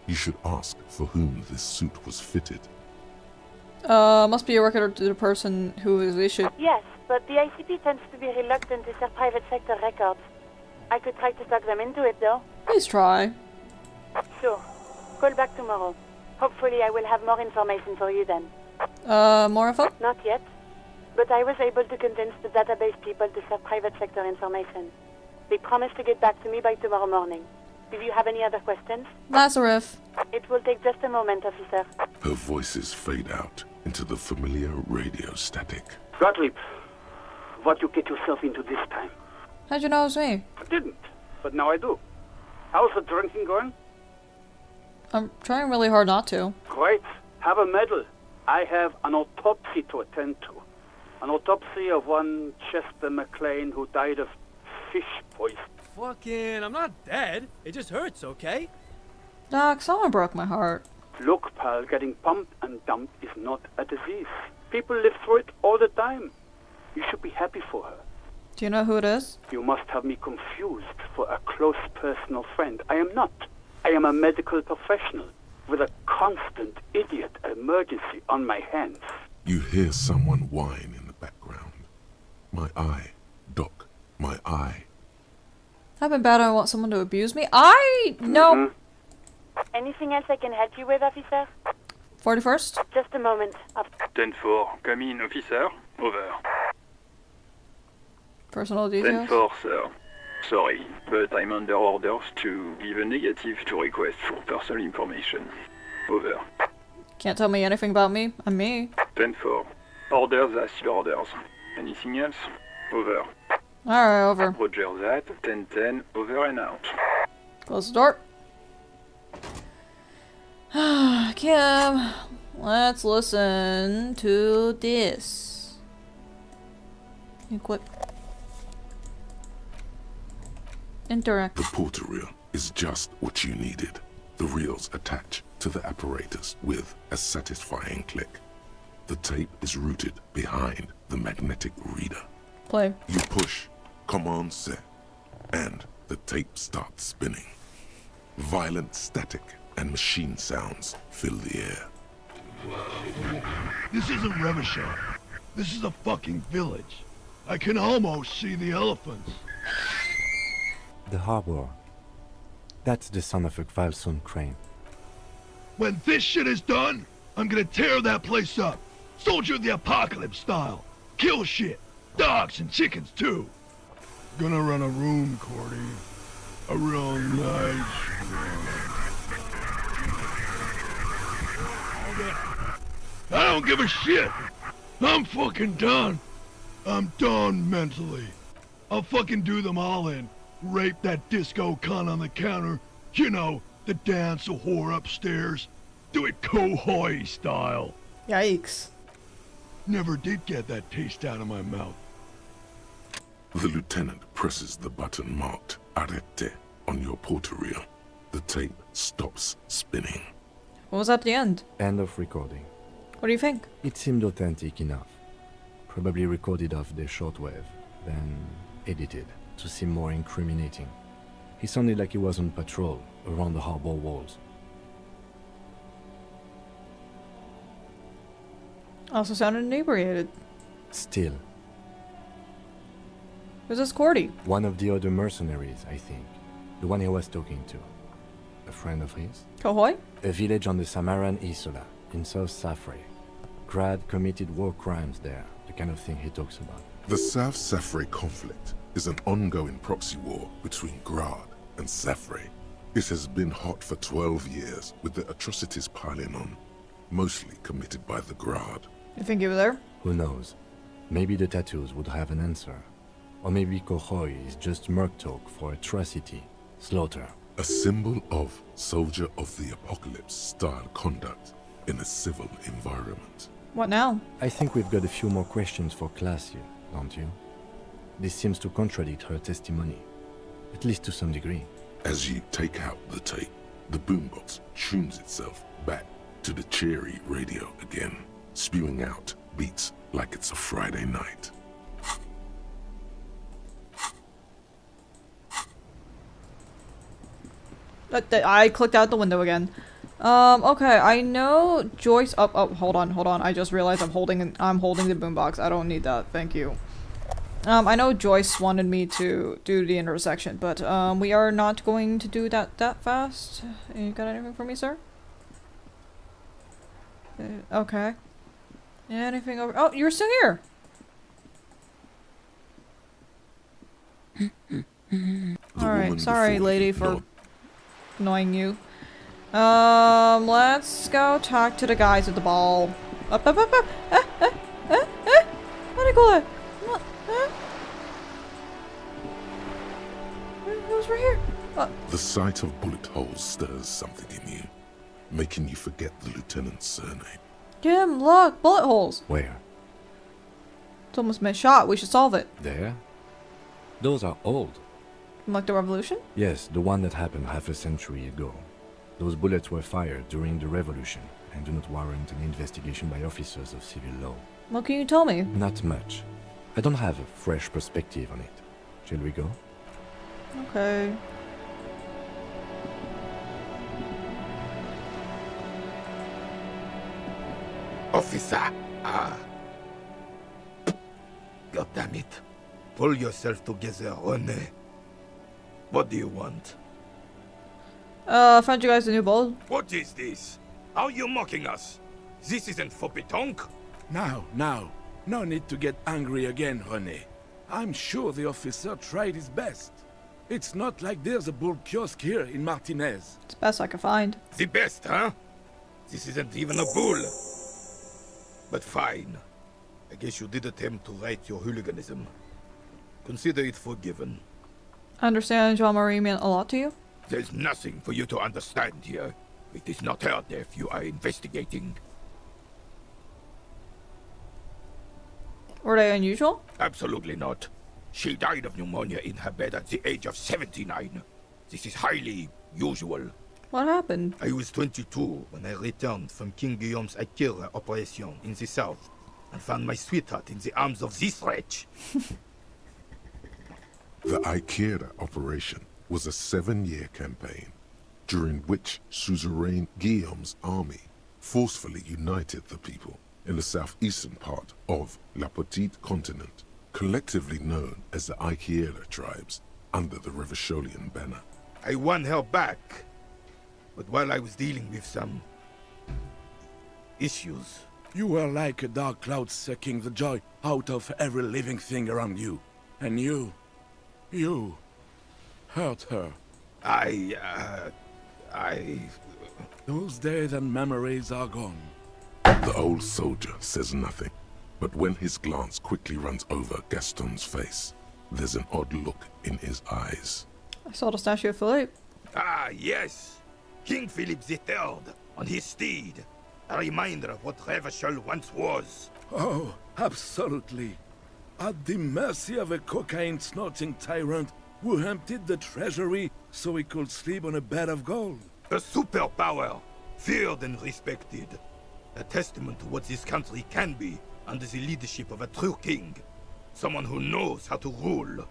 Speaker 2: You should ask for whom this suit was fitted.
Speaker 1: Must be a record to the person who is issued.
Speaker 5: Yes, but the ICP tends to be reluctant to share private sector records. I could try to talk them into it, though.
Speaker 1: Please try.
Speaker 5: Sure. Call back tomorrow. Hopefully I will have more information for you then.
Speaker 1: More info?
Speaker 5: Not yet. But I was able to convince the database people to share private sector information. They promised to get back to me by tomorrow morning. Do you have any other questions?
Speaker 1: Lazarus.
Speaker 5: It will take just a moment, officer.
Speaker 2: Her voices fade out into the familiar radio static.
Speaker 6: Gottlieb, what you get yourself into this time?
Speaker 1: How'd you know it was me?
Speaker 6: I didn't, but now I do. How's the drinking going?
Speaker 1: I'm trying really hard not to.
Speaker 6: Great. Have a medal. I have an autopsy to attend to. An autopsy of one Chester McLean who died of fish poison.
Speaker 7: Fucking, I'm not dead. It just hurts, okay?
Speaker 1: Doc, someone broke my heart.
Speaker 6: Look, pal, getting pumped and dumped is not a disease. People live through it all the time. You should be happy for her.
Speaker 1: Do you know who it is?
Speaker 6: You must have me confused for a close personal friend. I am not. I am a medical professional with a constant idiot emergency on my hands.
Speaker 2: You hear someone whine in the background. My eye, Doc, my eye.
Speaker 1: I've been bad. I want someone to abuse me. No.
Speaker 5: Anything else I can help you with, officer?
Speaker 1: 41st?
Speaker 5: Just a moment.
Speaker 24: 10-4, come in, officer. Over.
Speaker 1: Personal details?
Speaker 24: 10-4, sir. Sorry, but I'm under orders to give a negative to request for personal information. Over.
Speaker 1: Can't tell me anything about me. I'm me.
Speaker 24: 10-4. Orders are still orders. Anything else? Over.
Speaker 1: Alright, over.
Speaker 24: Roger that. 10-10, over and out.
Speaker 1: Close the door. Kim, let's listen to this. Equip. Interact.
Speaker 2: The portal reel is just what you needed. The reels attach to the apparatus with a satisfying click. The tape is routed behind the magnetic reader.
Speaker 1: Play.
Speaker 2: You push Command Set, and the tape starts spinning. Violent static and machine sounds fill the air.
Speaker 8: This isn't Revachol. This is a fucking village. I can almost see the elephants.
Speaker 3: The harbor. That's the son of a Kvalson crane.
Speaker 8: When this shit is done, I'm gonna tear that place up. Soldier of the Apocalypse style. Kill shit. Dogs and chickens too. Gonna run a room, Cordy. A real nice room. I don't give a shit. I'm fucking done. I'm done mentally. I'll fucking do them all in. Rape that disco cunt on the counter. You know, the dance a whore upstairs. Do it Kohoi style.
Speaker 1: Yikes.
Speaker 8: Never did get that taste out of my mouth.
Speaker 2: The lieutenant presses the button marked Arrete on your portereel. The tape stops spinning.
Speaker 1: What was at the end?
Speaker 3: End of recording.
Speaker 1: What do you think?
Speaker 3: It seemed authentic enough. Probably recorded off the shortwave, then edited to seem more incriminating. He sounded like he was on patrol around the harbor walls.
Speaker 1: Also sounded inebriated.
Speaker 3: Still.
Speaker 1: Who's this Cordy?
Speaker 3: One of the other mercenaries, I think. The one he was talking to. A friend of his?
Speaker 1: Kohoi?
Speaker 3: A village on the Samaran Isola, in South Safre. Grad committed war crimes there, the kind of thing he talks about.
Speaker 2: The South Safre conflict is an ongoing proxy war between Grad and Safre. It has been hot for 12 years, with the atrocities piling on, mostly committed by the Grad.
Speaker 1: You think you were there?
Speaker 3: Who knows? Maybe the tattoos would have an answer. Or maybe Kohoi is just merc talk for atrocity, slaughter.
Speaker 2: A symbol of Soldier of the Apocalypse style conduct in a civil environment.
Speaker 1: What now?
Speaker 3: I think we've got a few more questions for class here, don't you? This seems to contradict her testimony, at least to some degree.
Speaker 2: As you take out the tape, the boombox tunes itself back to the cheery radio again, spewing out beats like it's a Friday night.
Speaker 1: I clicked out the window again. Okay, I know Joyce. Oh, hold on. I just realized I'm holding the boombox. I don't need that. Thank you. I know Joyce wanted me to do the intersection, but we are not going to do that fast. You got anything for me, sir? Okay. Anything over? Oh, you're still here. All right. Sorry, lady, for annoying you. Let's go talk to the guys at the ball. Up. Let it go. Who's right here?
Speaker 2: The sight of bullet holes stirs something in you, making you forget the lieutenant's surname.
Speaker 1: Jim, look, bullet holes.
Speaker 3: Where?
Speaker 1: It's almost been shot. We should solve it.
Speaker 3: There? Those are old.
Speaker 1: Like the revolution?
Speaker 3: Yes, the one that happened half a century ago. Those bullets were fired during the revolution and do not warrant an investigation by officers of civil law.
Speaker 1: What can you tell me?
Speaker 3: Not much. I don't have a fresh perspective on it. Shall we go?
Speaker 1: Okay.
Speaker 10: Officer! God damn it. Pull yourself together, René. What do you want?
Speaker 1: I found you guys a new bowl.
Speaker 10: What is this? Are you mocking us? This isn't for pétanque.
Speaker 13: Now. No need to get angry again, René. I'm sure the officer tried his best. It's not like there's a bull kiosk here in Martinez.
Speaker 1: It's the best I can find.
Speaker 10: The best, huh? This isn't even a bull. But fine. I guess you did attempt to right your hooliganism. Consider it forgiven.
Speaker 1: I understand Jean-Marie meant a lot to you?
Speaker 10: There's nothing for you to understand here. It is not her death you are investigating.
Speaker 1: Were they unusual?
Speaker 10: Absolutely not. She died of pneumonia in her bed at the age of 79. This is highly usual.
Speaker 1: What happened?
Speaker 10: I was 22 when I returned from King Guillaume's Akira operation in the south and found my sweetheart in the arms of this wretch.
Speaker 2: The Akira operation was a 7-year campaign, during which suzerain Guillaume's army forcefully united the people in the southeastern part of La Petite Continent, collectively known as the Akira tribes, under the Revacholian banner.
Speaker 10: I won her back, but while I was dealing with some issues.
Speaker 13: You were like a dark cloud sucking the joy out of every living thing around you. And you hurt her. Those days and memories are gone.
Speaker 2: The old soldier says nothing, but when his glance quickly runs over Gaston's face, there's an odd look in his eyes.
Speaker 1: I saw the statue of Philippe.
Speaker 10: Ah, yes. King Philip III, on his steed. A reminder of what Revachol once was.
Speaker 13: Oh, absolutely. At the mercy of a cocaine-snorting tyrant who emptied the treasury so he could sleep on a bed of gold.
Speaker 10: A superpower, feared and respected. A testament to what this country can be under the leadership of a true king. Someone who knows how to rule.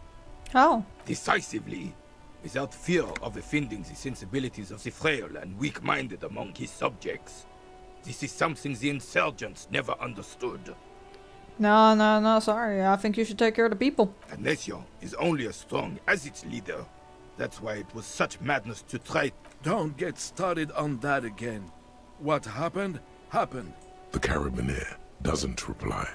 Speaker 1: How?
Speaker 10: Decisively, without fear of offending the sensibilities of the frail and weak-minded among his subjects. This is something the insurgents never understood.
Speaker 1: No, sorry. I think you should take care of the people.
Speaker 10: A nation is only as strong as its leader. That's why it was such madness to try.
Speaker 13: Don't get started on that again. What happened, happened.
Speaker 2: The Carabinier doesn't reply,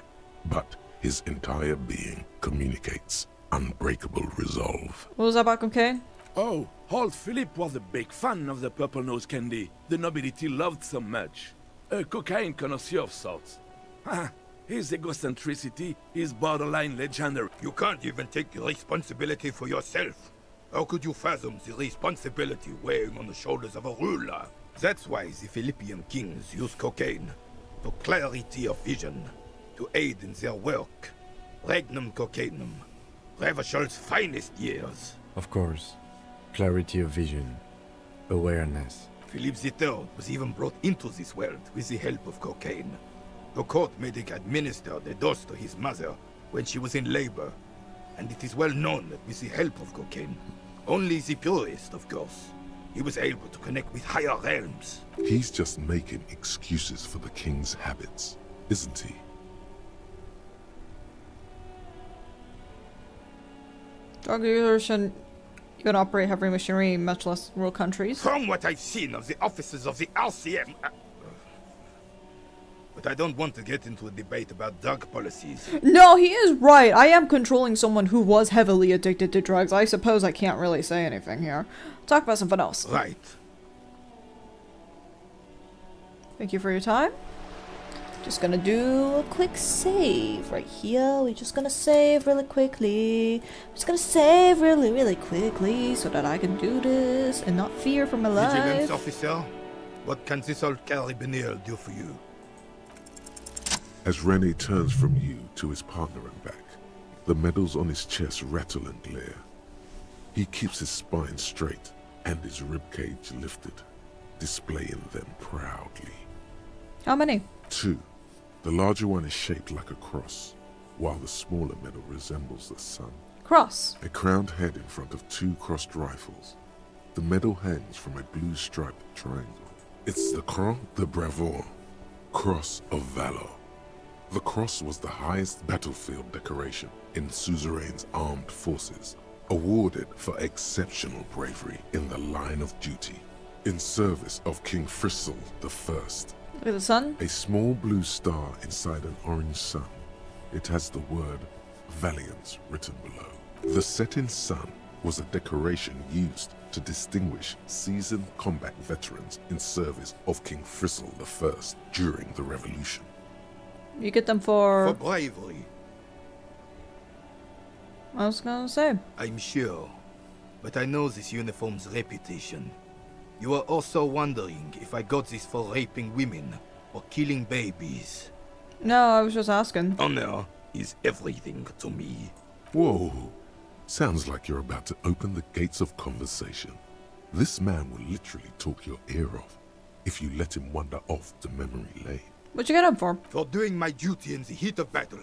Speaker 2: but his entire being communicates unbreakable resolve.
Speaker 1: What was that about cocaine?
Speaker 13: Oh, old Philip was a big fan of the purple nose candy the nobility loved so much. A cocaine connoisseur of sorts. His egocentricity is borderline legendary.
Speaker 10: You can't even take responsibility for yourself. How could you fathom the responsibility weighing on the shoulders of a ruler? That's why the Philippian kings use cocaine. For clarity of vision. To aid in their work. Regnum cocainum. Revachol's finest years.
Speaker 3: Of course. Clarity of vision. Awareness.
Speaker 10: Philip III was even brought into this world with the help of cocaine. The court medic administered a dose to his mother when she was in labor, and it is well known that with the help of cocaine, only the purest, of course, he was able to connect with higher realms.
Speaker 2: He's just making excuses for the king's habits, isn't he?
Speaker 1: Drug users shouldn't even operate heavy machinery, much less rural countries.
Speaker 10: From what I've seen of the officers of the RCM... But I don't want to get into a debate about drug policies.
Speaker 1: No, he is right. I am controlling someone who was heavily addicted to drugs. I suppose I can't really say anything here. Talk about something else.
Speaker 10: Right.
Speaker 1: Thank you for your time. Just gonna do a quick save right here. We're just gonna save really quickly. Just gonna save really quickly so that I can do this and not fear for my life.
Speaker 10: Vigilance officer, what can this old carabinier do for you?
Speaker 2: As Rene turns from you to his partner and back, the medals on his chest rattle and glare. He keeps his spine straight and his ribcage lifted, displaying them proudly.
Speaker 1: How many?
Speaker 2: 2. The larger one is shaped like a cross, while the smaller medal resembles the sun.
Speaker 1: Cross.
Speaker 2: A crowned head in front of 2 crossed rifles. The medal hangs from a blue striped triangle. It's the Croix de Bravoure, Cross of Valor. The cross was the highest battlefield decoration in Suzerain's armed forces, awarded for exceptional bravery in the line of duty, in service of King Frizzle I.
Speaker 1: Look at the sun.
Speaker 2: A small blue star inside an orange sun. It has the word Valiance written below. The setting sun was a decoration used to distinguish seasoned combat veterans in service of King Frizzle I during the Revolution.
Speaker 1: You get them for...
Speaker 10: For bravery.
Speaker 1: I was gonna say.
Speaker 10: I'm sure, but I know this uniform's reputation. You are also wondering if I got this for raping women or killing babies.
Speaker 1: No, I was just asking.
Speaker 10: Honor is everything to me.
Speaker 2: Whoa. Sounds like you're about to open the gates of conversation. This man will literally talk your ear off if you let him wander off to memory lane.
Speaker 1: What'd you get him for?
Speaker 10: For doing my duty in the heat of battle.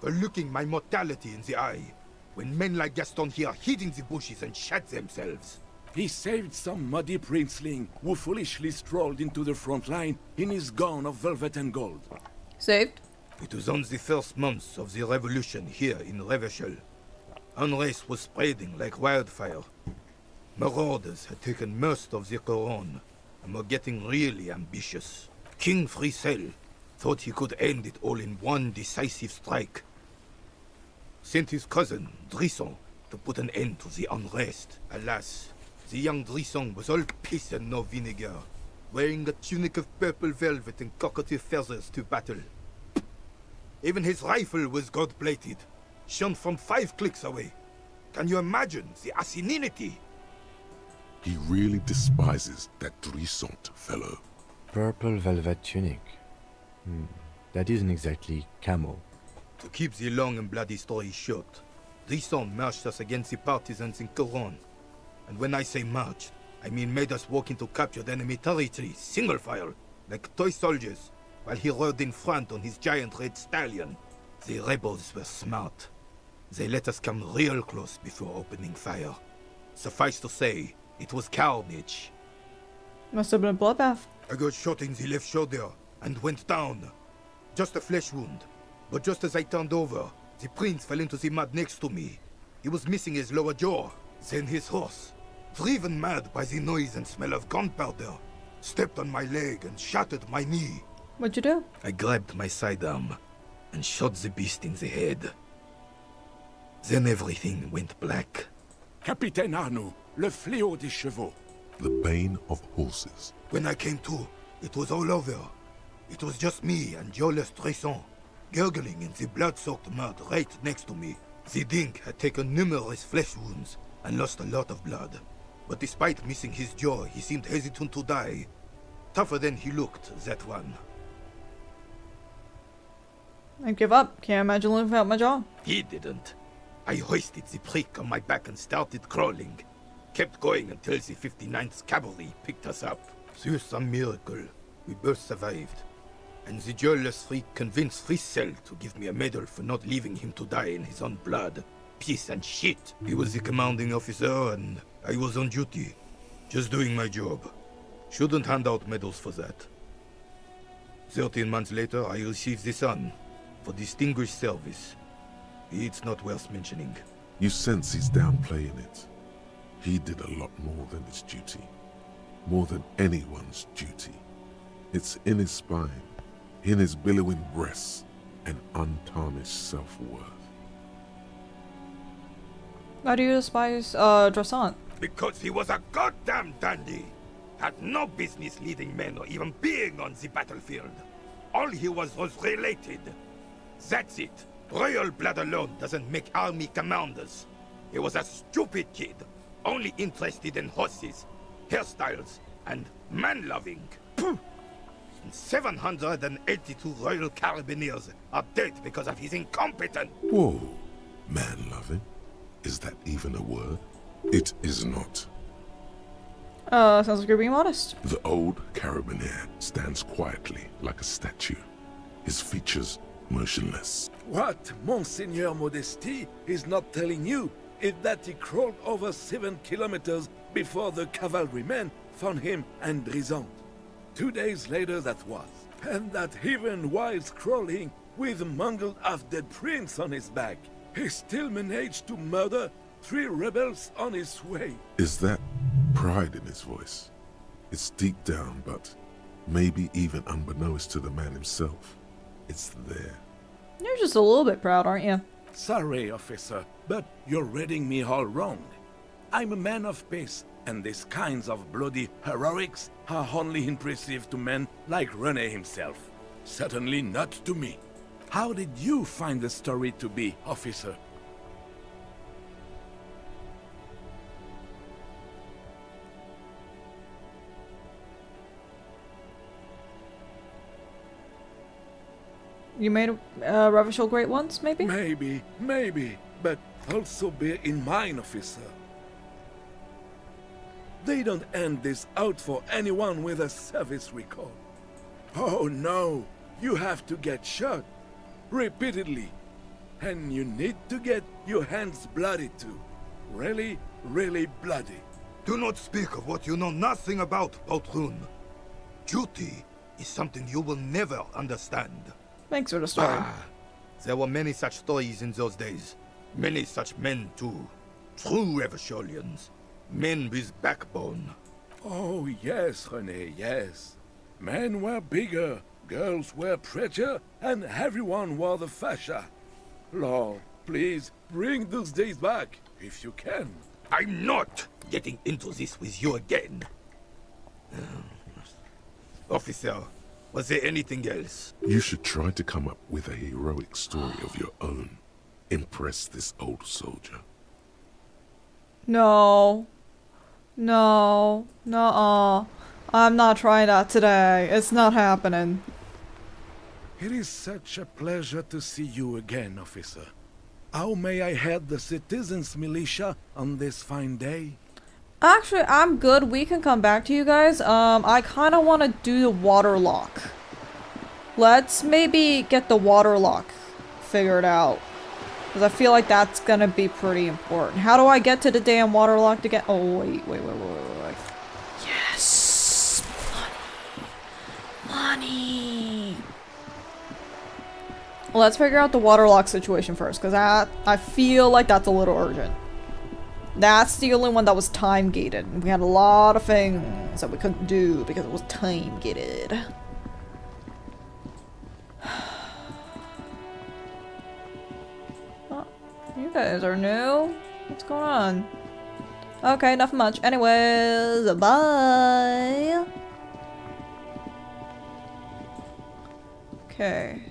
Speaker 10: For looking my mortality in the eye. When men like Gaston here hid in the bushes and shot themselves.
Speaker 13: He saved some muddy princeling who foolishly strolled into the front line in his gown of velvet and gold.
Speaker 1: Saved?
Speaker 10: It was on the first months of the revolution here in Revachol. Unrest was spreading like wildfire. Marauders had taken most of the Couronne and were getting really ambitious. King Frisel thought he could end it all in one decisive strike. Sent his cousin, Drisson, to put an end to the unrest. Alas, the young Drisson was all piss and no vinegar, wearing a tunic of purple velvet and cockatiel feathers to battle. Even his rifle was gold-plated, shone from 5 clicks away. Can you imagine the asininity?
Speaker 2: He really despises that Drissant fellow.
Speaker 3: Purple velvet tunic. That isn't exactly camo.
Speaker 10: To keep the long and bloody story short, Drisson marched us against the partisans in Couronne. And when I say marched, I mean made us walk into captured enemy territory, single file, like toy soldiers, while he rode in front on his giant red stallion. The rebels were smart. They let us come real close before opening fire. Suffice to say, it was carnage.
Speaker 1: Must have been a bloodbath.
Speaker 10: I got shot in the left shoulder and went down. Just a flesh wound. But just as I turned over, the prince fell into the mud next to me. He was missing his lower jaw. Then his horse, driven mad by the noise and smell of gunpowder, stepped on my leg and shattered my knee.
Speaker 1: What'd you do?
Speaker 10: I grabbed my sidearm and shot the beast in the head. Then everything went black.
Speaker 13: Capitaine Arnoux, le fléau des chevaux.
Speaker 2: The bane of horses.
Speaker 10: When I came to, it was all over. It was just me and Jolas Tresson, gurgling in the blood-soaked mud right next to me. The dink had taken numerous flesh wounds and lost a lot of blood. But despite missing his jaw, he seemed hesitant to die. Tougher than he looked, that one.
Speaker 1: I'd give up. Can't imagine living without my jaw.
Speaker 10: He didn't. I hoisted the prick on my back and started crawling. Kept going until the 59th Cavalry picked us up. Through some miracle, we both survived. And the joyless freak convinced Frisel to give me a medal for not leaving him to die in his own blood. Piece and shit. He was the commanding officer and I was on duty. Just doing my job. Shouldn't hand out medals for that. 13 months later, I received the Sun for distinguished service. It's not worth mentioning.
Speaker 2: You sense he's downplaying it. He did a lot more than his duty. More than anyone's duty. It's in his spine, in his billowing breasts, and untarnished self-worth.
Speaker 1: Why do you despise, Dressant?
Speaker 10: Because he was a goddamn dandy. Had no business leading men or even being on the battlefield. All he was related. That's it. Royal blood alone doesn't make army commanders. He was a stupid kid, only interested in horses, hairstyles, and man-loving. And 782 Royal Carabiniers are dead because of his incompetence.
Speaker 2: Whoa, man-loving? Is that even a word? It is not.
Speaker 1: Sounds like you're being modest.
Speaker 2: The old carabinier stands quietly like a statue, his features motionless.
Speaker 13: What Monseigneur Modesty is not telling you is that he crawled over 7 kilometers before the cavalrymen found him and Drisant. 2 days later that was. And that even while crawling with a mangled half-dead prince on his back, he still managed to murder 3 rebels on his way.
Speaker 2: Is that pride in his voice? It's deep down, but maybe even unbeknownst to the man himself, it's there.
Speaker 1: You're just a little bit proud, aren't you?
Speaker 13: Sorry, officer, but you're reading me all wrong. I'm a man of peace, and these kinds of bloody heroics are only impressive to men like René himself. Certainly not to me. How did you find the story to be, officer?
Speaker 1: You made Revachol great once, maybe?
Speaker 13: Maybe, but also bear in mind, officer. They don't hand this out for anyone with a service record. Oh no, you have to get shot. Repeatedly. And you need to get your hands bloody too. Really, really bloody.
Speaker 10: Do not speak of what you know nothing about, Poltroon. Duty is something you will never understand.
Speaker 1: Thanks for the story.
Speaker 10: There were many such stories in those days. Many such men too. True Eversholians. Men with backbone.
Speaker 13: Oh yes, René, yes. Men were bigger, girls were prettier, and everyone wore the fascia. Lord, please, bring those days back, if you can.
Speaker 10: I'm not getting into this with you again. Officer, was there anything else?
Speaker 2: You should try to come up with a heroic story of your own. Impress this old soldier.
Speaker 1: No. No. Nuh-uh. I'm not trying that today. It's not happening.
Speaker 13: It is such a pleasure to see you again, officer. How may I head the citizens' militia on this fine day?
Speaker 1: Actually, I'm good. We can come back to you guys. I kind of want to do the water lock. Let's maybe get the water lock figured out. Because I feel like that's gonna be pretty important. How do I get to the damn water lock to get— oh, wait. Yes! Money! Let's figure out the water lock situation first, because I feel like that's a little urgent. That's the only one that was time gated. We had a lot of things that we couldn't do because it was time gated. Oh, you guys are new? What's going on? Okay, nothing much. Anyways, bye! Okay.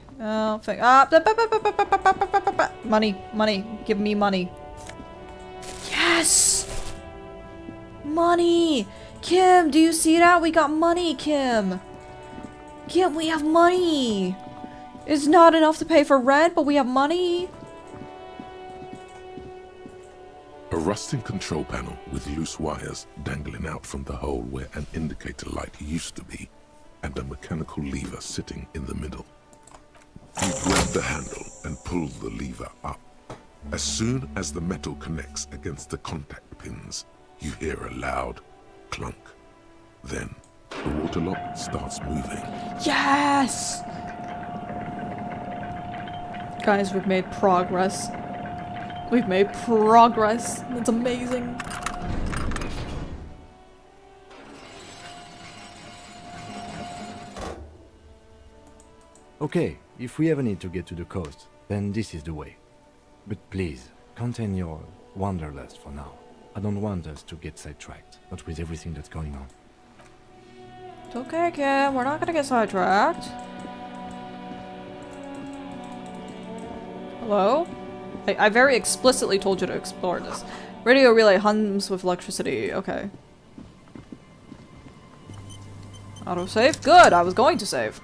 Speaker 1: Money. Give me money. Yes! Money! Kim, do you see that? We got money, Kim! Kim, we have money! It's not enough to pay for rent, but we have money!
Speaker 2: A rusting control panel with loose wires dangling out from the hole where an indicator light used to be, and a mechanical lever sitting in the middle. You grab the handle and pull the lever up. As soon as the metal connects against the contact pins, you hear a loud clunk. Then, the water lock starts moving.
Speaker 1: Yes! Guys, we've made progress. We've made progress. It's amazing.
Speaker 3: Okay, if we ever need to get to the coast, then this is the way. But please, contain your wanderlust for now. I don't want us to get sidetracked, not with everything that's going on.
Speaker 1: It's okay, Kim. We're not gonna get sidetracked. Hello? I very explicitly told you to explore this. Radio relay hums with electricity. Okay. Autosave? Good! I was going to save.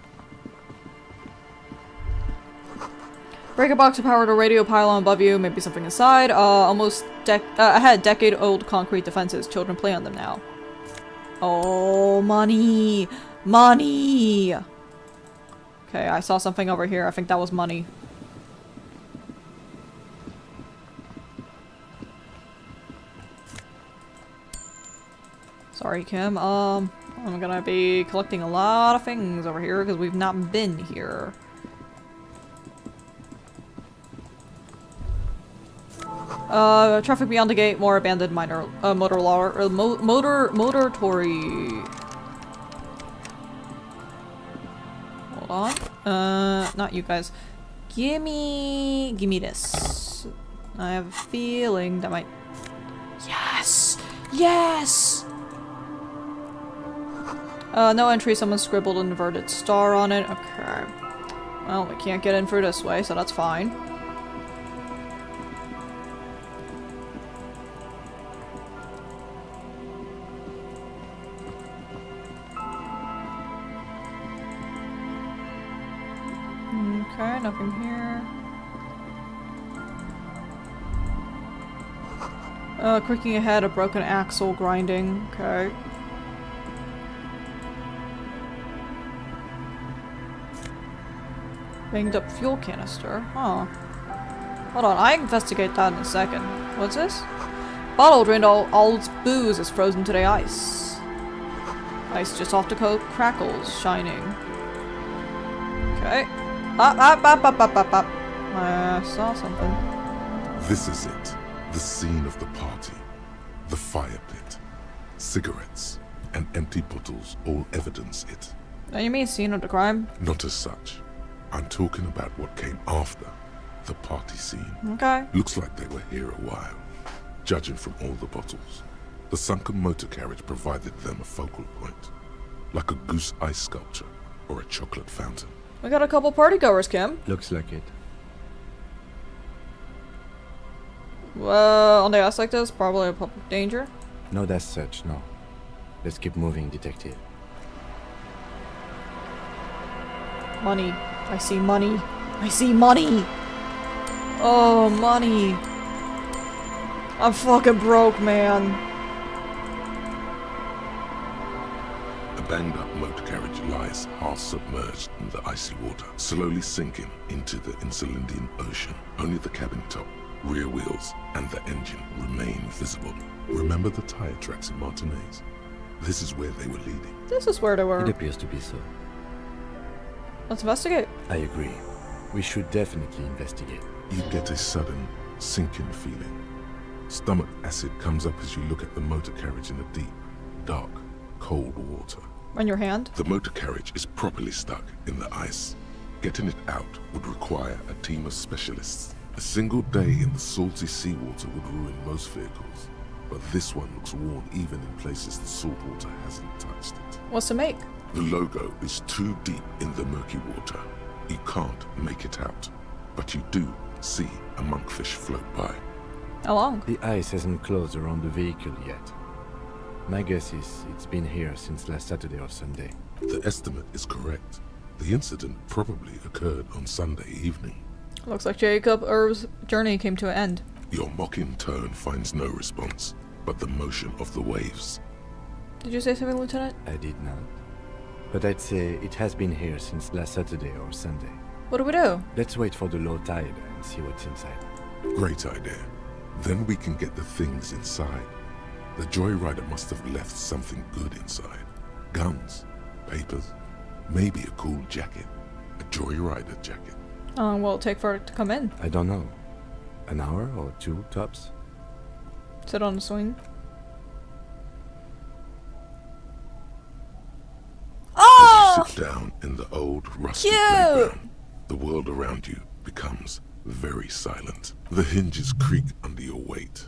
Speaker 1: Breaker box to power the radio pylon above you. Maybe something inside. Ahead. Decade-old concrete defenses. Children play on them now. Oh, money! Money! Okay, I saw something over here. I think that was money. Sorry, Kim. I'm gonna be collecting a lot of things over here because we've not been here. Traffic beyond the gate, more abandoned motor tory. Hold on. Not you guys. Gimme this. I have a feeling that might— yes! Yes! No entry, someone scribbled an inverted star on it. Okay. Well, we can't get in through this way, so that's fine. Okay, nothing here. Creaking ahead, a broken axle, grinding. Okay. Banged up fuel canister. Huh. Hold on, I investigate that in a second. What's this? Bottle drained all its booze is frozen to the ice. Ice just off the crackles, shining. Okay. Up. I saw something.
Speaker 2: This is it. The scene of the party. The fire pit. Cigarettes and empty bottles all evidence it.
Speaker 1: Oh, you mean scene of the crime?
Speaker 2: Not as such. I'm talking about what came after the party scene.
Speaker 1: Okay.
Speaker 2: Looks like they were here a while, judging from all the bottles. The sunken motor carriage provided them a focal point, like a goose ice sculpture or a chocolate fountain.
Speaker 1: We got a couple partygoers, Kim.
Speaker 3: Looks like it.
Speaker 1: On the ice like this, probably a public danger.
Speaker 3: Not as such, no. Let's keep moving, detective.
Speaker 1: Money. I see money. I see money! Oh, money. I'm fucking broke, man.
Speaker 2: A banged up motor carriage lies half submerged in the icy water, slowly sinking into the Insulindian Ocean. Only the cabin top, rear wheels, and the engine remain visible. Remember the tire tracks in Martinez? This is where they were leading.
Speaker 1: This is where they were.
Speaker 3: It appears to be so.
Speaker 1: Let's investigate.
Speaker 3: I agree. We should definitely investigate.
Speaker 2: You get a sudden, sinking feeling. Stomach acid comes up as you look at the motor carriage in the deep, dark, cold water.
Speaker 1: On your hand?
Speaker 2: The motor carriage is properly stuck in the ice. Getting it out would require a team of specialists. A single day in the salty seawater would ruin most vehicles, but this one looks worn even in places the salt water hasn't touched it.
Speaker 1: What's to make?
Speaker 2: The logo is too deep in the murky water. You can't make it out, but you do see a monkfish float by.
Speaker 1: How long?
Speaker 3: The ice hasn't closed around the vehicle yet. My guess is it's been here since last Saturday or Sunday.
Speaker 2: The estimate is correct. The incident probably occurred on Sunday evening.
Speaker 1: Looks like Jacob Irv's journey came to an end.
Speaker 2: Your mocking tone finds no response, but the motion of the waves.
Speaker 1: Did you say something, Lieutenant?
Speaker 3: I did not. But I'd say it has been here since last Saturday or Sunday.
Speaker 1: What do we do?
Speaker 3: Let's wait for the low tide and see what's inside.
Speaker 2: Great idea. Then we can get the things inside. The joyrider must have left something good inside. Guns, papers, maybe a cool jacket. A joyrider jacket.
Speaker 1: How long will it take for it to come in?
Speaker 3: I don't know. An hour or two, tops?
Speaker 1: Sit on the swing.
Speaker 2: Oh! As you sit down in the old rusty
Speaker 1: Cute!
Speaker 2: playground, the world around you becomes very silent. The hinges creak under your weight.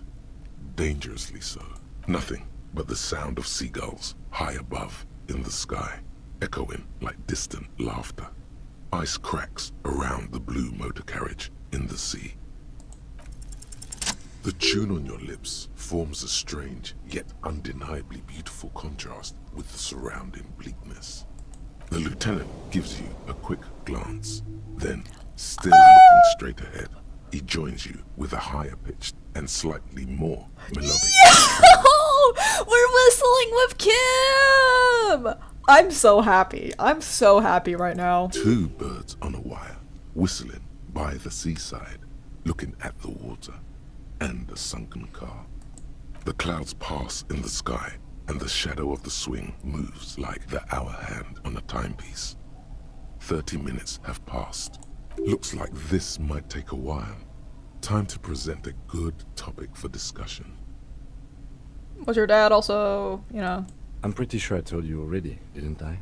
Speaker 2: Dangerously so. Nothing but the sound of seagulls high above in the sky, echoing like distant laughter. Ice cracks around the blue motor carriage in the sea. The tune on your lips forms a strange, yet undeniably beautiful contrast with the surrounding bleakness. The lieutenant gives you a quick glance. Then, still looking straight ahead, he joins you with a higher pitched and slightly more melodic.
Speaker 1: We're whistling with Kim! I'm so happy. I'm so happy right now.
Speaker 2: Two birds on a wire, whistling by the seaside, looking at the water and a sunken car. The clouds pass in the sky, and the shadow of the swing moves like the hour hand on a timepiece. 30 minutes have passed. Looks like this might take a while. Time to present a good topic for discussion.
Speaker 1: Was your dad also, you know?
Speaker 3: I'm pretty sure I told you already, didn't I?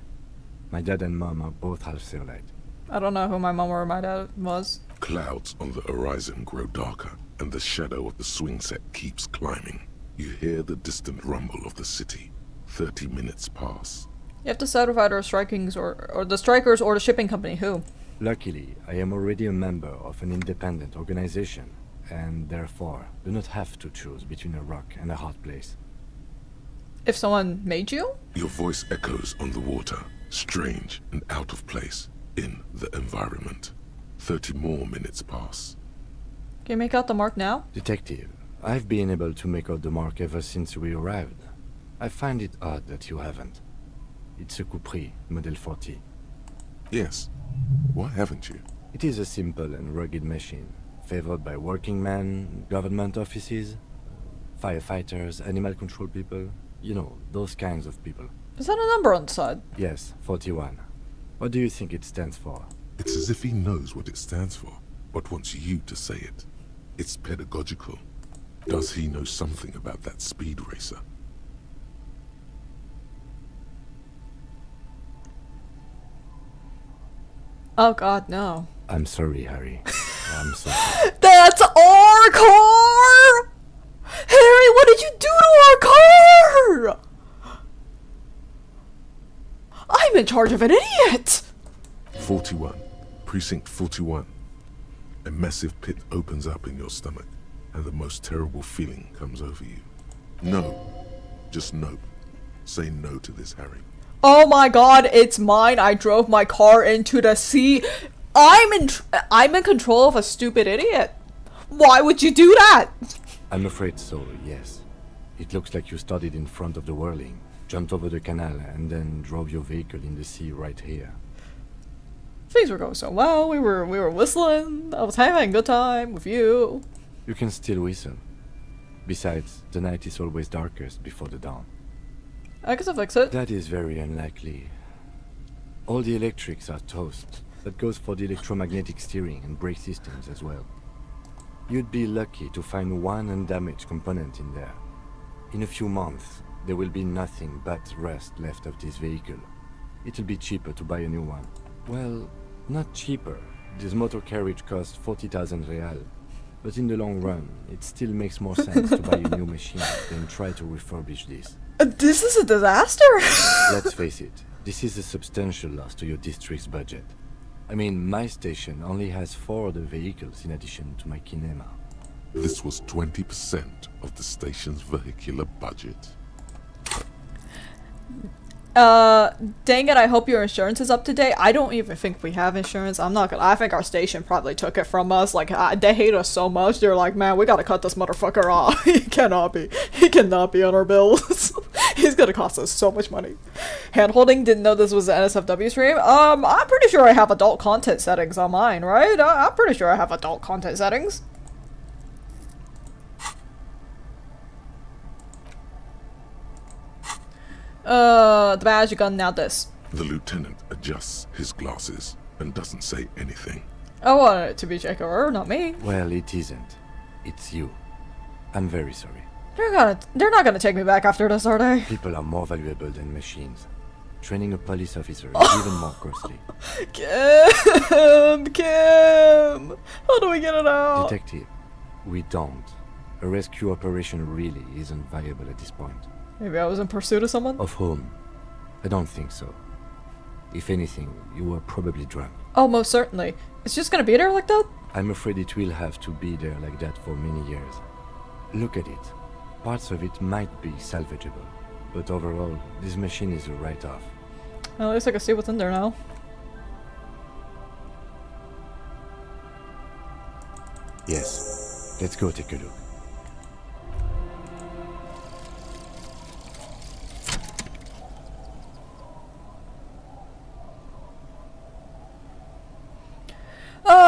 Speaker 3: My dad and mom are both half Serlite.
Speaker 1: I don't know who my mom or my dad was.
Speaker 2: Clouds on the horizon grow darker, and the shadow of the swing set keeps climbing. You hear the distant rumble of the city. 30 minutes pass.
Speaker 1: You have to decide if either strikings or the strikers or the shipping company. Who?
Speaker 3: Luckily, I am already a member of an independent organization, and therefore do not have to choose between a rock and a hard place.
Speaker 1: If someone made you?
Speaker 2: Your voice echoes on the water, strange and out of place in the environment. 30 more minutes pass.
Speaker 1: Can you make out the mark now?
Speaker 3: Detective, I've been able to make out the mark ever since we arrived. I find it odd that you haven't. It's a Capri, Model 40.
Speaker 2: Yes. Why haven't you?
Speaker 3: It is a simple and rugged machine, favored by working men, government offices, firefighters, animal control people. You know, those kinds of people.
Speaker 1: Is that a number on the side?
Speaker 3: Yes, 41. What do you think it stands for?
Speaker 2: It's as if he knows what it stands for, but wants you to say it. It's pedagogical. Does he know something about that speed racer?
Speaker 1: Oh god, no.
Speaker 3: I'm sorry, Harry. I'm so sorry.
Speaker 1: That's our car! Harry, what did you do to our car? I'm in charge of an idiot!
Speaker 2: 41. Precinct 41. A massive pit opens up in your stomach, and the most terrible feeling comes over you. No. Just no. Say no to this, Harry.
Speaker 1: Oh my god, it's mine. I drove my car into the sea. I'm in control of a stupid idiot. Why would you do that?
Speaker 3: I'm afraid so, yes. It looks like you started in front of the whirling, jumped over the canal, and then drove your vehicle in the sea right here.
Speaker 1: Things were going so well. We were whistling. I was having a good time with you.
Speaker 3: You can still whistle. Besides, the night is always darkest before the dawn.
Speaker 1: I guess I'll fix it.
Speaker 3: That is very unlikely. All the electrics are toast. That goes for the electromagnetic steering and brake systems as well. You'd be lucky to find one undamaged component in there. In a few months, there will be nothing but rust left of this vehicle. It'll be cheaper to buy a new one. Well, not cheaper. This motor carriage costs 40,000 real. But in the long run, it still makes more sense to buy a new machine than try to refurbish this.
Speaker 1: This is a disaster!
Speaker 3: Let's face it, this is a substantial loss to your district's budget. I mean, my station only has 4 other vehicles in addition to my kinema.
Speaker 2: This was 20% of the station's vehicular budget.
Speaker 1: Dang it, I hope your insurance is up to date. I don't even think we have insurance. I think our station probably took it from us. Like, they hate us so much. They're like, man, we gotta cut this motherfucker off. He cannot be on our bills. He's gonna cost us so much money. Handholding, didn't know this was an NSFW stream. I'm pretty sure I have adult content settings on mine, right? I'm pretty sure I have adult content settings. The badge, gun, now this.
Speaker 2: The lieutenant adjusts his glasses and doesn't say anything.
Speaker 1: I wanted it to be Jacob, not me.
Speaker 3: Well, it isn't. It's you. I'm very sorry.
Speaker 1: They're not gonna take me back after this, are they?
Speaker 3: People are more valuable than machines. Training a police officer is even more costly.
Speaker 1: Kim! How do we get it out?
Speaker 3: Detective, we don't. A rescue operation really isn't viable at this point.
Speaker 1: Maybe I was in pursuit of someone?
Speaker 3: Of whom? I don't think so. If anything, you were probably drunk.
Speaker 1: Oh, most certainly. It's just gonna be there like that?
Speaker 3: I'm afraid it will have to be there like that for many years. Look at it. Parts of it might be salvageable, but overall, this machine is a write-off.
Speaker 1: Well, at least I can see what's in there now.
Speaker 3: Yes. Let's go take a look.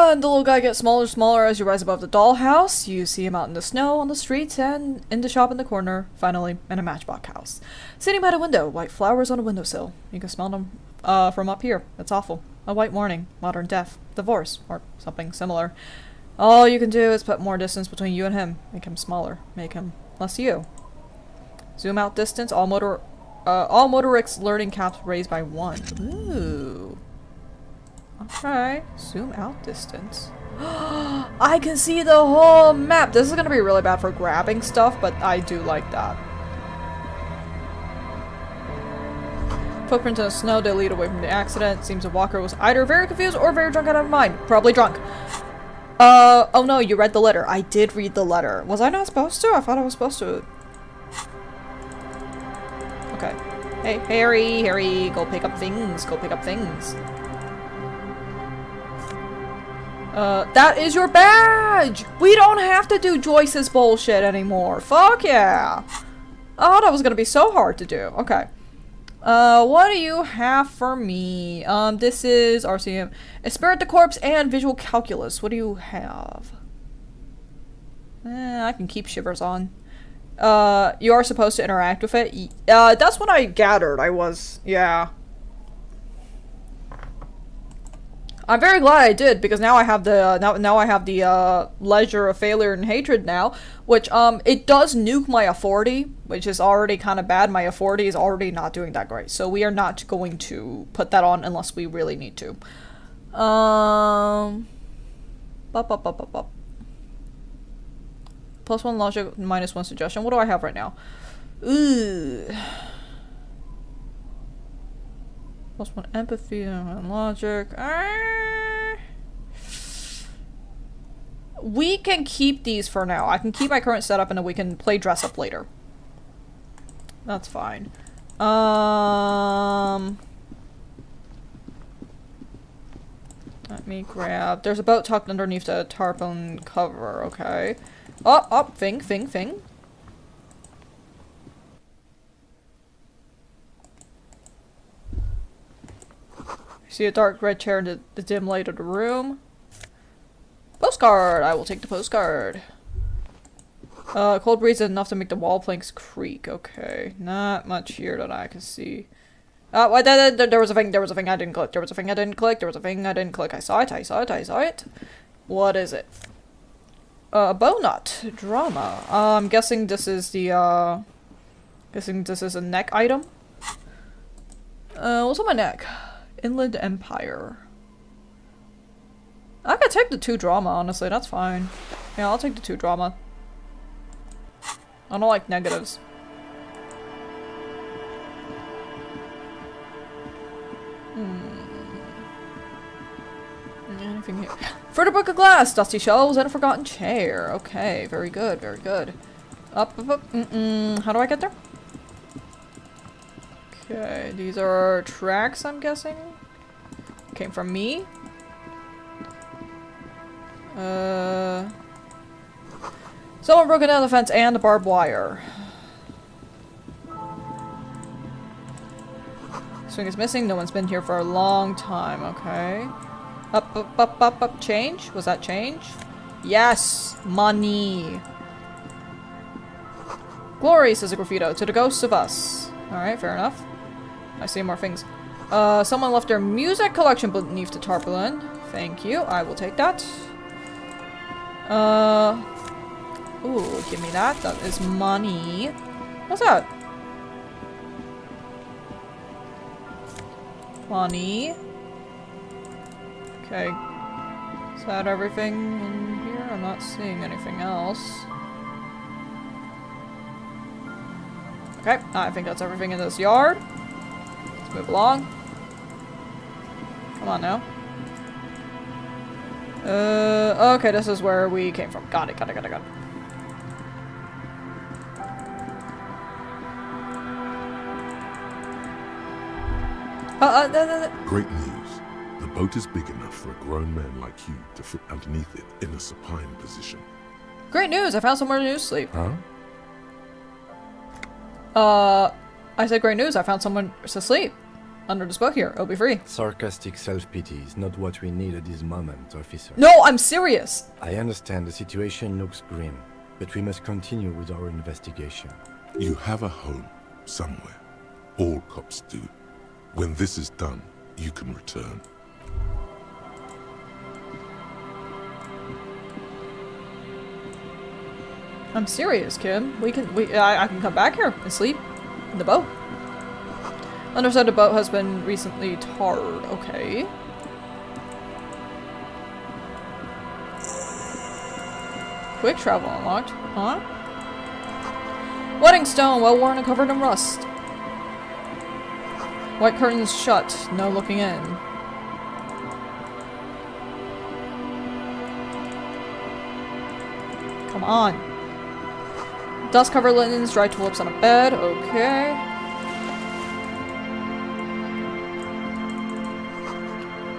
Speaker 1: And the little guy gets smaller and smaller as you rise above the dollhouse. You see him out in the snow, on the streets, and in the shop in the corner, finally, in a matchbox house. Sitting by the window, white flowers on a windowsill. You can smell them from up here. It's awful. A white morning, modern death, divorce, or something similar. All you can do is put more distance between you and him. Make him smaller. Make him less you. Zoom out distance. All motorics learning caps raised by 1. Ooh. Okay, zoom out distance. I can see the whole map. This is gonna be really bad for grabbing stuff, but I do like that. Footprints in the snow, they lead away from the accident. Seems the walker was either very confused or very drunk out of mind. Probably drunk. Oh no, you read the letter. I did read the letter. Was I not supposed to? I thought I was supposed to. Okay. Hey, Harry, go pick up things. Go pick up things. That is your badge! We don't have to do Joyce's bullshit anymore. Fuck yeah! Oh, that was gonna be so hard to do. Okay. What do you have for me? This is RCM. A Spirit the Corpse and Visual Calculus. What do you have? I can keep Shivers on. You are supposed to interact with it. That's what I gathered. Yeah. I'm very glad I did, because now I have the now I have the Ledger of Failure and Hatred now, which it does nuke my authority, which is already kind of bad. My authority is already not doing that great, so we are not going to put that on unless we really need to. Plus 1 logic, minus 1 suggestion. What do I have right now? Ooh. Plus 1 empathy and logic. We can keep these for now. I can keep my current setup and then we can play dress up later. That's fine. Let me grab... There's a boat tucked underneath the tarpaulin cover, okay. Oh, Fing. See a dark red chair in the dim light of the room. Postcard! I will take the postcard. Cold breeze is enough to make the wall planks creak. Okay. Not much here that I can see. There was a thing I didn't click. There was a thing I didn't click. I saw it. What is it? Bow nut. Drama. I'm guessing this is the, guessing this is a neck item. What's on my neck? Inland Empire. I could take the 2 drama, honestly, that's fine. Yeah, I'll take the 2 drama. I don't like negatives. Anything here? Further book of glass, dusty shelves, and a forgotten chair. Okay, very good, very good. Up. How do I get there? Okay, these are tracks, I'm guessing. Came from me. Someone broke down the fence and the barbed wire. Swing is missing. No one's been here for a long time. Okay. Up. Change? Was that change? Yes! Money! Glory, says a graffito, to the ghosts of us. Alright, fair enough. I see more things. Someone left their music collection beneath the tarpaulin. Thank you. I will take that. Ooh, give me that. That is money. What's that? Money. Okay. Is that everything in here? I'm not seeing anything else. Okay, I think that's everything in this yard. Let's move along. Come on now. Okay, this is where we came from. Got it.
Speaker 2: Great news. The boat is big enough for a grown man like you to fit underneath it in a supine position.
Speaker 1: Great news! I found somewhere to sleep.
Speaker 2: Huh?
Speaker 1: I said great news. I found someone to sleep. Under this book here. It'll be free.
Speaker 3: Sarcastic self-pity is not what we need at this moment, officer.
Speaker 1: No, I'm serious!
Speaker 3: I understand the situation looks grim, but we must continue with our investigation.
Speaker 2: You have a home somewhere. All cops do. When this is done, you can return.
Speaker 1: I'm serious, Kim. I can come back here and sleep in the boat. Understood the boat has been recently tarred. Okay. Quick travel unlocked. Huh? Wedding stone, well worn and covered in rust. White curtains shut, no looking in. Come on. Dust-covered linens, dry tulips on a bed. Okay.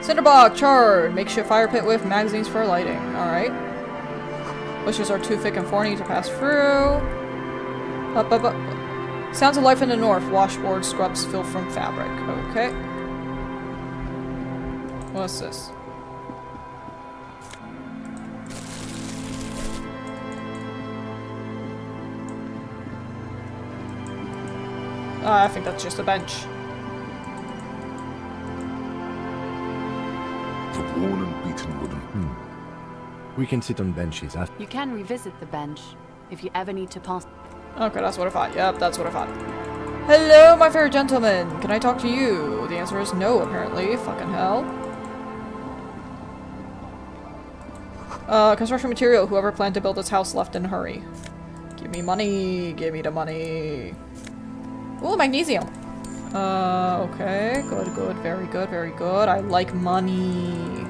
Speaker 1: Cinderblock, charred. Makeshift fire pit with magazines for lighting. Alright. Bushes are too thick and thorny to pass through. Up, up, up. Sounds of life in the north. Washboard scrubs filth from fabric. Okay. What's this? I think that's just a bench.
Speaker 2: The worn and beaten wooden.
Speaker 3: We can sit on benches after.
Speaker 14: You can revisit the bench if you ever need to pass.
Speaker 1: Okay, that's what I thought. Yep, that's what I thought. Hello, my fair gentleman. Can I talk to you? The answer is no, apparently. Fucking hell. Construction material. Whoever planned to build this house left in a hurry. Give me money. Give me the money. Ooh, magnesium. Okay. Good, good. Very good, very good. I like money.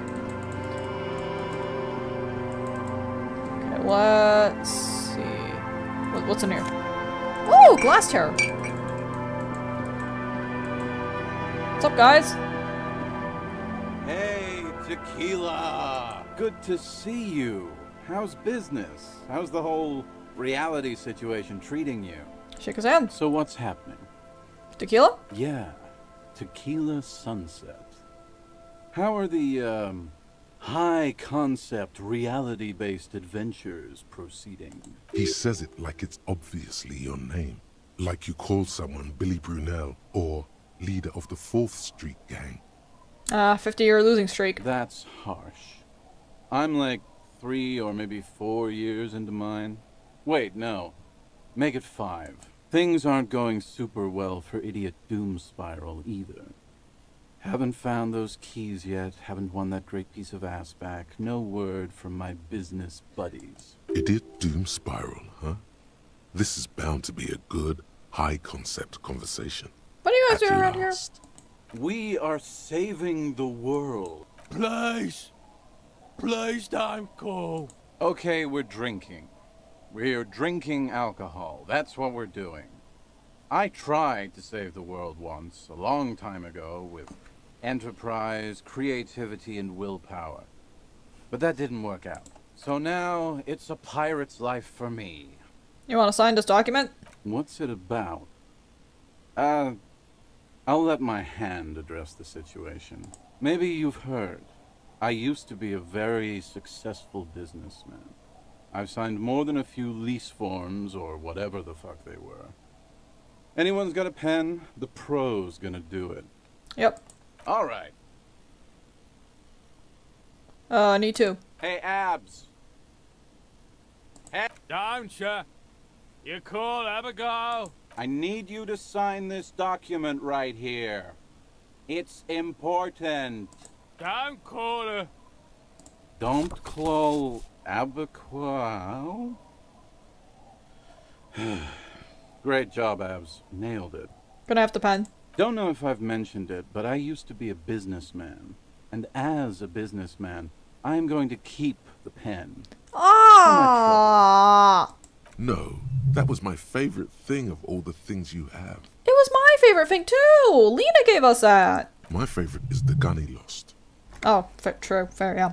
Speaker 1: Okay, let's see. What's in here? Ooh, glass terror. What's up, guys?
Speaker 23: Hey, Tequila! Good to see you. How's business? How's the whole reality situation treating you?
Speaker 1: Shake his hand.
Speaker 23: So what's happening?
Speaker 1: Tequila?
Speaker 23: Yeah, Tequila Sunset. How are the, high-concept, reality-based adventures proceeding?
Speaker 2: He says it like it's obviously your name. Like you call someone Billy Brunel or leader of the 4th Street gang.
Speaker 1: 50-year losing streak.
Speaker 23: That's harsh. I'm like 3 or maybe 4 years into mine. Wait, no. Make it 5. Things aren't going super well for Idiot Doom Spiral either. Haven't found those keys yet, haven't won that great piece of ass back. No word from my business buddies.
Speaker 2: Idiot Doom Spiral, huh? This is bound to be a good, high-concept conversation.
Speaker 1: What are you guys doing around here?
Speaker 23: We are saving the world.
Speaker 8: Please. Please don't go.
Speaker 23: Okay, we're drinking. We're drinking alcohol. That's what we're doing. I tried to save the world once, a long time ago, with enterprise, creativity, and willpower. But that didn't work out. So now, it's a pirate's life for me.
Speaker 1: You want to sign this document?
Speaker 23: What's it about? I'll let my hand address the situation. Maybe you've heard. I used to be a very successful businessman. I've signed more than a few lease forms, or whatever the fuck they were. Anyone's got a pen? The pro's gonna do it.
Speaker 1: Yep.
Speaker 23: Alright.
Speaker 1: I need to.
Speaker 23: Hey, Abs.
Speaker 7: Hey, don't you? You call Abigail?
Speaker 23: I need you to sign this document right here. It's important.
Speaker 7: Don't call her.
Speaker 23: Don't call Abigail. Great job, Abs. Nailed it.
Speaker 1: Gonna have the pen.
Speaker 23: Don't know if I've mentioned it, but I used to be a businessman. And as a businessman, I'm going to keep the pen.
Speaker 1: Ah!
Speaker 2: No, that was my favorite thing of all the things you have.
Speaker 1: It was my favorite thing too! Lena gave us that!
Speaker 2: My favorite is the gun he lost.
Speaker 1: Oh, true. Fair, yeah.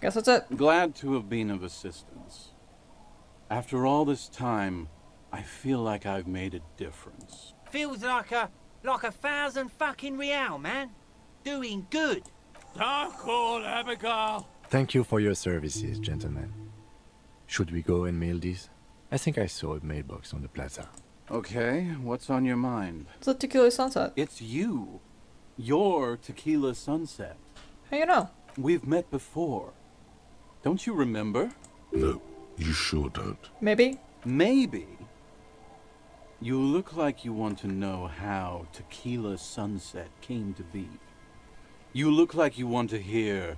Speaker 1: Guess that's it.
Speaker 23: Glad to have been of assistance. After all this time, I feel like I've made a difference.
Speaker 11: Feels like a 1,000 fucking real, man. Doing good.
Speaker 7: Don't call Abigail.
Speaker 3: Thank you for your services, gentlemen. Should we go and mail these? I think I saw a mailbox on the plaza.
Speaker 23: Okay, what's on your mind?
Speaker 1: It's a Tequila Sunset.
Speaker 23: It's you. You're Tequila Sunset.
Speaker 1: How you know?
Speaker 23: We've met before. Don't you remember?
Speaker 2: No, you sure don't.
Speaker 1: Maybe?
Speaker 23: Maybe. You look like you want to know how Tequila Sunset came to be. You look like you want to hear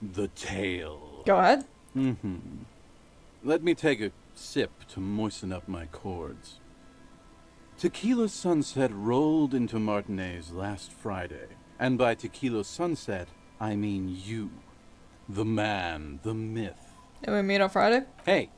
Speaker 23: the tale.
Speaker 1: Go ahead.
Speaker 23: Mm-hmm. Let me take a sip to moisten up my chords. Tequila Sunset rolled into Martinez last Friday. And by Tequila Sunset, I mean you. The man, the myth.
Speaker 1: Did we meet on Friday?
Speaker 23: Hey,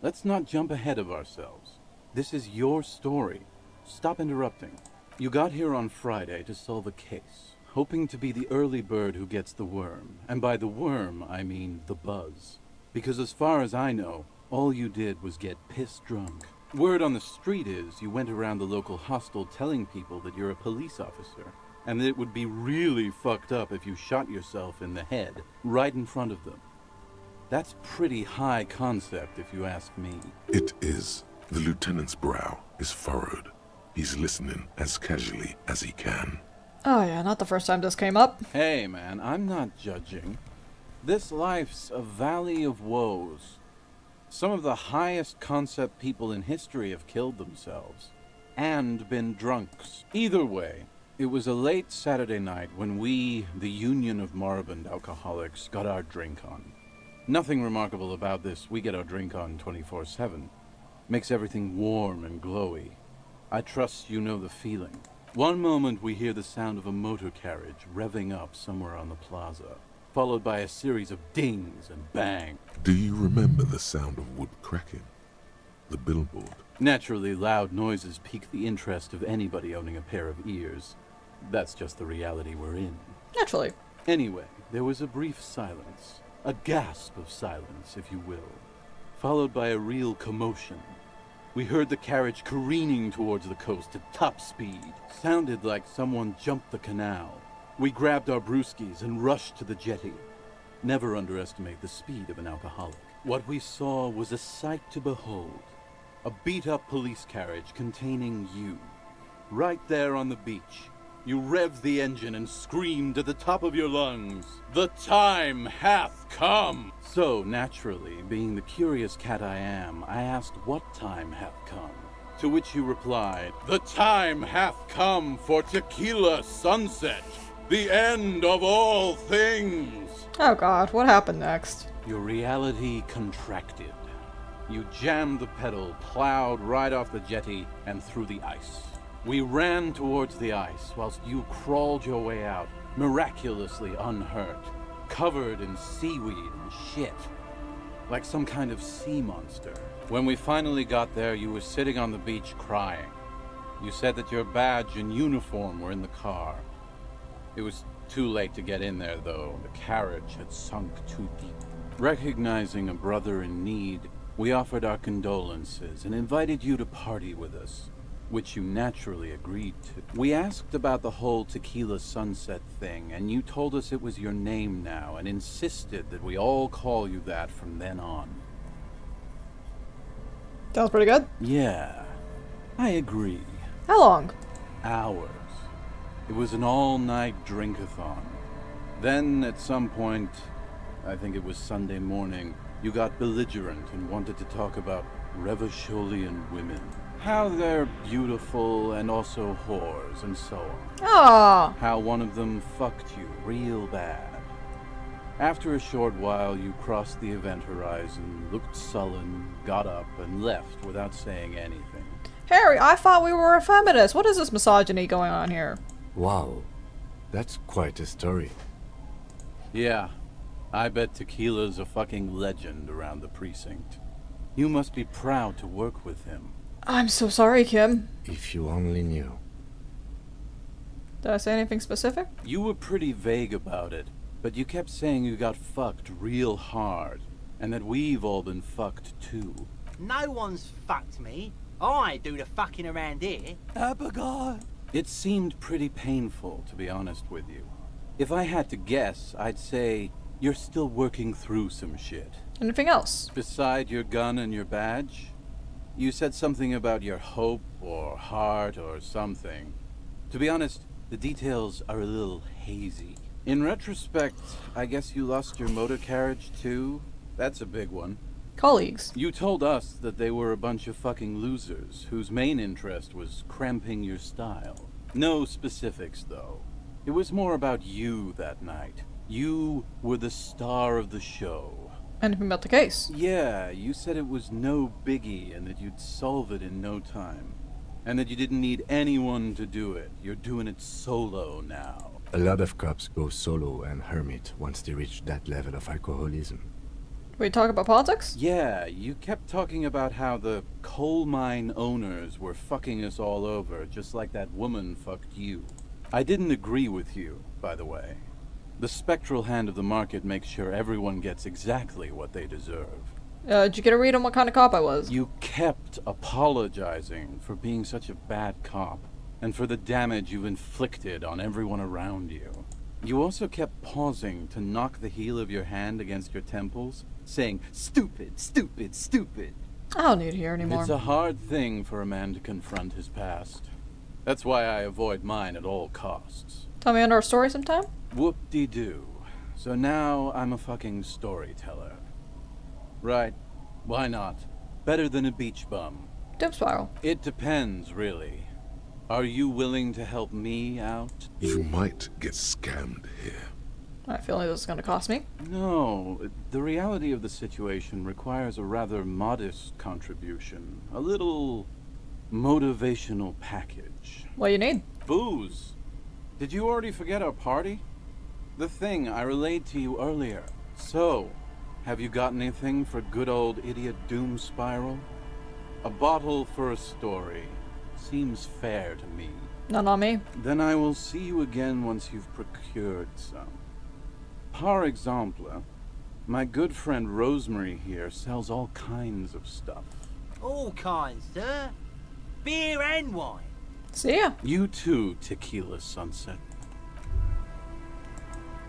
Speaker 23: let's not jump ahead of ourselves. This is your story. Stop interrupting. You got here on Friday to solve a case. hoping to be the early bird who gets the worm. And by the worm, I mean the buzz. Because as far as I know, all you did was get piss drunk. Word on the street is you went around the local hostel telling people that you're a police officer, and that it would be really fucked up if you shot yourself in the head, right in front of them. That's pretty high concept, if you ask me.
Speaker 2: It is. The lieutenant's brow is furrowed. He's listening as casually as he can.
Speaker 1: Oh yeah, not the first time this came up.
Speaker 23: Hey man, I'm not judging. This life's a valley of woes. Some of the highest concept people in history have killed themselves. And been drunks. Either way, it was a late Saturday night when we, the Union of Moribund Alcoholics, got our drink on. Nothing remarkable about this. We get our drink on 24/7. Makes everything warm and glowy. I trust you know the feeling. One moment we hear the sound of a motor carriage revving up somewhere on the plaza, followed by a series of dings and bangs.
Speaker 2: Do you remember the sound of wood cracking? The billboard?
Speaker 23: Naturally, loud noises pique the interest of anybody owning a pair of ears. That's just the reality we're in.
Speaker 1: Naturally.
Speaker 23: Anyway, there was a brief silence. A gasp of silence, if you will, followed by a real commotion. We heard the carriage careening towards the coast at top speed. Sounded like someone jumped the canal. We grabbed our brewskis and rushed to the jetty. Never underestimate the speed of an alcoholic. What we saw was a sight to behold. A beat-up police carriage containing you. Right there on the beach. You revved the engine and screamed at the top of your lungs, "The time hath come!" So, naturally, being the curious cat I am, I asked what time hath come. To which you replied, "The time hath come for tequila sunset, the end of all things!"
Speaker 1: Oh god, what happened next?
Speaker 23: Your reality contracted. You jammed the pedal, plowed right off the jetty, and through the ice. We ran towards the ice, whilst you crawled your way out, miraculously unhurt, covered in seaweed and shit, like some kind of sea monster. When we finally got there, you were sitting on the beach crying. You said that your badge and uniform were in the car. It was too late to get in there, though. The carriage had sunk too deep. Recognizing a brother in need, we offered our condolences and invited you to party with us, which you naturally agreed to. We asked about the whole tequila sunset thing, and you told us it was your name now, and insisted that we all call you that from then on.
Speaker 1: Sounds pretty good.
Speaker 23: Yeah, I agree.
Speaker 1: How long?
Speaker 23: Hours. It was an all-night drink-a-thon. Then, at some point, I think it was Sunday morning, you got belligerent and wanted to talk about Revacholian women. How they're beautiful and also whores and so on.
Speaker 1: Ah.
Speaker 23: How one of them fucked you real bad. After a short while, you crossed the event horizon, looked sullen, got up, and left without saying anything.
Speaker 1: Harry, I thought we were a feminist. What is this misogyny going on here?
Speaker 3: Wow, that's quite a story.
Speaker 23: Yeah, I bet Tequila's a fucking legend around the precinct. You must be proud to work with him.
Speaker 1: I'm so sorry, Kim.
Speaker 3: If you only knew.
Speaker 1: Did I say anything specific?
Speaker 23: You were pretty vague about it, but you kept saying you got fucked real hard, and that we've all been fucked too.
Speaker 11: No one's fucked me. I do the fucking around here.
Speaker 23: Abigail! It seemed pretty painful, to be honest with you. If I had to guess, I'd say you're still working through some shit.
Speaker 1: Anything else?
Speaker 23: Beside your gun and your badge? You said something about your hope or heart or something. To be honest, the details are a little hazy. In retrospect, I guess you lost your motor carriage too? That's a big one.
Speaker 1: Colleagues.
Speaker 23: You told us that they were a bunch of fucking losers whose main interest was cramping your style. No specifics, though. It was more about you that night. You were the star of the show.
Speaker 1: Anything about the case?
Speaker 23: Yeah, you said it was no biggie and that you'd solve it in no time. And that you didn't need anyone to do it. You're doing it solo now.
Speaker 3: A lot of cops go solo and hermit once they reach that level of alcoholism.
Speaker 1: We talk about politics?
Speaker 23: Yeah, you kept talking about how the coal mine owners were fucking us all over, just like that woman fucked you. I didn't agree with you, by the way. The spectral hand of the market makes sure everyone gets exactly what they deserve.
Speaker 1: Did you get a read on what kind of cop I was?
Speaker 23: You kept apologizing for being such a bad cop, and for the damage you've inflicted on everyone around you. You also kept pausing to knock the heel of your hand against your temples, saying, "Stupid, stupid, stupid."
Speaker 1: I don't need to hear anymore.
Speaker 23: It's a hard thing for a man to confront his past. That's why I avoid mine at all costs.
Speaker 1: Tell me under a story sometime?
Speaker 23: Whoop-de-doo. So now I'm a fucking storyteller. Right. Why not? Better than a beach bum.
Speaker 1: Doom Spiral.
Speaker 23: It depends, really. Are you willing to help me out?
Speaker 2: You might get scammed here.
Speaker 1: I feel like this is going to cost me.
Speaker 23: No, the reality of the situation requires a rather modest contribution. A little motivational package.
Speaker 1: What do you need?
Speaker 23: Booze. Did you already forget our party? The thing I relayed to you earlier. So, have you got anything for good old idiot Doom Spiral? A bottle for a story. Seems fair to me.
Speaker 1: None on me.
Speaker 23: Then I will see you again once you've procured some. Par exemple, my good friend Rosemary here sells all kinds of stuff.
Speaker 11: All kinds, sir. Beer and wine.
Speaker 1: See ya.
Speaker 23: You too, Tequila Sunset.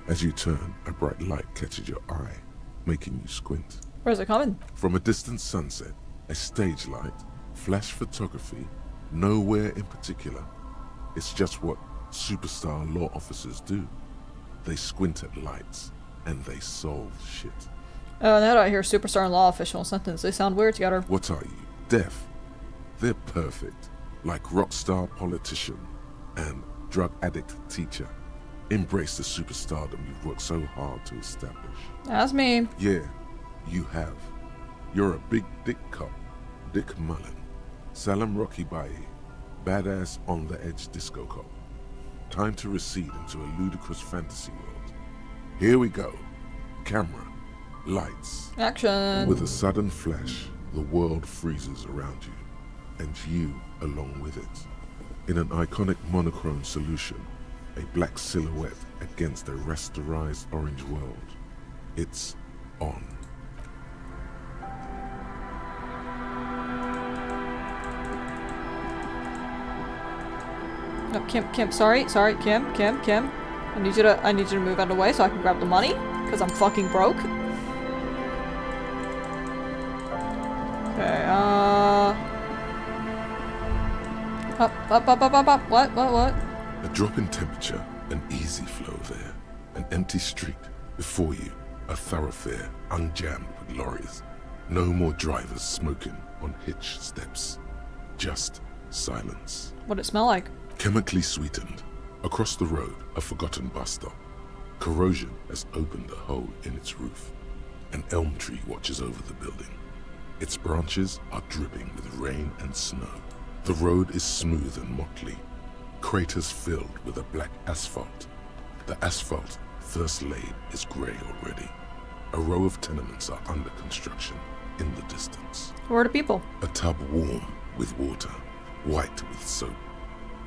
Speaker 2: As you turn, a bright light catches your eye, making you squint.
Speaker 1: Where's it coming?
Speaker 2: From a distant sunset, a stage light, flash photography, nowhere in particular. It's just what superstar law officers do. They squint at lights, and they solve shit.
Speaker 1: Now that I hear superstar and law official sentence, they sound weird together.
Speaker 2: What are you, deaf? They're perfect, like rock star politician and drug addict teacher. Embrace the superstardom you've worked so hard to establish.
Speaker 1: That's me.
Speaker 2: Yeah, you have. You're a big dick cop, Dick Mullen. Salem Rocky Baye, badass on the edge disco cop. Time to recede into a ludicrous fantasy world. Here we go. Camera, lights.
Speaker 1: Action.
Speaker 2: With a sudden flash, the world freezes around you, and you along with it. In an iconic monochrome solution, a black silhouette against a rasterized orange world. It's on.
Speaker 1: No, Kim, sorry, Kim. I need you to move out of the way so I can grab the money, because I'm fucking broke. Okay, up. What?
Speaker 2: A drop in temperature, an easy flow there. An empty street. Before you, a thoroughfare unjammed with lorries. No more drivers smoking on hitch steps. Just silence.
Speaker 1: What'd it smell like?
Speaker 2: Chemically sweetened. Across the road, a forgotten bus stop. Corrosion has opened a hole in its roof. An elm tree watches over the building. Its branches are dripping with rain and snow. The road is smooth and motley. Craters filled with a black asphalt. The asphalt, first laid, is grey already. A row of tenements are under construction in the distance.
Speaker 1: Where are the people?
Speaker 2: A tub warm with water, white with soap.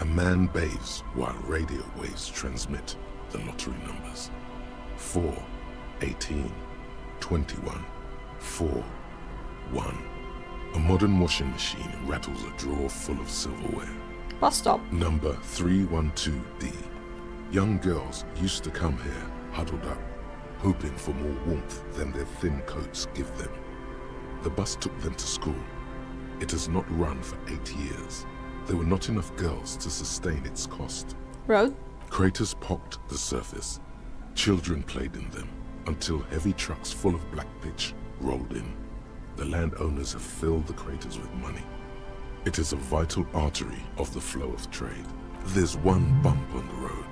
Speaker 2: A man bathes while radio waves transmit the lottery numbers. 4, 18, 21, 4, 1. A modern washing machine rattles a drawer full of silverware.
Speaker 1: Bus stop.
Speaker 2: Number 312D. Young girls used to come here, huddled up, hoping for more warmth than their thin coats give them. The bus took them to school. It has not run for 8 years. There were not enough girls to sustain its cost.
Speaker 1: Road.
Speaker 2: Craters pocked the surface. Children played in them until heavy trucks full of black pitch rolled in. The landowners have filled the craters with money. It is a vital artery of the flow of trade. There's one bump on the road.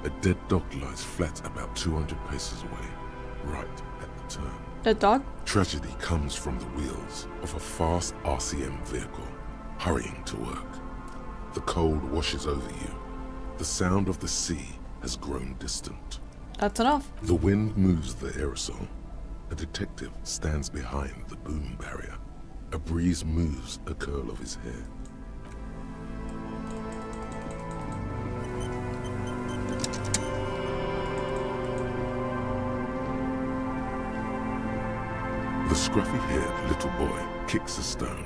Speaker 2: A dead dog lies flat about 200 paces away, right at the turn.
Speaker 1: Dead dog?
Speaker 2: Tragedy comes from the wheels of a fast RCM vehicle, hurrying to work. The cold washes over you. The sound of the sea has grown distant.
Speaker 1: That's enough.
Speaker 2: The wind moves the aerosol. A detective stands behind the boom barrier. A breeze moves a curl of his hair. The scruffy-haired little boy kicks a stone.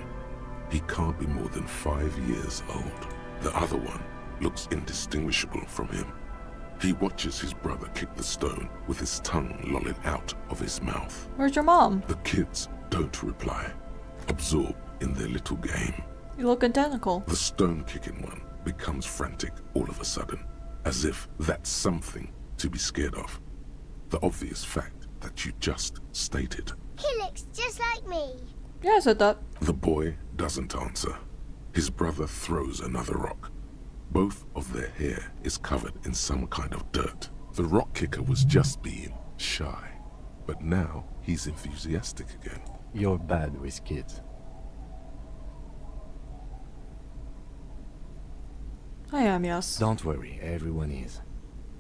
Speaker 2: He can't be more than 5 years old. The other one looks indistinguishable from him. He watches his brother kick the stone with his tongue lolling out of his mouth.
Speaker 1: Where's your mom?
Speaker 2: The kids don't reply, absorbed in their little game.
Speaker 1: You look identical.
Speaker 2: The stone-kicking one becomes frantic all of a sudden, as if that's something to be scared of. The obvious fact that you just stated.
Speaker 15: He looks just like me.
Speaker 1: Yeah, I said that.
Speaker 2: The boy doesn't answer. His brother throws another rock. Both of their hair is covered in some kind of dirt. The rock kicker was just being shy, but now he's enthusiastic again.
Speaker 3: You're bad with kids.
Speaker 1: I am, yes.
Speaker 3: Don't worry, everyone is.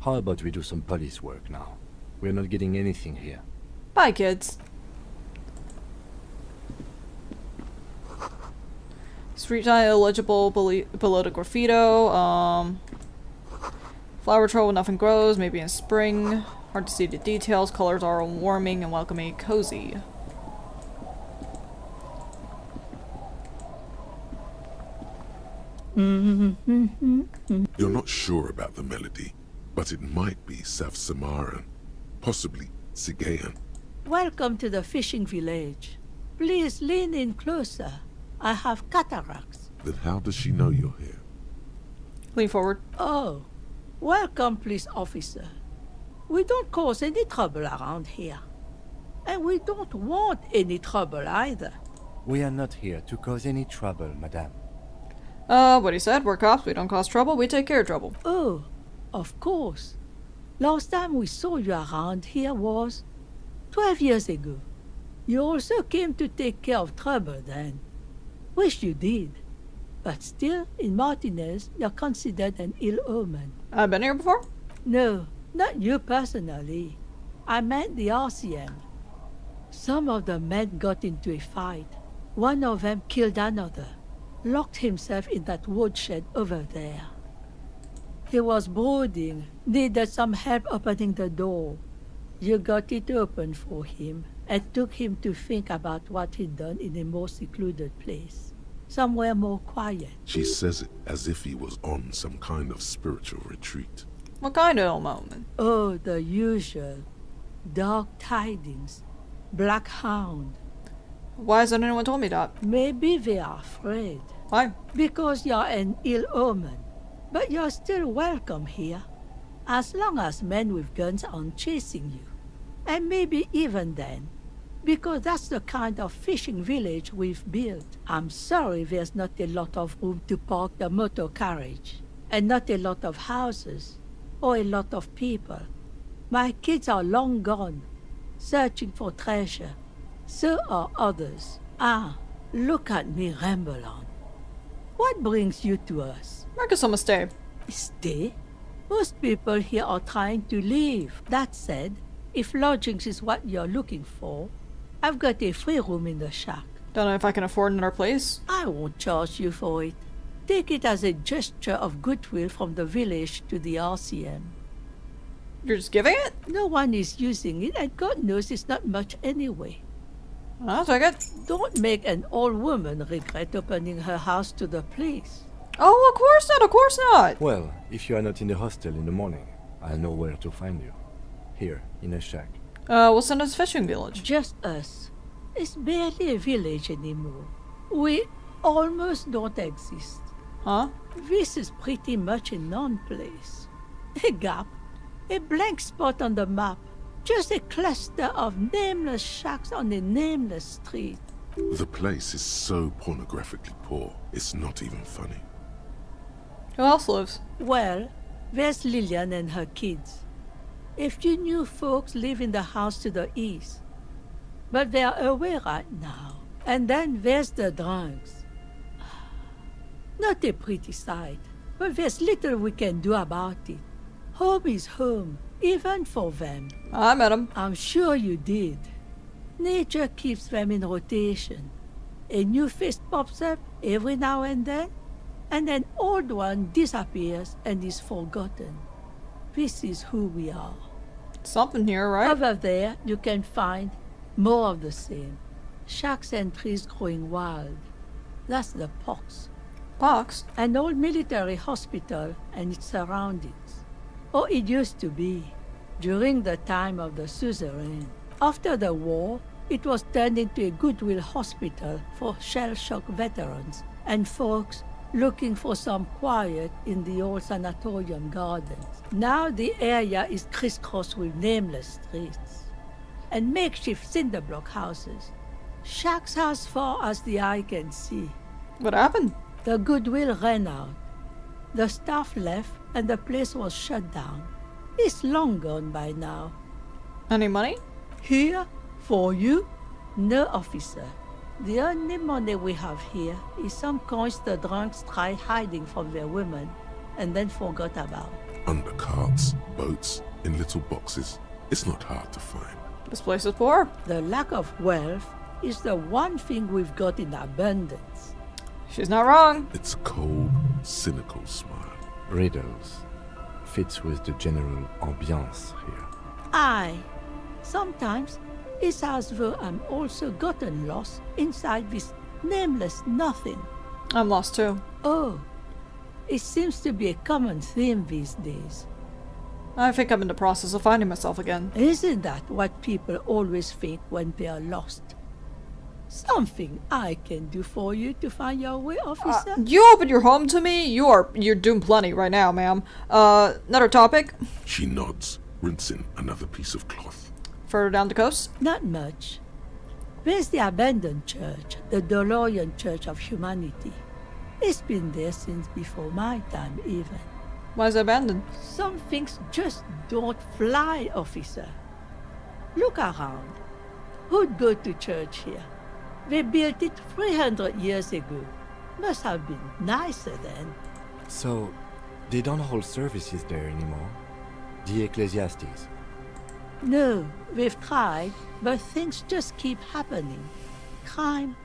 Speaker 3: How about we do some police work now? We're not getting anything here.
Speaker 1: Bye, kids. Street sign illegible below the graffito. Flower troll, nothing grows, maybe in spring. Hard to see the details. Colors are warming and welcoming, cozy.
Speaker 2: You're not sure about the melody, but it might be South Samaran, possibly Sigayan.
Speaker 16: Welcome to the fishing village. Please lean in closer. I have cataracts.
Speaker 2: Then how does she know you're here?
Speaker 1: Lean forward.
Speaker 16: Oh, welcome, police officer. We don't cause any trouble around here. And we don't want any trouble either.
Speaker 3: We are not here to cause any trouble, madame.
Speaker 1: What he said, we're cops, we don't cause trouble, we take care of trouble.
Speaker 16: Oh, of course. Last time we saw you around here was 12 years ago. You also came to take care of trouble then. Wish you did. But still, in Martinez, you're considered an ill omen.
Speaker 1: I've been here before?
Speaker 16: No, not you personally. I meant the RCM. Some of the men got into a fight. One of them killed another. Locked himself in that woodshed over there. He was brooding, needed some help opening the door. You got it open for him and took him to think about what he'd done in a more secluded place. Somewhere more quiet.
Speaker 2: She says it as if he was on some kind of spiritual retreat.
Speaker 1: What kind of moment?
Speaker 16: Oh, the usual. Dark tidings. Black hound.
Speaker 1: Why hasn't anyone told me that?
Speaker 16: Maybe they are afraid.
Speaker 1: Why?
Speaker 16: Because you're an ill omen. But you're still welcome here. As long as men with guns aren't chasing you. And maybe even then. Because that's the kind of fishing village we've built. I'm sorry there's not a lot of room to park the motor carriage. And not a lot of houses. Or a lot of people. My kids are long gone. Searching for treasure. So are others. Ah, look at me ramble on. What brings you to us?
Speaker 1: Marcus almost stay.
Speaker 16: Stay? Most people here are trying to leave. That said, if lodgings is what you're looking for, I've got a free room in the shack.
Speaker 1: Don't know if I can afford another place.
Speaker 16: I won't charge you for it. Take it as a gesture of goodwill from the village to the RCM.
Speaker 1: You're just giving it?
Speaker 16: No one is using it, and God knows it's not much anyway.
Speaker 1: I'll take it.
Speaker 16: Don't make an old woman regret opening her house to the police.
Speaker 1: Oh, of course not, of course not.
Speaker 3: Well, if you are not in the hostel in the morning, I'll know where to find you. Here, in a shack.
Speaker 1: What's in this fishing village?
Speaker 16: Just us. It's barely a village anymore. We almost don't exist.
Speaker 1: Huh?
Speaker 16: This is pretty much a non-place. A gap. A blank spot on the map. Just a cluster of nameless shacks on a nameless street.
Speaker 2: The place is so pornographically poor, it's not even funny.
Speaker 1: Who else lives?
Speaker 16: Well, there's Lillian and her kids. A few new folks live in the house to the east. But they're away right now. And then there's the drunks. Not a pretty sight, but there's little we can do about it. Home is home, even for them.
Speaker 1: I met them.
Speaker 16: I'm sure you did. Nature keeps them in rotation. A new face pops up every now and then, and an old one disappears and is forgotten. This is who we are.
Speaker 1: Something here, right?
Speaker 16: Over there, you can find more of the same. Shacks and trees growing wild. That's the pox.
Speaker 1: Pox?
Speaker 16: An old military hospital and its surroundings. Or it used to be, during the time of the suzerain. After the war, it was turned into a goodwill hospital for shell-shock veterans and folks looking for some quiet in the old sanatorium gardens. Now the area is crisscrossed with nameless streets and makeshift cinder block houses. Shacks as far as the eye can see.
Speaker 1: What happened?
Speaker 16: The goodwill ran out. The staff left and the place was shut down. It's long gone by now.
Speaker 1: Any money?
Speaker 16: Here? For you? No, officer. The only money we have here is some coins the drunks tried hiding from their women and then forgot about.
Speaker 2: Under carts, boats, in little boxes. It's not hard to find.
Speaker 1: This place is poor.
Speaker 16: The lack of wealth is the one thing we've got in abundance.
Speaker 1: She's not wrong.
Speaker 2: It's a cold, cynical smile.
Speaker 3: Riddles. Fits with the general ambiance here.
Speaker 16: Aye. Sometimes it's as though I'm also gotten lost inside this nameless nothing.
Speaker 1: I'm lost too.
Speaker 16: Oh, it seems to be a common theme these days.
Speaker 1: I think I'm in the process of finding myself again.
Speaker 16: Isn't that what people always think when they are lost? Something I can do for you to find your way, officer?
Speaker 1: You open your home to me? You're doing plenty right now, ma'am. Another topic?
Speaker 2: She nods, rinsing another piece of cloth.
Speaker 1: Further down the coast?
Speaker 16: Not much. There's the abandoned church, the DeLorean Church of Humanity. It's been there since before my time, even.
Speaker 1: Why is it abandoned?
Speaker 16: Some things just don't fly, officer. Look around. Who'd go to church here? They built it 300 years ago. Must have been nicer then.
Speaker 3: So, they don't hold services there anymore? The ecclesiastics?
Speaker 16: No, we've tried, but things just keep happening. Crime,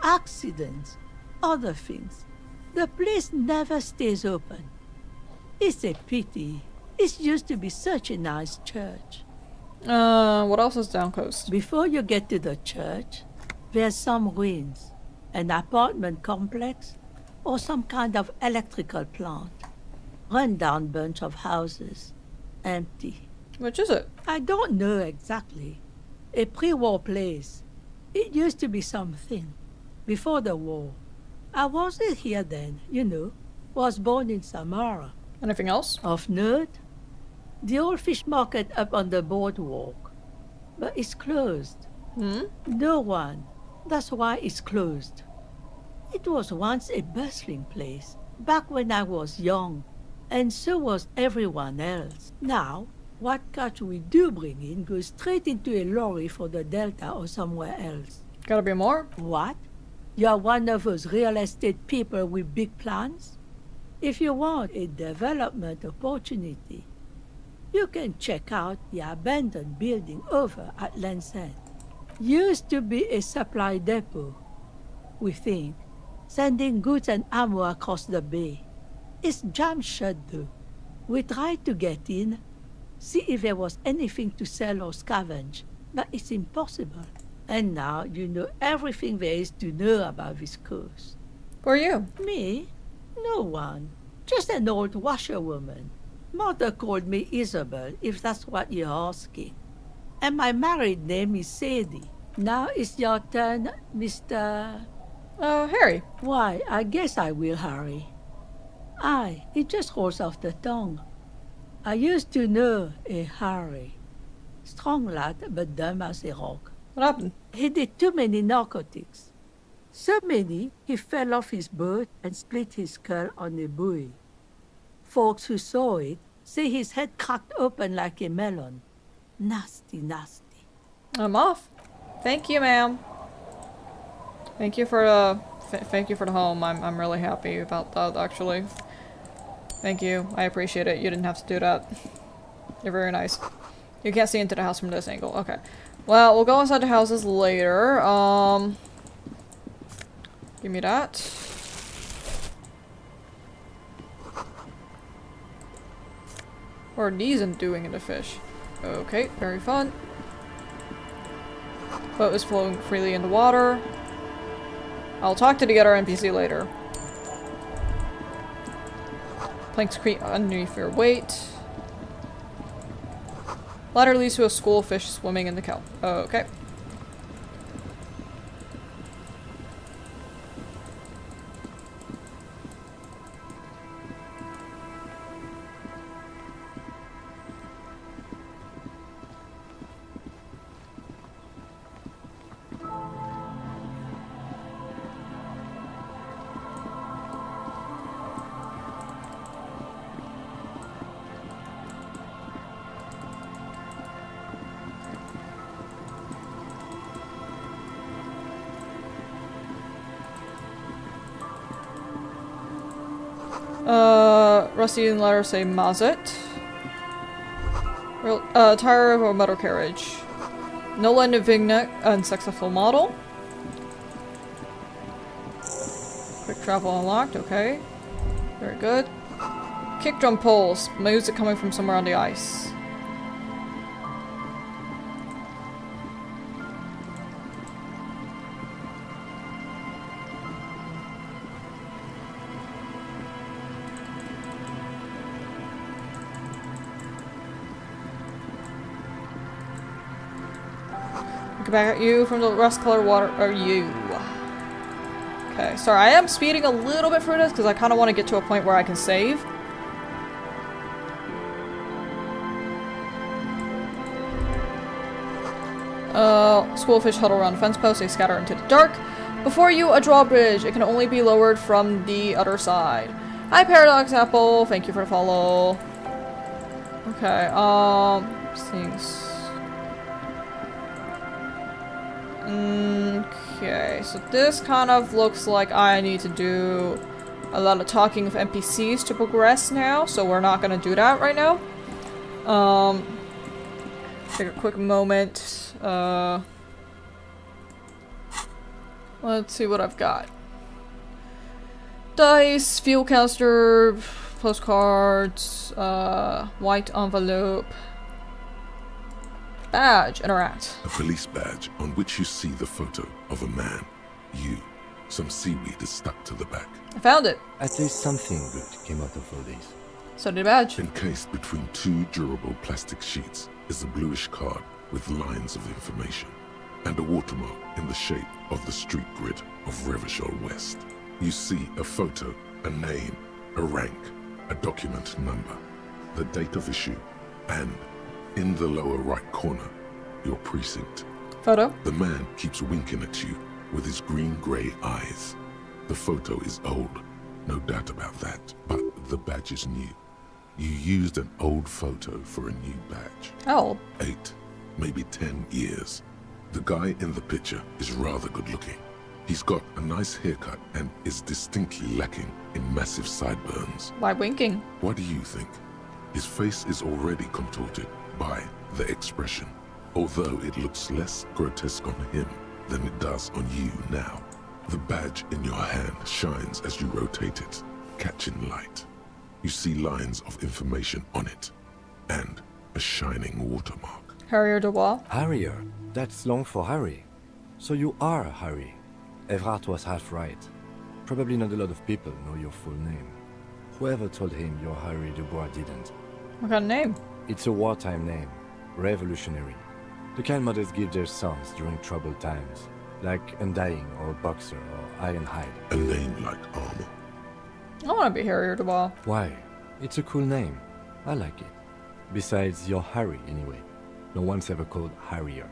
Speaker 16: accidents, other things. The place never stays open. It's a pity. It used to be such a nice church.
Speaker 1: What else is down coast?
Speaker 16: Before you get to the church, there's some ruins, an apartment complex, or some kind of electrical plant. Run-down bunch of houses, empty.
Speaker 1: Which is it?
Speaker 16: I don't know exactly. A pre-war place. It used to be something. Before the war. I wasn't here then, you know. Was born in Samara.
Speaker 1: Anything else?
Speaker 16: Of note? The old fish market up on the boardwalk. But it's closed. No one. That's why it's closed. It was once a bustling place, back when I was young, and so was everyone else. Now, what catch we do bring in goes straight into a lorry for the Delta or somewhere else.
Speaker 1: Gotta be more?
Speaker 16: What? You're one of those real estate people with big plans? If you want a development opportunity, you can check out the abandoned building over at Land's End. Used to be a supply depot, we think, sending goods and ammo across the bay. It's jammed shut though. We tried to get in, see if there was anything to sell or scavenge, but it's impossible. And now you know everything there is to know about this coast.
Speaker 1: Who are you?
Speaker 16: Me? No one. Just an old washerwoman. Mother called me Isabel, if that's what you're asking. And my married name is Sadie. Now it's your turn, Mr...
Speaker 1: Harry.
Speaker 16: Why, I guess I will, Harry. Aye, it just rolls off the tongue. I used to know a Harry. Strong lad, but dumb as a rock.
Speaker 1: What happened?
Speaker 16: He did too many narcotics. So many, he fell off his boat and split his skull on a buoy. Folks who saw it say his head cracked open like a melon. Nasty, nasty.
Speaker 1: I'm off. Thank you, ma'am. Thank you for the home. I'm really happy about that, actually. Thank you. I appreciate it. You didn't have to do that. You're very nice. You can't see into the house from this angle. Okay. Well, we'll go inside the houses later. Give me that. What are these doing in the fish? Okay, very fun. Boat is flowing freely in the water. I'll talk to the other NPC later. Planks creep underneath your weight. Ladder leads to a school of fish swimming in the kelp. Okay. Rusty and letters say Mazet. Tire of a motor carriage. Nola Navignet, unsuccessful model. Quick travel unlocked, okay. Very good. Kick drum pulse. Music coming from somewhere on the ice. Back at you from the rust colored water. Are you? Okay, sorry, I am speeding a little bit through this because I kind of want to get to a point where I can save. School of fish huddle around the fence post. They scatter into the dark. Before you, a drawbridge. It can only be lowered from the other side. Hi, Paradox Apple. Thank you for the follow. Okay, things. Okay, so this kind of looks like I need to do a lot of talking with NPCs to progress now, so we're not gonna do that right now. Take a quick moment. Let's see what I've got. Dice, fuel canister, postcards, white envelope. Badge, interact.
Speaker 2: A police badge on which you see the photo of a man. You. Some seaweed is stuck to the back.
Speaker 1: I found it.
Speaker 3: At least something good came out of all this.
Speaker 1: So did a badge.
Speaker 2: Encased between two durable plastic sheets is a bluish card with lines of information and a watermark in the shape of the street grid of Revachol West. You see a photo, a name, a rank, a document number, the date of issue, and in the lower right corner, your precinct.
Speaker 1: Photo.
Speaker 2: The man keeps winking at you with his green-grey eyes. The photo is old, no doubt about that, but the badge is new. You used an old photo for a new badge.
Speaker 1: How old?
Speaker 2: 8, maybe 10 years. The guy in the picture is rather good-looking. He's got a nice haircut and is distinctly lacking in massive sideburns.
Speaker 1: Why winking?
Speaker 2: What do you think? His face is already contorted by the expression, although it looks less grotesque on him than it does on you now. The badge in your hand shines as you rotate it, catching light. You see lines of information on it, and a shining watermark.
Speaker 1: Harrier Dubois.
Speaker 3: Harrier? That's long for Harry. So you are Harry. Evrard was half right. Probably not a lot of people know your full name. Whoever told him you're Harry Dubois didn't.
Speaker 1: What kind of name?
Speaker 3: It's a wartime name. Revolutionary. The kind mothers give their sons during troubled times. Like Undying or Boxer or Ironhide.
Speaker 2: A name like armor.
Speaker 1: I want to be Harrier Dubois.
Speaker 3: Why? It's a cool name. I like it. Besides, you're Harry anyway. No one's ever called Harrier.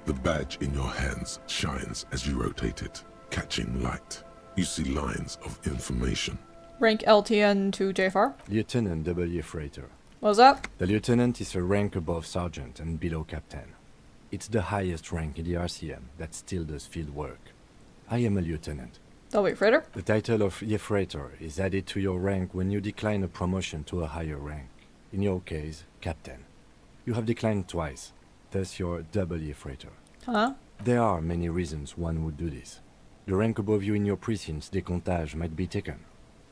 Speaker 2: The badge in your hands shines as you rotate it, catching light. You see lines of information.
Speaker 1: Rank LTN to JFR.
Speaker 3: Lieutenant W. Freighter.
Speaker 1: What's up?
Speaker 3: The lieutenant is a rank above sergeant and below captain. It's the highest rank in the RCM that still does field work. I am a lieutenant.
Speaker 1: W. Freighter.
Speaker 3: The title of Freighter is added to your rank when you decline a promotion to a higher rank. In your case, captain. You have declined twice, thus you're W. Freighter.
Speaker 1: Huh?
Speaker 3: There are many reasons one would do this. The rank above you in your precinct's decomptage might be taken,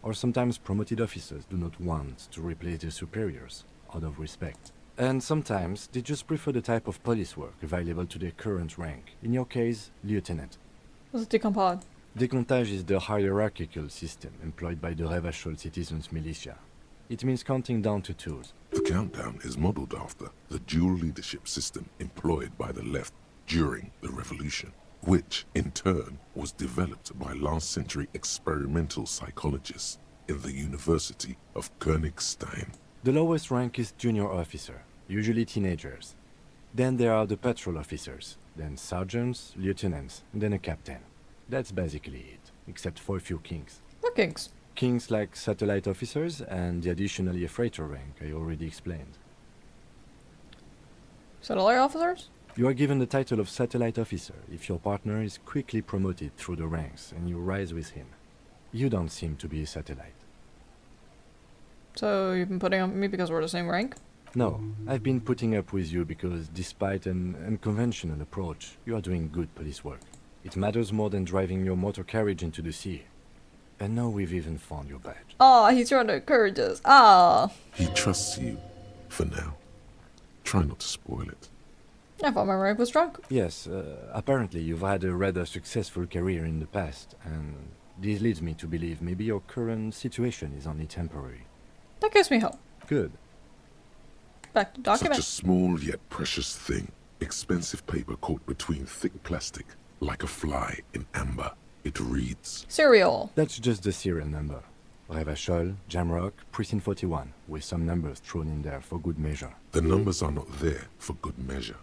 Speaker 3: or sometimes promoted officers do not want to replace their superiors, out of respect. And sometimes they just prefer the type of police work available to their current rank. In your case, lieutenant.
Speaker 1: What's décompage?
Speaker 3: Décomptage is the hierarchical system employed by the Revachol citizens' militia. It means counting down to twos.
Speaker 2: The countdown is modeled after the dual leadership system employed by the left during the revolution, which in turn was developed by last century experimental psychologists in the University of Königstein.
Speaker 3: The lowest rank is junior officer, usually teenagers. Then there are the patrol officers, then sergeants, lieutenants, and then a captain. That's basically it, except for a few kings.
Speaker 1: What kings?
Speaker 3: Kings like satellite officers and the additionally a freighter rank I already explained.
Speaker 1: Satellite officers?
Speaker 3: You are given the title of satellite officer if your partner is quickly promoted through the ranks and you rise with him. You don't seem to be a satellite.
Speaker 1: So you've been putting on me because we're the same rank?
Speaker 3: No, I've been putting up with you because despite an unconventional approach, you are doing good police work. It matters more than driving your motor carriage into the sea. And now we've even found your badge.
Speaker 1: Ah, he's trying to encourage us. Ah.
Speaker 2: He trusts you, for now. Try not to spoil it.
Speaker 1: I thought my rank was drunk.
Speaker 3: Yes, apparently you've had a rather successful career in the past, and this leads me to believe maybe your current situation is only temporary.
Speaker 1: That gives me hope.
Speaker 3: Good.
Speaker 1: Back to document.
Speaker 2: Such a small yet precious thing. Expensive paper caught between thick plastic, like a fly in amber. It reads...
Speaker 1: Serial.
Speaker 3: That's just the serial number. Revachol, Jamrock, Precinct 41, with some numbers thrown in there for good measure.
Speaker 2: The numbers are not there for good measure.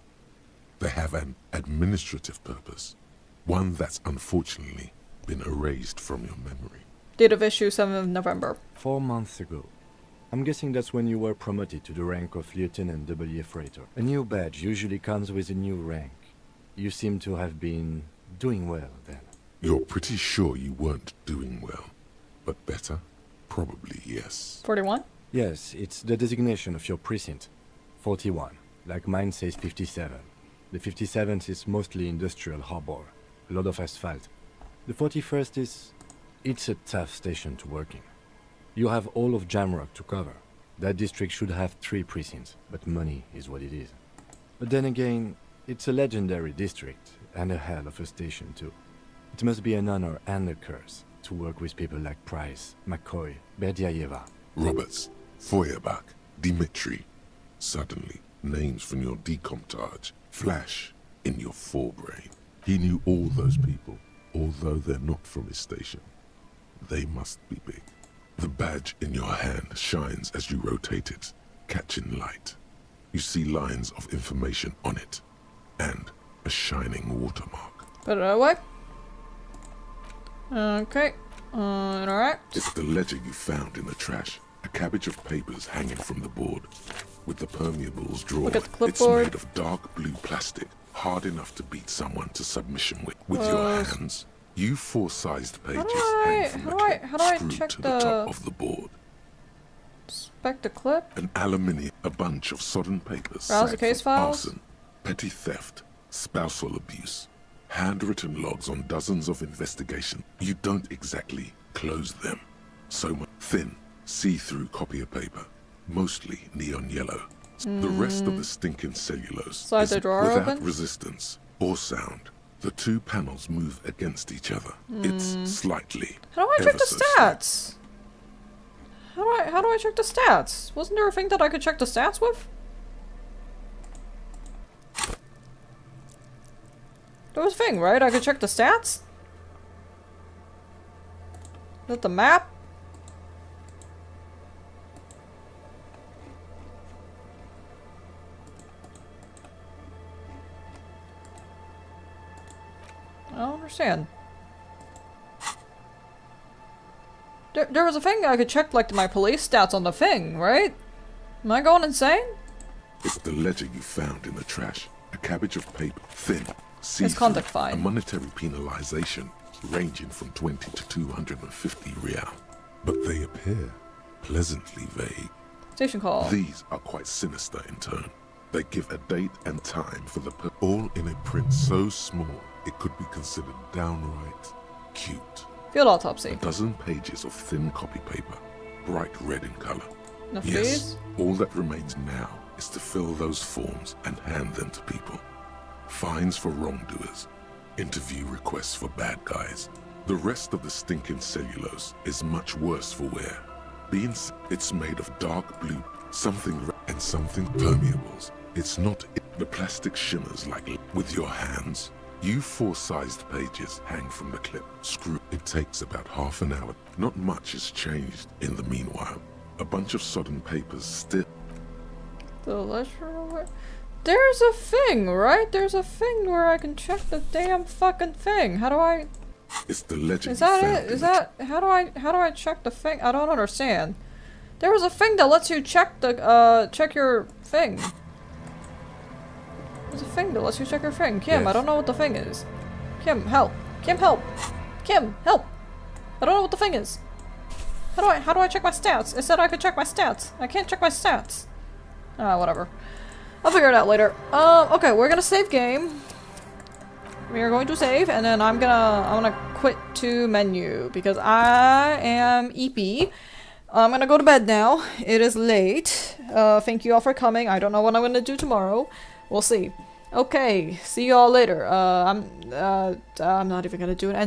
Speaker 2: They have an administrative purpose. One that's unfortunately been erased from your memory.
Speaker 1: Date of issue 7th of November.
Speaker 3: 4 months ago. I'm guessing that's when you were promoted to the rank of Lieutenant W. Freighter. A new badge usually comes with a new rank. You seem to have been doing well then.
Speaker 2: You're pretty sure you weren't doing well. But better? Probably yes.
Speaker 1: 41?
Speaker 3: Yes, it's the designation of your precinct. 41. Like mine says 57. The 57th is mostly industrial harbor. A lot of asphalt. The 41st is... it's a tough station to work in. You have all of Jamrock to cover. That district should have 3 precincts, but money is what it is. But then again, it's a legendary district, and a hell of a station too. It must be an honor and a curse to work with people like Price, McCoy, Berdiaeva.
Speaker 2: Roberts, Feuerbach, Dimitri. Suddenly, names from your decomptage flash in your forebrain. He knew all those people, although they're not from his station. They must be big. The badge in your hand shines as you rotate it, catching light. You see lines of information on it, and a shining watermark.
Speaker 1: Put it away. Okay. Interact.
Speaker 2: It's the ledger you found in the trash. A cabbage of papers hanging from the board. With the permeables drawn.
Speaker 1: Look at the clipboard.
Speaker 2: It's made of dark blue plastic, hard enough to beat someone to submission with. With your hands, you 4-sized pages hang from the clip, screwed
Speaker 1: check
Speaker 2: to the top of the board.
Speaker 1: Inspect the clip.
Speaker 2: An aluminium, a bunch of sodden papers.
Speaker 1: Browse the case files.
Speaker 2: Arson, petty theft, spousal abuse. Handwritten logs on dozens of investigations. You don't exactly close them. So much thin, see-through copier paper. Mostly neon yellow. The rest of the stinking cellulose
Speaker 1: Slide the drawer
Speaker 2: without
Speaker 1: open.
Speaker 2: resistance or sound. The 2 panels move against each other. It's slightly.
Speaker 1: How do I check
Speaker 2: ever
Speaker 1: the
Speaker 2: so
Speaker 1: stats? How do I check the stats? Wasn't there a thing that I could check the stats with? There was a thing, right? I could check the stats? Is that the map? I don't understand. There was a thing I could check, like, my police stats on the thing, right? Am I going insane?
Speaker 2: It's the ledger you found in the trash. A cabbage of paper, thin, see-through,
Speaker 1: It's conduct fine.
Speaker 2: a monetary penalization ranging from 20 to 250 real. But they appear pleasantly vague.
Speaker 1: Station call.
Speaker 2: These are quite sinister in turn. They give a date and time for the all in a print so small it could be considered downright cute.
Speaker 1: Field autopsy.
Speaker 2: A dozen pages of thin copy paper, bright red in color.
Speaker 1: Enough
Speaker 2: Yes,
Speaker 1: fees?
Speaker 2: all that remains now is to fill those forms and hand them to people. Fines for wrongdoers. Interview requests for bad guys. The rest of the stinking cellulose is much worse for wear. It's made of dark blue, and something permeables. It's not the plastic shimmers like with your hands. You 4-sized pages hang from the clip. Screw. It takes about half an hour. Not much has changed in the meanwhile. A bunch of sodden papers still.
Speaker 1: The ledger. There's a thing, right? There's a thing where I can check the damn fucking thing. How do I?
Speaker 2: It's the legend.
Speaker 1: Is that it? Is that how do I check the thing? I don't understand. There was a thing that lets you check the check your thing. There's a thing that lets you check your thing. Kim,
Speaker 3: Yes.
Speaker 1: I don't know what the thing is. Kim, help. Kim, help. Kim, help. I don't know what the thing is. How do I check my stats? It said I could check my stats. I can't check my stats. Ah, whatever. I'll figure it out later. Okay, we're gonna save game. We are going to save, and then I'm gonna quit to menu because I am EP. I'm gonna go to bed now. It is late. Thank you all for coming. I don't know what I'm gonna do tomorrow. We'll see. Okay, see you all later. I'm not even gonna do an end.